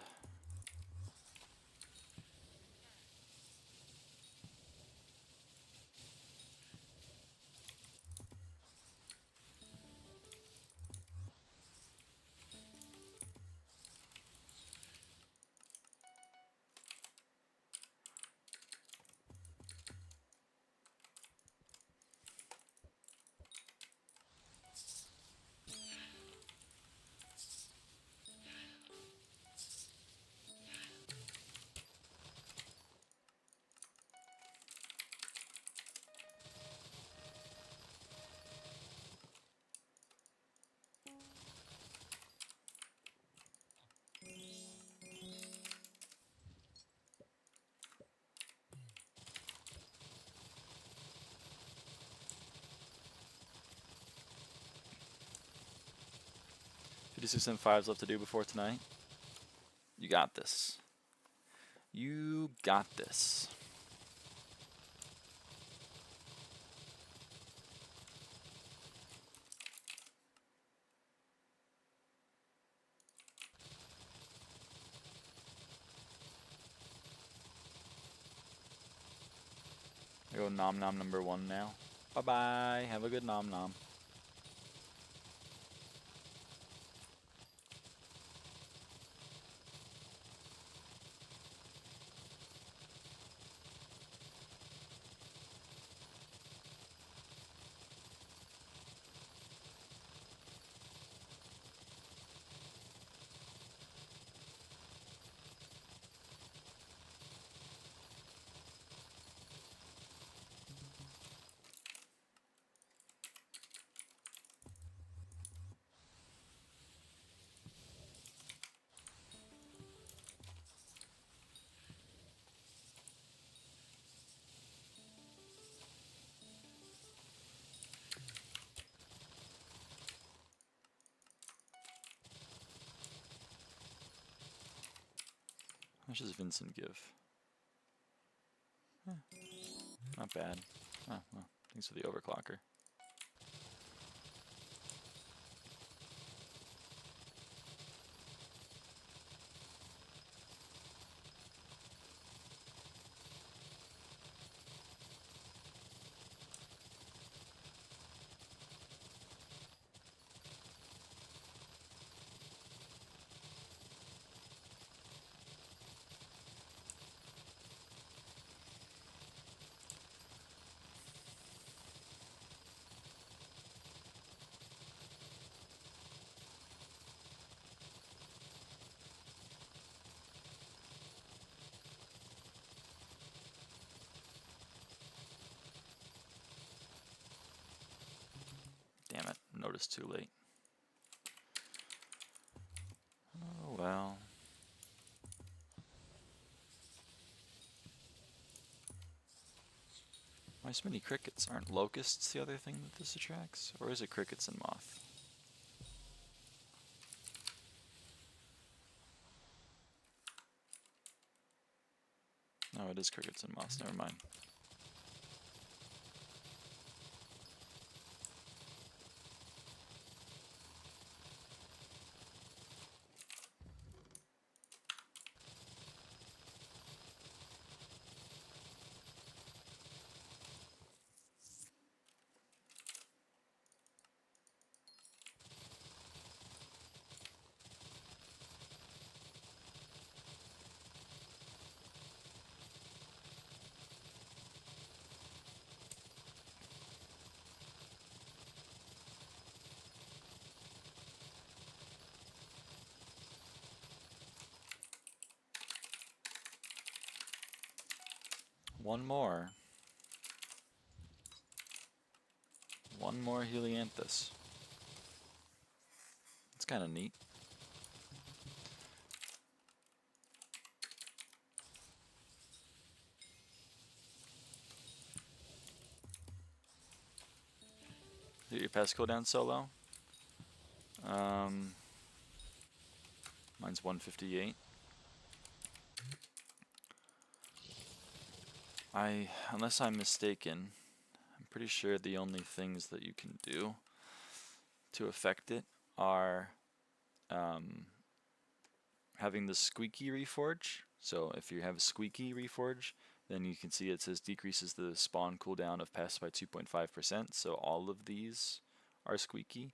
$56 and 5s left to do before tonight. You got this. You got this. I go nom nom number 1 now. Bye bye. Have a good nom nom. How much does Vincent give? Not bad. Oh, well, thanks for the overclocker. noticed too late. Oh well. Why so many crickets? Aren't locusts the other thing that this attracts? Or is it crickets and moth? No, it is crickets and moths, never mind. One more. One more Helianthus. It's kind of neat. Did your pass cooldown so low? Mine's 158. Unless I'm mistaken, I'm pretty sure the only things that you can do to affect it are having the squeaky reforge. So if you have a squeaky reforge, then you can see it says decreases the spawn cooldown of pests by 2.5%. So all of these are squeaky.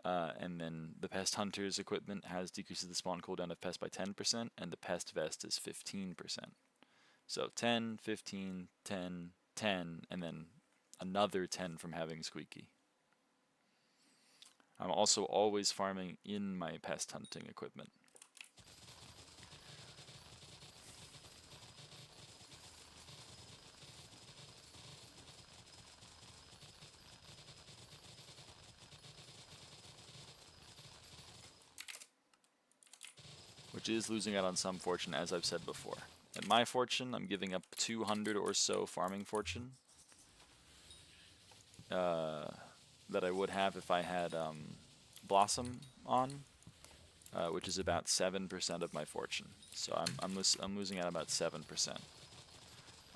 And then the Pest Hunter's equipment has decreases the spawn cooldown of pests by 10%, and the Pest Vest is 15%. So 10, 15, 10, 10, and then another 10 from having squeaky. I'm also always farming in my pest hunting equipment. Which is losing out on some fortune, as I've said before. At my fortune, I'm giving up 200 or so farming fortune that I would have if I had Blossom on, which is about 7% of my fortune. So I'm losing out about 7%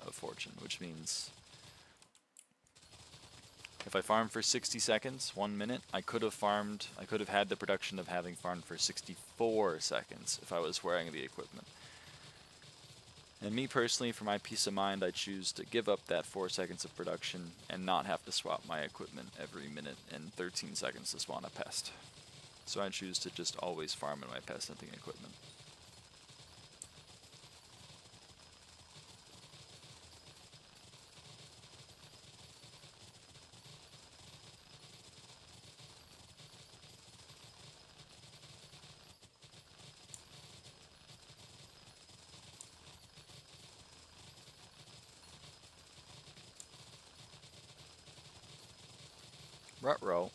of fortune, which means if I farm for 60 seconds, 1 minute, I could have had the production of having farmed for 64 seconds if I was wearing the equipment. And me personally, for my peace of mind, I choose to give up that 4 seconds of production and not have to swap my equipment every minute and 13 seconds to spawn a pest. So I choose to just always farm in my pest hunting equipment. Ruh-roh.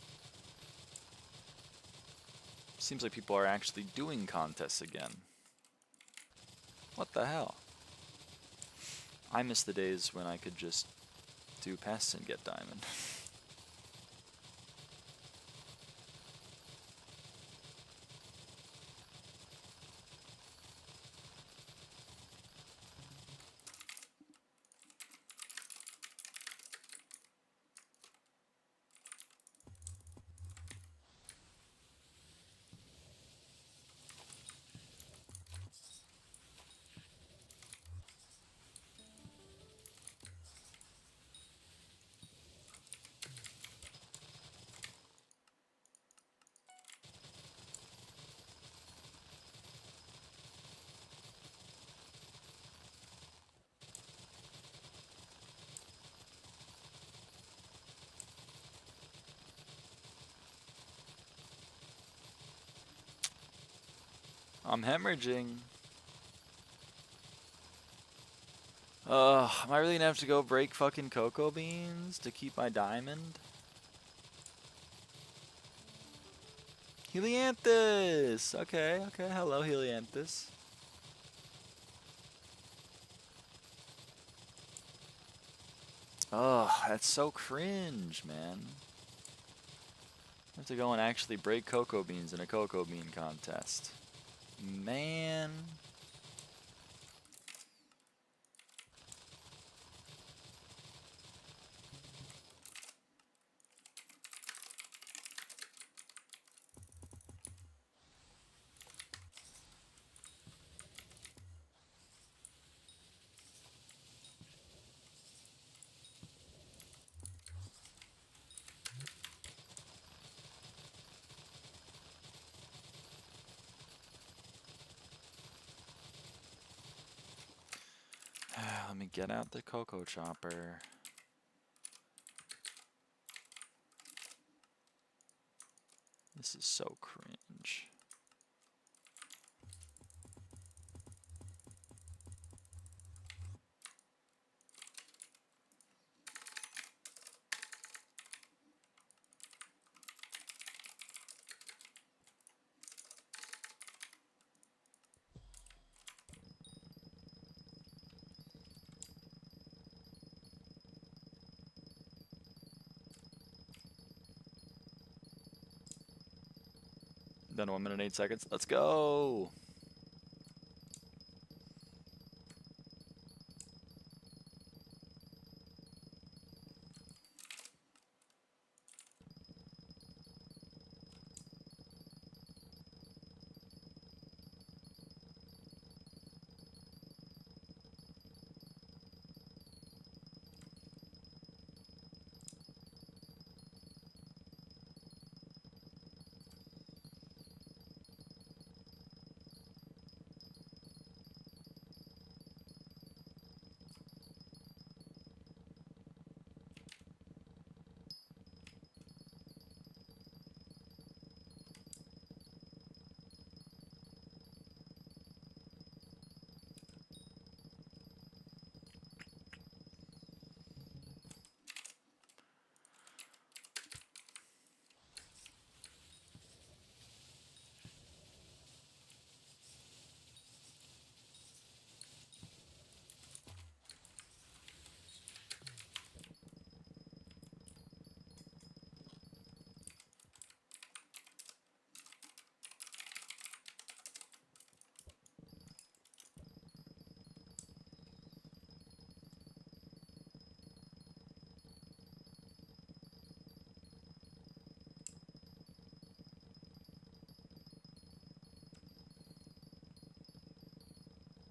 Seems like people are actually doing contests again. What the hell? I miss the days when I could just do pests and get diamond. I'm hemorrhaging. Am I really gonna have to go break fucking cocoa beans to keep my diamond? Helianthus! Okay, okay. Hello, Helianthus. Oh, that's so cringe, man. I have to go and actually break cocoa beans in a cocoa bean contest. Man. Let me get out the cocoa chopper. This is so cringe. Done 1 minute and 8 seconds. Let's go.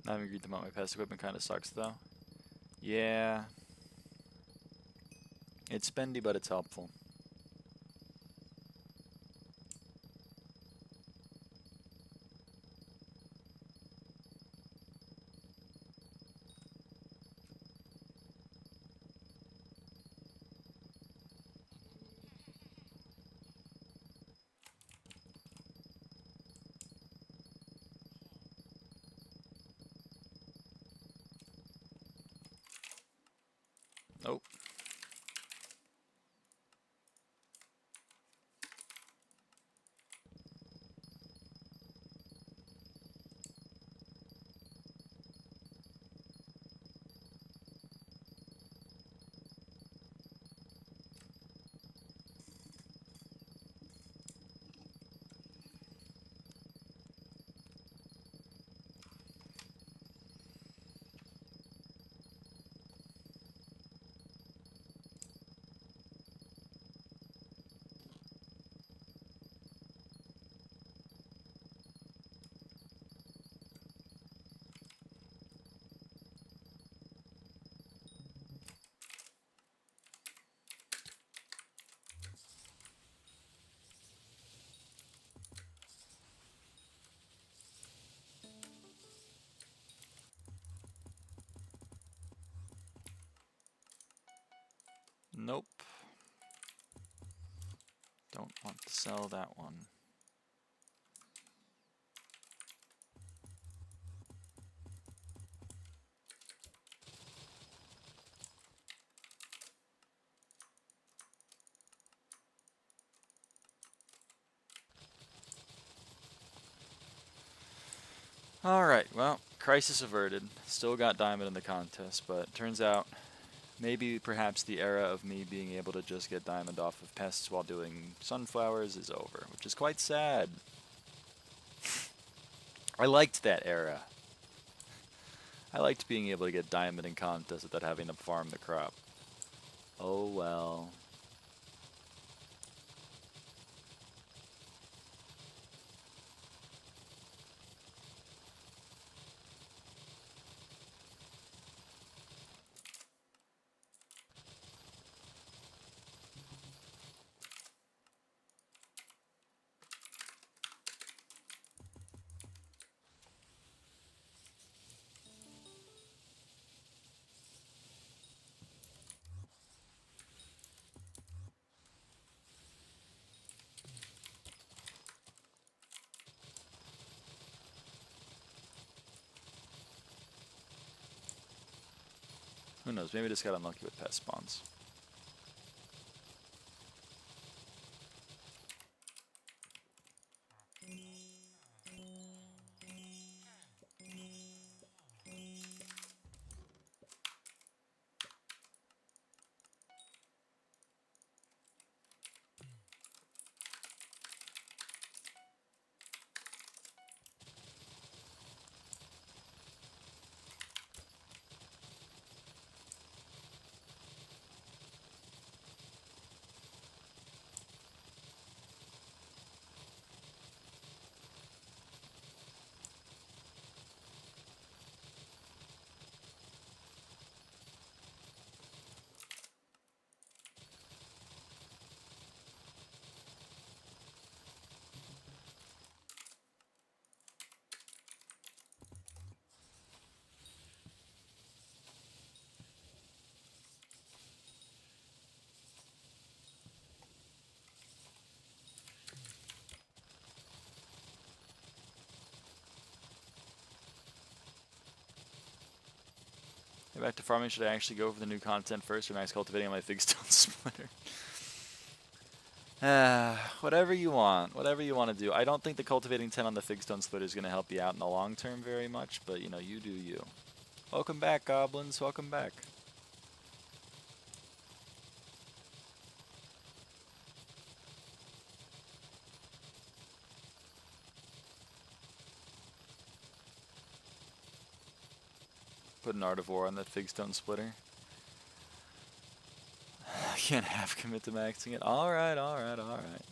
I haven't agreed to mount my past equipment kind of sucks though. Yeah. It's spendy, but it's helpful. Nope. Nope. Don't want to sell that one. Alright, well, crisis averted. Still got diamond in the contest, but turns out maybe perhaps the era of me being able to just get diamond off of pests while doing sunflowers is over, which is quite sad. I liked that era. I liked being able to get diamond in contests without having to farm the crop. Oh well. Who knows, maybe I just got unlucky with pest spawns. Get back to farming. Should I actually go for the new content first or max cultivating on my fig stone splitter? Whatever you want. Whatever you want to do. I don't think the cultivating 10 on the fig stone splitter is going to help you out in the long term very much, but you know, you do you. Welcome back, goblins. Welcome back. Put an Artivore on that fig stone splitter. I can't half commit to maxing it. Alright, alright, alright.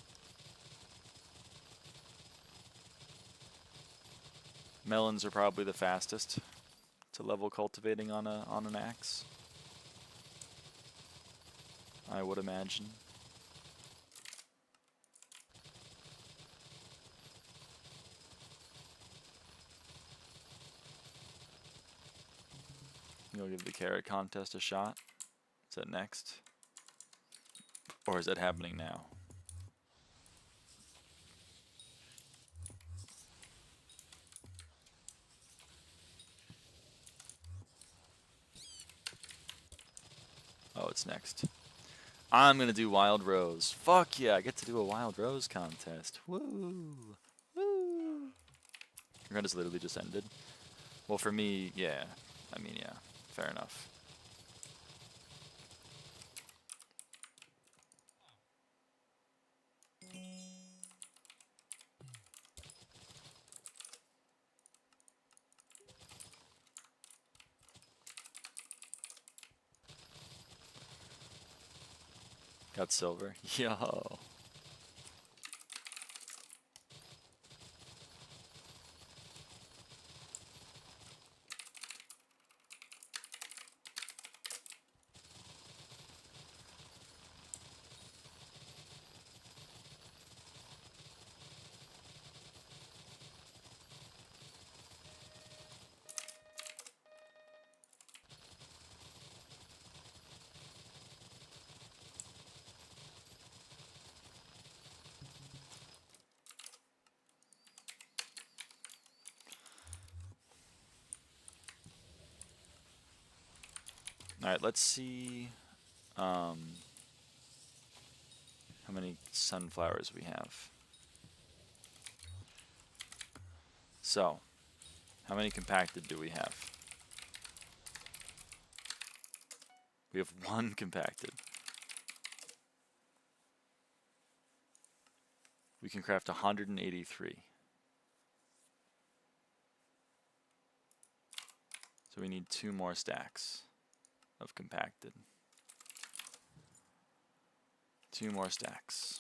Melons are probably the fastest to level cultivating on an axe, I would imagine. You'll give the carrot contest a shot. Is that next? Or is that happening now? Oh, it's next. I'm gonna do Wild Rose. Fuck yeah, I get to do a Wild Rose contest. Woo! Woo! Your run has literally just ended. Well, for me, yeah. I mean, yeah. Fair enough. Got silver. Yo. Alright, let's see how many sunflowers we have. So, How many compacted do we have? We have 1 compacted. We can craft 183. So we need 2 more stacks of compacted. 2 more stacks.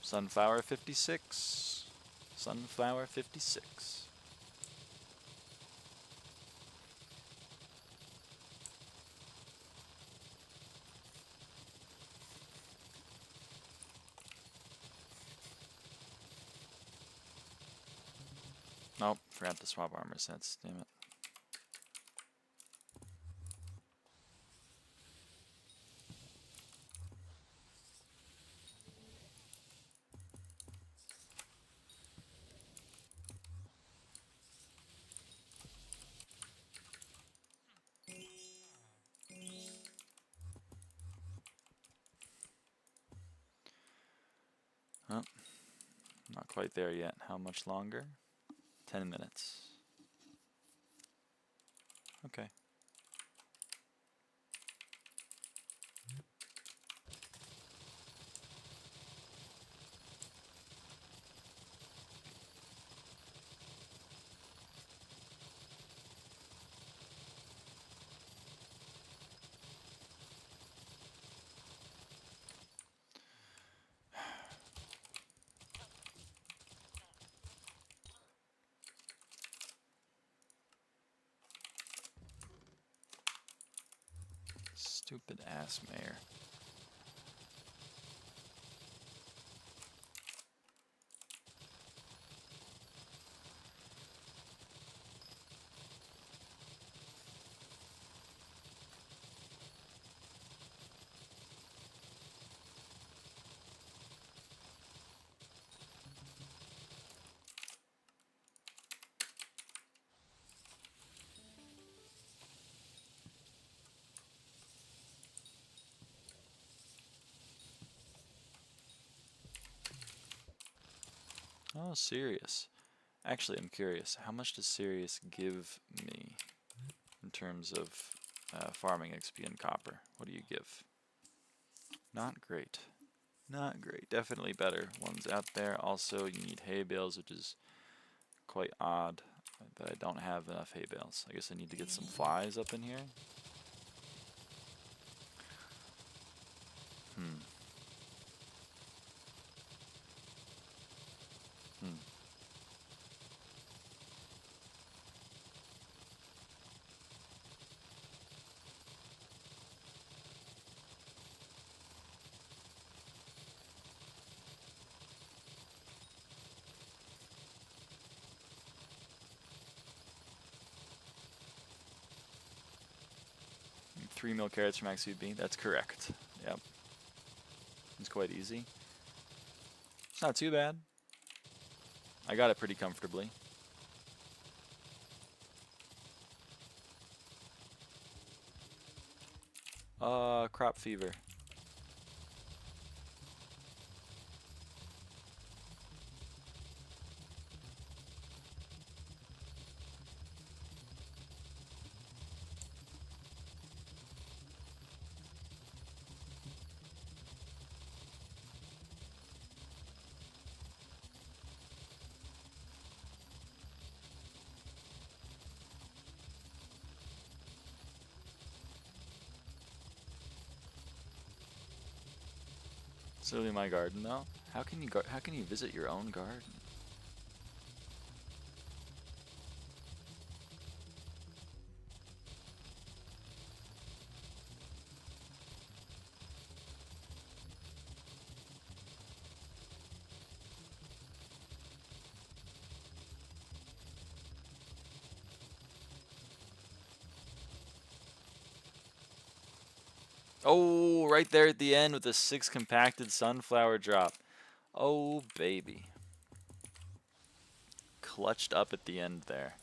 Sunflower 56. Sunflower 56. Nope, forgot to swap armor sets, damn it. Oh, not quite there yet. How much longer? 10 minutes. Okay. Stupid ass mayor. Oh, Sirius. Actually, I'm curious. How much does Sirius give me in terms of farming XP and copper? What do you give? Not great. Not great. Definitely better ones out there. Also, you need hay bales, which is quite odd that I don't have enough hay bales. I guess I need to get some flies up in here. Hmm. 3 mil carrots from XUB. That's correct. Yep. It's quite easy. It's not too bad. I got it pretty comfortably. Crop fever. It's literally my garden though. How can you visit your own garden? Oh, right there at the end with the 6 compacted sunflower drop. Oh, baby. Clutched up at the end there.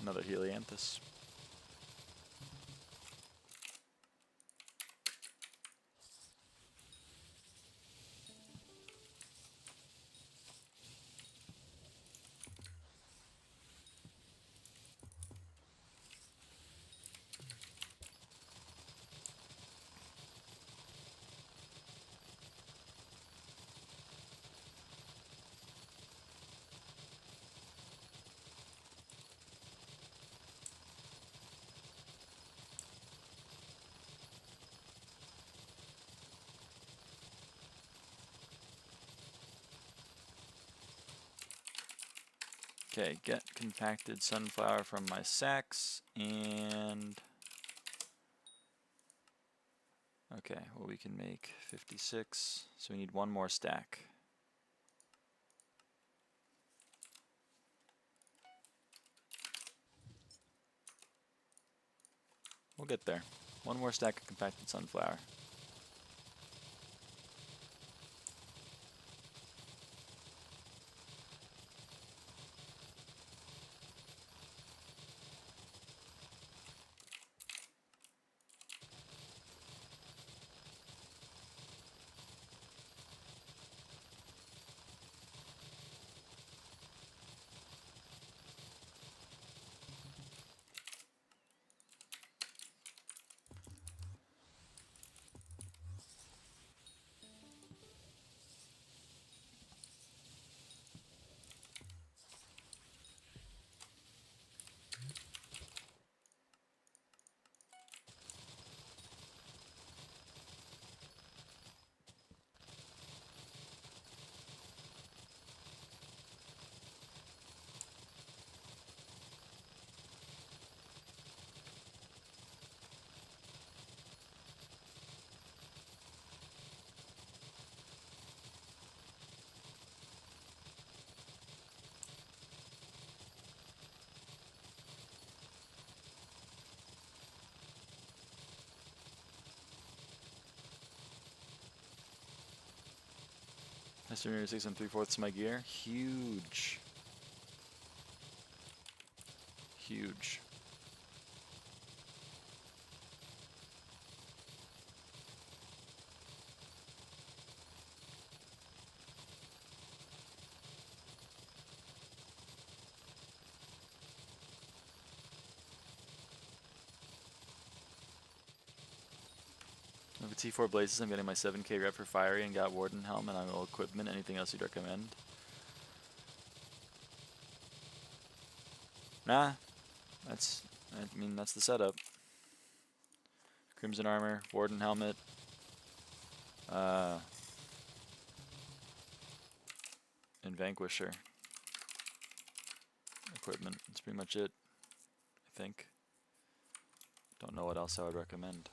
Another helianthus. Okay, get compacted sunflower from my sacks, and okay, well we can make 56, so we need one more stack. We'll get there. One more stack of compacted sunflower. Estimated 6 3/4 my gear. Huge. Huge. With T4 Blazes, I'm getting my 7k rep for Fiery and got Warden Helm and all equipment. Anything else you'd recommend? Nah, that's the setup. Crimson Armor, Warden Helmet, and Vanquisher equipment. That's pretty much it, I think. Don't know what else I would recommend.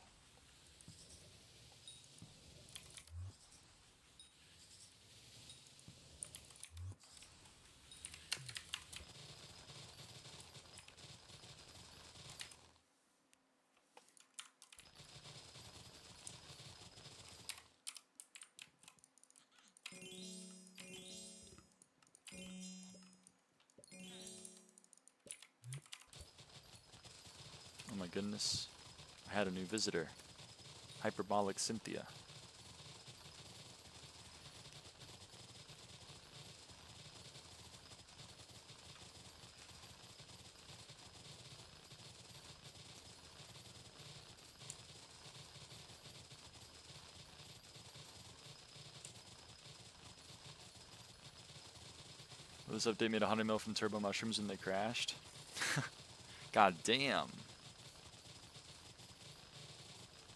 Oh my goodness. I had a new visitor. Hyperbolic Cynthia. Well, this update made 100 mil from turbo mushrooms and they crashed. God damn.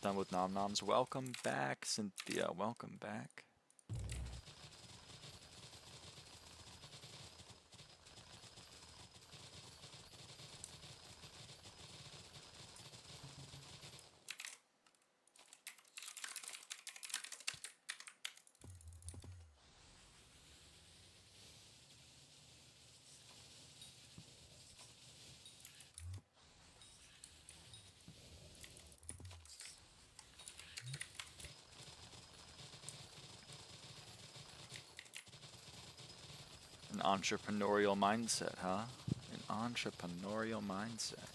Done with nom noms. Welcome back, Cynthia. Welcome back. An entrepreneurial mindset, huh? An entrepreneurial mindset.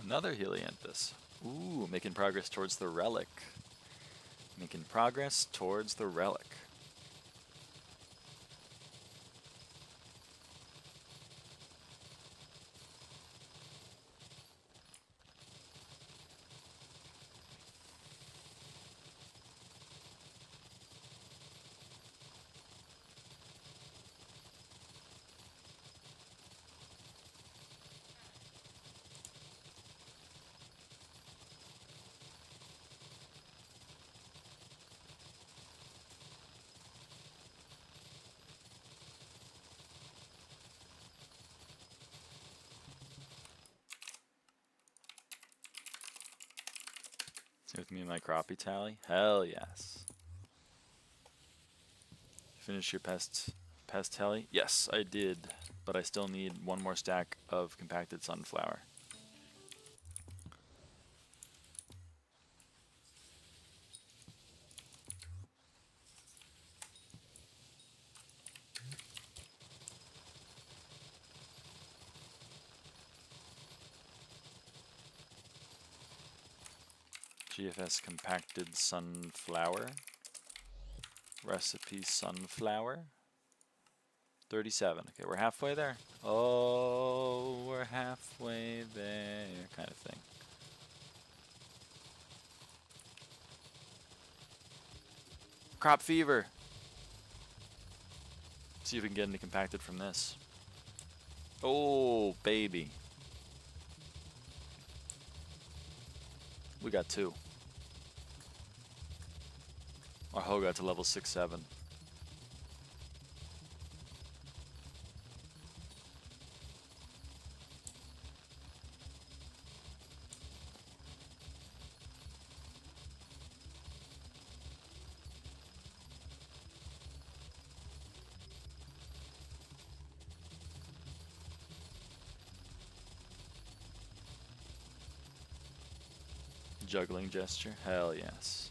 Another Helianthus. Ooh, making progress towards the relic. Making progress towards the relic. With me and my crappie tally? Hell yes. Finish your pest tally? Yes, I did, but I still need one more stack of compacted sunflower. GFS compacted sunflower. Recipe sunflower. 37. Okay, we're halfway there. Oh, we're halfway there, kind of thing. Crop fever. See if we can get any compacted from this. Oh, baby. We got 2. Our HOE got to level 6-7. Juggling gesture? Hell yes.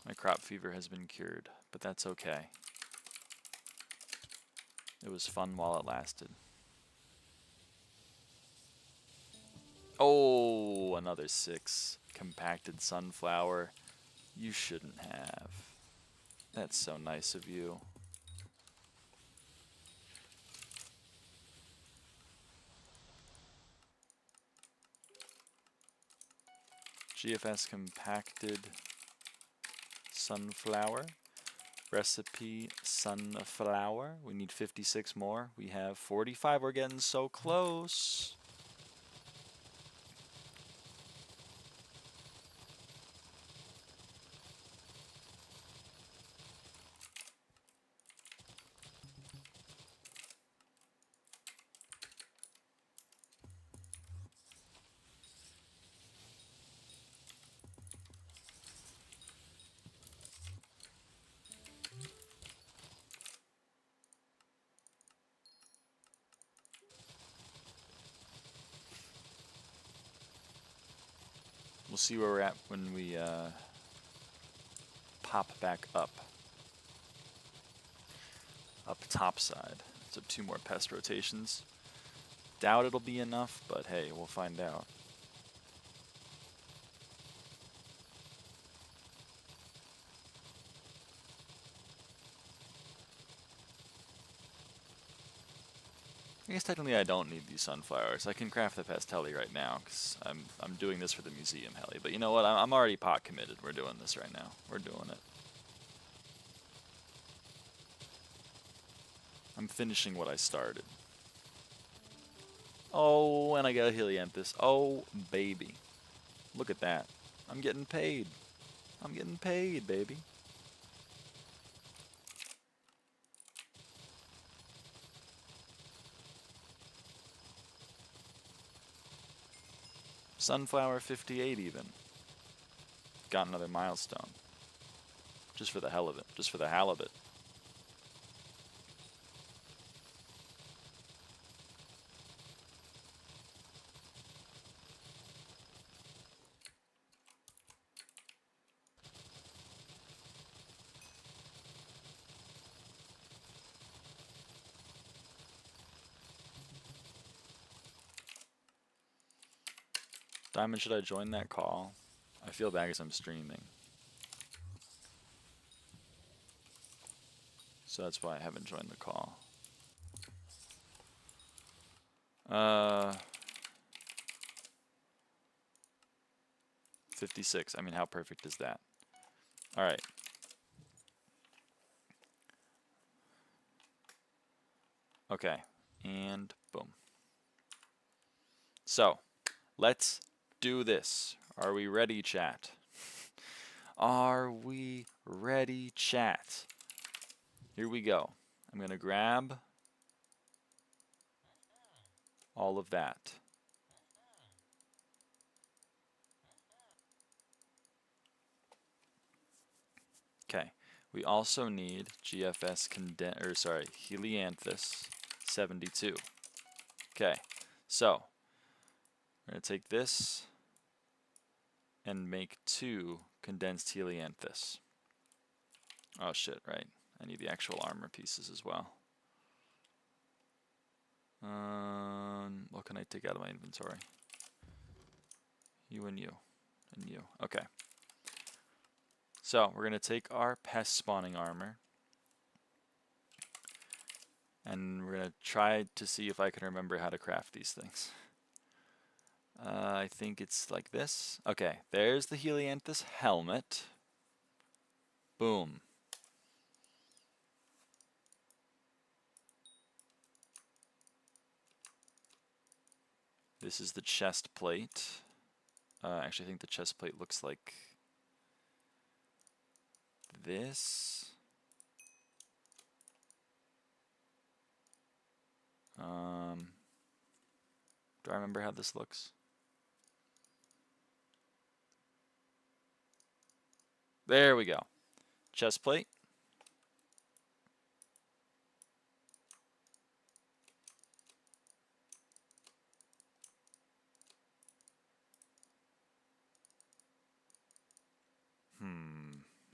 My crop fever has been cured, but that's okay. It was fun while it lasted. Oh, another 6. Compacted sunflower. You shouldn't have. That's so nice of you. GFS compacted sunflower. Recipe sunflower. We need 56 more. We have 45. We're getting so close. We'll see where we're at when we pop back up top side. So 2 more pest rotations. Doubt it'll be enough, but hey, we'll find out. I guess technically I don't need these sunflowers. I can craft the pest heli right now because I'm doing this for the museum heli. But you know what? I'm already pot committed. We're doing this right now. We're doing it. I'm finishing what I started. Oh, and I got a helianthus. Oh, baby. Look at that. I'm getting paid. I'm getting paid, baby. Sunflower 58 even. Got another milestone. Just for the hell of it. Just for the halibut. Diamond, should I join that call? I feel bad because I'm streaming. So that's why I haven't joined the call. 56. I mean, how perfect is that? All right. Okay. And boom. So, let's do this. Are we ready, chat? Are we ready, chat? Here we go. I'm going to grab all of that. Okay. We also need GFS Helianthus 72. Okay. So, we're going to take this and make 2 condensed helianthus. Oh shit, right. I need the actual armor pieces as well. What can I take out of my inventory? You and you. And you. Okay. So, we're going to take our pest spawning armor. And we're going to try to see if I can remember how to craft these things. I think it's like this. Okay, there's the helianthus helmet. Boom. This is the chest plate. Actually, I think the chest plate looks like this. Do I remember how this looks? There we go. Chest plate.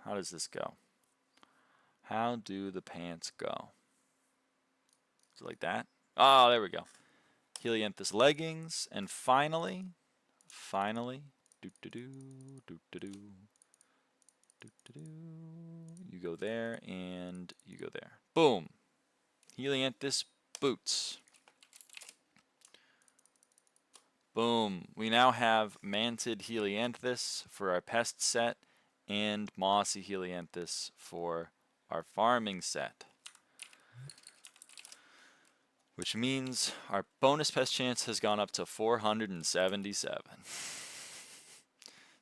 How does this go? How do the pants go? Is it like that? Oh, there we go. Helianthus leggings, and finally, you go there, and you go there. Boom. Helianthus boots. Boom. We now have manted helianthus for our pest set and mossy helianthus for our farming set. Which means our bonus pest chance has gone up to 477.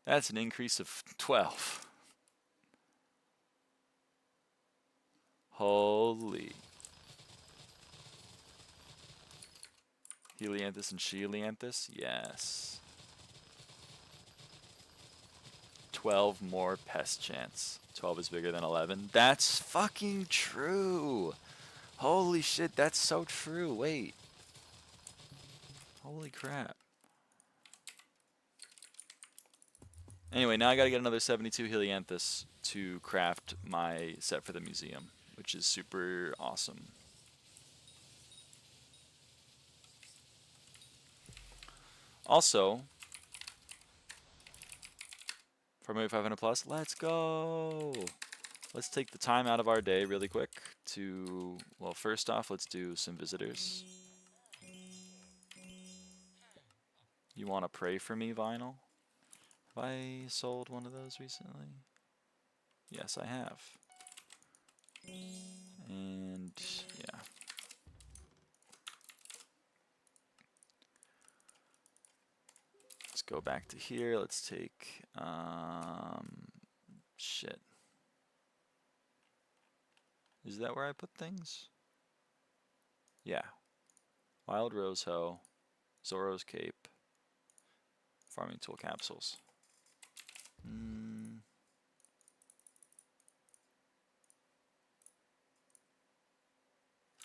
That's an increase of 12. Holy. Helianthus and Shelianthus? Yes. 12 more pest chance. 12 is bigger than 11. That's fucking true. Holy shit, that's so true. Wait. Holy crap. Anyway, now I gotta get another 72 Helianthus to craft my set for the museum, which is super awesome. Also, for maybe 500 plus, let's go! Let's take the time out of our day really quick to, well, first off, let's do some visitors. You want to pray for me, Vinyl? Have I sold one of those recently? Yes, I have. And yeah. Let's go back to here. Let's take shit. Is that where I put things? Yeah. Wild Rose Hoe, Zoro's Cape, Farming Tool Capsules.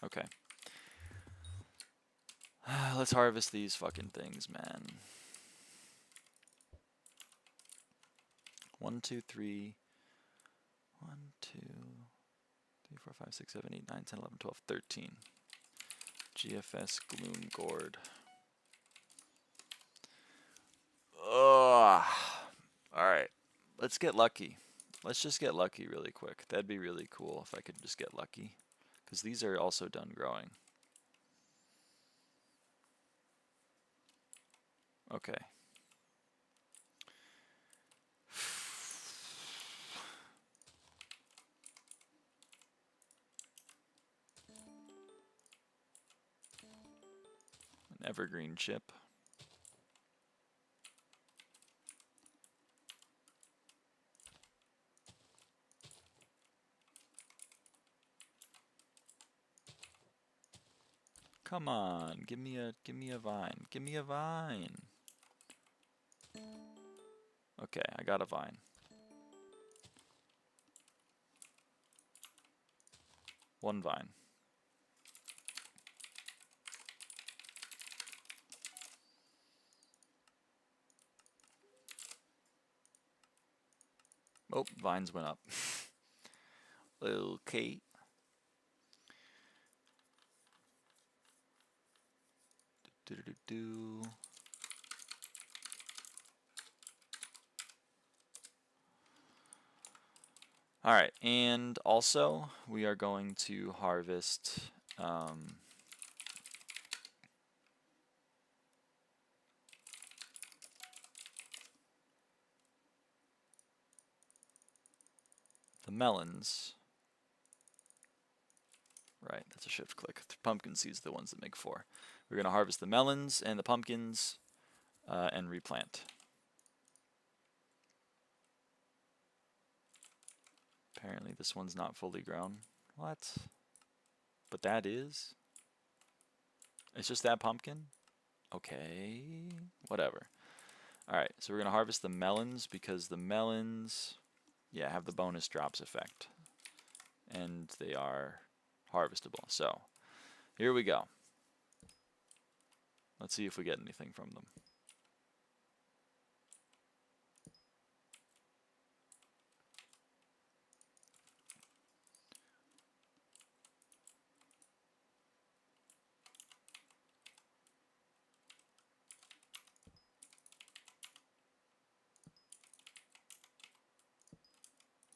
Okay. Let's harvest these fucking things, man. 1, 2, 3. 1, 2, 3, 4, 5, 6, 7, 8, 9, 10, 11, 12, 13. GFS Gloom Gourd. Ugh. Alright. Let's get lucky. Let's just get lucky really quick. That'd be really cool if I could just get lucky. Because these are also done growing. Okay. An evergreen chip. Come on, give me a vine. Give me a vine. Okay, I got a vine. One vine. Oh, vines went up. Okay. Do. All right, and also we are going to harvest the melons. Right, that's a shift click. Pumpkin seeds are the ones that make 4. We're going to harvest the melons and the pumpkins and replant. Apparently this one's not fully grown. What? But that is? It's just that pumpkin? Okay, whatever. Alright, so we're going to harvest the melons because the melons, yeah, have the bonus drops effect. And they are harvestable. So, here we go. Let's see if we get anything from them.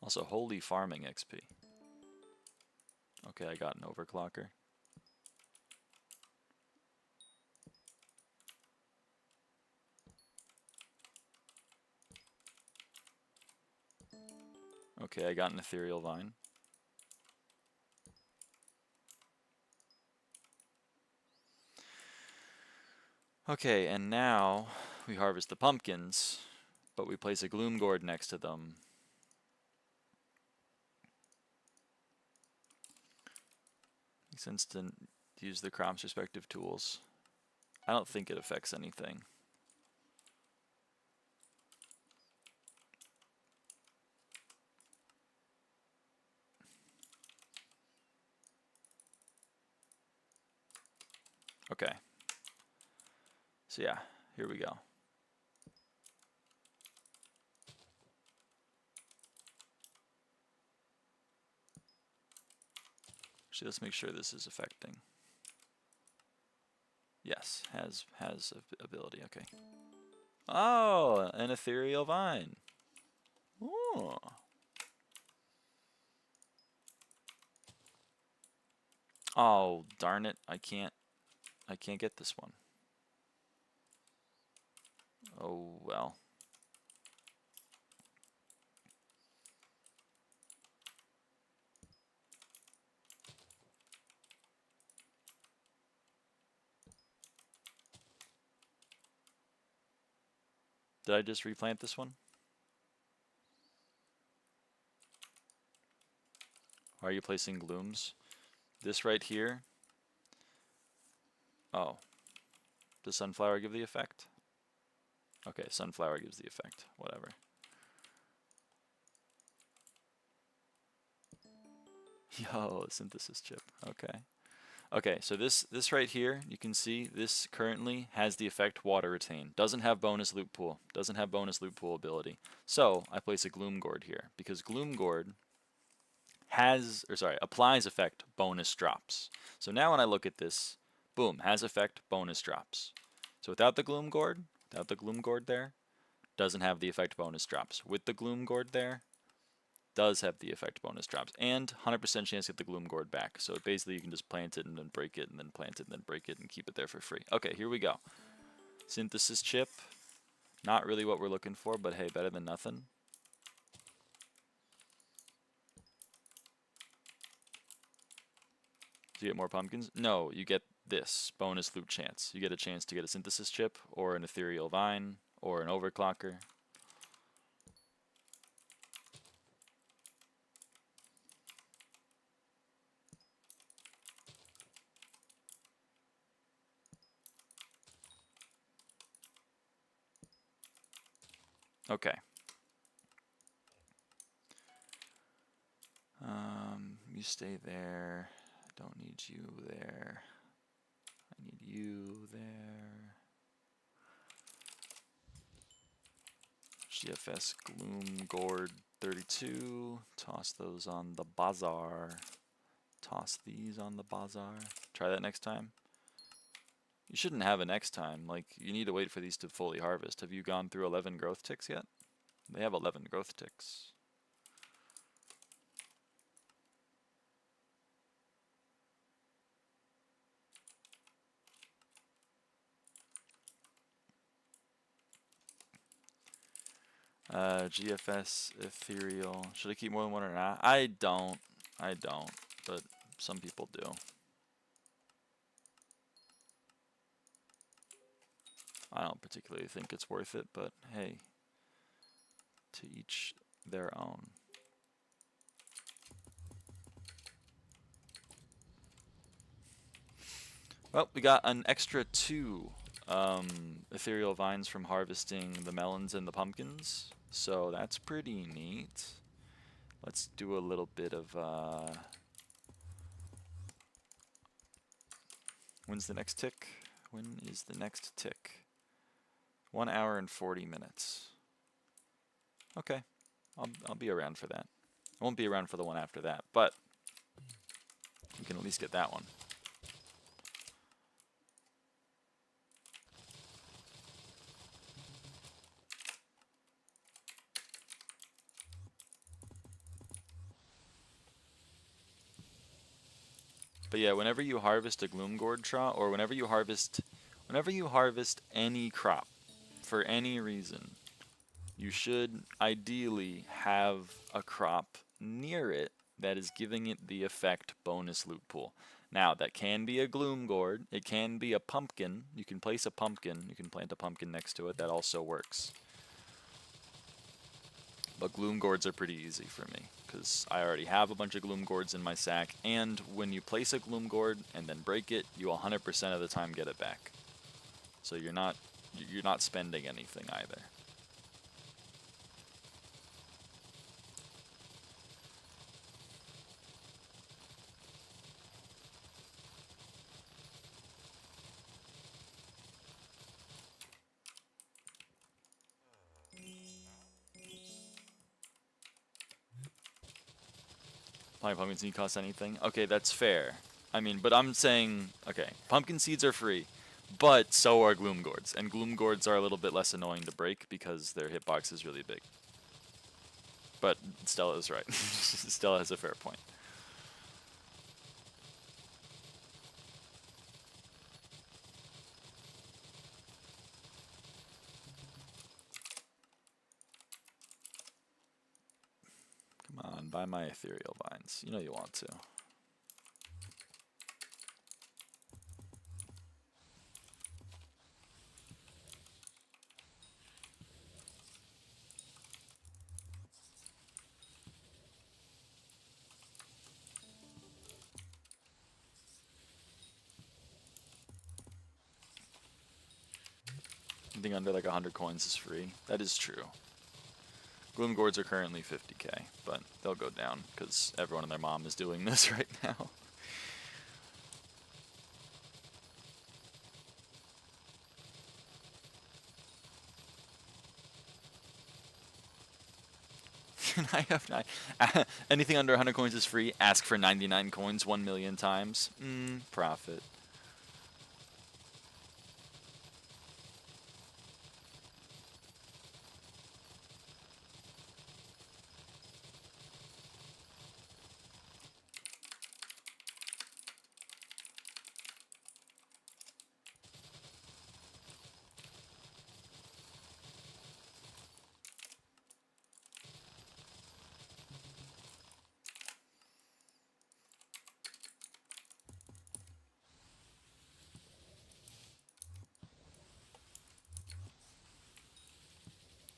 Also, holy farming XP. Okay, I got an overclocker. Okay, I got an ethereal vine. Okay, and now we harvest the pumpkins, but we place a gloom gourd next to them. Makes sense to use the crop's respective tools. I don't think it affects anything. Okay. So yeah, here we go. Actually, let's make sure this is affecting. Yes, has ability. Okay. Oh, an ethereal vine. Ooh. Oh, darn it. I can't get this one. Oh, well. Did I just replant this one? Why are you placing glooms? This right here. Oh. Does sunflower give the effect? Okay, sunflower gives the effect. Whatever. Yo, synthesis chip. Okay. Okay, so this right here, you can see this currently has the effect water retain. Doesn't have bonus loop pool. Doesn't have bonus loop pool ability. So I place a gloom gourd here because gloom gourd applies effect bonus drops. So now when I look at this, boom, has effect bonus drops. So without the gloom gourd there, doesn't have the effect bonus drops. With the gloom gourd there, does have the effect bonus drops, and 100% chance to get the gloom gourd back. So basically you can just plant it and then break it and then plant it and then break it and keep it there for free. Okay, here we go. Synthesis chip. Not really what we're looking for, but hey, better than nothing. Do you get more pumpkins? No, you get this bonus loop chance. You get a chance to get a synthesis chip or an ethereal vine or an overclocker. Okay. You stay there. Don't need you there. I need you there. GFS Gloom Gourd 32. Toss those on the bazaar. Toss these on the bazaar. Try that next time. You shouldn't have a next time. Like, you need to wait for these to fully harvest. Have you gone through 11 growth ticks yet? They have 11 growth ticks. GFS ethereal. Should I keep more than one or not? I don't, but some people do. I don't particularly think it's worth it, but hey, to each their own. Well, we got an extra 2 ethereal vines from harvesting the melons and the pumpkins, so that's pretty neat. Let's do a little bit of when's the next tick? When is the next tick? 1 hour and 40 minutes. Okay, I'll be around for that. I won't be around for the one after that, but we can at least get that one. But yeah, whenever you harvest a gloom gourd trot, or whenever you harvest any crop for any reason, you should ideally have a crop near it that is giving it the effect bonus loot pool. Now, that can be a gloom gourd, it can be a pumpkin. You can place a pumpkin, you can plant a pumpkin next to it, that also works. But gloom gourds are pretty easy for me, because I already have a bunch of gloom gourds in my sack, and when you place a gloom gourd and then break it, you 100% of the time get it back. So you're not spending anything either. Planting pumpkin seed costs anything? Okay, that's fair. I mean, but I'm saying, okay, pumpkin seeds are free, but so are gloom gourds. And gloom gourds are a little bit less annoying to break because their hitbox is really big. But Stella is right. Stella has a fair point. buy my ethereal vines. You know you want to. Anything under like 100 coins is free. That is true. Gloom gourds are currently 50k, but they'll go down because everyone and their mom is doing this right now. I have 9. Anything under 100 coins is free. Ask for 99 coins 1 million times. Profit.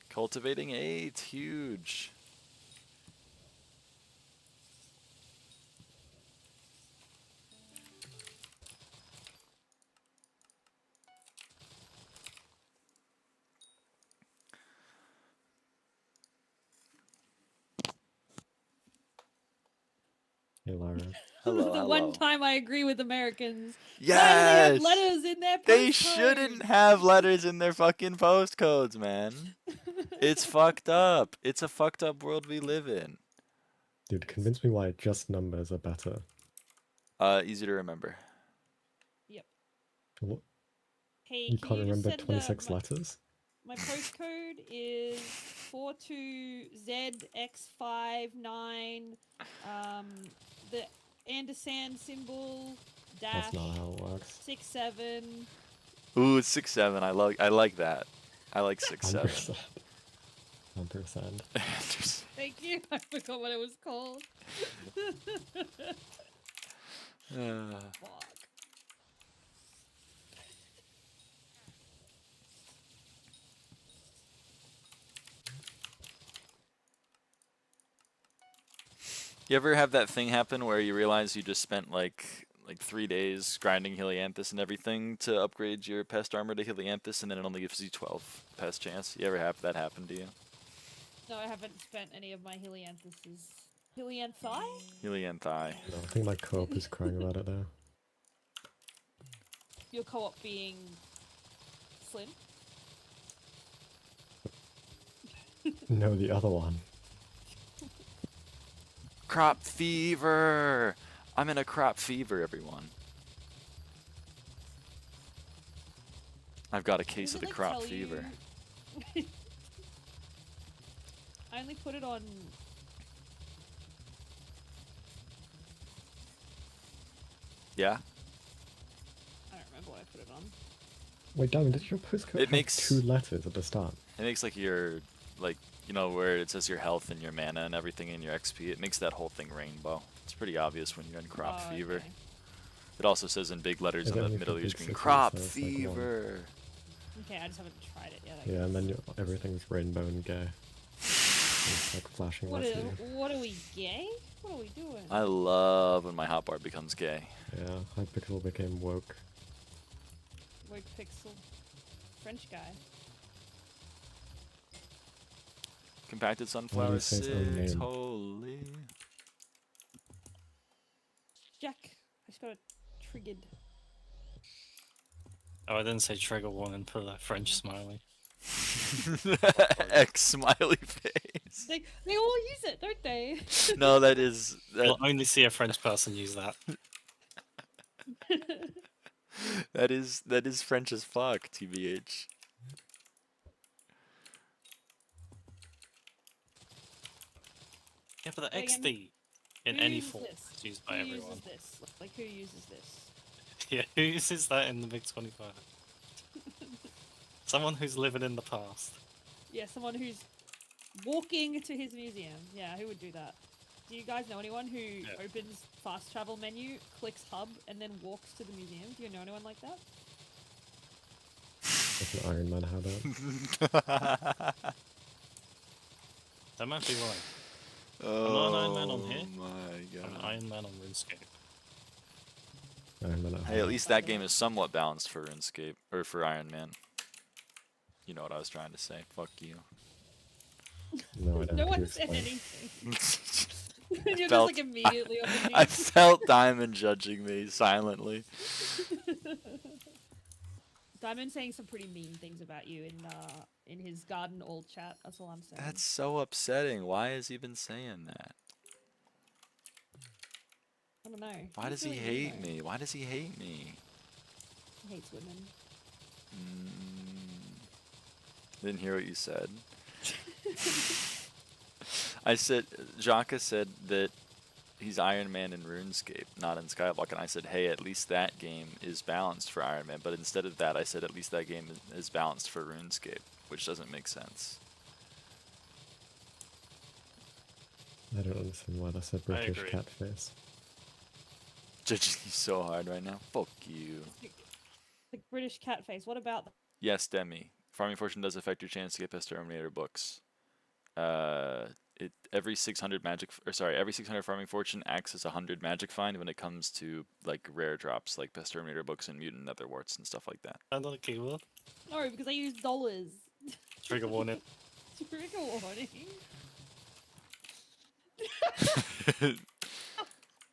Cultivating 8, huge. Hey, Lyra. Hello, The one time I agree with Americans. Yes! Why do they have letters in their postcodes? They shouldn't have letters in their fucking postcodes, man. It's fucked up. It's a fucked up world we live in. Dude, convince me why just numbers are better. Easy to remember. Yep. What? Hey, You can can't you just remember send, 26 letters? My postcode is 42ZX59. The Anderson symbol dash. That's not how it works. 67. Ooh, it's 6-7. I like that. I like 6-7. 100%. Thank you. I forgot what it was called. Fuck. You ever have that thing happen where you realize you just spent like 3 days grinding Helianthus and everything to upgrade your pest armor to Helianthus, and then it only gives you 12 pest chance? You ever have that happen to you? No, I haven't spent any of my Helianthuses. Helianthi? Helianthi. No, I think my co-op is crying about it now. Your co-op being Slim? No, the other one. Crop fever! I'm in a crop fever, everyone. I've got a case of the crop fever. I only put it on... Yeah? I don't remember what I put it on. Wait, Diamond, did your postcode have makes 2 letters at the start? It makes like your, like, you know, where it says your health and your mana and everything in your XP, it makes that whole thing rainbow. It's pretty obvious when you're in crop fever. Okay. It also says in big letters on the middle of your screen, cities, crop so it's like fever. Okay, I just haven't tried it yet. Yeah, and then everything's rainbow and gay. It's like flashing lights at you. What are we, gay? What are we doing? I love when my hotbar becomes gay. Yeah, Hypixel became woke. Woke Pixel. French guy. Compacted Why do sunflower you say its own 6, name? holy. Jack, I just got it triggered. Oh, I didn't say trigger warning for that French smiley. X smiley face. They all use it, don't they? No, that is... You'll only see a French person use that. that is French as fuck, TBH. Yeah, but the Again, XD in who any uses form this? is used Who by everyone. uses this? Like, who uses this? Yeah, who uses that in the Big 25? Someone who's living in the past. Yeah, someone who's walking to his museum. Yeah, who would do that? Do you guys know anyone who opens fast travel menu, clicks hub, and then walks to the museum? Do you know anyone like that? Like an Iron Man habit. That might be why. I'm not an Iron Man on here. Oh my I'm an god. Iron Man on RuneScape. Iron Man Hey, at least that game is somewhat balanced for RuneScape, or for Iron Man. You know what I was trying to say. Fuck you. No, I don't. No Could you one said explain? anything. You're felt- just like immediately on the I felt Diamond judging me silently. Diamond saying some pretty mean things about you in his garden all chat. That's all I'm saying. That's so upsetting. Why has he been saying that? I don't know. Why does he hate me? Why does he hate me? He hates women. Didn't hear what you said. I said, Jaka said that he's Iron Man in RuneScape, not in SkyBlock, and I said, hey, at least that game is balanced for Iron Man, but instead of that, I said, at least that game is balanced for RuneScape, which doesn't make sense. I don't understand why that's a British agree. cat face. Judging you so hard right now. Fuck you. Like British cat face. What about Yes, Demi. Farming Fortune does affect your chance to get past Terminator books. Every 600 every 600 Farming Fortune acts as 100 magic find when it comes to like rare drops like Pest Terminator books and Mutant Netherwarts and stuff like that. Another a keyword. No, because I use dollars. Trigger warning. Trigger warning.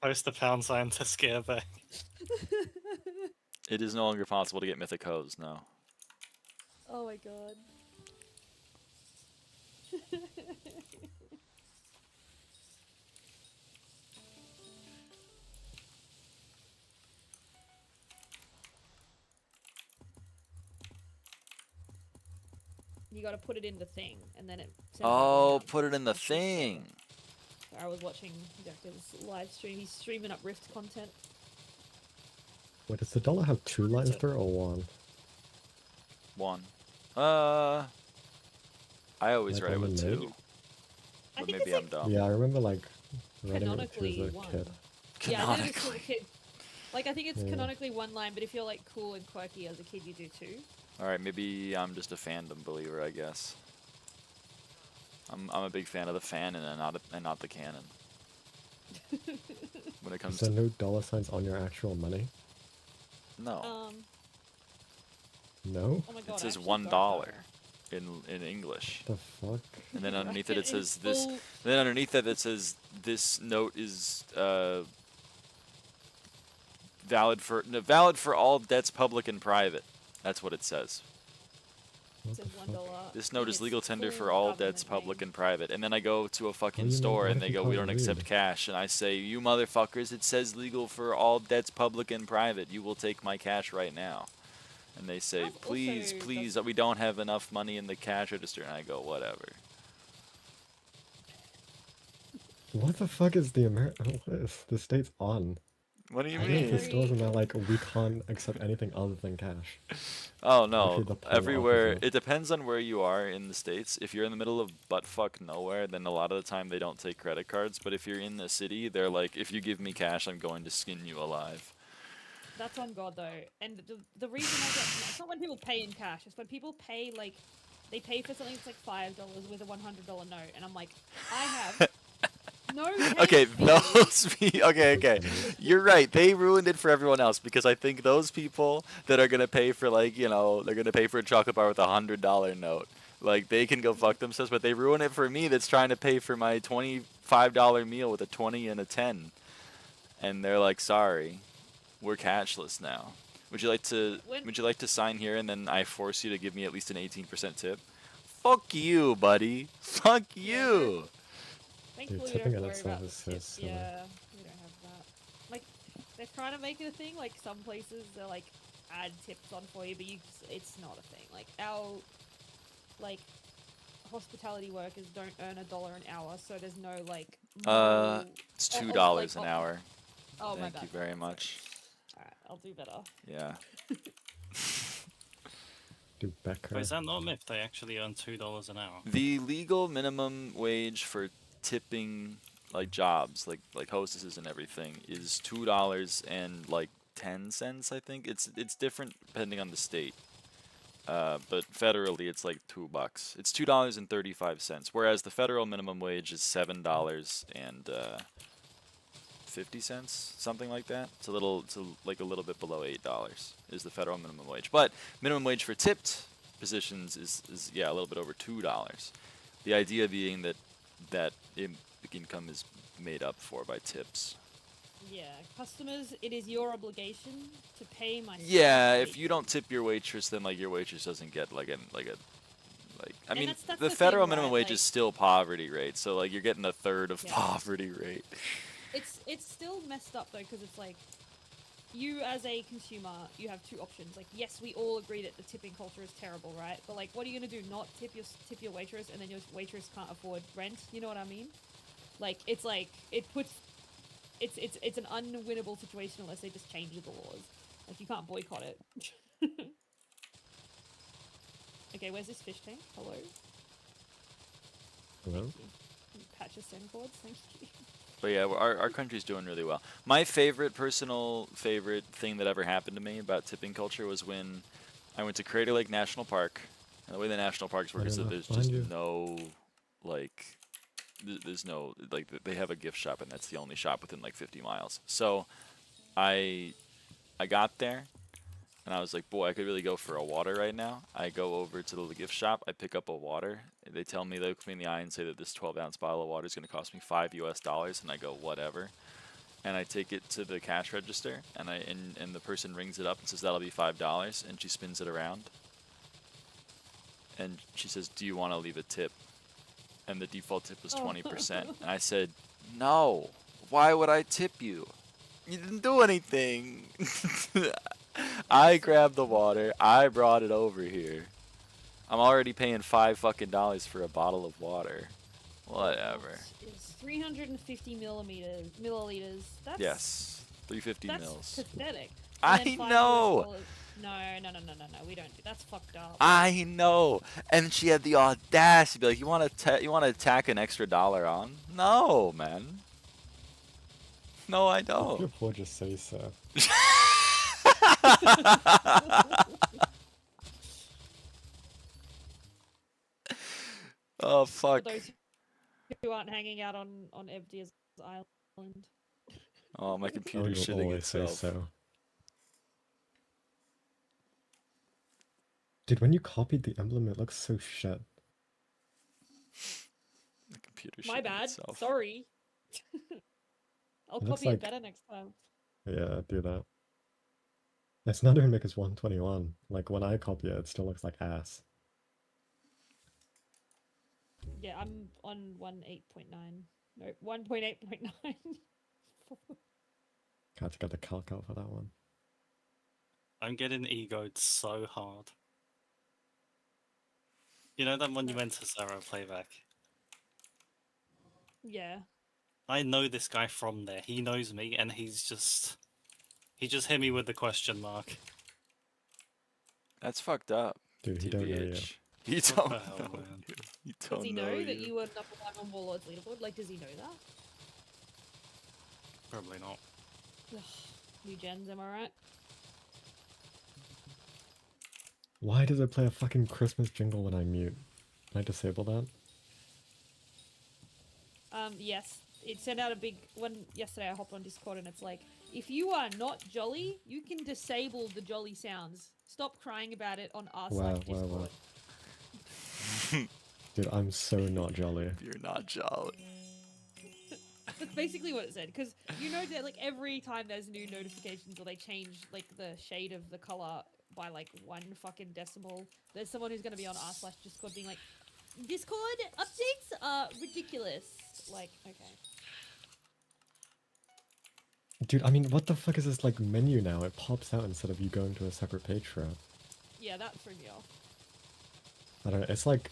Post the pound sign to scare back. It is no longer possible to get mythic hose, no. Oh my god. You gotta put it in the thing, and then it sends Oh, out put it in the thing. I was watching Objective's live stream. He's streaming up Rift content. Wait, does the dollar have 2 lines through it or 1? One. I always Like write it on with the 2. note? I But think maybe it's I'm like dumb. Yeah, I remember like writing it canonically to as a one. kid. Yeah, I did it as a Canonically. kid. Like I think it's Yeah. canonically one line, but if you're like cool and quirky as a kid, you do 2. Alright, maybe I'm just a fandom believer, I guess. I'm a big fan of the fan and not the canon. When it Is comes there to no dollar signs on your actual money? no, No? Oh my god. it says I actually $1 don't know. in English, The fuck? and then underneath Right, it says this. full- Then underneath it says this note is valid for all debts, public and private. That's what it says. What says the fuck? $1. This note and is legal it's tender full for all government debts, public name. and private. And then I go to a fucking do you mean? store What and if they you go, we can't don't accept read? cash. And I say, you motherfuckers, it says legal for all debts, public and private. You will take my cash right now. And they say, That's please, also please, doesn't- we don't have enough money in the cash register. And I go, whatever. What the fuck is the what is the state's on? What do you I go to the mean? stores and they're like, we can't accept anything other than cash. Oh Actually, no, the polar everywhere. opposite. It depends on where you are in the States. If you're in the middle of buttfuck nowhere, then a lot of the time they don't take credit cards. But if you're in the city, they're like, if you give me cash, I'm going to skin you alive. That's on God though, and the reason I get it's not when people pay in cash. It's when people pay like they pay for something that's like $5 with a $100 note, and I'm like, I have no. Okay, HP. those okay. You're right. They ruined it for everyone else because I think those people that are gonna pay for like, you know, they're gonna pay for a chocolate bar with a $100 note. Like they can go fuck themselves, but they ruin it for me that's trying to pay for my $25 meal with a 20 and a 10. And they're like, sorry, we're cashless now. Would you like to sign here and then I force you to give me at least an 18% tip? Fuck you, buddy. Fuck you. Thankfully, tipping we don't in worry itself about is so tips. silly. Yeah, we don't have that. Like, they're trying to make it a thing. Like, some places, they're like, add tips on for you, but it's not a thing. Like, our, like, hospitality workers don't earn $1 an hour, so there's no, like, It's oh, $2 like, an hour. Oh, my Thank bad. you very Sorry. much. Alright, I'll do better. Yeah. Do Becker. But is that not a myth? They actually earn $2 an hour. The legal minimum wage for tipping like jobs, like hostesses and everything, is $2.10. I think it's different depending on the state. But federally, it's like $2. It's $2.35, whereas the federal minimum wage is $7.50, something like that. It's like a little bit below $8 is the federal minimum wage. But minimum wage for tipped positions is yeah, a little bit over $2. The idea being that income is made up for by tips. Yeah, customers, it is your obligation to pay my staff Yeah, if wages. you don't tip your waitress, then like your waitress doesn't get I And mean, that's the the federal thing, minimum right? wage is still poverty rate, so like you're getting a third of Yeah. poverty rate. It's still messed up though, because it's like, you as a consumer, you have two options. Like, yes, we all agree that the tipping culture is terrible, right? But like, what are you gonna do? Not tip your waitress, and then your waitress can't afford rent? You know what I mean? Like, it's an unwinnable situation unless they just change the laws. Like, you can't boycott it. Okay, where's this fish tank? Hello. Hello? Thank you. Patch of send cords. Thank you. But yeah, our country's doing really well. My personal favorite thing that ever happened to me about tipping culture was when I went to Crater Lake National Park. And the way the national parks work is that there's just no, like, there's no, like, they have a gift shop, and that's the only shop within like 50 miles. So I got there, and I was like, boy, I could really go for a water right now. I go over to the gift shop, I pick up a water. They tell me, they look me in the eye and say that this 12-ounce bottle of water is going to cost me $5 US, and I go, whatever. And I take it to the cash register, and the person rings it up and says, that'll be $5, and she spins it around. And she says, do you want to leave a tip? And the default tip was 20%. And I said, no, why would I tip you? You didn't do anything. I grabbed the water. I brought it over here. I'm already paying $5 fucking for a bottle of water. Whatever. It's 350 milliliters. That's, Yes, 350 that's mils. pathetic. I And then $5 know. No, we don't do. That's fucked up. I know. And she had the audacity to be like, you want to tack an extra $1 on? No, man. No, I don't. Your poor just say so. Oh, For fuck. those who aren't hanging out on Evdia's island. Oh, my Oh, computer's you shitting always say itself. so. Dude, when you copied the emblem, it looks so shit. The computer's My shitting bad. itself. Sorry. I'll It looks copy like- it better next time. Yeah, do that. It's not even because 121. Like, when I copy it, it still looks like ass. Yeah, I'm on 1.8.9. No, 1.8.9. Can't get the calc out for that one. I'm getting egoed so hard. You know that Monumental Zero playback? Yeah. I know this guy from there. He knows me, and he just hit me with the question mark. That's fucked up. Dude, he don't know you. TBH. He What don't the hell, know. man? You. He Does don't he know that you. you were number one on Warlord's leaderboard? Like, does he know that? Probably not. Ugh, new gens, am I right? Why does it play a fucking Christmas jingle when I mute? Can I disable that? Yes. It sent out a big one yesterday. I hopped on Discord and it's like, if you are not jolly, you can disable the jolly sounds. Stop crying about it on our Wow, Discord. wow, wow. Dude, I'm so not jolly. You're not jolly. That's basically what it said. Because you know that like every time there's new notifications or they change like the shade of the color by like 1 fucking decimal, there's someone who's going to be on r/Discord being like, Discord updates are ridiculous. Like, okay. Dude, I mean, what the fuck is this, like, menu now? It pops out instead of you going to a separate page for it. Yeah, that threw me off. I don't know, it's like...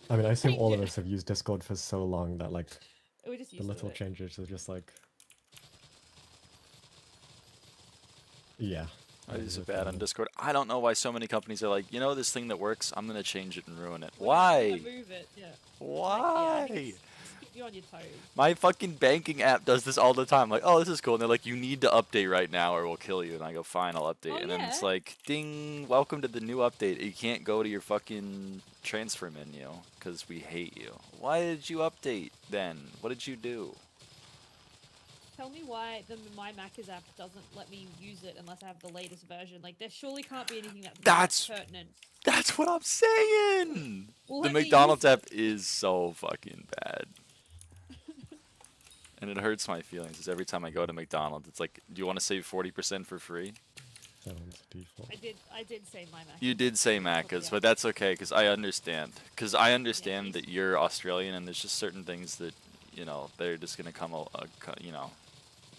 I mean, I assume all of Yeah. us have used Discord for so long that, like, We just the used little to it. changes are just like... Yeah. I use it just bad on don't know. Discord. I don't know why so many companies are like, you know, this thing that works, I'm gonna change it and ruin it. We're just Why? gonna move it, yeah. Why? Like, yeah, keep you on your toes. My fucking banking app does this all the time. Like, oh, this is cool. And they're like, you need to update right now or we'll kill you. And I go, fine, I'll update. Oh, and then it's yeah. like, ding, welcome to the new update. You can't go to your fucking transfer menu because we hate you. Why did you update then? What did you do? Tell me why the My Mac's app doesn't let me use it unless I have the latest version. Like, there surely can't be anything that's pertinent. That's what I'm saying. Well, The let me McDonald's use app is so fucking bad. And it hurts my feelings because every time I go to McDonald's, it's like, do you want to save 40% for free? Sounds default. I did say My Mac. You did say Macca's, but that's okay because I understand. Because I understand that you're Australian and there's just certain things that, you know, they're just going to come, you know,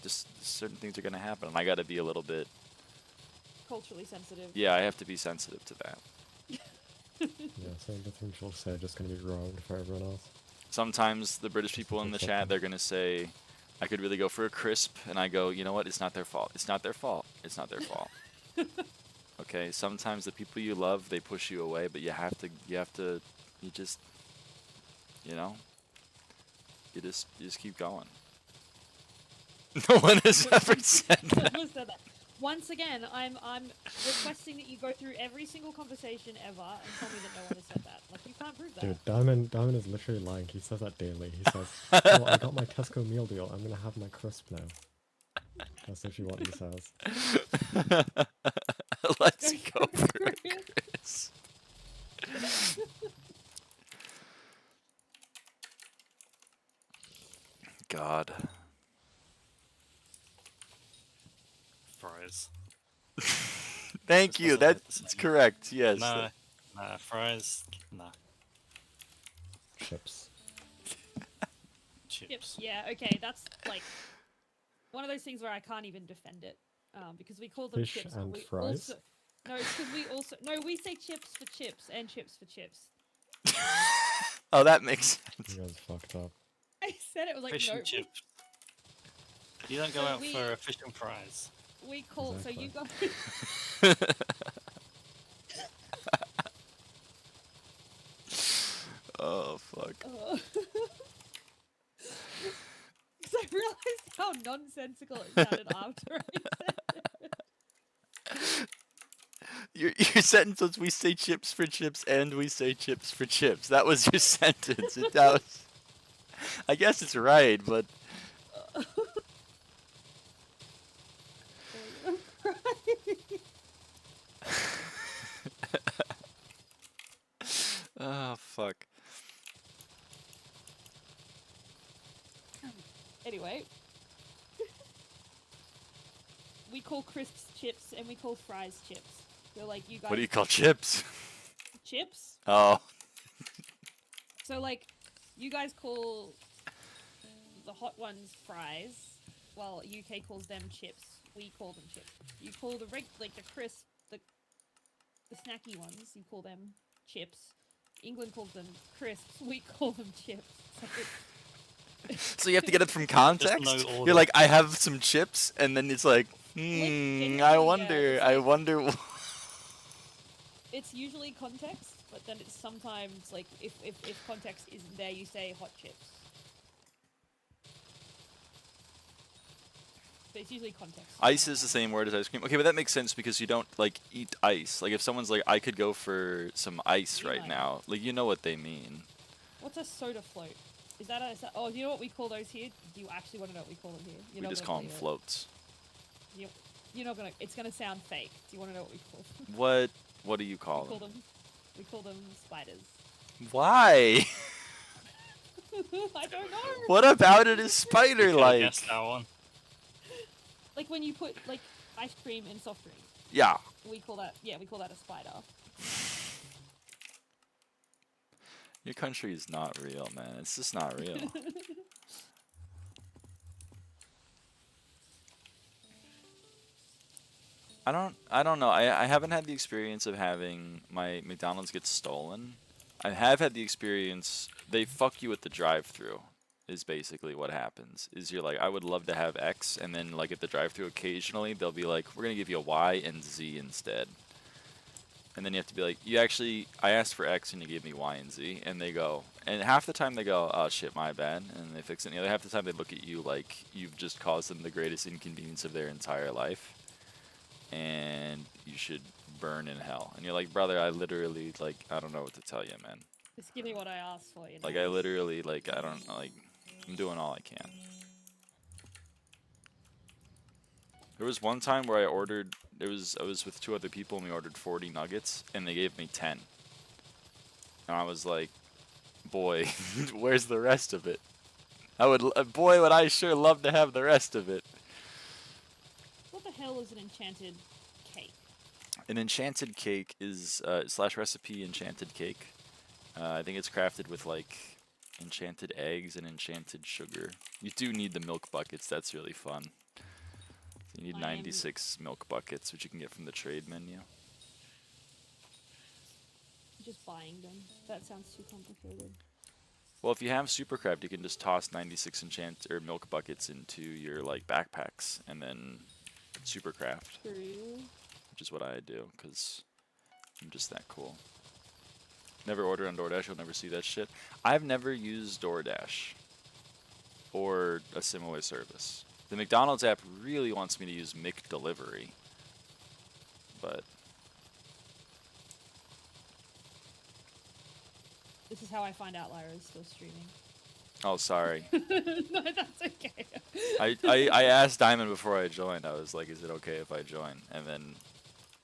just certain things are going to happen. And I got to be a little bit... Culturally sensitive. Yeah, I have to be sensitive to that. Yeah, so the things you'll say are just gonna be wrong for everyone else. Sometimes the British people in the chat, they're going to say, I could really go for a crisp. And I go, you know what? It's not their fault. It's not their fault. It's not their fault. Okay, sometimes the people you love, they push you away, but you just, you know, you just keep going. No one has ever said that. Who said that? Once again, I'm requesting that you go through every single conversation ever and tell me that no one has said that. Like, you can't prove that. Dude, Diamond is literally lying. He says that daily. He says, oh, I got my Tesco meal deal. I'm gonna have my crisp now. That's literally what he says. Let's go for Chris. God. Fries. Thank you. That's correct. Yes. Nah, fries. Nah. Chips. Chips. Yeah, okay, that's like one of those things where I can't even defend it. Because we call them Fish chips. and but we fries? we say chips for chips and chips for chips. Oh, that makes sense. You guys fucked up. I said it was like Fish no. and chips. You don't go So out we- for fish and fries. We call so you got. Oh, fuck. Because I realized how nonsensical it sounded after I said it. Your sentence was, we say chips for chips and we say chips for chips. That was your sentence. That was... I guess it's right, but... Oh, fuck. Anyway. We call crisps chips and we call fries chips. We're like, you guys... What do you call chips? Chips? Oh. So, like, you guys call the hot ones fries, while UK calls them chips. We call them chips. You call the the crisp, the snacky ones, you call them chips. England calls them crisps, we call them chips. So you have to get it from context? no order. You're like, I have some chips, and then it's like, genuinely, I yeah, wonder, it's I like- wonder... It's usually context, but then it's sometimes, like, if context isn't there, you say hot chips. But it's usually context. Ice is the same word as ice cream. Okay, but that makes sense because you don't, like, eat ice. Like, if someone's like, I could go for some ice You right might. now, like, you know what they mean. What's a soda float? Is that oh, do you know what we call those here? Do you actually want to know what we call them here? You're We not just gonna call them believe it. floats. You're not gonna. It's gonna sound fake. Do you want to know what we call them? What do you call We call them? them. We call them spiders. Why? I don't know. What about it is Could've spider-like? guessed that one. Like when you put like ice cream in soft drink, Yeah. we call that. Yeah, we call that a spider. Your country is not real, man. It's just not real. I don't know. I haven't had the experience of having my McDonald's get stolen. I have had the experience they fuck you at the drive-thru is basically what happens. Is you're like, I would love to have X, and then like at the drive-thru occasionally they'll be like, we're gonna give you a Y and Z instead. And then you have to be like, you actually, I asked for X and you gave me Y and Z, and they go, and half the time they go, oh shit, my bad, and they fix it. And the other half the time they look at you like you've just caused them the greatest inconvenience of their entire life, and you should burn in hell. And you're like, brother, I literally, like, I don't know what to tell you, man. Just give me what I asked for, you know? Like, I literally, like, I don't, like, I'm doing all I can. There was one time where I ordered, I was with 2 other people and we ordered 40 nuggets and they gave me 10. And I was like, boy, where's the rest of it? Boy, would I sure love to have the rest of it. What the hell is an enchanted cake? An enchanted cake is, slash recipe enchanted cake. I think it's crafted with like enchanted eggs and enchanted sugar. You do need the milk buckets, that's really fun. You need 96 milk buckets, which you can get from the trade menu. Just buying them. That sounds too complicated. Well, if you have Supercraft, you can just toss 96 milk buckets into your like backpacks and then Supercraft. True. Which is what I do, because I'm just that cool. Never ordered on DoorDash, you'll never see that shit. I've never used DoorDash or a similar service. The McDonald's app really wants me to use McDelivery, but This is how I find out Lyra is still streaming. oh, sorry. No, that's okay. I asked Diamond before I joined. I was like, is it okay if I join? And then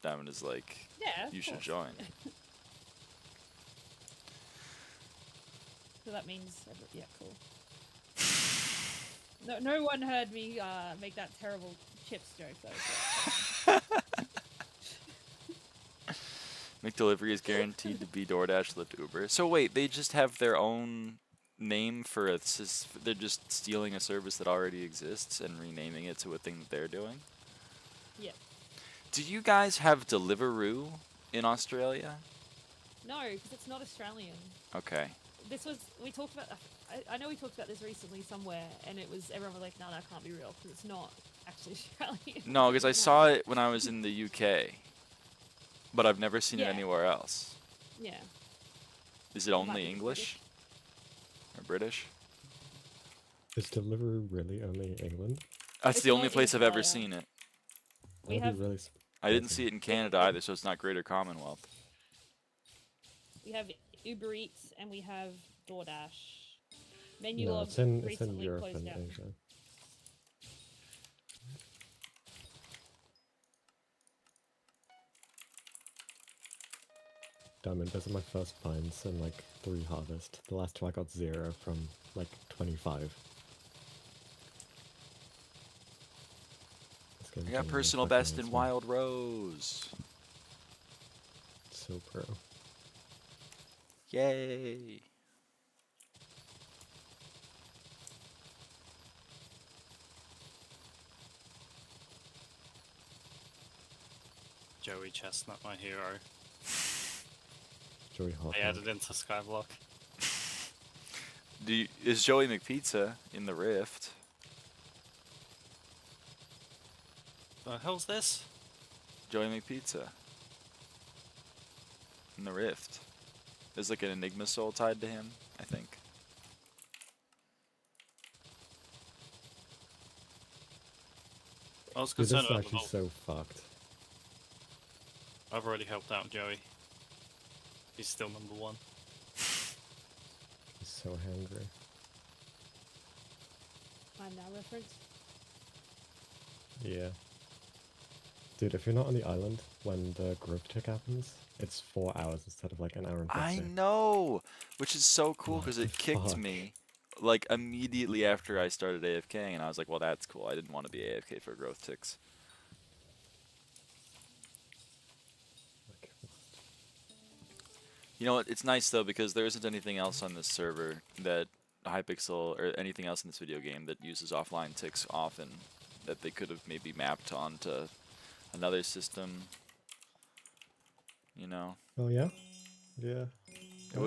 Diamond is like, Yeah, you should course. join. So that means, yeah, cool. No one heard me make that terrible chips joke though. So. McDelivery is guaranteed to be DoorDash, Lyft, Uber. So wait, they just have their own name for a they're just stealing a service that already exists and renaming it to a thing that they're doing? Yeah. Do you guys have Deliveroo in Australia? No, because it's not Australian. Okay. We talked about, I know we talked about this recently somewhere, and everyone was like, no, that can't be real, because it's not actually Australian. No, because I saw it when I was in the UK, but I've never seen it Yeah. anywhere else. Yeah. Is it might only be English? Or British? Is Deliveroo really only England? That's It's the only not in place I've ever Australia. seen it. We That'd have- be really I didn't see it in Canada either, so it's not Greater Commonwealth. We have Uber Eats, and we have DoorDash. Menu No, log it's in recently Europe closed and down. Asia. Diamond, those are my first finds in like 3 harvest. The last 2 I got 0 from like 25. This game I got genuinely personal fucking best in hates me. Wild Rose. So pro. Yay. Joey Chestnut, my hero. Joey Hot. I added into SkyBlock. Is Joey McPizza in the Rift? The hell's this? Joey McPizza. In the Rift. There's like an Enigma soul tied to him, I think. I was Dude, this concerned is about the actually vault. so fucked. I've already helped out Joey. He's still number 1. He's so hungry. I'm now reference. Yeah. Dude, if you're not on the island when the growth tick happens, it's 4 hours instead of like an hour and 50. I know! Which is so cool What because the it kicked fuck? me like immediately after I started AFKing, and I was like, well, that's cool. I didn't want to be AFK for growth ticks. Like, You know what? It's nice though because there isn't anything else on this server that Hypixel or anything else in this video game that uses offline ticks often that they could have maybe mapped onto another system. You know, oh yeah? Yeah. it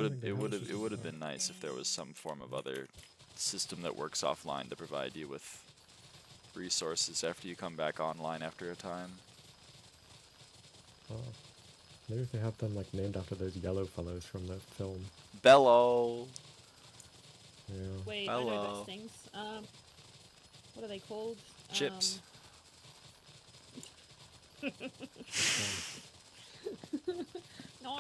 would have been nice if there was some form of other system that works offline to provide you with resources after you come back online after a time. Oh. Maybe if they have them like named after those yellow fellows from the film. Bello. Yeah. Wait, I know Hello. those things. What are they called? Chips. No. No.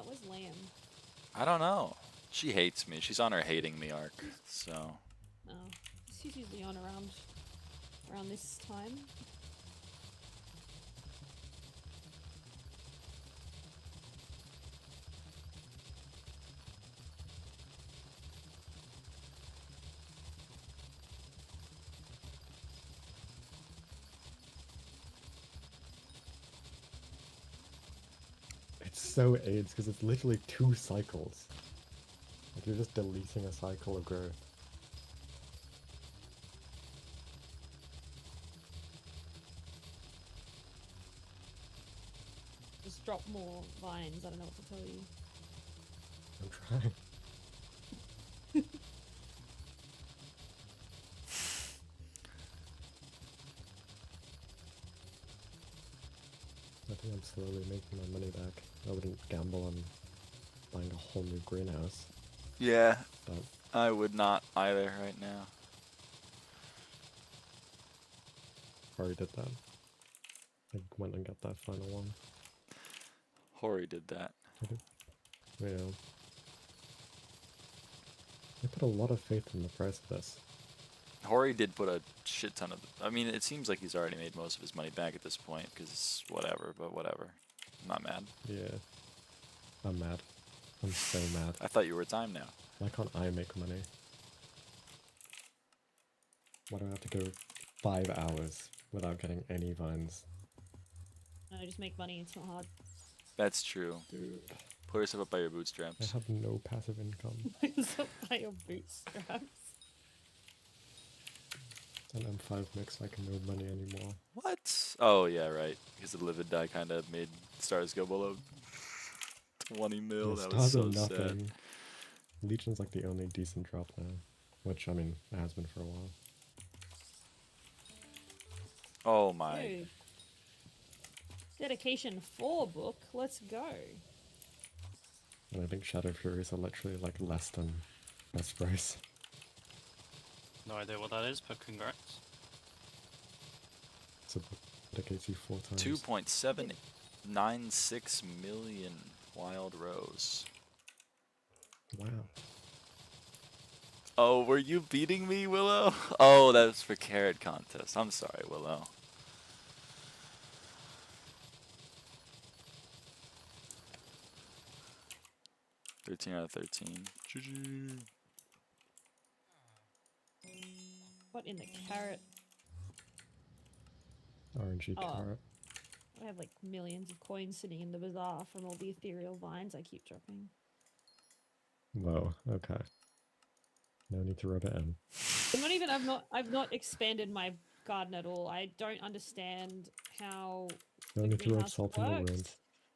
Where's Lamb? I don't know. She hates me. She's on her hating me arc. So Oh, she's usually on around this time. It's so AIDS because it's literally 2 cycles. Like you're just deleting a cycle of growth. Just drop more vines. I don't know what to tell you. I'm trying. I think I'm slowly making my money back. I wouldn't gamble on buying a whole new greenhouse, yeah, but I would not either right now. already did that. I went and got that final one. Hori did that. Yeah. I put a lot of faith in the price of this. Hori did put a shit ton of. I mean, it seems like he's already made most of his money back at this point, because whatever, but whatever. I'm not mad. Yeah. I'm mad. I'm so mad. I thought you were time now. Why can't I make money? Why do I have to go 5 hours without getting any vines? No, just make money. It's not hard. That's true. Dude. Pull yourself up by your I bootstraps. have no passive income. It's up by your bootstraps. And M5 makes like no money anymore. What? Oh, yeah, right. Because the livid die kind of made stars go below 20 mil. Yeah, That was stars so are sad. nothing. Legion's like the only decent drop now. Which, I mean, it has been for a while. Oh, my. Dude. Dedication 4 book. Let's go. And I think Shadow Furies are literally like less than best price. No idea what that is, but congrats. So it dedicates you 4 times. 2.796 million wild rose. Wow. Oh, were you beating me, Willow? Oh, that was for carrot contest. I'm sorry, Willow. "13 out of 13. GG. What in the carrot? RNG Oh. carrot. I have like millions of coins sitting in the bazaar from all the ethereal vines I keep dropping. Whoa, okay. No need to rub it in. I'm not even. I've not expanded my garden at all. I don't understand how No the need to rub greenhouse salt in the works. wound.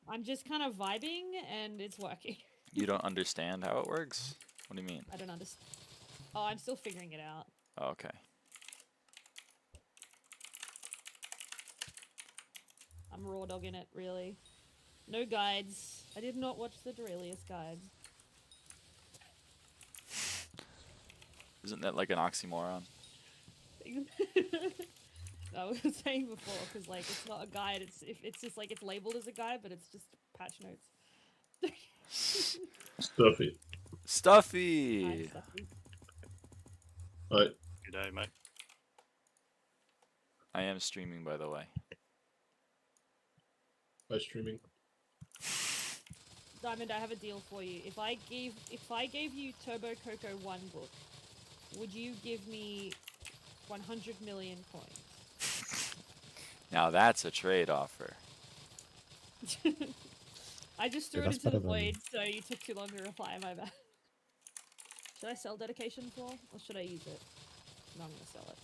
I'm just kind of vibing, and it's working. You don't understand how it works? What do you mean? I don't understand. Oh, I'm still figuring it out. Oh, okay. I'm raw dogging it, really. No guides. I did not watch the Dorelius guide. Isn't that like an oxymoron? I was saying before, because like it's not a guide. It's just like it's labeled as a guide, but it's just patch notes. Stuffy. Stuffy! Hi, Stuffy. Right. Good day, mate. I am streaming, by the way. By streaming. Diamond, I have a deal for you. If I gave you Turbo Coco 1 book, would you give me 100 million coins? Now that's a trade offer. I just threw Yeah, it that's into the better than- void, so you took too long to reply. My bad. Should I sell Dedication 4, or should I use it? No, I'm gonna sell it.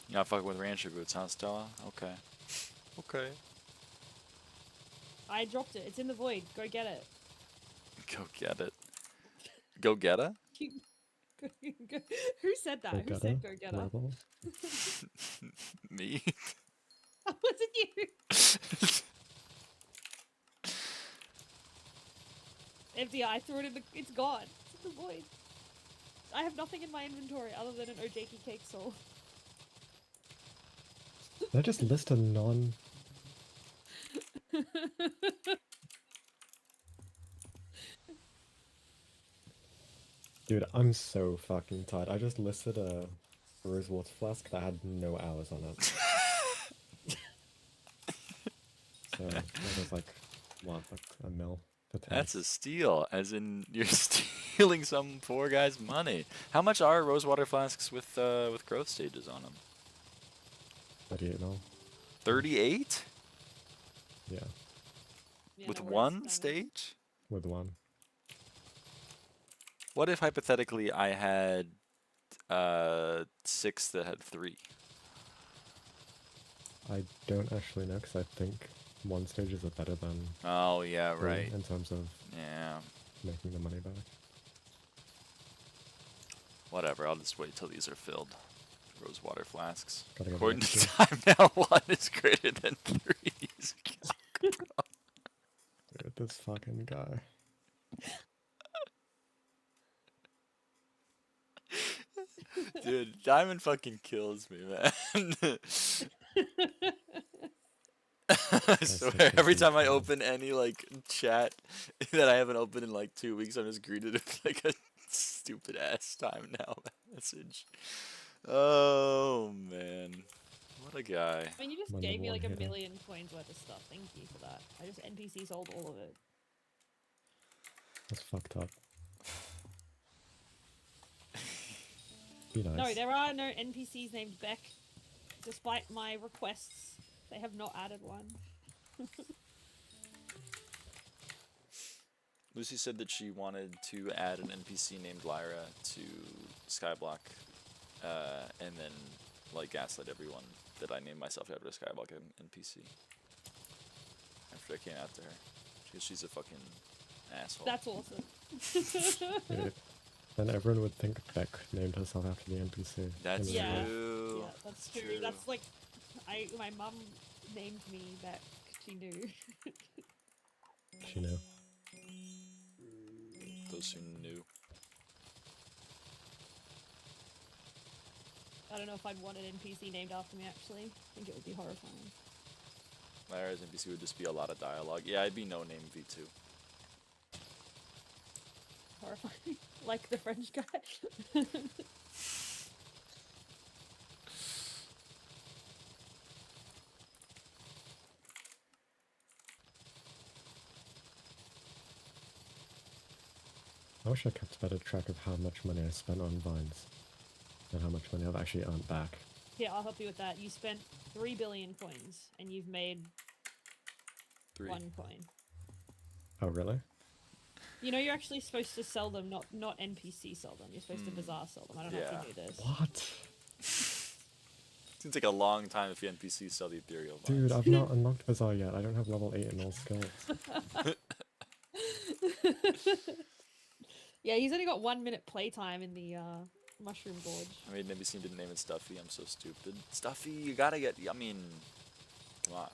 You're not fucking with rancher boots, huh, Stella? Okay. Okay. I dropped it. It's in the void. Go get it. Go get it. Go get her? Who said that? Who said go get her? Rebel. Me? Was it you? Empty. I threw it in the. It's gone. It's in the void. I have nothing in my inventory other than an Ojeki cake soul. Did I just list a non... Dude, I'm so fucking tired. I just listed a rose water flask that had no hours on it. So that was like, what, like a mil per time. That's a steal, as in you're stealing some poor guy's money. How much are rosewater flasks with growth stages on them? 38 mil. 38? Yeah, Yeah, With no worries, one Diamond. stage? with one. What if hypothetically I had 6 that had 3? I don't actually know because I think one stages are better than Oh yeah, three right. in terms of Yeah. making the money back. Whatever, I'll just wait till these are filled. Rosewater flasks. Gotta go According back to to- time now, 1 is greater than 3. Dude, this fucking guy. Dude, Diamond fucking kills me, man. I swear, every time I open any like chat that I haven't opened in like 2 weeks, I'm just greeted with like a stupid ass time now message. Oh man, what a guy. I mean, you just My gave number me one like a hitter. million coins worth of stuff. Thank you for that. I just NPC sold all of it. That's fucked up. Be nice. No, there are no NPCs named Beck. Despite my requests, they have not added one. Lucy said that she wanted to add an NPC named Lyra to SkyBlock, and then like gaslight everyone that I named myself after a SkyBlock NPC. After I came out to her, because she's a fucking asshole. That's awesome. Dude, then everyone would think Beck named herself after the NPC. That's in Yeah. real life. true. Yeah, that's true. That's like, my mum named me Beck. She knew. She knew. Those who knew. I don't know if I'd want an NPC named after me. Actually, I think it would be horrifying. Lyra's NPC would just be a lot of dialogue. Yeah, I'd be no name V2. Horrifying, like the French guy. I wish I kept better track of how much money I spent on vines and how much money I've actually earned back. Yeah, I'll help you with that. You spent 3 billion coins, and you've made 3. 1 coin. Oh, really? You know, you're actually supposed to sell them, not NPC sell them. You're supposed to bazaar sell them. I don't know if you knew this. What? It's gonna take a long time if the NPCs sell the ethereal vines. Dude, I've not unlocked Bazaar yet. I don't have level 8 in all skills. Yeah, he's only got 1 minute playtime in the Mushroom Gorge. I made NPC didn't name it Stuffy. I'm so stupid. Stuffy, you gotta get. I mean, come on.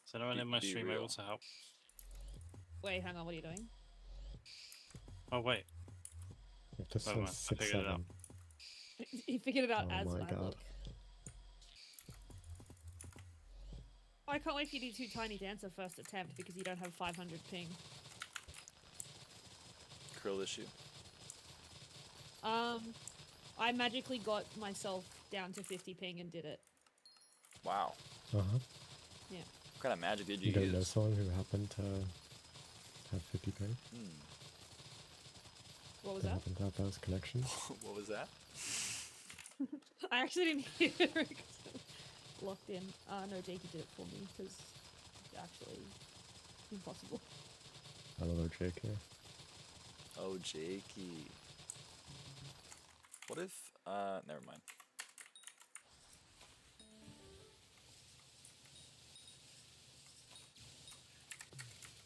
Is anyone in my Be stream real. able to help? Wait, hang on. What are you doing? Oh wait, It just Never says mind, I figured it out. 6-7. He figured it out Oh as my I God. look. Oh, I can't wait for you to do Tiny Dancer first attempt because you don't have 500 ping. Krill issue. I magically got myself down to 50 ping and did it. Wow. Uh-huh. What kind of magic did You you don't know use? someone who happened to have 50 ping? What was They that? happen to have those connections? What was that? I actually didn't hear it 'cause it was locked in. No, Jakey did it for me because it's actually impossible. I love OJK. Oh, Jakey. What if, never mind.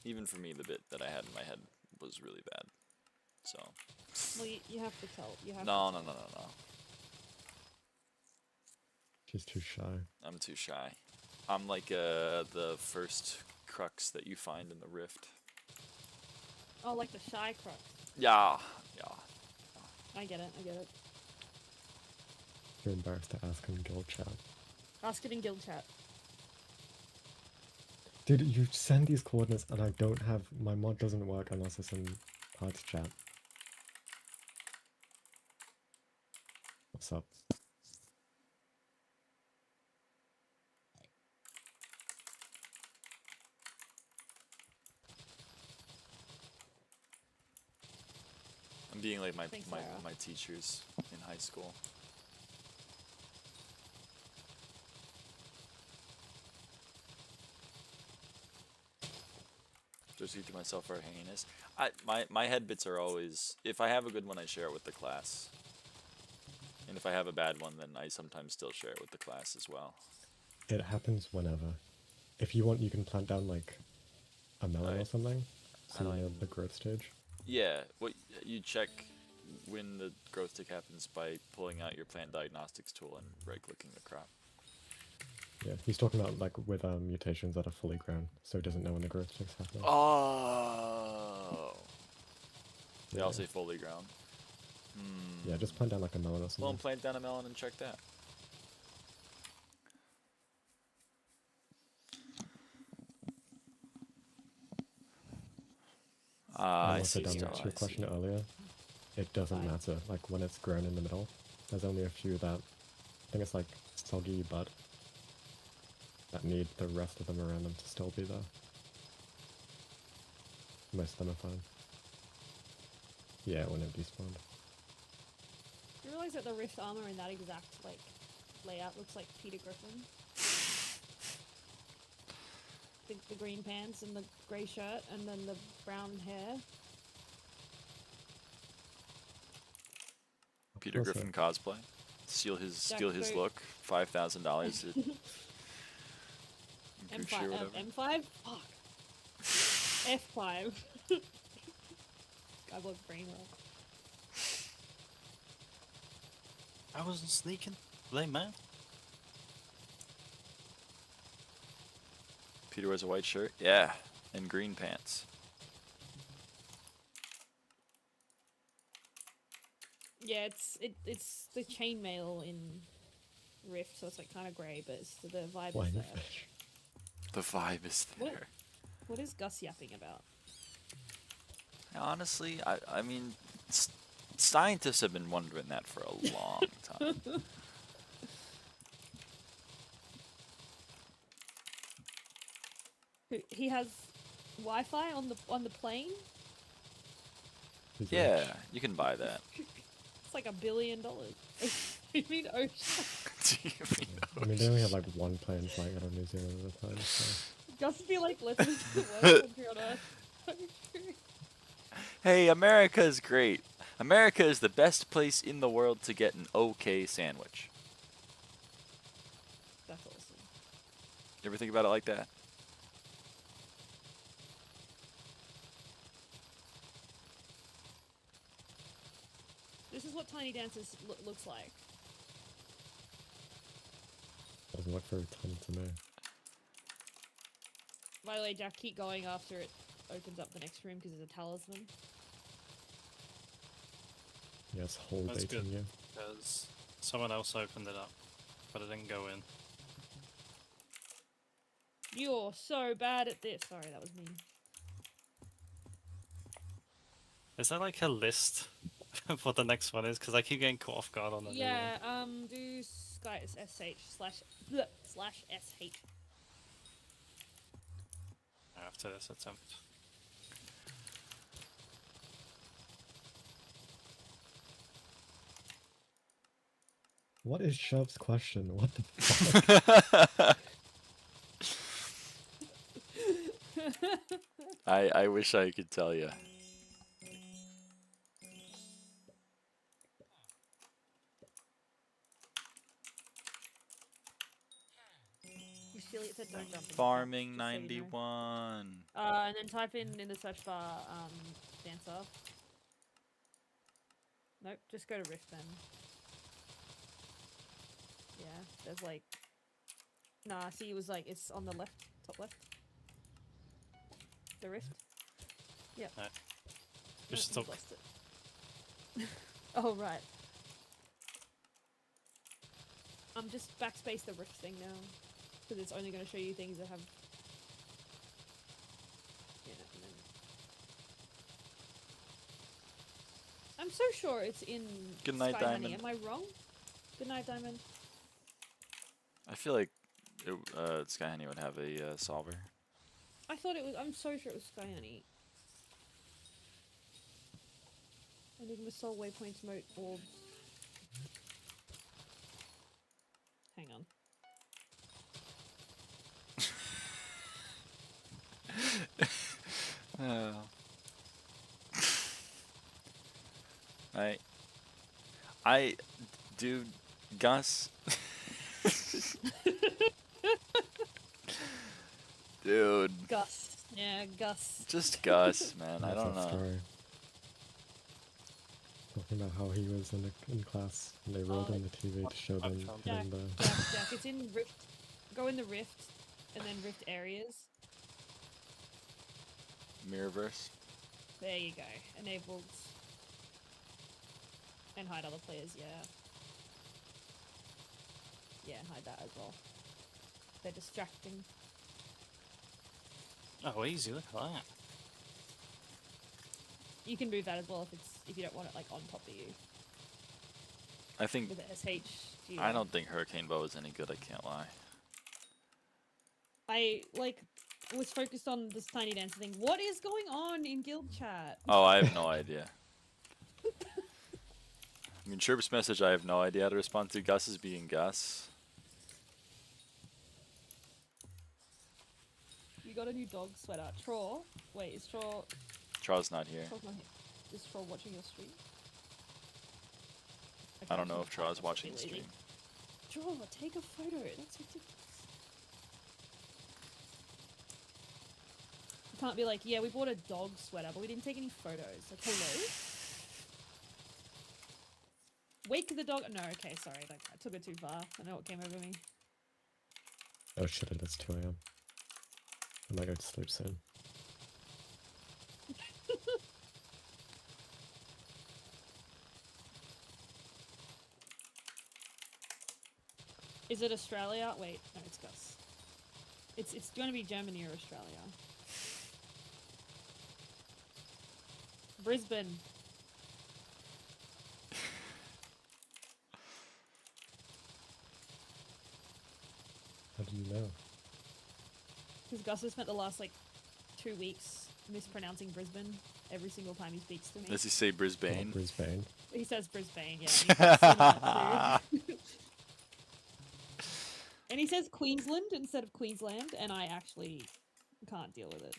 Even for me, the bit that I had in my head was really bad. So. Well, you have to tell. You have No, to no, tell. no, no, no. She's too shy. I'm too shy. I'm like the first crux that you find in the rift. Oh, like the shy crux. Yeah, yeah. I get it. I get it. You're embarrassed to ask in guild chat. Ask it in guild chat. Dude, you send these coordinates and I don't have... My mod doesn't work unless it's in party chat. What's up? I'm being like Thanks, Sarah. my teachers in high school. Just to myself are heinous. My head bits are always, if I have a good one, I share it with the class. And if I have a bad one, then I sometimes still share it with the class as well. It happens whenever. If you want, you can plant down like a melon or Right. something. I So don't you know even- the growth stage. Yeah, what you check when the growth tick happens by pulling out your plant diagnostics tool and right-clicking the crop. Yeah, he's talking about like with mutations that are fully grown, so he doesn't know when the growth tick's happening. Oh. They all Yeah. say fully grown. Yeah, just plant down like a melon or Well, something. plant down a melon and check that. And I also see. down Still, to your I question see. earlier, it doesn't Fine. matter. Like when it's grown in the middle, there's only a few that I think it's like soggy bud that need the rest of them around them to still be there. Most of them are fine. Yeah, when it despawned. You realize that the Rift armor in that exact like layout looks like Peter Griffin? The green pants and the grey shirt and then the brown hair. Peter What's Griffin it? cosplay. Steal his Jackfruit. look. $5,000 at Gucci or M5. whatever. M5? Fuck. F5. SkyBlock brain roll. I wasn't sneaking. Blame man. Peter wears a white shirt. Yeah, and green pants. Yeah, it's the chainmail in Rift, so it's like kind of grey, but it's, the vibe Why is no there. fish? The vibe is What? there. What is Gus yapping about? Honestly, I mean, scientists have been wondering that for a long time. He has Wi-Fi on the plane. He's Yeah, rich. you can buy that. It's like $1 billion. You mean ocean? Do you mean I mean, they only have like one plane flying out of New Zealand at a time, so... Gus would be like, let's move to the worst country on earth. Hey, America is great. America is the best place in the world to get an okay sandwich. That's awesome. You ever think about it like that? This is what Tiny Dances looks like. Doesn't look very tiny to me. By the way, Jack, keep going after it opens up the next room because there's a talisman. Yes, whole That's baiting good. you. Because someone else opened it up, but it didn't go in. You're so bad at this. Sorry, that was mean. Is there like a list of what the next one is? Because I keep getting caught off guard on it. Yeah, do Sky /sh. After this attempt. What is Shov's question? What the fuck? I wish I could tell you. Don't jump in the Farming box, just so you know. 91. And then type in the search bar, dancer. Nope, just go to Rift then. Yeah, there's like... Nah, see, it was like, it's on the left, top left. The Rift. Yep. No. Nope, Just you've talk. lost it. Oh, right. Just backspace the Rift thing now. Because it's only going to show you things that have... Yeah, and then... I'm so sure it's in Good night, SkyHanni. Diamond. Am I wrong? Good night, Diamond. I feel like SkyHanni would have a solver. I thought it was... I'm so sure it was SkyHanni. Enigma Soul Waypoints Moat Orbs. Hang on. Dude, Gus. Dude, Gus. Yeah, Gus. just Gus, man. I That's don't that know. story. Talking about how he was in class and they rolled Oh, on the TV to show them Jack, hitting the... Jack, it's in Rift. Go in the Rift, and then Rift areas. Mirrorverse. There you go. Enabled. And hide other players, yeah. Yeah, and hide that as well. They're distracting. Oh, easy. Look at that. You can move that as well if you don't want it like on top of you I think with the SH. I don't think Hurricane Bow is any good. I can't lie. I like was focused on this tiny dancer thing. What is going on in guild chat? Oh, I have no idea. I mean, Sherp's message, I have no idea how to respond to. Gus is being Gus. You got a new dog sweater. Troll. Wait, is Troll? Charles not here. Troll's not here. Is Troll watching your stream? I don't Okay, know if Troll's Charles watching the really stream. Troll, take a photo. That's ridiculous. You can't be like, yeah, we bought a dog sweater, but we didn't take any photos. Like, hello? Wake the dog. No, okay, sorry. Like, I took it too far. I know what came over me. Oh shit, it is 2 AM. I might go to sleep soon. Is it Australia? Wait, no, it's Gus. It's going to be Germany or Australia. Brisbane. How do you know? Because Gus has spent the last like 2 weeks mispronouncing Brisbane every single time he speaks to me. Does he say Oh, Brisbane? Brisbane. He says Brisbane, yeah. And he says Sydney, too. And he says Queensland instead of Queensland, and I actually can't deal with it.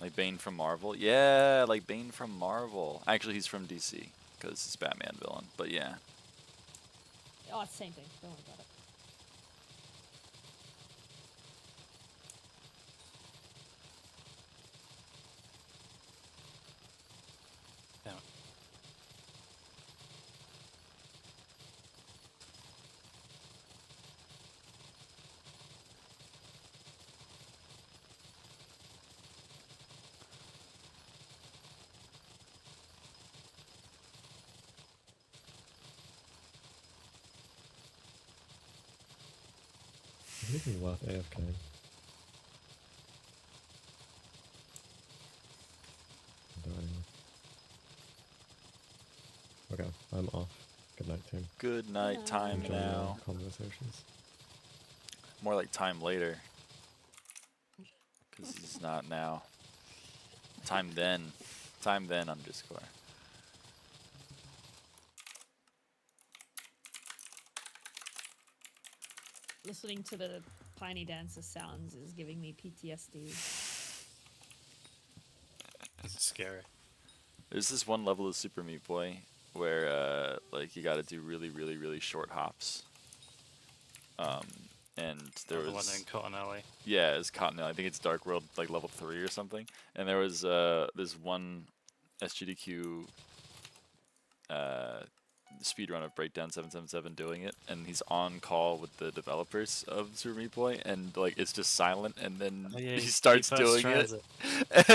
Like Bane from Marvel? Yeah, like Bane from Marvel. Actually, he's from DC, because he's Batman villain. But yeah. Oh, it's the same thing. Don't worry about it. Yeah. Is it even worth AFK? Okay, I'm off. Good night, team. Good night time Enjoy your now. conversations. More like time later. Because he's not now. Time then. Time then underscore. listening to the Piney Dancer sounds is giving me PTSD. It's scary. There's this one level of Super Meat Boy where like you got to do really short hops. And there The one was in Cotton Alley. yeah, it's Cotton Alley. I think it's Dark World like level 3 or something. And there was this one SGDQ speedrun of Breakdown 777 doing it, and he's on call with the developers of Super Meat Boy, and like it's just silent, and then Oh, yeah, he he starts first doing tries it.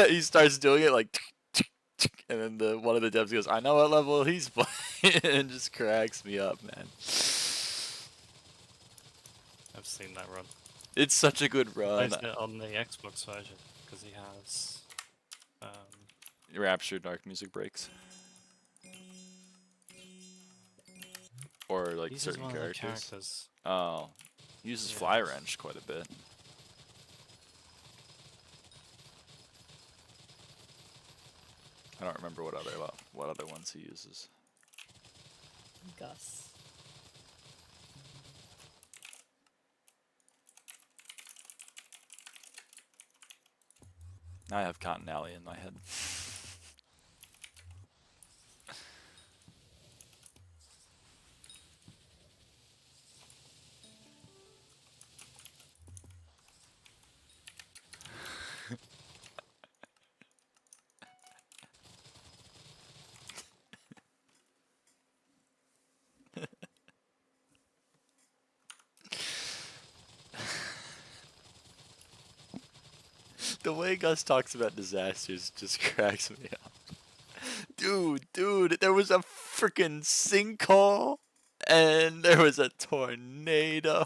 He starts doing it like, and then one of the devs goes, "I know what level he's playing," and just cracks me up, man. I've seen that run. It's such a good run. Plays it on the Xbox version because he has. Rapture Dark Music Breaks. Or like He's certain one of the characters. characters. Oh, he uses Yeah. Fly Wrench quite a bit. I don't remember what other ones he uses. Gus. Now I have Cotton Alley in my head. The way Gus talks about disasters just cracks me up. Dude, there was a freaking sinkhole and there was a tornado.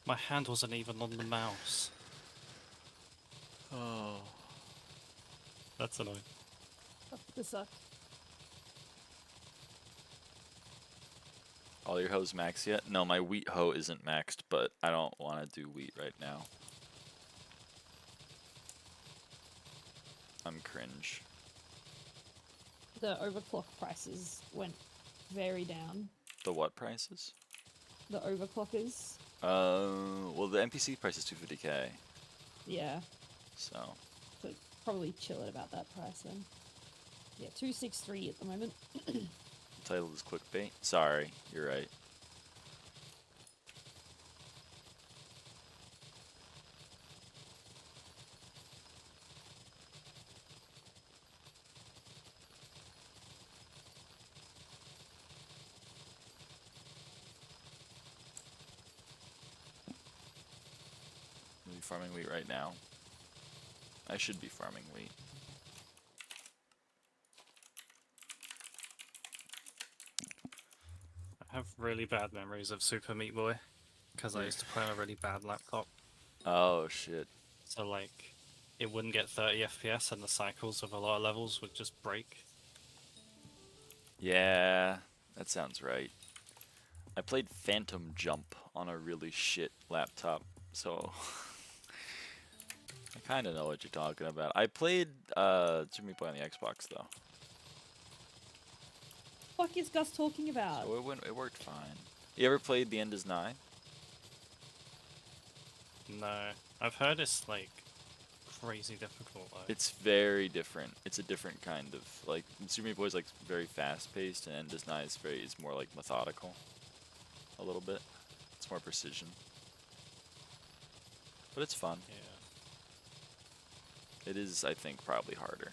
My hand wasn't even on the mouse. Oh. That's annoying. This sucks. All your hoes maxed yet? No, my wheat hoe isn't maxed, but I don't want to do wheat right now. I'm cringe. The overclock prices went very down. The what prices? The overclockers. Well, the NPC price is 250k, Yeah. so So probably chill at about that price then. Yeah, 263 at the moment. the title is clickbait. Sorry, you're right. I'm farming wheat right now. I should be farming wheat. I have really bad memories of Super Meat Boy because I used to play on a really bad laptop. Oh shit. So like, it wouldn't get 30 FPS and the cycles of a lot of levels would just break. Yeah, that sounds right. I played Phantom Jump on a really shit laptop, so I kind of know what you're talking about. I played Super Meat Boy on the Xbox though, What is Gus talking about? so it worked fine. You ever played The End Is Nigh? No, I've heard it's like crazy difficult though. It's very different. It's a different kind of like Super Meat Boy is like very fast paced, and End Is Nigh is more like methodical, a little bit. It's more precision, but it's fun. Yeah. It is, I think, probably harder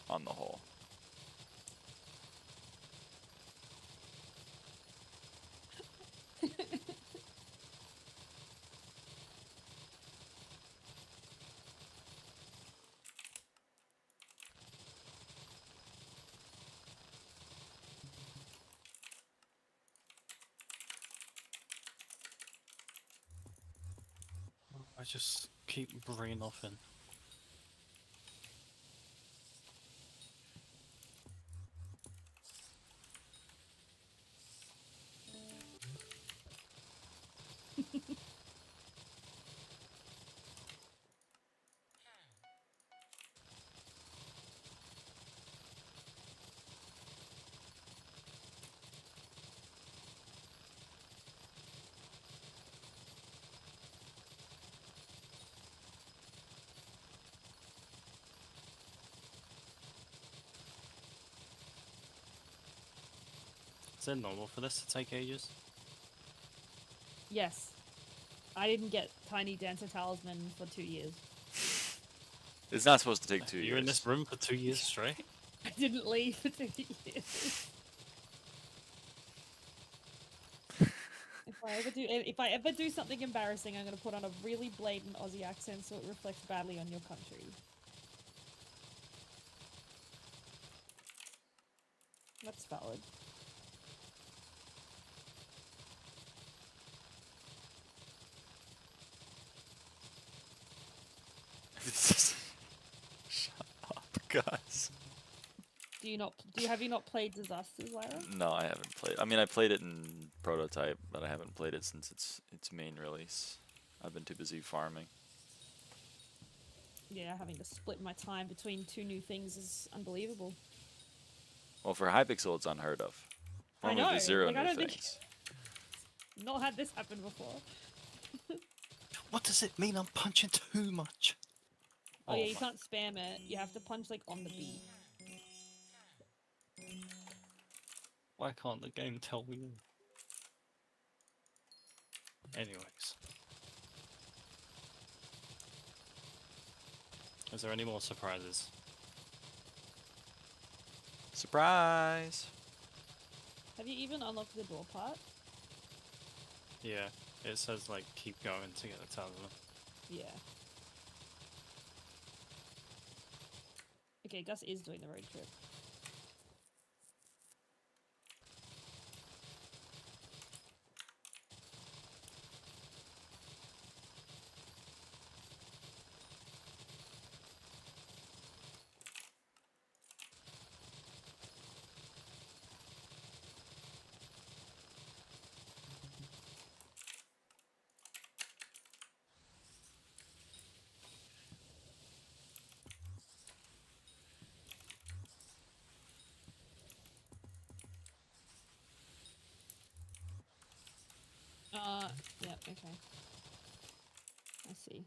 on the whole. I just keep brain offing. it normal for this to take ages? Yes. I didn't get Tiny Dancer Talisman for 2 years. It's not supposed to take 2 You're years. in this room for 2 years straight? I didn't leave for 2 years. If I ever do something embarrassing, I'm gonna put on a really blatant Aussie accent so it reflects badly on your country. That's valid. Shut up, guys. Have you not played Disasters, Lyra? No, I haven't played. I mean, I played it in prototype, but I haven't played it since its main release. I've been too busy farming. Yeah, having to split my time between 2 new things is unbelievable. Well, for Hypixel, it's unheard of. I Normally know, there's 0 like, I new don't think- things. Not had this happen before. What does it mean I'm punching too much? Oh yeah, you my- can't spam it. You have to punch like on the beat. Why can't the game tell me? Anyways. Is there any more surprises? Surprise! Have you even unlocked the door part? Yeah, it says like keep going to get the talisman. Yeah. Okay, Gus is doing the road trip. Yeah, okay. I see.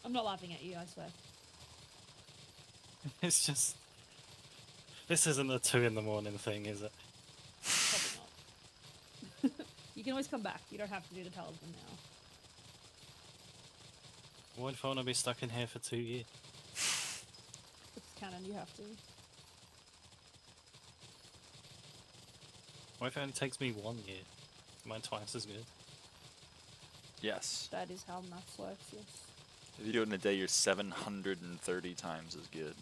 I'm not laughing at you, I swear. It's just... This isn't a 2 in the morning thing, is it? Probably not. You can always come back. You don't have to do the talisman now. What if I want to be stuck in here for 2 years? It's canon, you have to. What if it only takes me 1 year? Am I twice as good? Yes. That is how maths works, yes. If you do it in a day, you're 730 times as good.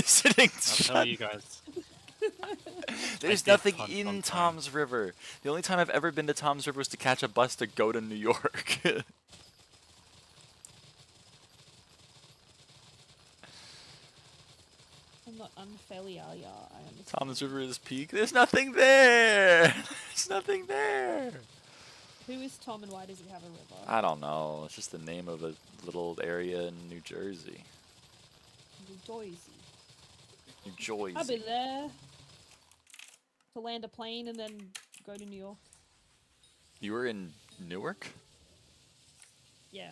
Sitting I'll tell you guys. There's did nothing punt in one time. Tom's River. The only time I've ever been to Tom's River was to catch a bus to go to New York. I'm not unfairly I understand. Tom's River is peak. There's nothing there. There's nothing there. Who is Tom and why does he have a river? I don't know. It's just the name of a little area in New Jersey. New Jersey. New Jersey. I'll be there to land a plane and then go to New York. You were in Newark? Yeah,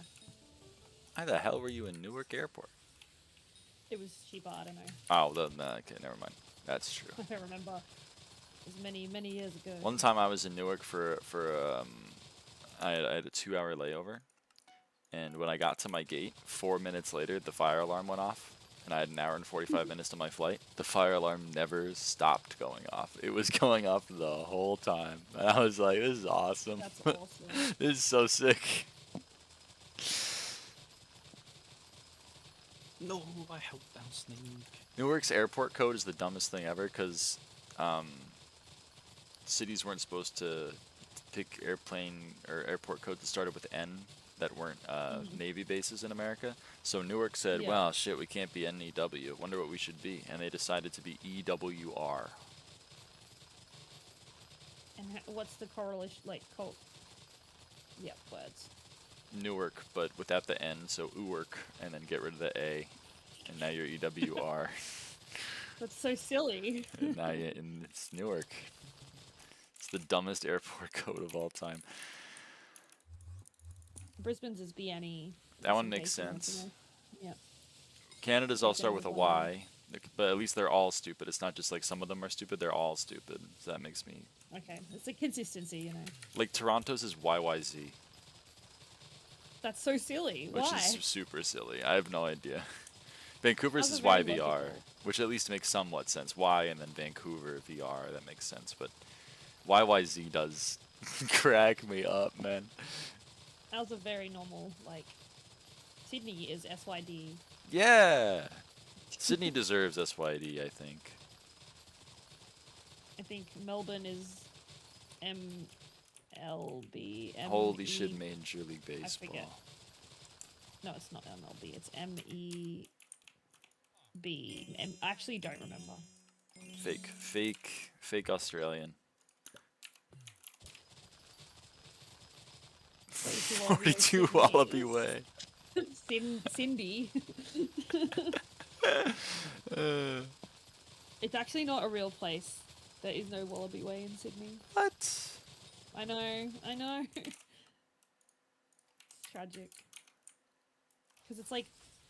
Why the hell were you in Newark Airport? it was cheaper. I don't know. Oh, okay, never mind. That's true. I don't remember. It was many years ago. One time I was in Newark I had a 2-hour layover, and when I got to my gate, 4 minutes later, the fire alarm went off, and I had an hour and 45 minutes to my flight. The fire alarm never stopped going off. It was going off the whole time. And I was like, this is awesome. That's awesome. This is so sick. No, I hope bouncing. Newark's airport code is the dumbest thing ever because cities weren't supposed to pick airplane or airport codes that started with N that weren't Navy bases in America. So Newark said, Yeah. well, shit, we can't be NEW. Wonder what we should be. And they decided to be EWR. And what's the correlation, like, Yep, words. Newark, but without the N, so Uwerk, and then get rid of the A. And now you're EWR. That's so silly. And now it's Newark. It's the dumbest airport code of all time. Brisbane's is BNE. That one Some makes places, I sense. think. Yep. Canada's all Like start with a Canada's Y, but at least they're all stupid. It's not just like some of them are stupid, they're all stupid. So that makes me... Okay, it's a consistency, you know. Like Toronto's is YYZ, That's so silly. which Why? is super silly. I have no idea. Vancouver's How's is it very YVR, logical? which at least makes somewhat sense. Y and then Vancouver VR, that makes sense. But YYZ does crack me up, man. That was a very normal, like, Sydney is SYD. Yeah! Sydney deserves SYD, I think. I think Melbourne is MLB. Holy shit, ME Major League forget. Baseball. No, it's not MLB. It's MEB. I actually don't remember. Fake Australian. 42 Wallaby Way. Cindy. Uh, It's actually not a real place. There is no Wallaby Way in Sydney. what? I know. It's tragic. Because it's like,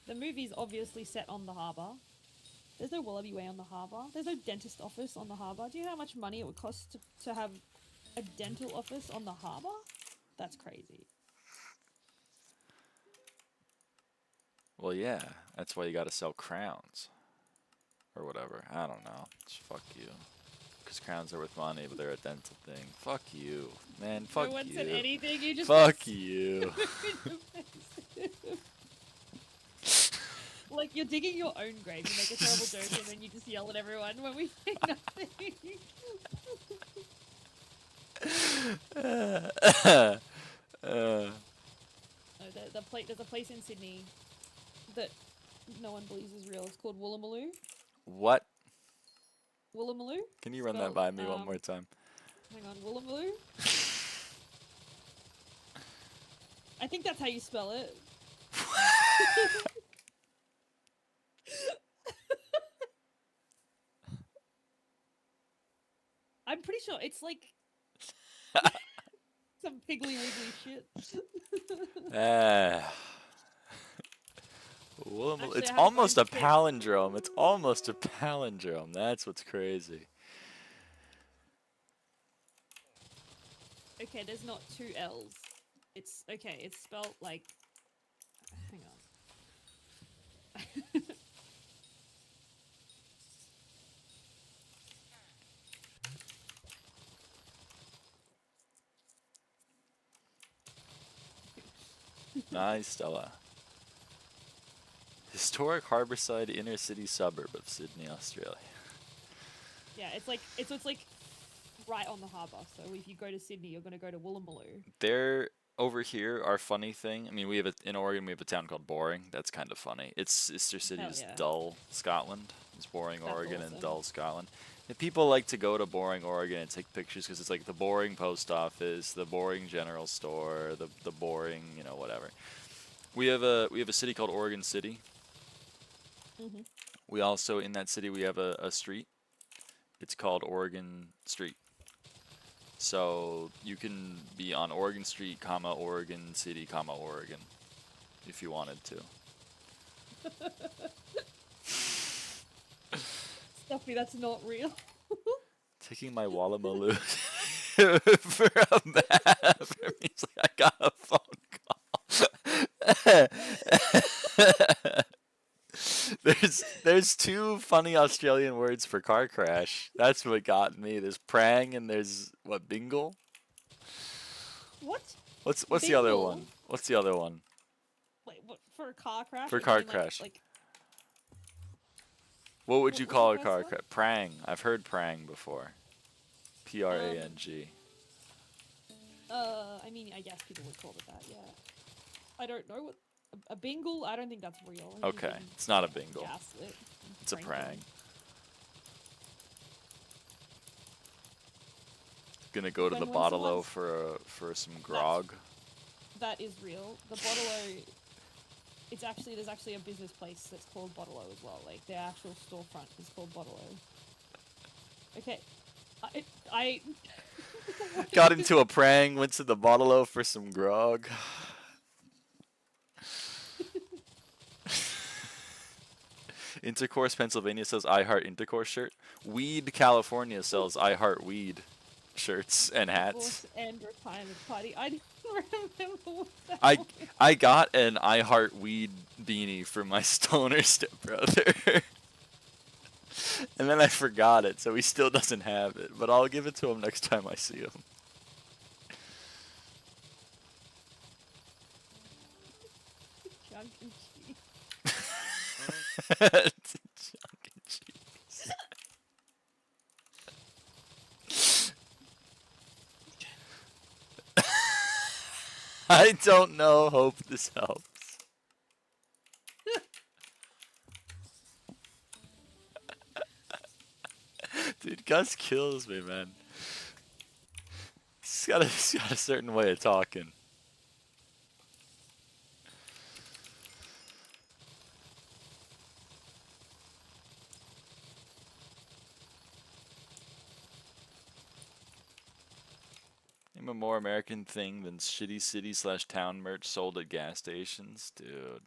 the movie's obviously set on the harbour. There's no Wallaby Way on the harbour. There's no dentist office on the harbour. Do you know how much money it would cost to have a dental office on the harbour? That's crazy. Well, yeah, that's why you gotta sell crowns. Or whatever. I don't know. Just fuck you. Because crowns are worth money, but they're a dental thing. Fuck you. Man, fuck no one you. said anything. You just Fuck you. Like, you're digging your own grave. You make a terrible joke and then you just yell at everyone when we say nothing. Uh, No, there's a place in Sydney that no one believes is real. It's called Woolloomooloo. what? Woolloomooloo? Can you run that Spelled, by me one more time? Hang on, Woolloomooloo? I think that's how you spell it. I'm pretty sure it's like some piggly wiggly shit. Actually, It's I have almost a both too. palindrome. It's almost a palindrome. That's what's crazy. Okay, there's not two L's. It's okay. It's spelled like. Hang on. Nice, Stella. Historic Harbourside inner city suburb of Sydney, Australia. Yeah, it's like it's like right on the harbour. So if you go to Sydney, you're gonna go to Woolloomooloo. There, over here, our funny thing. I mean, in Oregon we have a town called Boring. That's kind of funny. Its sister city Hell is yeah. Dull, Scotland. It's Boring, That's Oregon, and awesome. Dull, Scotland. And people like to go to Boring, Oregon, and take pictures because it's like the Boring post office, the Boring general store, the Boring, whatever. We have a city called Oregon City. Mm-hmm. We also, in that city, we have a street. It's called Oregon Street. So you can be on Oregon Street, Oregon City, Oregon, if you wanted to. Stuffy, that's not real. Taking my Wallamaloo for a map. He's like, I got a phone call. There's two funny Australian words for car crash. That's what got me. There's prang and there's what, bingle? What? What's the other Bingle? one? What's the other one? Wait, what, for a car crash? For Like, car you mean, crash. Like What would What you was call the a first car one? crash? Prang. I've heard prang before. Prang. I mean, I guess people would call it that. Yeah. I don't know what a bingle. I don't think that's real. I think Okay, you've been it's not a bingle. gaslit. It's a Pranked prang. them. Gonna go to When the was the bottle ones- for some grog. That is real. The Bottle-O, there's actually a business place that's called Bottle-O as well. Like their actual storefront is called Bottle-O. Okay, I Got into a prang, went to the bottle for some grog. Intercourse Pennsylvania says I Heart Intercourse shirt. Weed California sells I Heart Weed shirts and hats. divorce and retirement party. I don't remember what that I was. I got an I Heart Weed beanie for my stoner stepbrother. And then I forgot it, so he still doesn't have it. But I'll give it to him next time I see him. Junk and cheese. Junk and cheese. I don't know. Hope this helps. Dude, Gus kills me, man. He's got a certain way of talking. Name a more American thing than shitty city/town merch sold at gas stations, dude.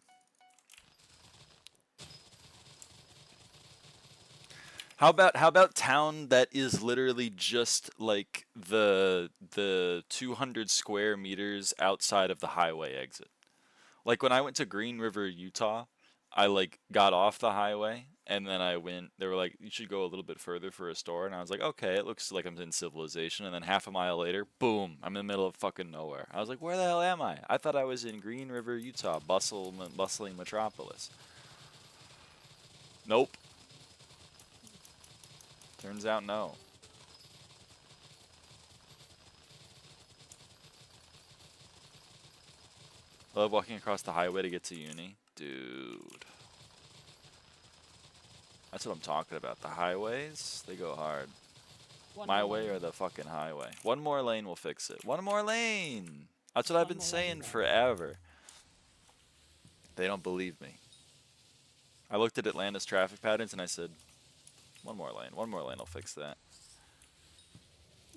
How about town that is literally just like the 200 square meters outside of the highway exit? Like when I went to Green River, Utah, I like got off the highway and then I went, they were like, you should go a little bit further for a store. And I was like, okay, it looks like I'm in civilization. And then half a mile later, boom, I'm in the middle of fucking nowhere. I was like, where the hell am I? I thought I was in Green River, Utah, bustling metropolis. Nope. Turns out no. I love walking across the highway to get to uni. Dude. That's what I'm talking about. The highways, they go hard. My way or the fucking highway. One more lane will fix it. One more lane! That's what I've been saying forever. They don't believe me. I looked at Atlanta's traffic patterns and I said, one more lane will fix that.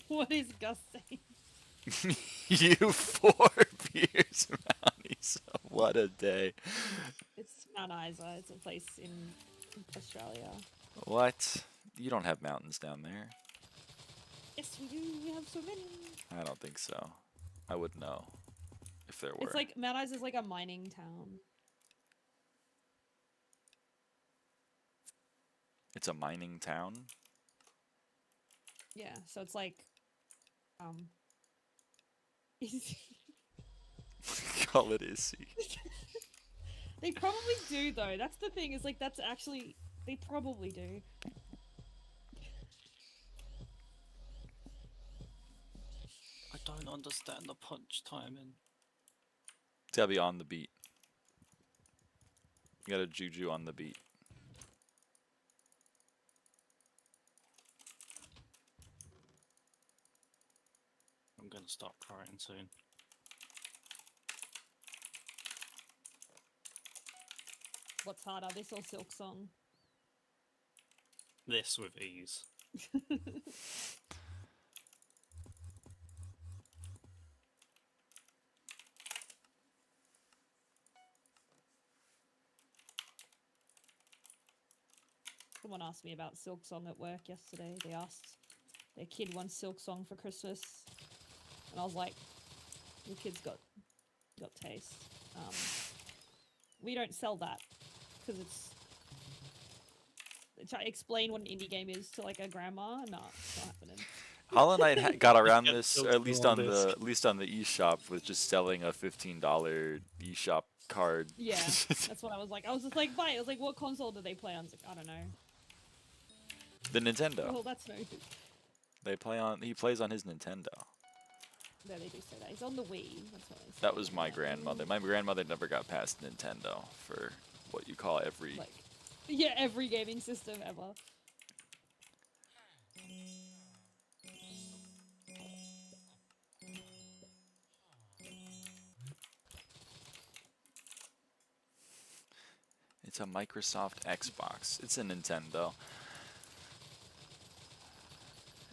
What is Gus saying? You 4 beers, Mounties. What a day. It's Mount Isa. It's a place in Australia. What? You don't have mountains down there. Yes, we do. We have so many. I don't think so. I would know if there were. It's like Mount Isa is like a mining town. It's a mining town? Yeah, so it's like, Call it Issy. They probably do though. That's the thing. Is like that's actually they probably do. I don't understand the punch timing. It's gotta be on the beat. You gotta juju on the beat. I'm gonna start crying soon. What's harder, this or Silk Song? This with ease. Someone asked me about Silk Song at work yesterday. They asked their kid wants Silk Song for Christmas, and I was like, "Your kid's got taste." We don't sell that because it's. Try to explain what an indie game is to like a grandma. No, it's not happening. Hollow Knight got around Got this, Silk or at least Song on disc. the eShop, with just selling a $15 eShop card. Yeah, that's what I was like. I was just like, "Bye." I was like, "What console do they play on?" I was like, "I don't know." The Nintendo. Well, that's no good. He plays on his Nintendo. No, they do say that. He's on the Wii. That's what they say. That was my Yeah. grandmother. My grandmother never got past Nintendo for what you call every. Like, yeah, every gaming system ever. It's a Microsoft Xbox. It's a Nintendo.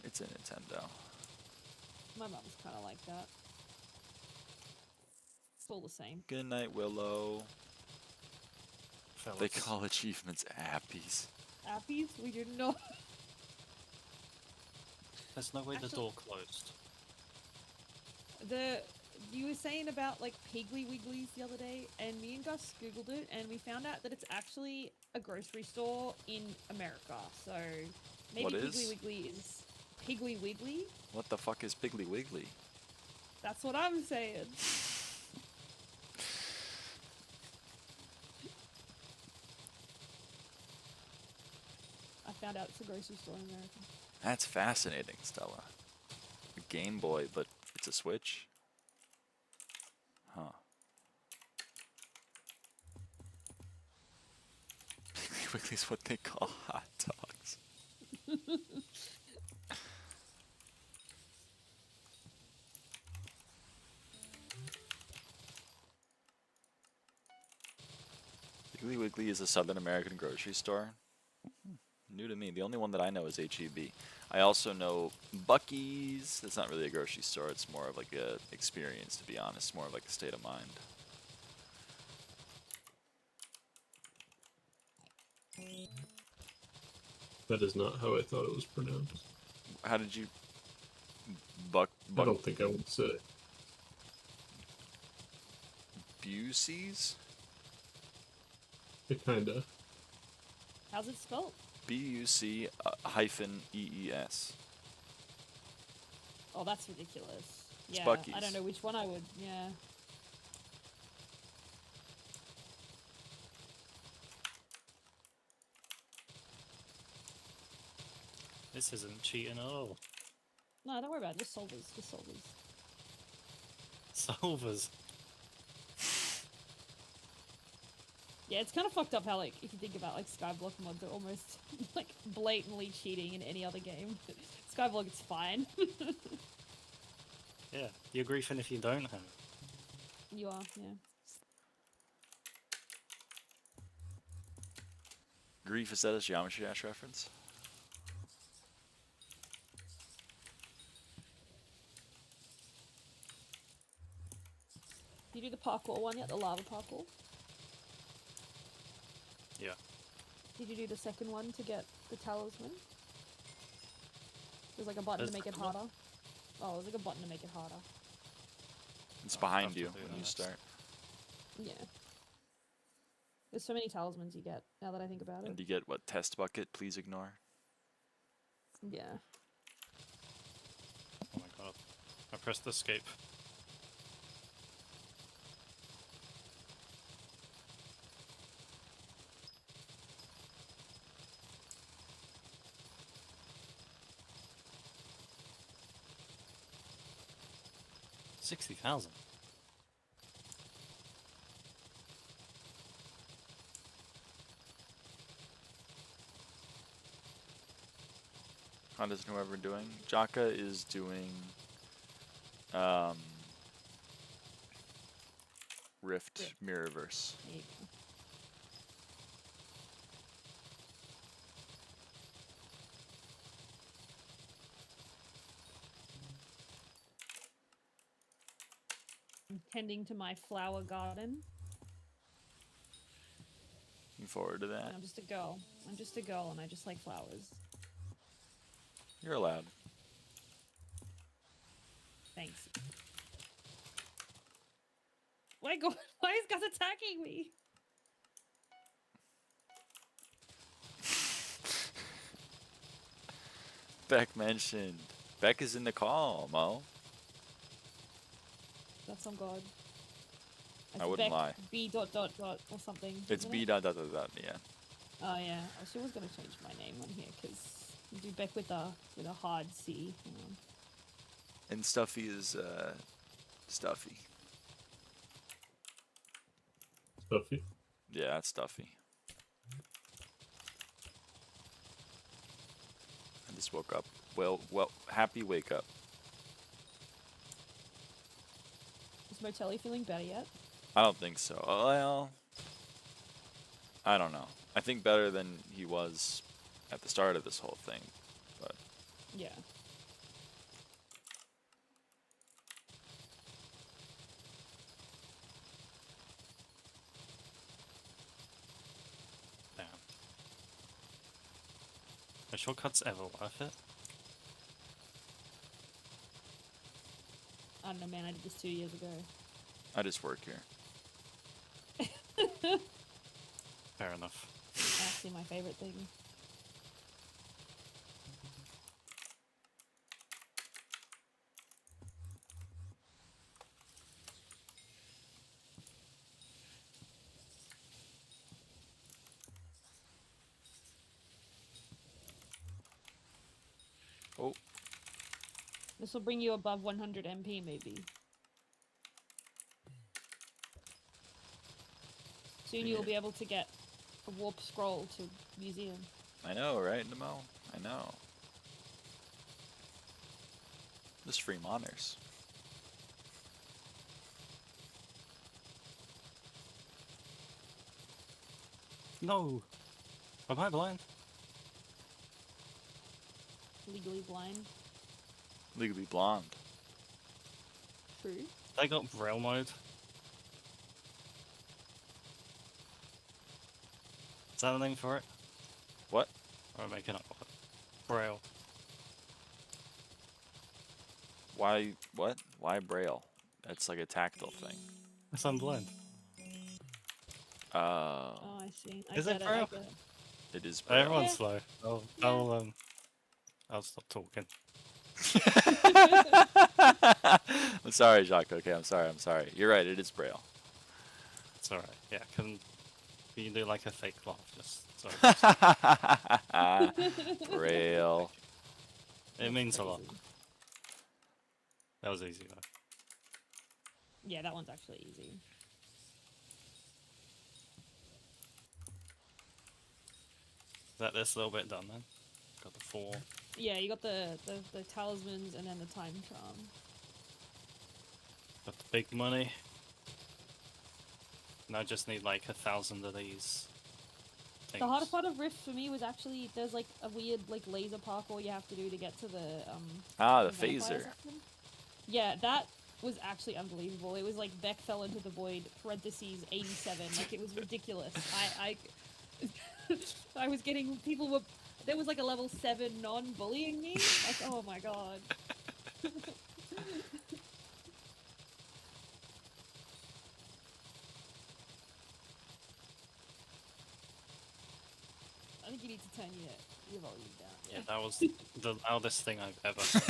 It's a Nintendo. My mum's kind of like that. It's all the same. Good night, Willow. Fellas. They call achievements appies. Appies? We do not. There's no way the Actually- door closed. You were saying about like Piggly Wigglies the other day, and me and Gus googled it, and we found out that it's actually a grocery store in America. So maybe What Piggly is? Wiggly is Piggly Wiggly. What the fuck is Piggly Wiggly? That's what I'm saying. I found out it's a grocery store in America. That's fascinating, Stella. A Game Boy, but it's a Switch? Huh. Piggly Wiggly's what they call hot dogs. Piggly Wiggly is a Southern American grocery store. New to me. The only one that I know is HEB. I also know Buc-ee's. It's not really a grocery store. It's more of like a experience, to be honest. More of like a state of mind. That is not how I thought it was pronounced. How did you... I don't think I would say. Busey's? It kinda. How's it spelled? B-U-C -E-E-S. Oh, that's ridiculous. It's Yeah, Buc-ee's. I don't know which one I would. Yeah. This isn't cheating at all. No, don't worry about it. Just solvers. Just solvers. Solvers. Yeah, it's kind of fucked up how, like, if you think about, like, SkyBlock mods are almost, like, blatantly cheating in any other game. SkyBlock, it's fine. Yeah, you're griefing if you don't have. You are, yeah. Grief, is that a Geometry Dash reference? Did you do the parkour one yet? The lava parkour? Yeah. Did you do the second one to get the talisman? There's like a button There's to make it second one? harder. Oh, there's like a button to make it harder. It's I'll behind have to you do when you that. start. Yeah. There's so many talismans you get, now that I think about it. And you get what? Test bucket, please ignore. Yeah. Oh my god. I pressed escape. $60,000. How does whoever doing? Jaka is doing Rift Rift. Mirrorverse. There you go. I'm tending to my flower garden. Looking forward to that. And I'm just a girl. I'm just a girl and I just like flowers. You're allowed. Thanks. My god, why is Gus attacking me? Beck mentioned. Beck is in the call, Mo. That's on God. I wouldn't lie. B dot dot dot or something. It's isn't B it? dot dot dot dot, yeah. Oh yeah. Oh, she was gonna change my name on here because Beck with a hard C. And Stuffy is Stuffy. Stuffy. Yeah, that's Stuffy. I just woke up. Well, happy wake up. Is Motelli feeling better yet? I don't think so. Well, I don't know. I think better than he was at the start of this whole thing, but Yeah. Damn. Are shortcuts ever worth it? I don't know, man. I did this 2 years ago. I just work here. Fair enough. Actually, my favorite thing. Oh, This will bring you above 100 MP, maybe. Soon you'll be able to get a warp scroll to museum. I know, right, Nemo? I know. Just free monitors. No! Am I blind? Legally blind. Legally blonde. True. They got braille mode. Is that the name for it? What? Or am I making up what? Braille. Why? What? Why Braille? That's like a tactile thing. Yes, I'm blind. Oh, I see. I Is get it it, Braille? I get it. It is Braille. Everyone's Yeah. slow. Yeah. I'll stop talking. I'm sorry, Jacques. Okay, I'm sorry. I'm sorry. You're right. It is Braille. It's alright. Yeah, can you do like a fake laugh? Just sorry. Braille. It means a lot. Crazy. That was easy though. Yeah, that one's actually easy. Is that this little bit done then? Got the 4. Yeah, you got the talismans and then the time charm. Got the big money. Now I just need like 1,000 of these things. The hardest part of Rift for me was actually there's like a weird like laser parkour you have to do to get to the The vampire phaser. section. Yeah, that was actually unbelievable. It was like Beck fell into the void parentheses 87. Like it was ridiculous. I was getting people were there was like a level 7 non-bullying me. Like oh my god. I think you need to turn your volume down. Yeah, that was the loudest thing I've ever heard.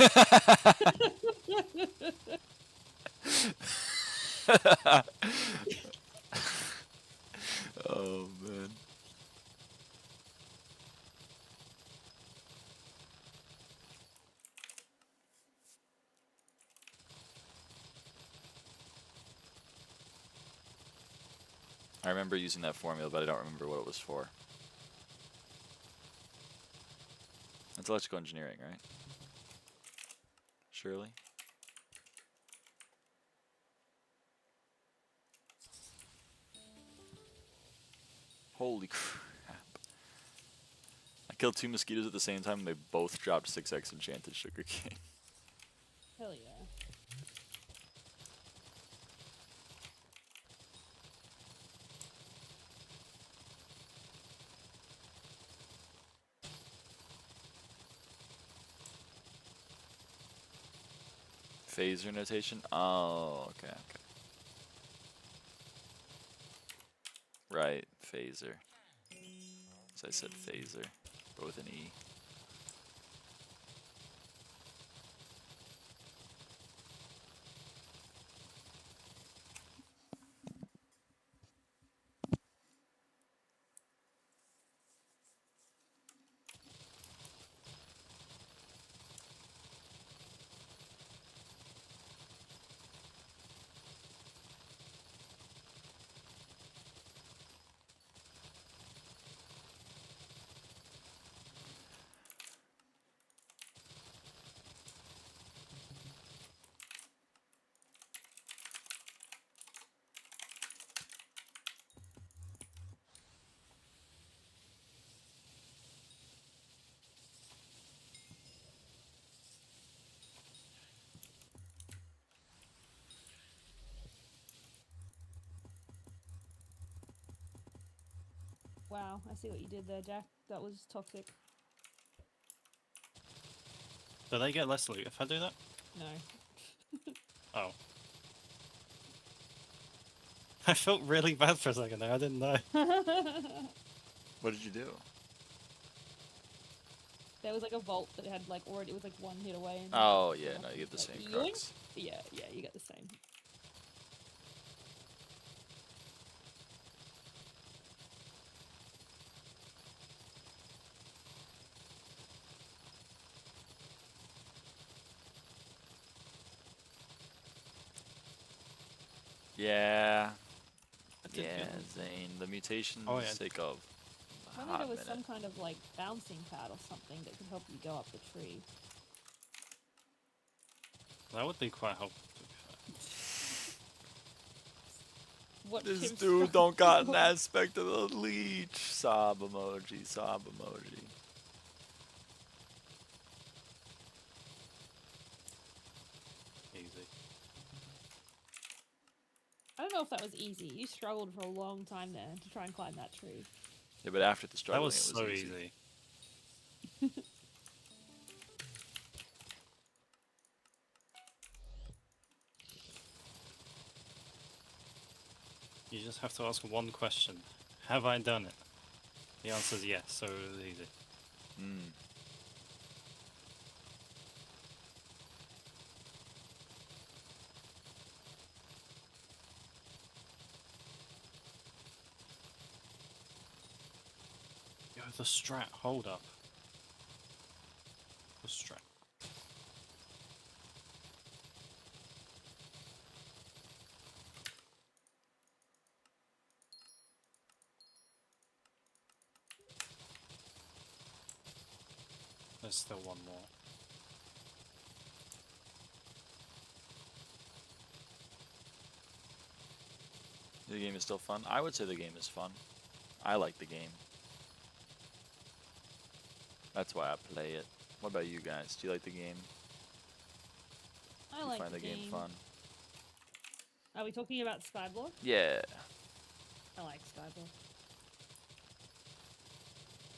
Oh man. I remember using that formula, but I don't remember what it was for. It's electrical engineering, right? Surely. Holy crap. I killed 2 mosquitoes at the same time and they both dropped 6x enchanted sugarcane. Hell yeah. Phaser notation? Oh, okay, okay. Right, phaser. So I said phaser, but with an E. Wow, I see what you did there, Jack. That was toxic. Do they get less loot if I do that? No. Oh. I felt really bad for a second there, I didn't know. What did you do? There was like a vault that had like already, it was like one hit away. And Oh yeah, no, you get the like, same yoink. crux. Yeah, you got the same. Yeah. I did Yeah, good. Zane. The mutation's Oh, yeah. sake of If a only hot there was minute. some kind of like bouncing pad or something that could help you go up the tree. That would be quite helpful. Watch This him dude struggle. don't got an aspect of the leech. Sob emoji, sob emoji. Easy. I don't know if that was easy. You struggled for a long time there to try and climb that tree. Yeah, but after the That struggling, was it so was easy. easy. You just have to ask one question. Have I done it? The answer is yes, so it was easy. Mm. Yo, the strat, hold up. The strat. There's still one more. The game is still fun. I would say the game is fun. I like the game. That's why I play it. What about you guys? Do you like the game? I Do you like find the the game fun? Are we talking about SkyBlock? Yeah. I like SkyBlock.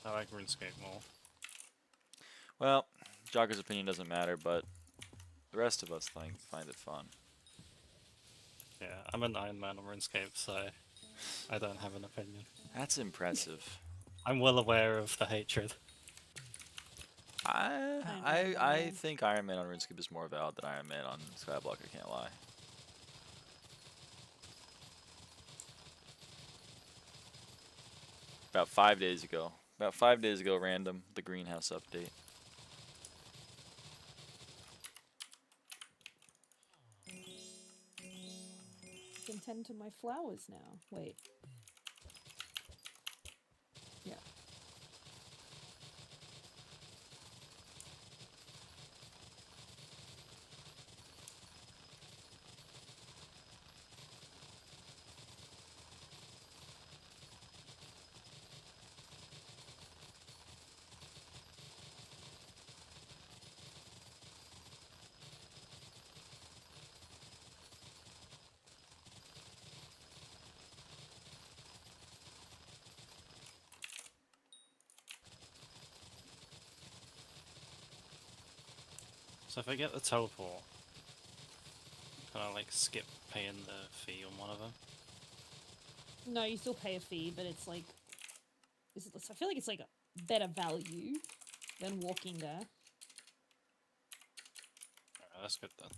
I like RuneScape more. Well, Jocko's opinion doesn't matter, but the rest of us find it fun. Yeah, I'm an Iron Man on RuneScape, so I don't have an opinion. That's impressive. I'm well aware of the hatred. I think Iron Man on RuneScape is more valid than Iron Man on SkyBlock. I can't lie. About 5 days ago, random, the greenhouse update. I can tend to my flowers now. Wait. Yeah. So if I get the teleport, can I like skip paying the fee on one of them? No, you still pay a fee, but it's like, I feel like it's like a better value than walking there. Alright, that's good then.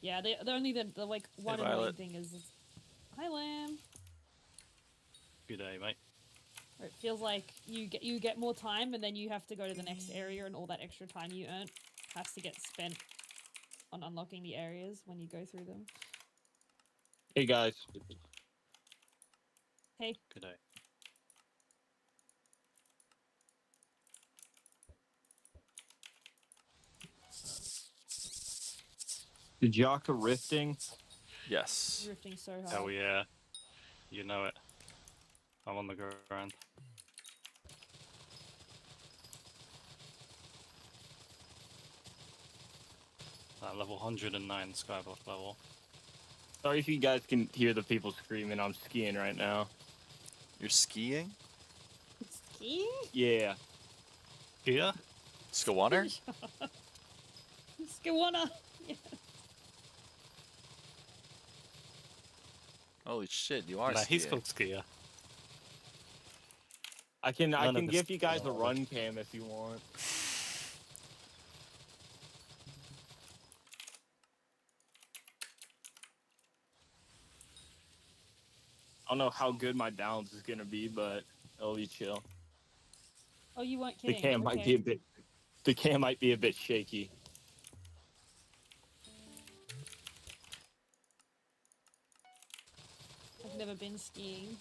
Yeah, the only the like one annoying Violet. thing is, hi Lamb. Good day, mate. Where it feels like you get more time, and then you have to go to the next area, and all that extra time you earn has to get spent on unlocking the areas when you go through them. Hey guys. Hey, Good day. The Jaka rifting. Yes. drifting so hard. Hell yeah. You know it. I'm on the ground. Level 109 Skyblock level. Sorry if you guys can hear the people screaming. I'm skiing right now. You're skiing? Skiing? Yeah. Here? Skawanner? Skawana. Yeah. Holy shit, you are Nah, he's skiing. called Skier. I can None of this give you guys a knowledge. run cam if you want. I don't know how good my balance is gonna be, but it'll be chill. Oh, you weren't The kidding. cam might be a bit. The cam might be a bit shaky. I've never been skiing.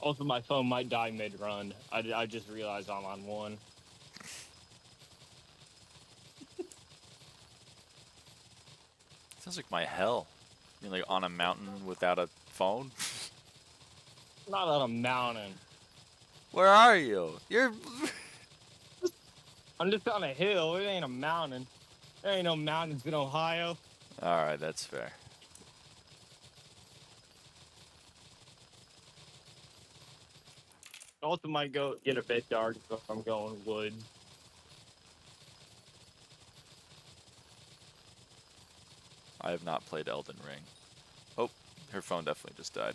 Also, my phone might die mid-run. I just realized I'm on one. Sounds like my hell. You're like on a mountain without a phone? Not on a mountain. Where are you? You're... I'm just on a hill. It ain't a mountain. There ain't no mountains in Ohio. Alright, that's fair. Also might go get a bit dark if I'm going wood. I have not played Elden Ring. Oh, her phone definitely just died.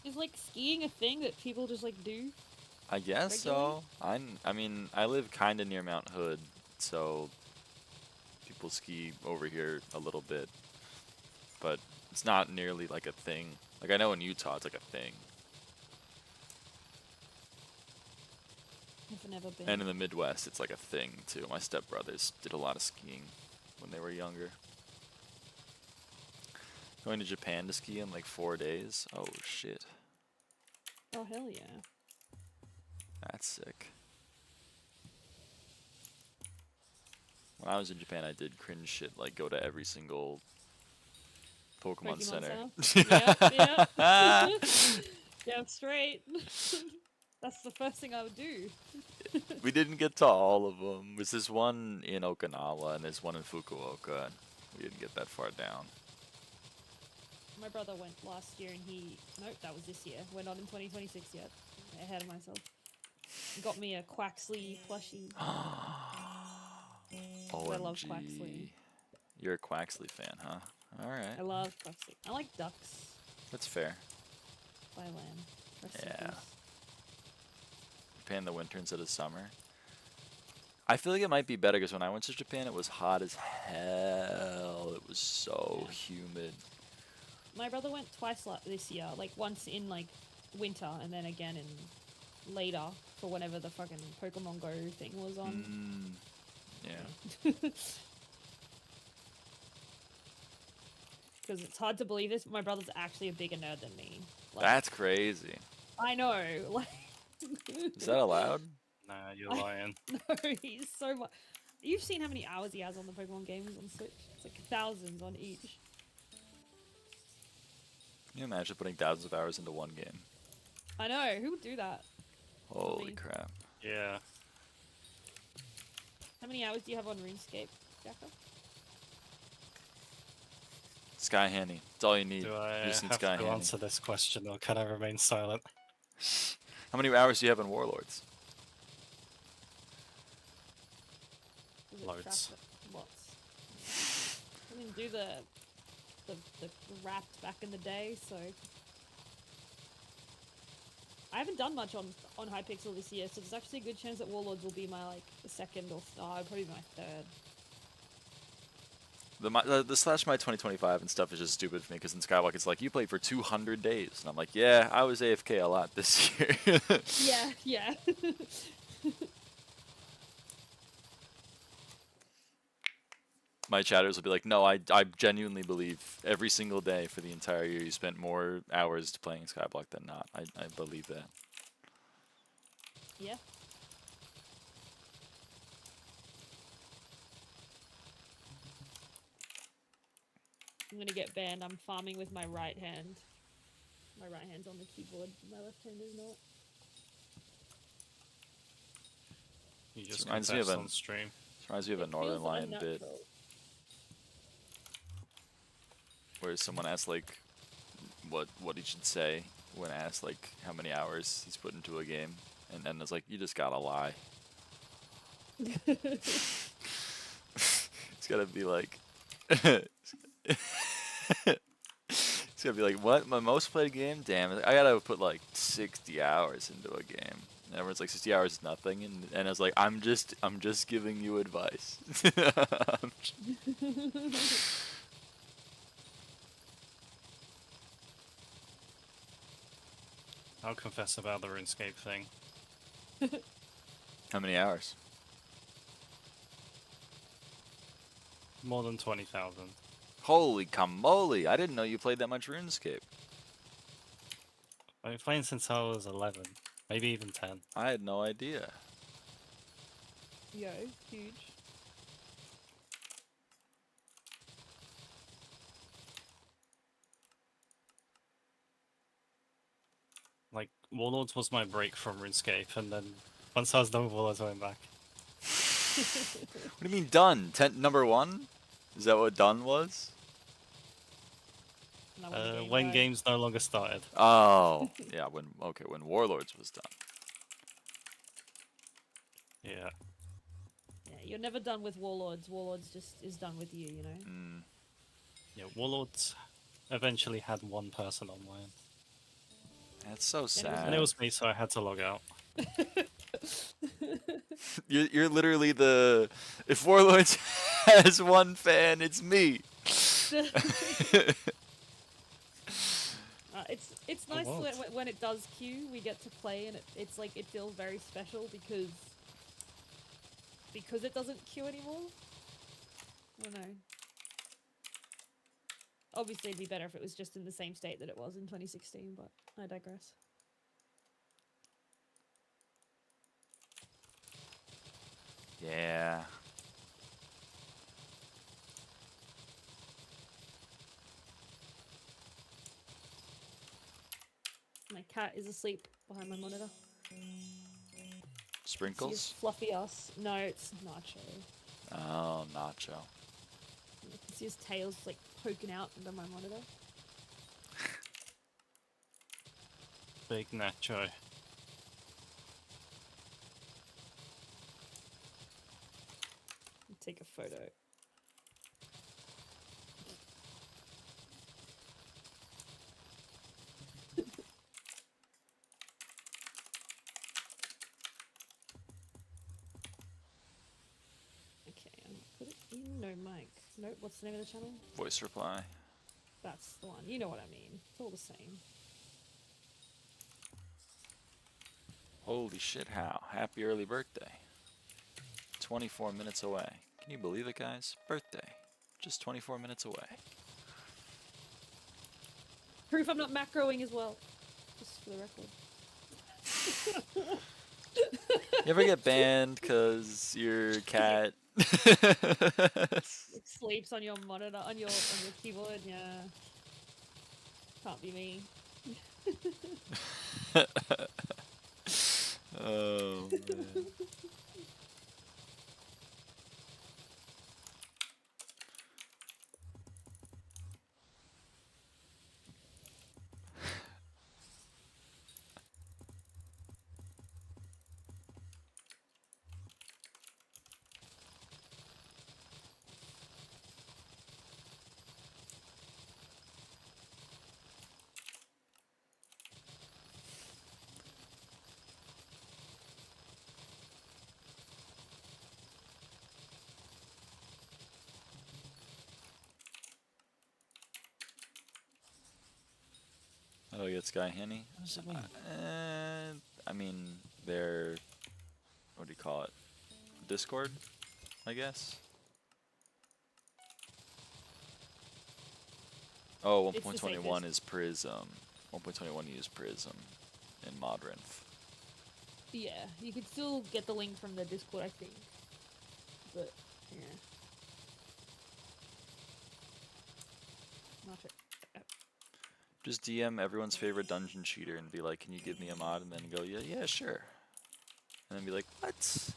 Is like skiing a thing that people just like do? I guess so. I mean, I live kind of near Mount Hood, so people ski over here a little bit, but it's not nearly like a thing. Like I know in Utah, it's like a thing, I've never been. and in the Midwest, it's like a thing too. My stepbrothers did a lot of skiing when they were younger. Going to Japan to ski in like 4 days. Oh shit, Oh hell yeah. that's sick. When I was in Japan, I did cringe shit like go to every single Pokemon Center. Yep. Damn straight. That's the first thing I would do. We didn't get to all of them. There's this one in Okinawa and there's one in Fukuoka. And we didn't get that far down. My brother went last year and nope, that was this year. We're not in 2026 yet. Ahead of myself. He got me a Quaxley plushie. I love Quaxley. You're a Quaxley fan, huh? Alright. I love Quaxley. I like ducks. That's fair. By land. Rest in Yeah. peace. Japan the winter instead of summer. I feel like it might be better because when I went to Japan, it was hot as hell. It was so humid. My brother went twice this year. Like once in like winter and then again in later for whenever the fucking Pokemon Go thing was on. Yeah. Because it's hard to believe this, but my brother's actually a bigger nerd than me. Like, That's crazy. I know. Like, Is that allowed? Nah, you're lying. no, he's so much. You've seen how many hours he has on the Pokemon games on Switch? It's like thousands on each. Can you imagine putting thousands of hours into one game? I know. Who would do that? Holy me. crap. Yeah. How many hours do you have on RuneScape, Jacko? SkyHanni. That's all you need. Do I You just need have to SkyHanni. answer this question or can I remain silent? How many hours do you have in Warlords? Does it Loads. track it? Lots. I didn't do the wrapped back in the day, so I haven't done much on Hypixel this year, so there's actually a good chance that Warlords will be my like second or probably my third. The slash my 2025 and stuff is just stupid for me because in SkyBlock it's like you played for 200 days and I'm like, yeah, I was AFK a lot this year. Yeah. My chatters will be like, no, I genuinely believe every single day for the entire year you spent more hours playing SkyBlock than not. I believe that. Yeah. I'm gonna get banned. I'm farming with my right hand. My right hand's on the keyboard. My left hand is not. You just reminds me of confessed an- on stream. This reminds me of a It Northern feels Lion bit unnatural. where someone asked like what he should say when asked like how many hours he's put into a game, and then it's like, you just gotta lie. It's gotta be like it's gonna be like, what? My most played game? Damn, I gotta put like 60 hours into a game. And everyone's like, 60 hours is nothing, and I was like, I'm just giving you advice. I'll confess about the RuneScape thing. How many hours? More than 20,000. Holy camole! I didn't know you played that much RuneScape. I've been playing since I was 11, maybe even 10. I had no idea. Yo, huge. Like, Warlords was my break from RuneScape, and then once I was done with Warlords, I went back. What do you mean done? Number 1? Is that what done was? And I won the game When right. games no longer started. Oh, yeah. When Warlords was done. Yeah. Yeah, you're never done with Warlords. Warlords just is done with you, you know? Mm. Yeah, Warlords eventually had one person online. That's so was sad. And it was me, so I had to log out. You're literally the. If Warlords has one fan, it's me. It's Oh, nice wow. when it does queue, we get to play, and it's like it feels very special because it doesn't queue anymore. I don't know. Obviously, it'd be better if it was just in the same state that it was in 2016, but I digress. Yeah. My cat is asleep behind my monitor. See Sprinkles? his fluffy ass. No, it's Nacho. Oh, Nacho. You can see his tail's like poking out under my monitor. Big Nacho. Take a photo. Okay, I'm gonna put it in no mic. Nope, what's the name of the channel? Voice reply. That's the one. You know what I mean. It's all the same. Holy shit, how? Happy early birthday. 24 minutes away. Can you believe it, guys? Birthday. Just 24 minutes away. Proof I'm not macroing as well. Just for the record. You ever get banned because your cat... It sleeps on your monitor, on your keyboard, yeah. Can't be me. Oh, man. Oh, you get SkyHanni? I mean, they're... What do you call it? Discord, I guess? Oh, It's the 1.21 safest. is Prism. 1.21 use Prism in Modrinth. Yeah, you could still get the link from the Discord, I think. But, yeah. Nacho. Just DM everyone's favorite dungeon cheater and be like, "Can you give me a mod?" And then go, "Yeah, yeah, sure." And then be like, "What?"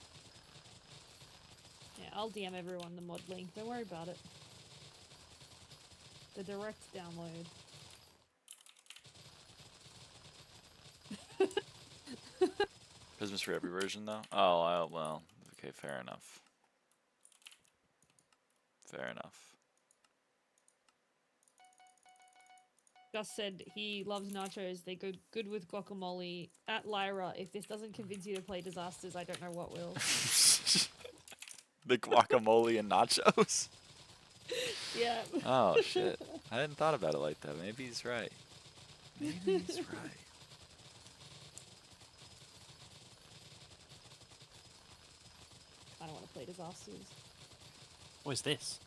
Yeah, I'll DM everyone the mod link. Don't worry about it. The direct download. Prisms for every version, though. Oh, well, okay, fair enough. Fair enough. Gus said he loves nachos. They're good with guacamole. At Lyra, if this doesn't convince you to play Disasters, I don't know what will. The guacamole and nachos. Yeah. Oh shit! I hadn't thought about it like that. Maybe he's right. Maybe he's right. I don't want to play Disasters. What is this?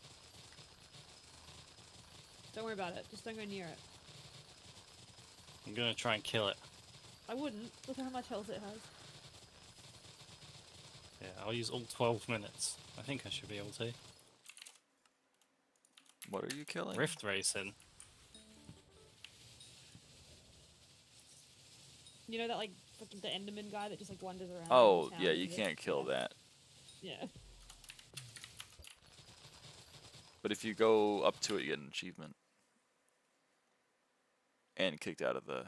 Don't worry about it. Just don't go near it. I'm gonna try and kill it. I wouldn't. Look at how much health it has. Yeah, I'll use all 12 minutes. I think I should be able to. What are you killing? Rift Racing. You know that like fucking the Enderman guy that just like wanders around? Oh town yeah, and you just- can't kill that. Yeah. But if you go up to it, you get an achievement. And kicked out of the.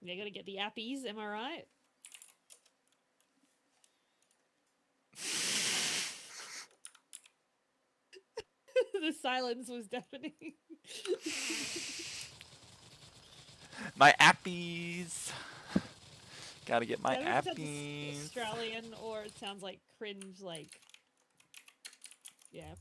You gotta get the appies, am I right? The silence was deafening. My appies. Gotta get my I don't know if that's appies. Australian or it sounds like cringe, like. Yeah.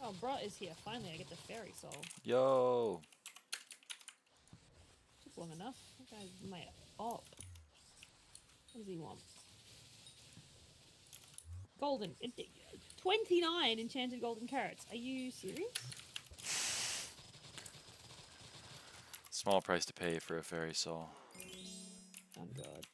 Oh, Brat is here. Finally, I get the fairy soul. Yo. Took long enough. That guy's my op. What does he want? Golden. 29 enchanted golden carrots. Are you serious? Small price to pay for a fairy soul. Oh god.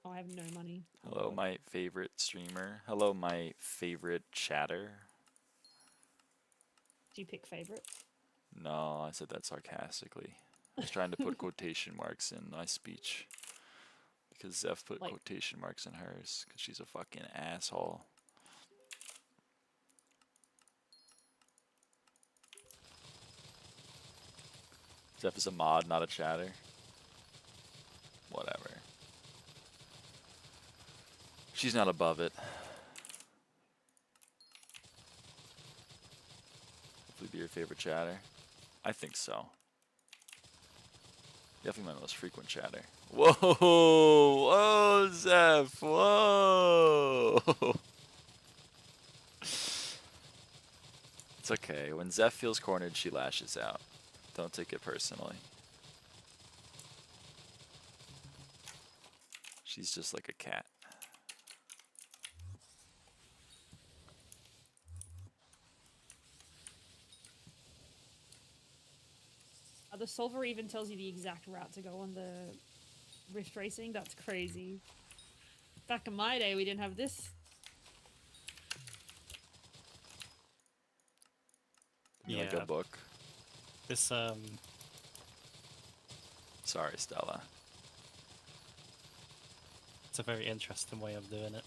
Oh, I have no money. Oh, Hello, God. my favorite streamer. Hello, my favorite chatter. Do you pick favorites? No, I said that sarcastically. I was trying to put quotation marks in my speech. Because Zeph put Like- quotation marks in hers. Because she's a fucking asshole. Zeph is a mod, not a chatter. Whatever. She's not above it. Hopefully be your favorite chatter. I think so. Definitely my most frequent chatter. Whoa! Whoa, Zeph! Whoa! It's okay. When Zeph feels cornered, she lashes out. Don't take it personally. She's just like a cat. The solver even tells you the exact route to go on the Rift Racing. That's crazy. Back in my day, we didn't have this. You like a Yeah. book? This, Sorry, Stella. it's a very interesting way of doing it.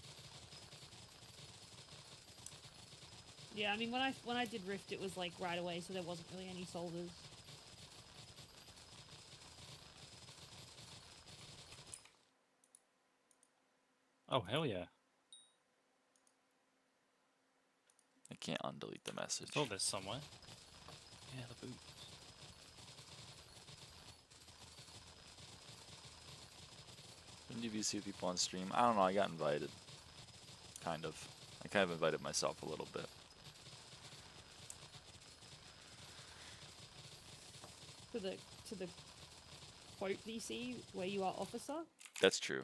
Yeah, I mean, when I did Rift, it was like right away, so there wasn't really any solvers. Oh, hell yeah. I can't undelete the message. I saw this somewhere. Yeah, the boot. Shouldn't you see people on stream? I don't know, I got invited. Kind of. I kind of invited myself a little bit. To the quote VC where you are officer, That's true.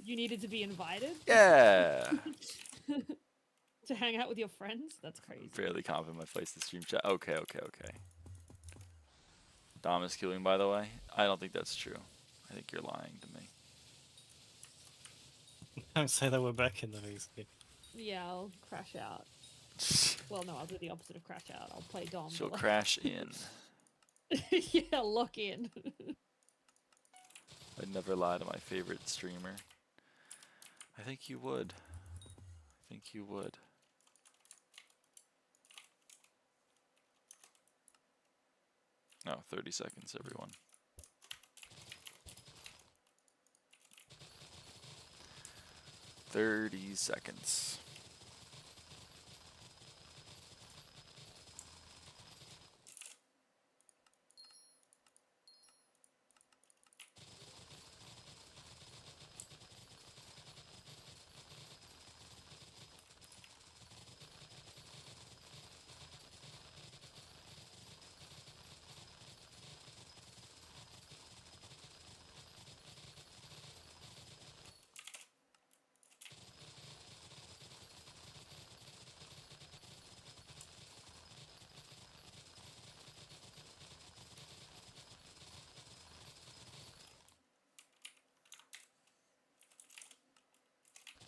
you needed to be invited Yeah! to hang out with your friends. That's crazy. Fairly confident my place the stream chat. Okay. Dom is queuing, by the way. I don't think that's true. I think you're lying to me. Don't say that we're back in the VC. Yeah, I'll crash out. Well, no, I'll do the opposite of crash out. I'll play Dom. She'll but, like- crash in. Yeah, lock in. I'd never lie to my favorite streamer. I think you would. I think you would. Oh, 30 seconds, everyone. "30 seconds.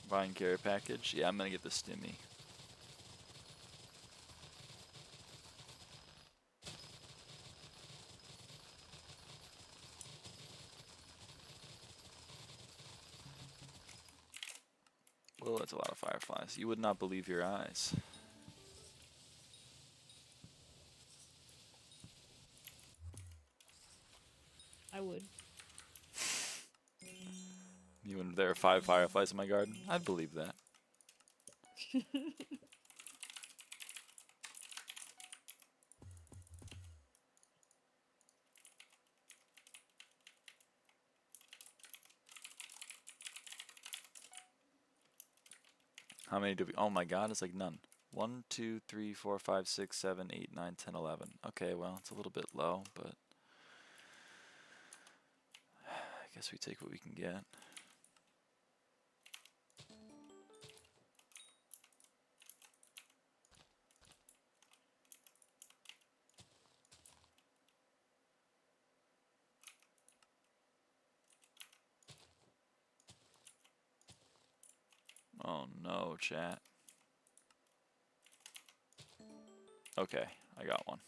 Buying care package? Yeah, I'm gonna get the stimmy. Well, that's a lot of fireflies. You would not believe your eyes. I would. Even if there are 5 fireflies in my garden, I'd believe that. How many do we? Oh my god, it's like none. 1, 2, 3, 4, 5, 6, 7, 8, 9, 10, 11. Okay, well, it's a little bit low, but I guess we take what we can get. Oh no, chat. Okay, I got one.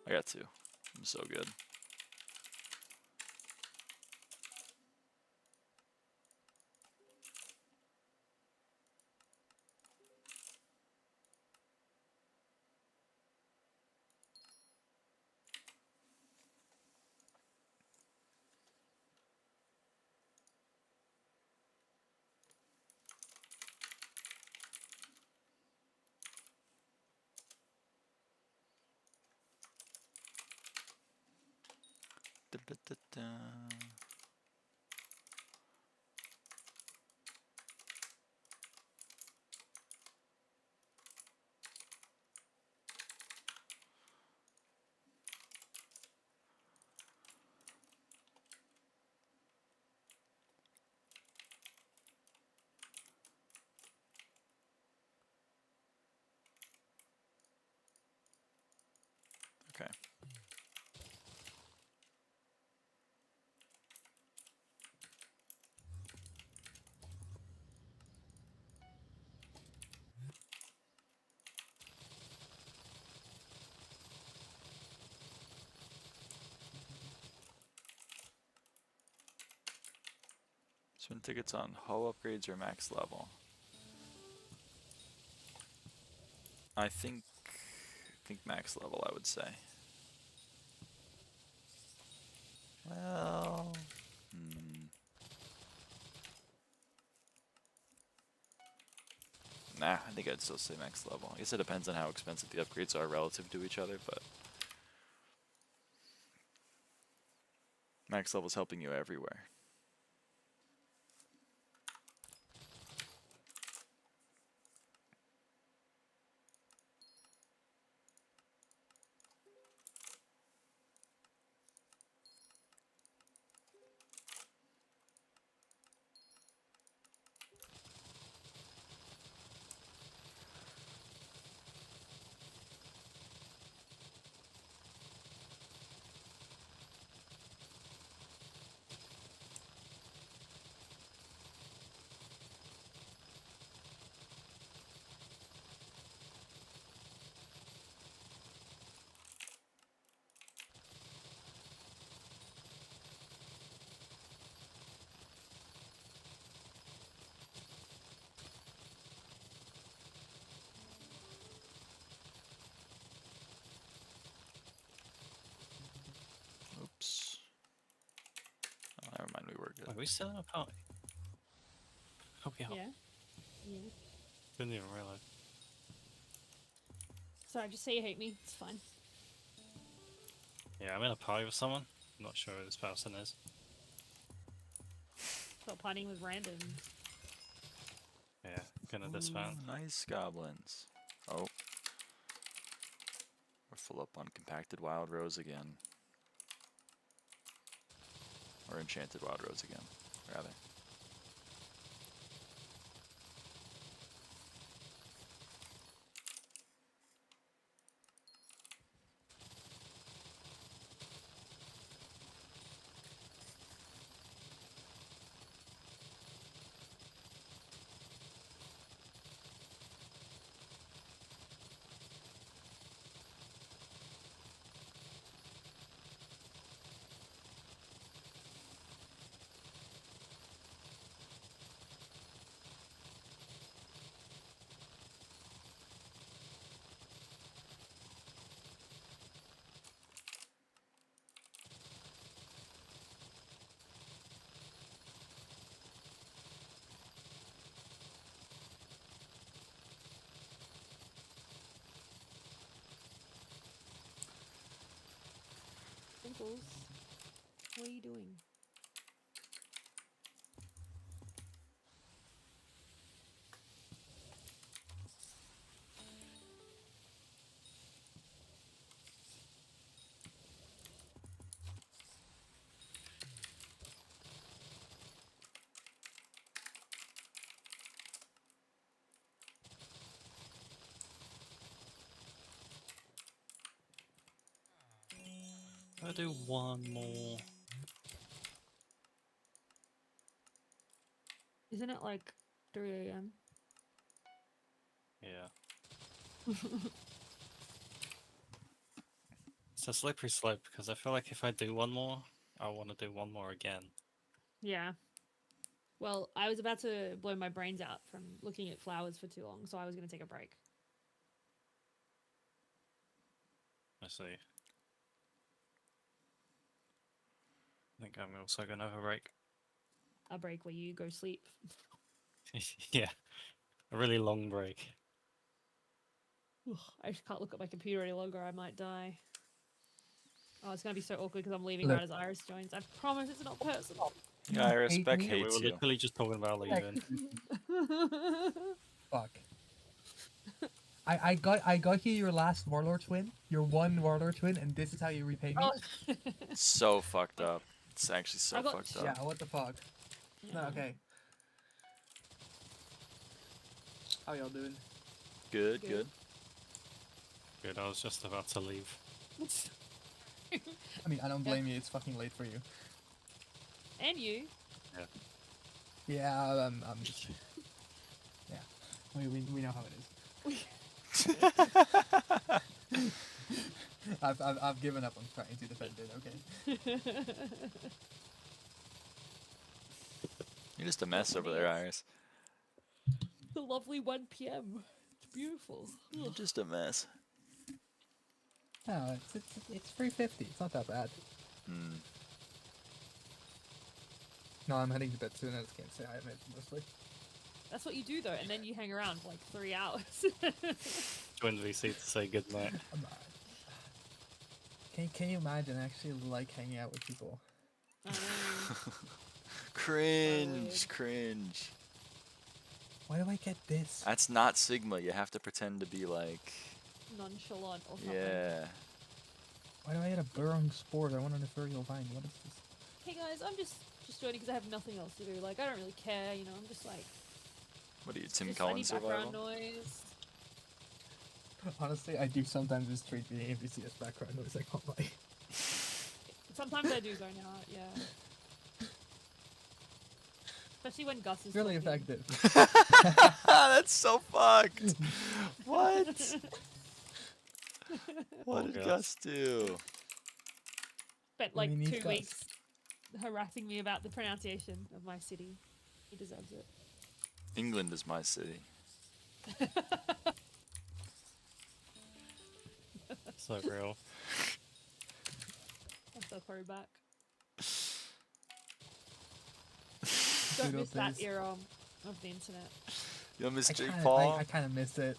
I got 2. I'm so good. Da, da, da, da. Okay. Spin tickets on HOE upgrades or max level. I think max level, I would say. Well, Nah, I think I'd still say max level. I guess it depends on how expensive the upgrades are relative to each other, but max level's helping you everywhere. Oops. Oh, never mind, we were good. Are we still in a party? Oh, we are. Yeah. Yeah. Didn't even realize. Sorry, just say you hate me. It's fine. Yeah, I'm in a party with someone. I'm not sure who this person is. Stop partying with random. Yeah, gonna disband. Ooh, nice goblins. Oh. We're full up on compacted wild rose again. Or enchanted wild rose again, rather. Dimples, what are you doing? I'll do one more. Isn't it like 3 a.m.? Yeah. It's a slippery slope because I feel like if I do one more, I want to do one more again. Yeah. Well, I was about to blow my brains out from looking at flowers for too long, so I was going to take a break. I see. I think I'm also gonna have a break. A break where you go sleep. Yeah, a really long break. Ugh, I just can't look at my computer any longer. I might die. Oh, it's going to be so awkward because I'm leaving Look. right as Iris joins. I promise it's not personal. Yeah, I respect me? Yeah, we hates were you. literally just talking about leaving. Fuck. I got you your last warlord twin, your one warlord twin, and this is how you repay me. Oh. So fucked up. It's actually so I got- fucked up. Yeah, what the fuck? No, Yeah. okay. How y'all doing? Good, Good. good. Good, I was just about to leave. I mean, I don't blame you. It's fucking late for you. And you. Yeah, I'm just. Yeah, we know how it is. I've given up on trying to defend it. Okay. You're just a mess over there, Iris. The lovely 1 p.m. It's beautiful. You're Ugh. just a mess. No, it's 350. It's not that bad. Hmm. No, I'm heading to bed soon. I just can't say hi mostly. That's what you do though, and then you hang around for like 3 hours. Join VC to say goodnight. Can you imagine actually like hanging out with people? I know. Cringe, cringe. Why do I get this? That's not Sigma. You have to pretend to be like, Nonchalant or something. yeah. Why do I get a burrowing sport? I want an ethereal vine. What is this? Hey guys, I'm just joining because I have nothing else to do. Like, I don't really care, you know. I'm just like, What are you, Tim just I need Collins background survival? noise. Honestly, I do sometimes just treat the NPC as background noise. I can't lie. Sometimes I do zone out, yeah. Especially when Gus is Really talking. effective. That's so fucked. What? What Oh, did God. Gus do? Spent like We need 2 Gus. weeks harassing me about the pronunciation of my city. He deserves it. England is my city. So real. I'm so far back. Don't Good miss old that days. era of the internet. You miss I Jake kinda, Paul? I kind of miss it.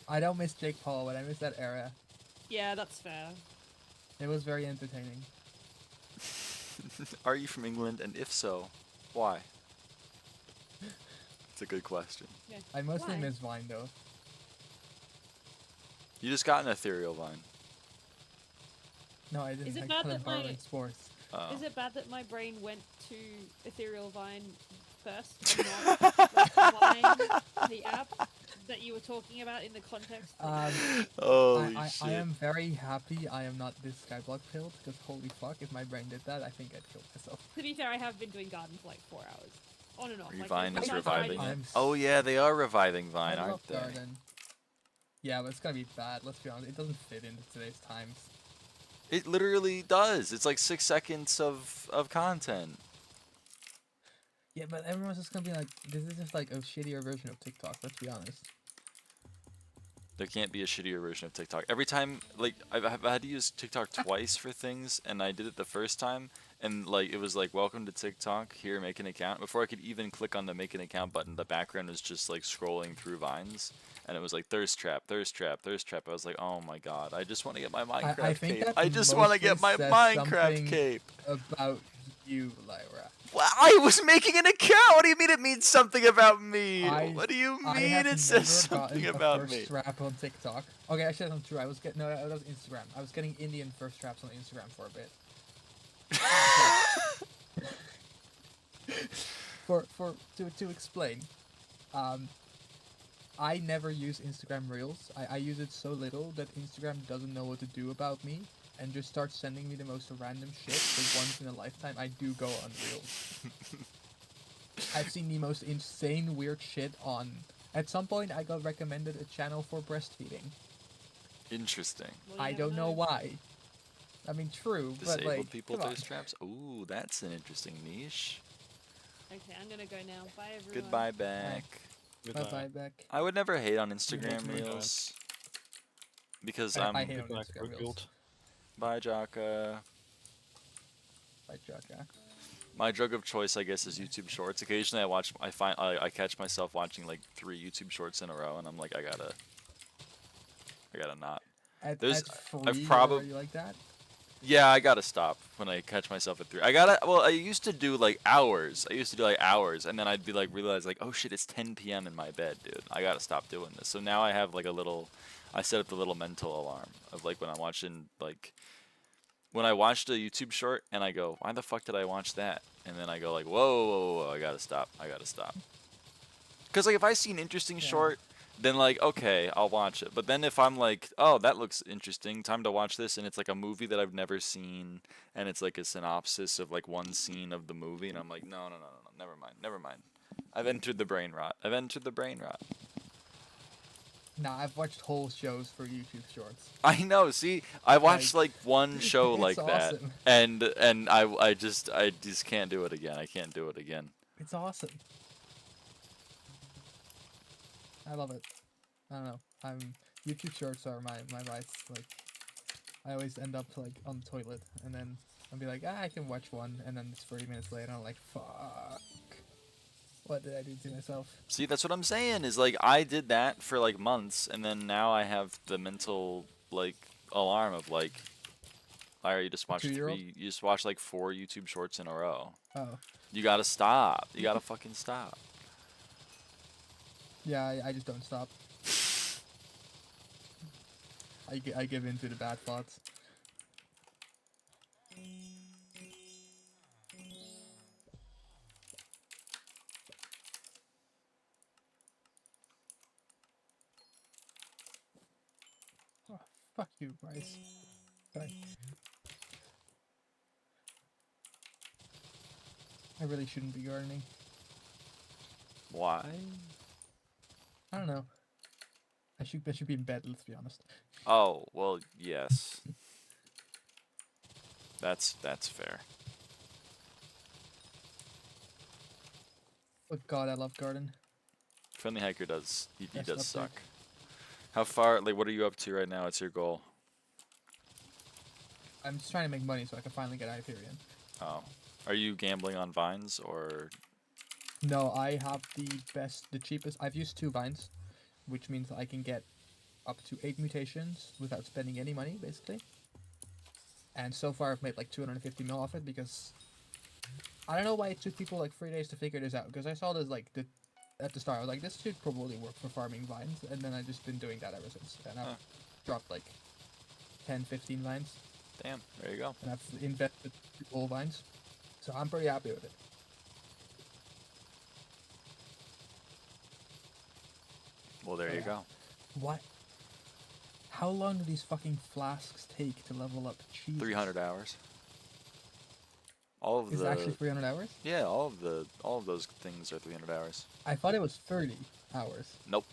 I don't miss Jake Paul, but I miss that era. Yeah, that's fair. It was very entertaining. Are you from England? And if so, why? It's a good question. Yeah. I mostly Why? miss Vine though. You just got an ethereal vine. No, I didn't. Is it I bad got that my- borrowing sports. Oh. Is it bad that my brain went to Ethereal Vine first and not like, Vine, the app that you were talking about in the context? Holy I shit. am very happy I am not this skyblock pilled, because holy fuck, if my brain did that, I think I'd kill myself. To be fair, I have been doing garden for like 4 hours. On and off. Vine there's is no reviving time it. I'm Oh yeah, they are reviving Vine, I love aren't they? garden. Yeah, but it's gonna be bad, let's be honest. It doesn't fit into today's times. It literally does. It's like 6 seconds of content. Yeah, but everyone's just gonna be like, this is just like a shittier version of TikTok, let's be honest. There can't be a shittier version of TikTok. Every time, like, I've had to use TikTok twice for things, and I did it the first time, and, like, it was like, welcome to TikTok, here, make an account. Before I could even click on the make an account button, the background was just, like, scrolling through Vines, and it was like, thirst trap, thirst trap, thirst trap. I was like, oh my god, I just want to get my Minecraft think cape. that I just want to get my mostly says Minecraft something cape. About you, Lyra. Well, I was making an account! What do you mean it means something about me? I- What do you I mean have it says never something gotten about a me? first trap on TikTok. Okay, actually that's not true. I was getting that was Instagram. I was getting Indian first traps on Instagram for a bit. To explain, I never use Instagram Reels. I use it so little that Instagram doesn't know what to do about me and just starts sending me the most random shit. So once in a lifetime, I do go on Reels. I've seen the most insane weird shit on. At some point, I got recommended a channel for breastfeeding. Interesting. Well, you I never don't know why. I mean, true, but Disabled like, people come on. thirst traps? Ooh, that's an interesting niche. Okay, I'm gonna go now. Bye, everyone. Goodbye, back. Bye bye, Beck. I would never hate on Instagram Goodbye. Reels. Because I I'm. hate on Goodbye, Instagram Reels. Garfield. Bye, Jaka. Bye, Jaka. My drug of choice, I guess, is YouTube Shorts. Occasionally, I catch myself watching like 3 YouTube Shorts in a row, and I'm like, I gotta not. At, There's- at I've 3, probab- are you like that? Yeah, I gotta stop when I catch myself at 3. I used to do like hours. And then I'd be like, realize like, oh shit, it's 10 p.m. in my bed, dude. I gotta stop doing this. So now I have like I set up the little mental alarm of like when I'm watching when I watched a YouTube short and I go, why the fuck did I watch that? And then I go like, whoa, I gotta stop. Because like if I see an interesting Yeah. short, then like, okay, I'll watch it. But then if I'm like, oh, that looks interesting, time to watch this, and it's like a movie that I've never seen, and it's like a synopsis of like one scene of the movie, and I'm like, no, never mind. I've entered the brain rot. Nah, I've watched whole shows for YouTube Shorts. I know. See, I watched like one show It's like that, awesome. and I just can't do it again. I can't do it again. It's awesome. I love it. I don't know. YouTube Shorts are my vice. Like, I always end up like on the toilet, and then I'll be like, I can watch one, and then it's 30 minutes later, I'm like, fuck. What did I do to myself? See, that's what I'm saying. Is like I did that for like months, and then now I have the mental like alarm of like, Lyra, you just watched 2-year-old? you just watched like 4 YouTube shorts in a row. Oh. You gotta stop. You gotta fucking stop. Yeah, I just don't stop. I give in to the bad thoughts. Oh, fuck you, Bryce. Sorry. I really shouldn't be gardening. Why? I don't know. I should be in bed, let's be honest. Oh, well, yes. That's fair. But God, I love garden. Friendly Hiker does he Best does update. suck. How far? Like, what are you up to right now? What's your goal? I'm just trying to make money so I can finally get Hyperion. Oh, are you gambling on vines or? No, I have the cheapest. I've used 2 vines, which means I can get up to 8 mutations without spending any money, basically. And so far, I've made like 250 mil off it because I don't know why it took people like 3 days to figure this out. Because I saw this like at the start, I was like, this should probably work for farming vines, and then I've just been doing that ever since. And I've dropped like 10, 15 vines, Damn, there you go. and I've invested all vines, so I'm pretty happy with it. Well, there you Yeah. go. What? How long do these fucking flasks take to level up? Jesus. 300 hours. All of Is it the actually 300 hours? yeah, all of those things are 300 hours. I thought it was 30 hours. Nope.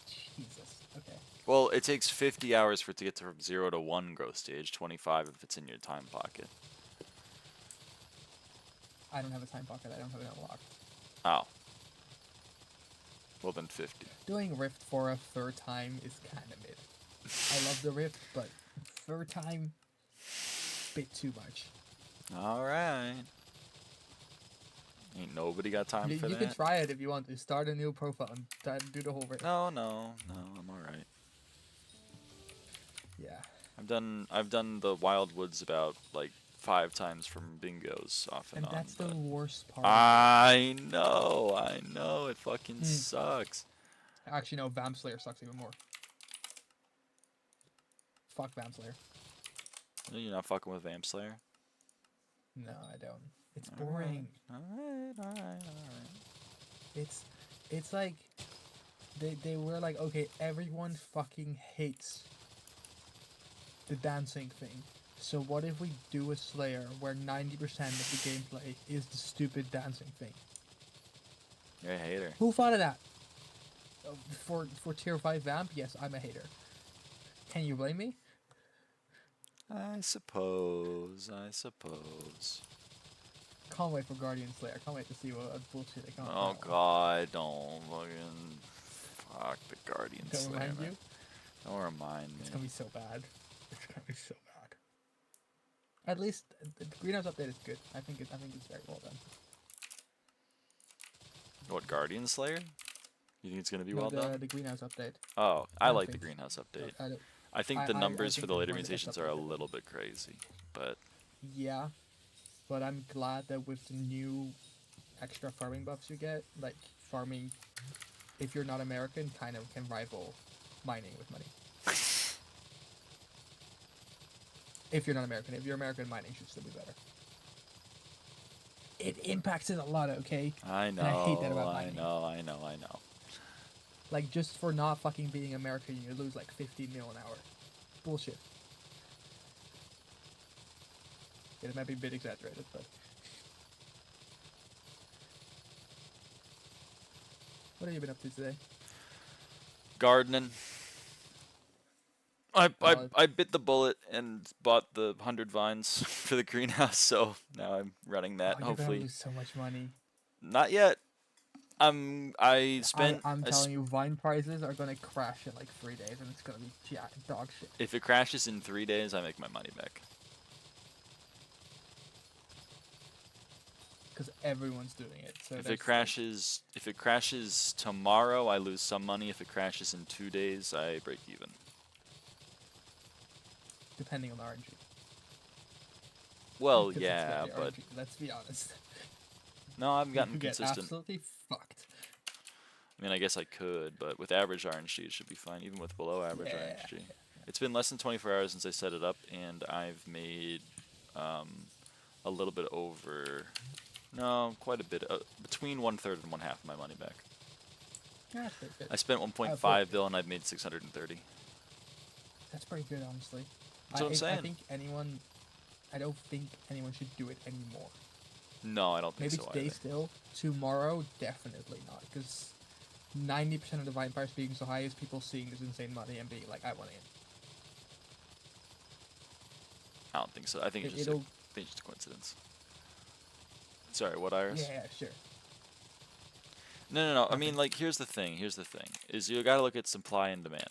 Jesus. Okay. Well, it takes 50 hours for it to get to from 0 to 1 growth stage. 25 if it's in your time pocket. I don't have a time pocket. I don't have it unlocked. Oh. Well, then 50. Doing Rift for a 3rd time is kind of mid. I love the Rift, but 3rd time, bit too much. All right. Ain't nobody got time You for can that. try it if you want to. Start a new profile and do the whole Rift. No, I'm all right. Yeah. I've done the Wild Woods about like 5 times from bingos off and And on. that's the but- worst part. I know, it fucking sucks. Actually, no, Vamp Slayer sucks even more. Fuck Vamp Slayer. You're not fucking with Vamp Slayer? No, I don't. It's boring. Alright. It's like they were like, okay, everyone fucking hates the dancing thing. So what if we do a Slayer where 90% of the gameplay is the stupid dancing thing? You're a hater. Who thought of that? For tier 5 Vamp, yes, I'm a hater. Can you blame me? I suppose. Can't wait for Guardian Slayer. Can't wait to see what bullshit they come up Oh with. god, don't fucking fuck the Guardian Don't Slayer. remind man. you? Don't remind It's me. gonna be so bad. It's gonna be so bad. At least the greenhouse update is good. I think it's very well done. What, Guardian Slayer? You think it's gonna be No, well done? the greenhouse update. Oh, I I like the think- greenhouse update. I don't- I think I- the I numbers think for the it's later one of the best mutations are a updates. little bit crazy, but Yeah, but I'm glad that with the new extra farming buffs you get, like farming, if you're not American, kind of can rival mining with money. If you're not American, if you're American, mining should still be better. It impacts it a lot, okay? I know, I hate that about mining. I know. Like, just for not fucking being American, you lose like 15 mil an hour. Bullshit. It might be a bit exaggerated, but... What have you been up to today? Gardening. I Solid. bit the bullet and bought the 100 vines for the greenhouse, so now I'm running that. Oh, you're gonna Hopefully, lose so much money. not yet. I spent. I'm I telling you, Vine prices are gonna crash in like 3 days, and it's gonna be dog shit. If it crashes in 3 days, I make my money back. because everyone's doing it. So If that's, it crashes tomorrow, I lose some money. If it crashes in 2 days, I break even. depending on RNG. Well, 'Cause it's yeah, very but RNG, let's be honest. no, I've You gotten could get consistent. absolutely fucked. I mean, I guess I could, but with average RNG, it should be fine, even with below average Yeah. RNG. It's been less than 24 hours since I set it up, and I've made a little bit over, no, quite a bit, between 1/3 and 1/2 of my money back. Yeah, that's pretty good. I spent 1.5 bill, and I've made 630. That's pretty good, honestly. That's what I'm saying. I don't think anyone should do it anymore. No, I don't think Maybe so today either. still. Tomorrow, definitely not. Because 90% of the Vine price being so high is people seeing this insane money and being like, I want in. I don't think so. I think it's just, It'll... I think it's just a coincidence. Sorry, what, Iris? Yeah, sure. No. I mean, like, here's the thing. Is you got to look at supply and demand,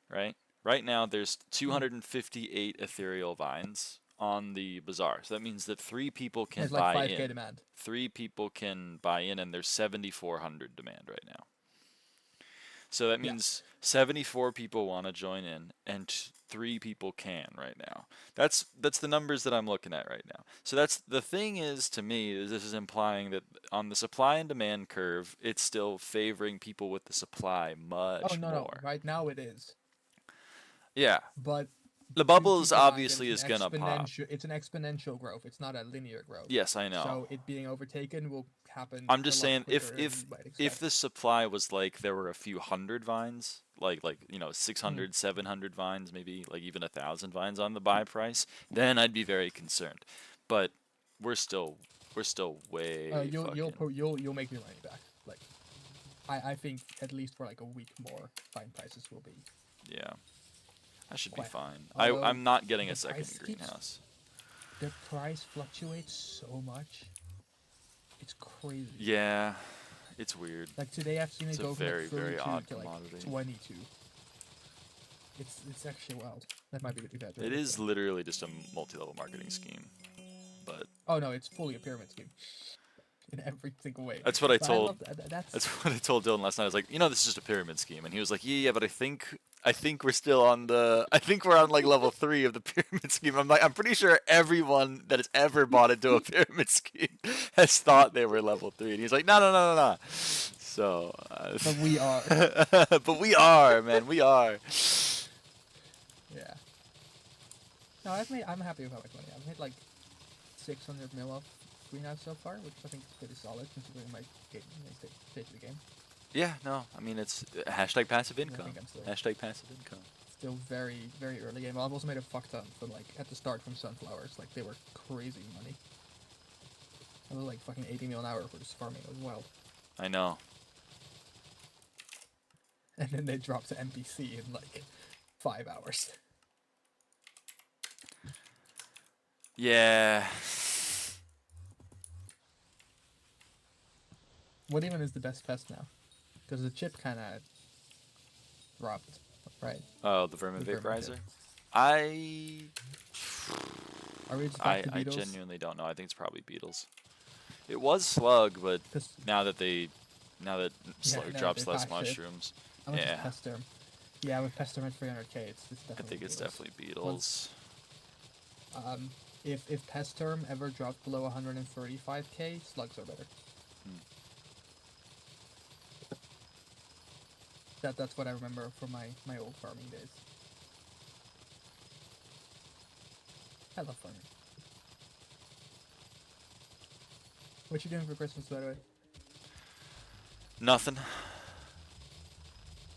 right? Right now, there's 258 ethereal vines on the bazaar. So that means that 3 people can There's buy like 5k in. demand. 3 people can buy in, and there's 7,400 demand right now. So that means 74 people want to join in, and 3 people can right now. That's the numbers that I'm looking at right now. So that's the thing is, to me, is this is implying that on the supply and demand curve, it's still favoring people with the supply much Oh, no, more. no. Right now it is. Yeah. But The do bubbles keep in mind that obviously it's is an gonna pop. It's an exponential growth. It's not a linear growth. Yes, I know. So it being overtaken will happen. I'm just a lot saying, if quicker than you might if expect. the supply was like there were a few hundred vines, like 600, 700 vines, maybe like even 1,000 vines on the buy price, then I'd be very concerned. But we're still way you'll make your money back. Like, I think at least for like a week more, vine prices will be. yeah. I should be Quite. fine. Although I'm not getting the a second price keeps- greenhouse. The price fluctuates so much. It's crazy. Yeah, it's weird. Like today, I've seen it It's a go from very, like very 32 odd to like commodity. 22. It's actually wild. That might be the exaggeration. It is literally just a multi-level marketing scheme, but Oh no, it's fully a pyramid scheme. In every single way. that's what I But told. love That's what I told Dylan last night. I was like, this is just a pyramid scheme, and he was like, yeah, but I think we're still on I think we're on like level 3 of the pyramid scheme. I'm like, I'm pretty sure everyone that has ever bought into a pyramid scheme has thought they were level 3, and he's like, no. So. But we are. But we are, man. We are. Yeah. No, I'm happy with how much money I've made. Like 600 mil off greenhouse so far, which I think is pretty solid considering my stage of the game. Yeah, no. I mean, it's hashtag passive income. think I'm still- Hashtag passive income. Still very, very early game. I've also made a fuck ton from like at the start from sunflowers. Like they were crazy money. I was like fucking 80 mil an hour for just farming. It was wild. I know. And then they dropped to NPC in like 5 hours. Yeah. What even is the best pest now? Because the chip kind of dropped, right? Oh, the vermin The vermin vaporizer. chip. I Are we just back to I beetles? genuinely don't know. I think it's probably beetles. It was slug, but 'Cause now that slug now drops they're less back to- mushrooms, how much is yeah. pest term? Yeah, with pest term at 300k, it's I definitely. think it's beetles. definitely beetles. If pest term ever dropped below 135k, slugs are better. Hmm. That's what I remember from my old farming days. I love farming. What you doing for Christmas, by the way? Nothing.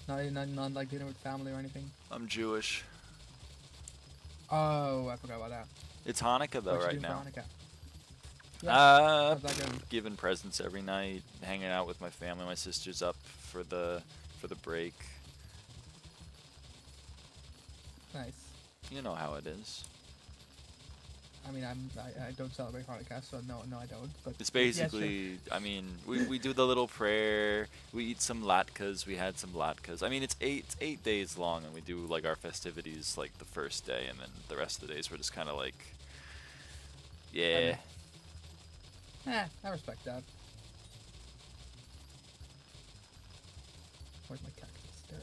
Not like dinner with family or anything? I'm Jewish. Oh, I forgot about that. It's Hanukkah though What you right doing now. for Hanukkah? Yeah, how's that going? Giving presents every night, hanging out with my family. My sister's up for the break. Nice. You know how it is. I mean, I don't celebrate Hanukkah, so no, I don't. But It's yeah, sure. basically, I mean, we do the little prayer. We eat some latkes. We had some latkes. I mean, it's 8 days long, and we do like our festivities like the first day, and then the rest of the days we're just kind of like, yeah. I respect that. Where's my cactus? There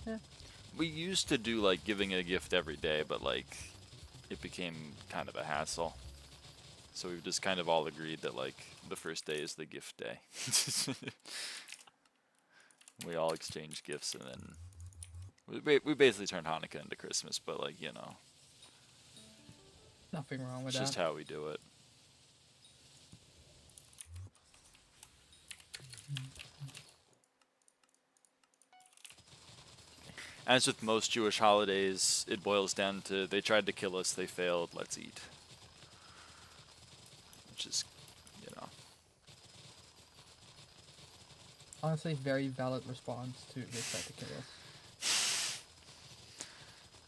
it is. We used to do like giving a gift every day, but like it became kind of a hassle. So we've just kind of all agreed that like the first day is the gift day. We all exchange gifts, and then we basically turned Hanukkah into Christmas, but like, you know, Nothing wrong with it's that. just how we do it. As with most Jewish holidays, it boils down to they tried to kill us, they failed, let's eat. Which is, you know. Honestly, very valid response to they tried to kill us.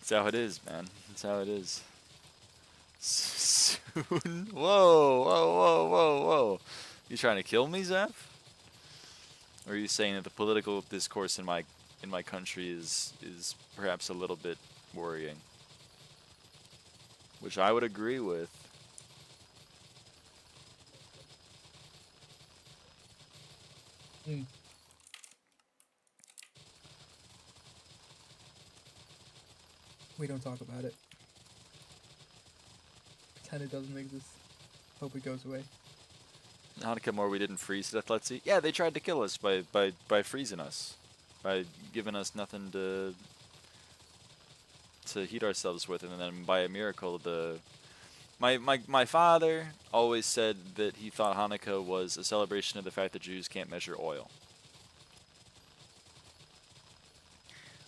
That's how it is, man. That's how it is. Soon. Whoa, whoa, whoa, whoa, whoa. You trying to kill me, Zeph? Or are you saying that the political discourse in my country is perhaps a little bit worrying? Which I would agree with. We don't talk about it. Pretend it doesn't exist. Hope it goes away. Hanukkah more we didn't freeze to death, let's see. Yeah, they tried to kill us by freezing us. By giving us nothing to heat ourselves with, and then by a miracle my father always said that he thought Hanukkah was a celebration of the fact that Jews can't measure oil.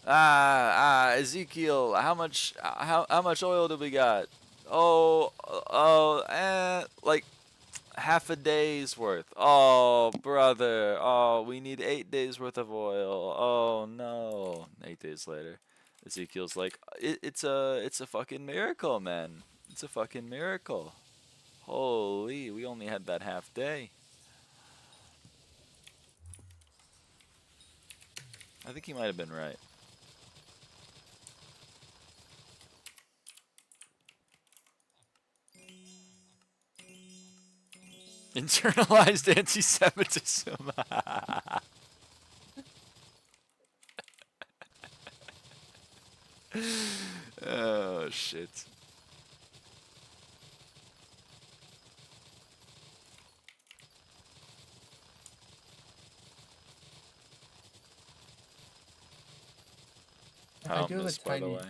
Ezekiel, how much oil do we got? Like half a day's worth. Oh, brother. Oh, we need 8 days worth of oil. Oh no. 8 days later, Ezekiel's like, it's a fucking miracle, man. It's a fucking miracle. Holy, we only had that half day. I think he might have been right. Internalized anti-Semitism. Oh, shit. I do have a This, by the tiny way.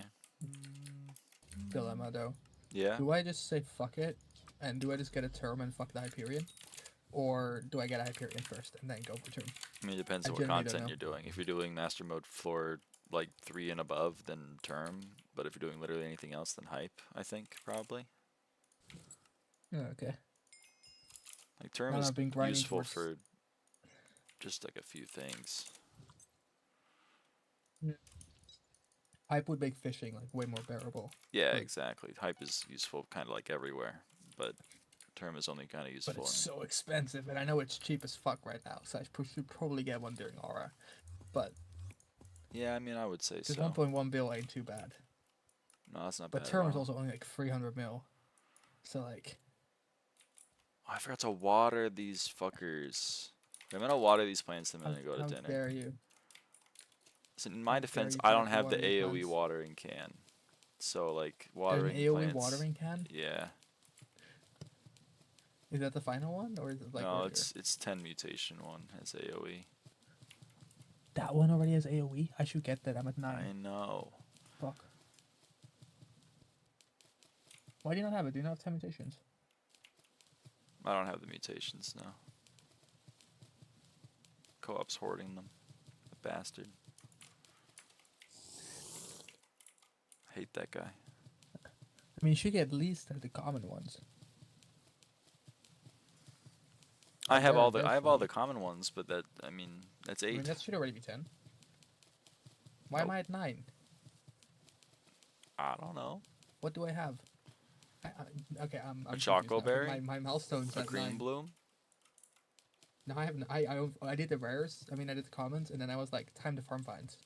dilemma though. Yeah. Do I just say fuck it, and do I just get a term and fuck the Hyperion? Or do I get a Hyperion first and then go for term? I mean, it depends I on what genuinely don't content know. you're doing. If you're doing Master Mode floor like 3 and above, then term. But if you're doing literally anything else, then hype, I think, probably. Oh, okay. Like, term I've is been grinding useful towards- for just like a few things. Hype would make fishing like way more bearable. Yeah, Like- exactly. Hype is useful kind of like everywhere, but term is only kind of useful. But it's in- so expensive, and I know it's cheap as fuck right now, so I should probably get one during Aura. But Yeah, I mean, I would say just so. 1.1 bill ain't too bad. No, that's not But bad. term at is all. also only like 300 mil. So like, Oh, I forgot to water these fuckers. I'm gonna water these plants the how, minute I go to how dinner. dare you? So in my dare defense, you I try don't to have the water your AOE plants? watering can. So like There's watering an AOE plants. watering can? Yeah. Is that the final one, or is it like no, earlier? it's 10 mutation one has AOE. That one already has AOE? I should get that, I'm at 9. I know. Fuck. Why do you not have it? Do you not have 10 mutations? I don't have the mutations now. Co-op's hoarding them. A bastard. Hate that guy. I mean, you should get at least the common ones. I have They're- all the they're I have all fine. the common ones, but that I mean that's I 8. mean, that should already be 10. Why am Nope. I at 9? I don't know. What do I have? Okay, I'm A confused now, 'cause chocoberry? My milestone's A at green 9. bloom? No, I haven't. I did the rares. I mean, I did the commons, and then I was like, time to farm vines.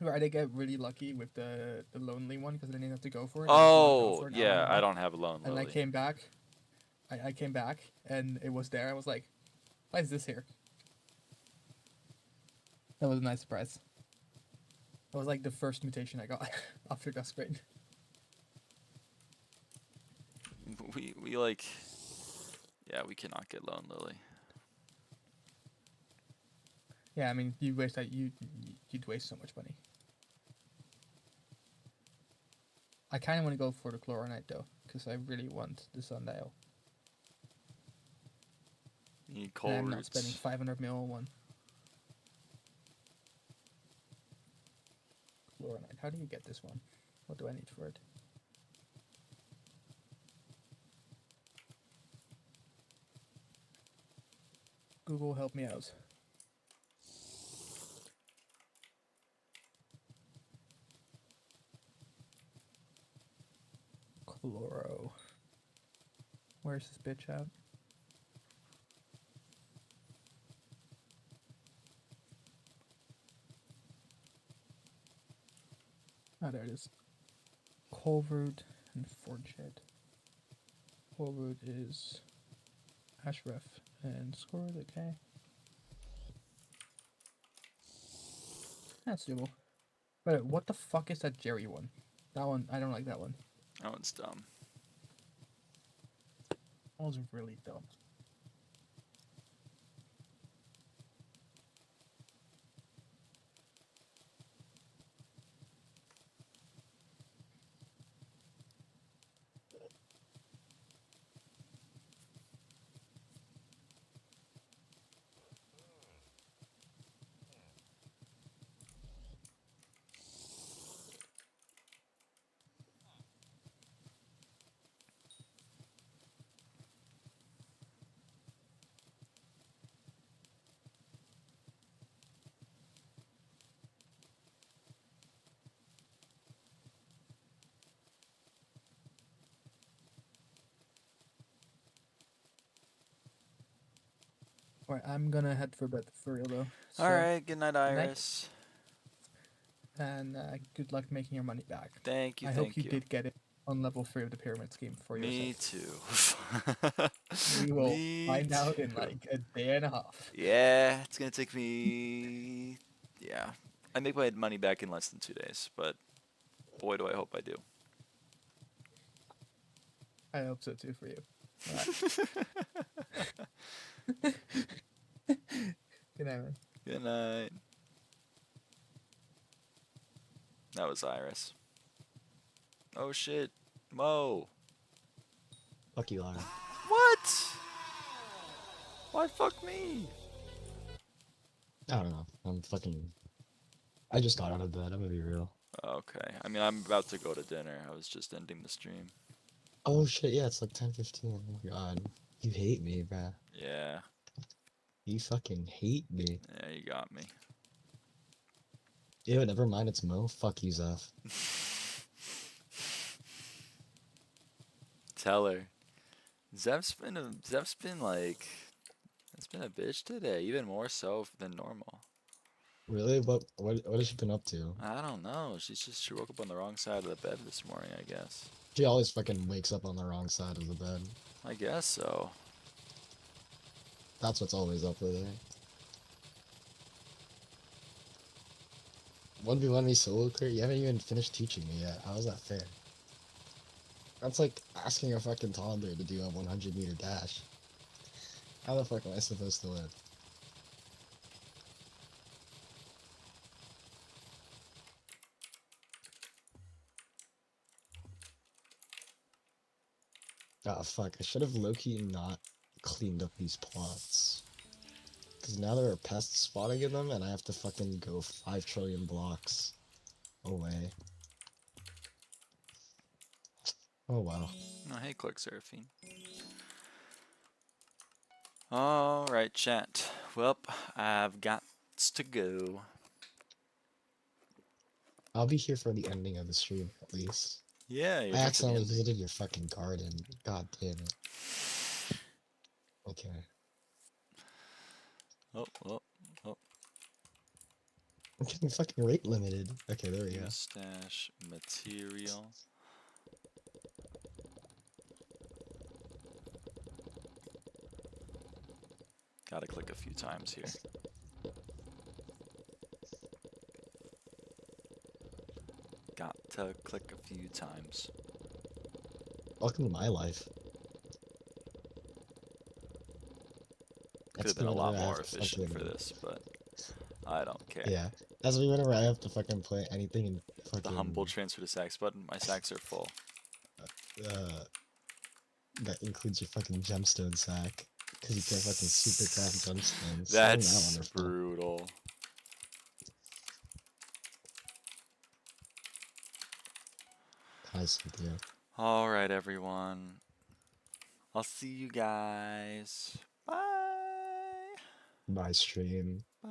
Where I did get really lucky with the lonely one because I didn't have to go for it. I just wanted to go Oh, for it, now yeah, I'm I not. don't have a lone And lily. I came back. I came back and it was there. I was like, why is this here? That was a nice surprise. That was like the first mutation I got after Duskbrain. We like, yeah, we cannot get lone lily. Yeah, I mean, you'd waste so much money. I kind of want to go for the Chloronite though, because I really want the Sundial. You need And coal I'm not roots. spending 500 mil on one. Chloronite. How do you get this one? What do I need for it? Google, help me out. Chloro. Where's this bitch at? Oh, there it is. Colroot and Forgehead. Colroot is Ashref and Scored, okay. That's doable. But what the fuck is that Jerry one? That one, I don't like that one. That one's dumb. That was really dumb. Alright, I'm gonna head for bed for real though. So, Alright, good night, night. Iris. And good luck making your money back. Thank you, I thank hope you did get it on level 3 of the pyramid scheme for Me yourself. too. We will Me find out in too. like a day and a half. Yeah, it's gonna take me. Yeah, I make my money back in less than 2 days, but boy, do I hope I do. I hope so too for you. Good night, man. Good night. That was Iris. Oh shit, Mo. Fuck you, Lara. What? Why fuck me? I don't know. I just got out of bed. I'm gonna be real. Okay, I mean I'm about to go to dinner. I was just ending the stream. Oh shit, yeah, it's like 10:15. Oh my god. You hate me, bruh. Yeah, You fucking hate me. yeah, you got me. Ew, never mind, it's Mo. Fuck you, Zeph. Tell her. Zeph's been like, it's been a bitch today, even more so than normal. Really? What has she been up to? I don't know. She woke up on the wrong side of the bed this morning, I guess. She always fucking wakes up on the wrong side of the bed. I guess so. That's what's always up with her. 1v1 me solo clear? You haven't even finished teaching me yet. How is that fair? That's like asking a fucking toddler to do a 100-meter dash. How the fuck am I supposed to win? Ah, fuck. I should have low-key not cleaned up these plots. Because now there are pests spawning in them, and I have to fucking go 5 trillion blocks away. Oh, wow. Oh, hey, Clark Seraphine. Alright, chat. Well, I've got to go. I'll be here for the ending of the stream, at least. Yeah, you're I here for the accidentally ending. visited your fucking garden. God damn it. Okay. Oh, oh, oh. I'm getting fucking rate limited. Okay, there we go. Mustache material. Gotta click a few times here. Got to click a few times. Welcome to my life. Could have been a lot more efficient for this, but I don't care. Yeah. That's me whenever I have to fucking play anything in fucking... The humble transfer to sacks button. My sacks are full. That includes your fucking gemstone sack. Because you can't fucking supercraft gemstones. Isn't that That's wonderful? brutal. Hi, Cynthia. Alright, everyone. I'll see you guys. Bye. Bye, stream. Bye.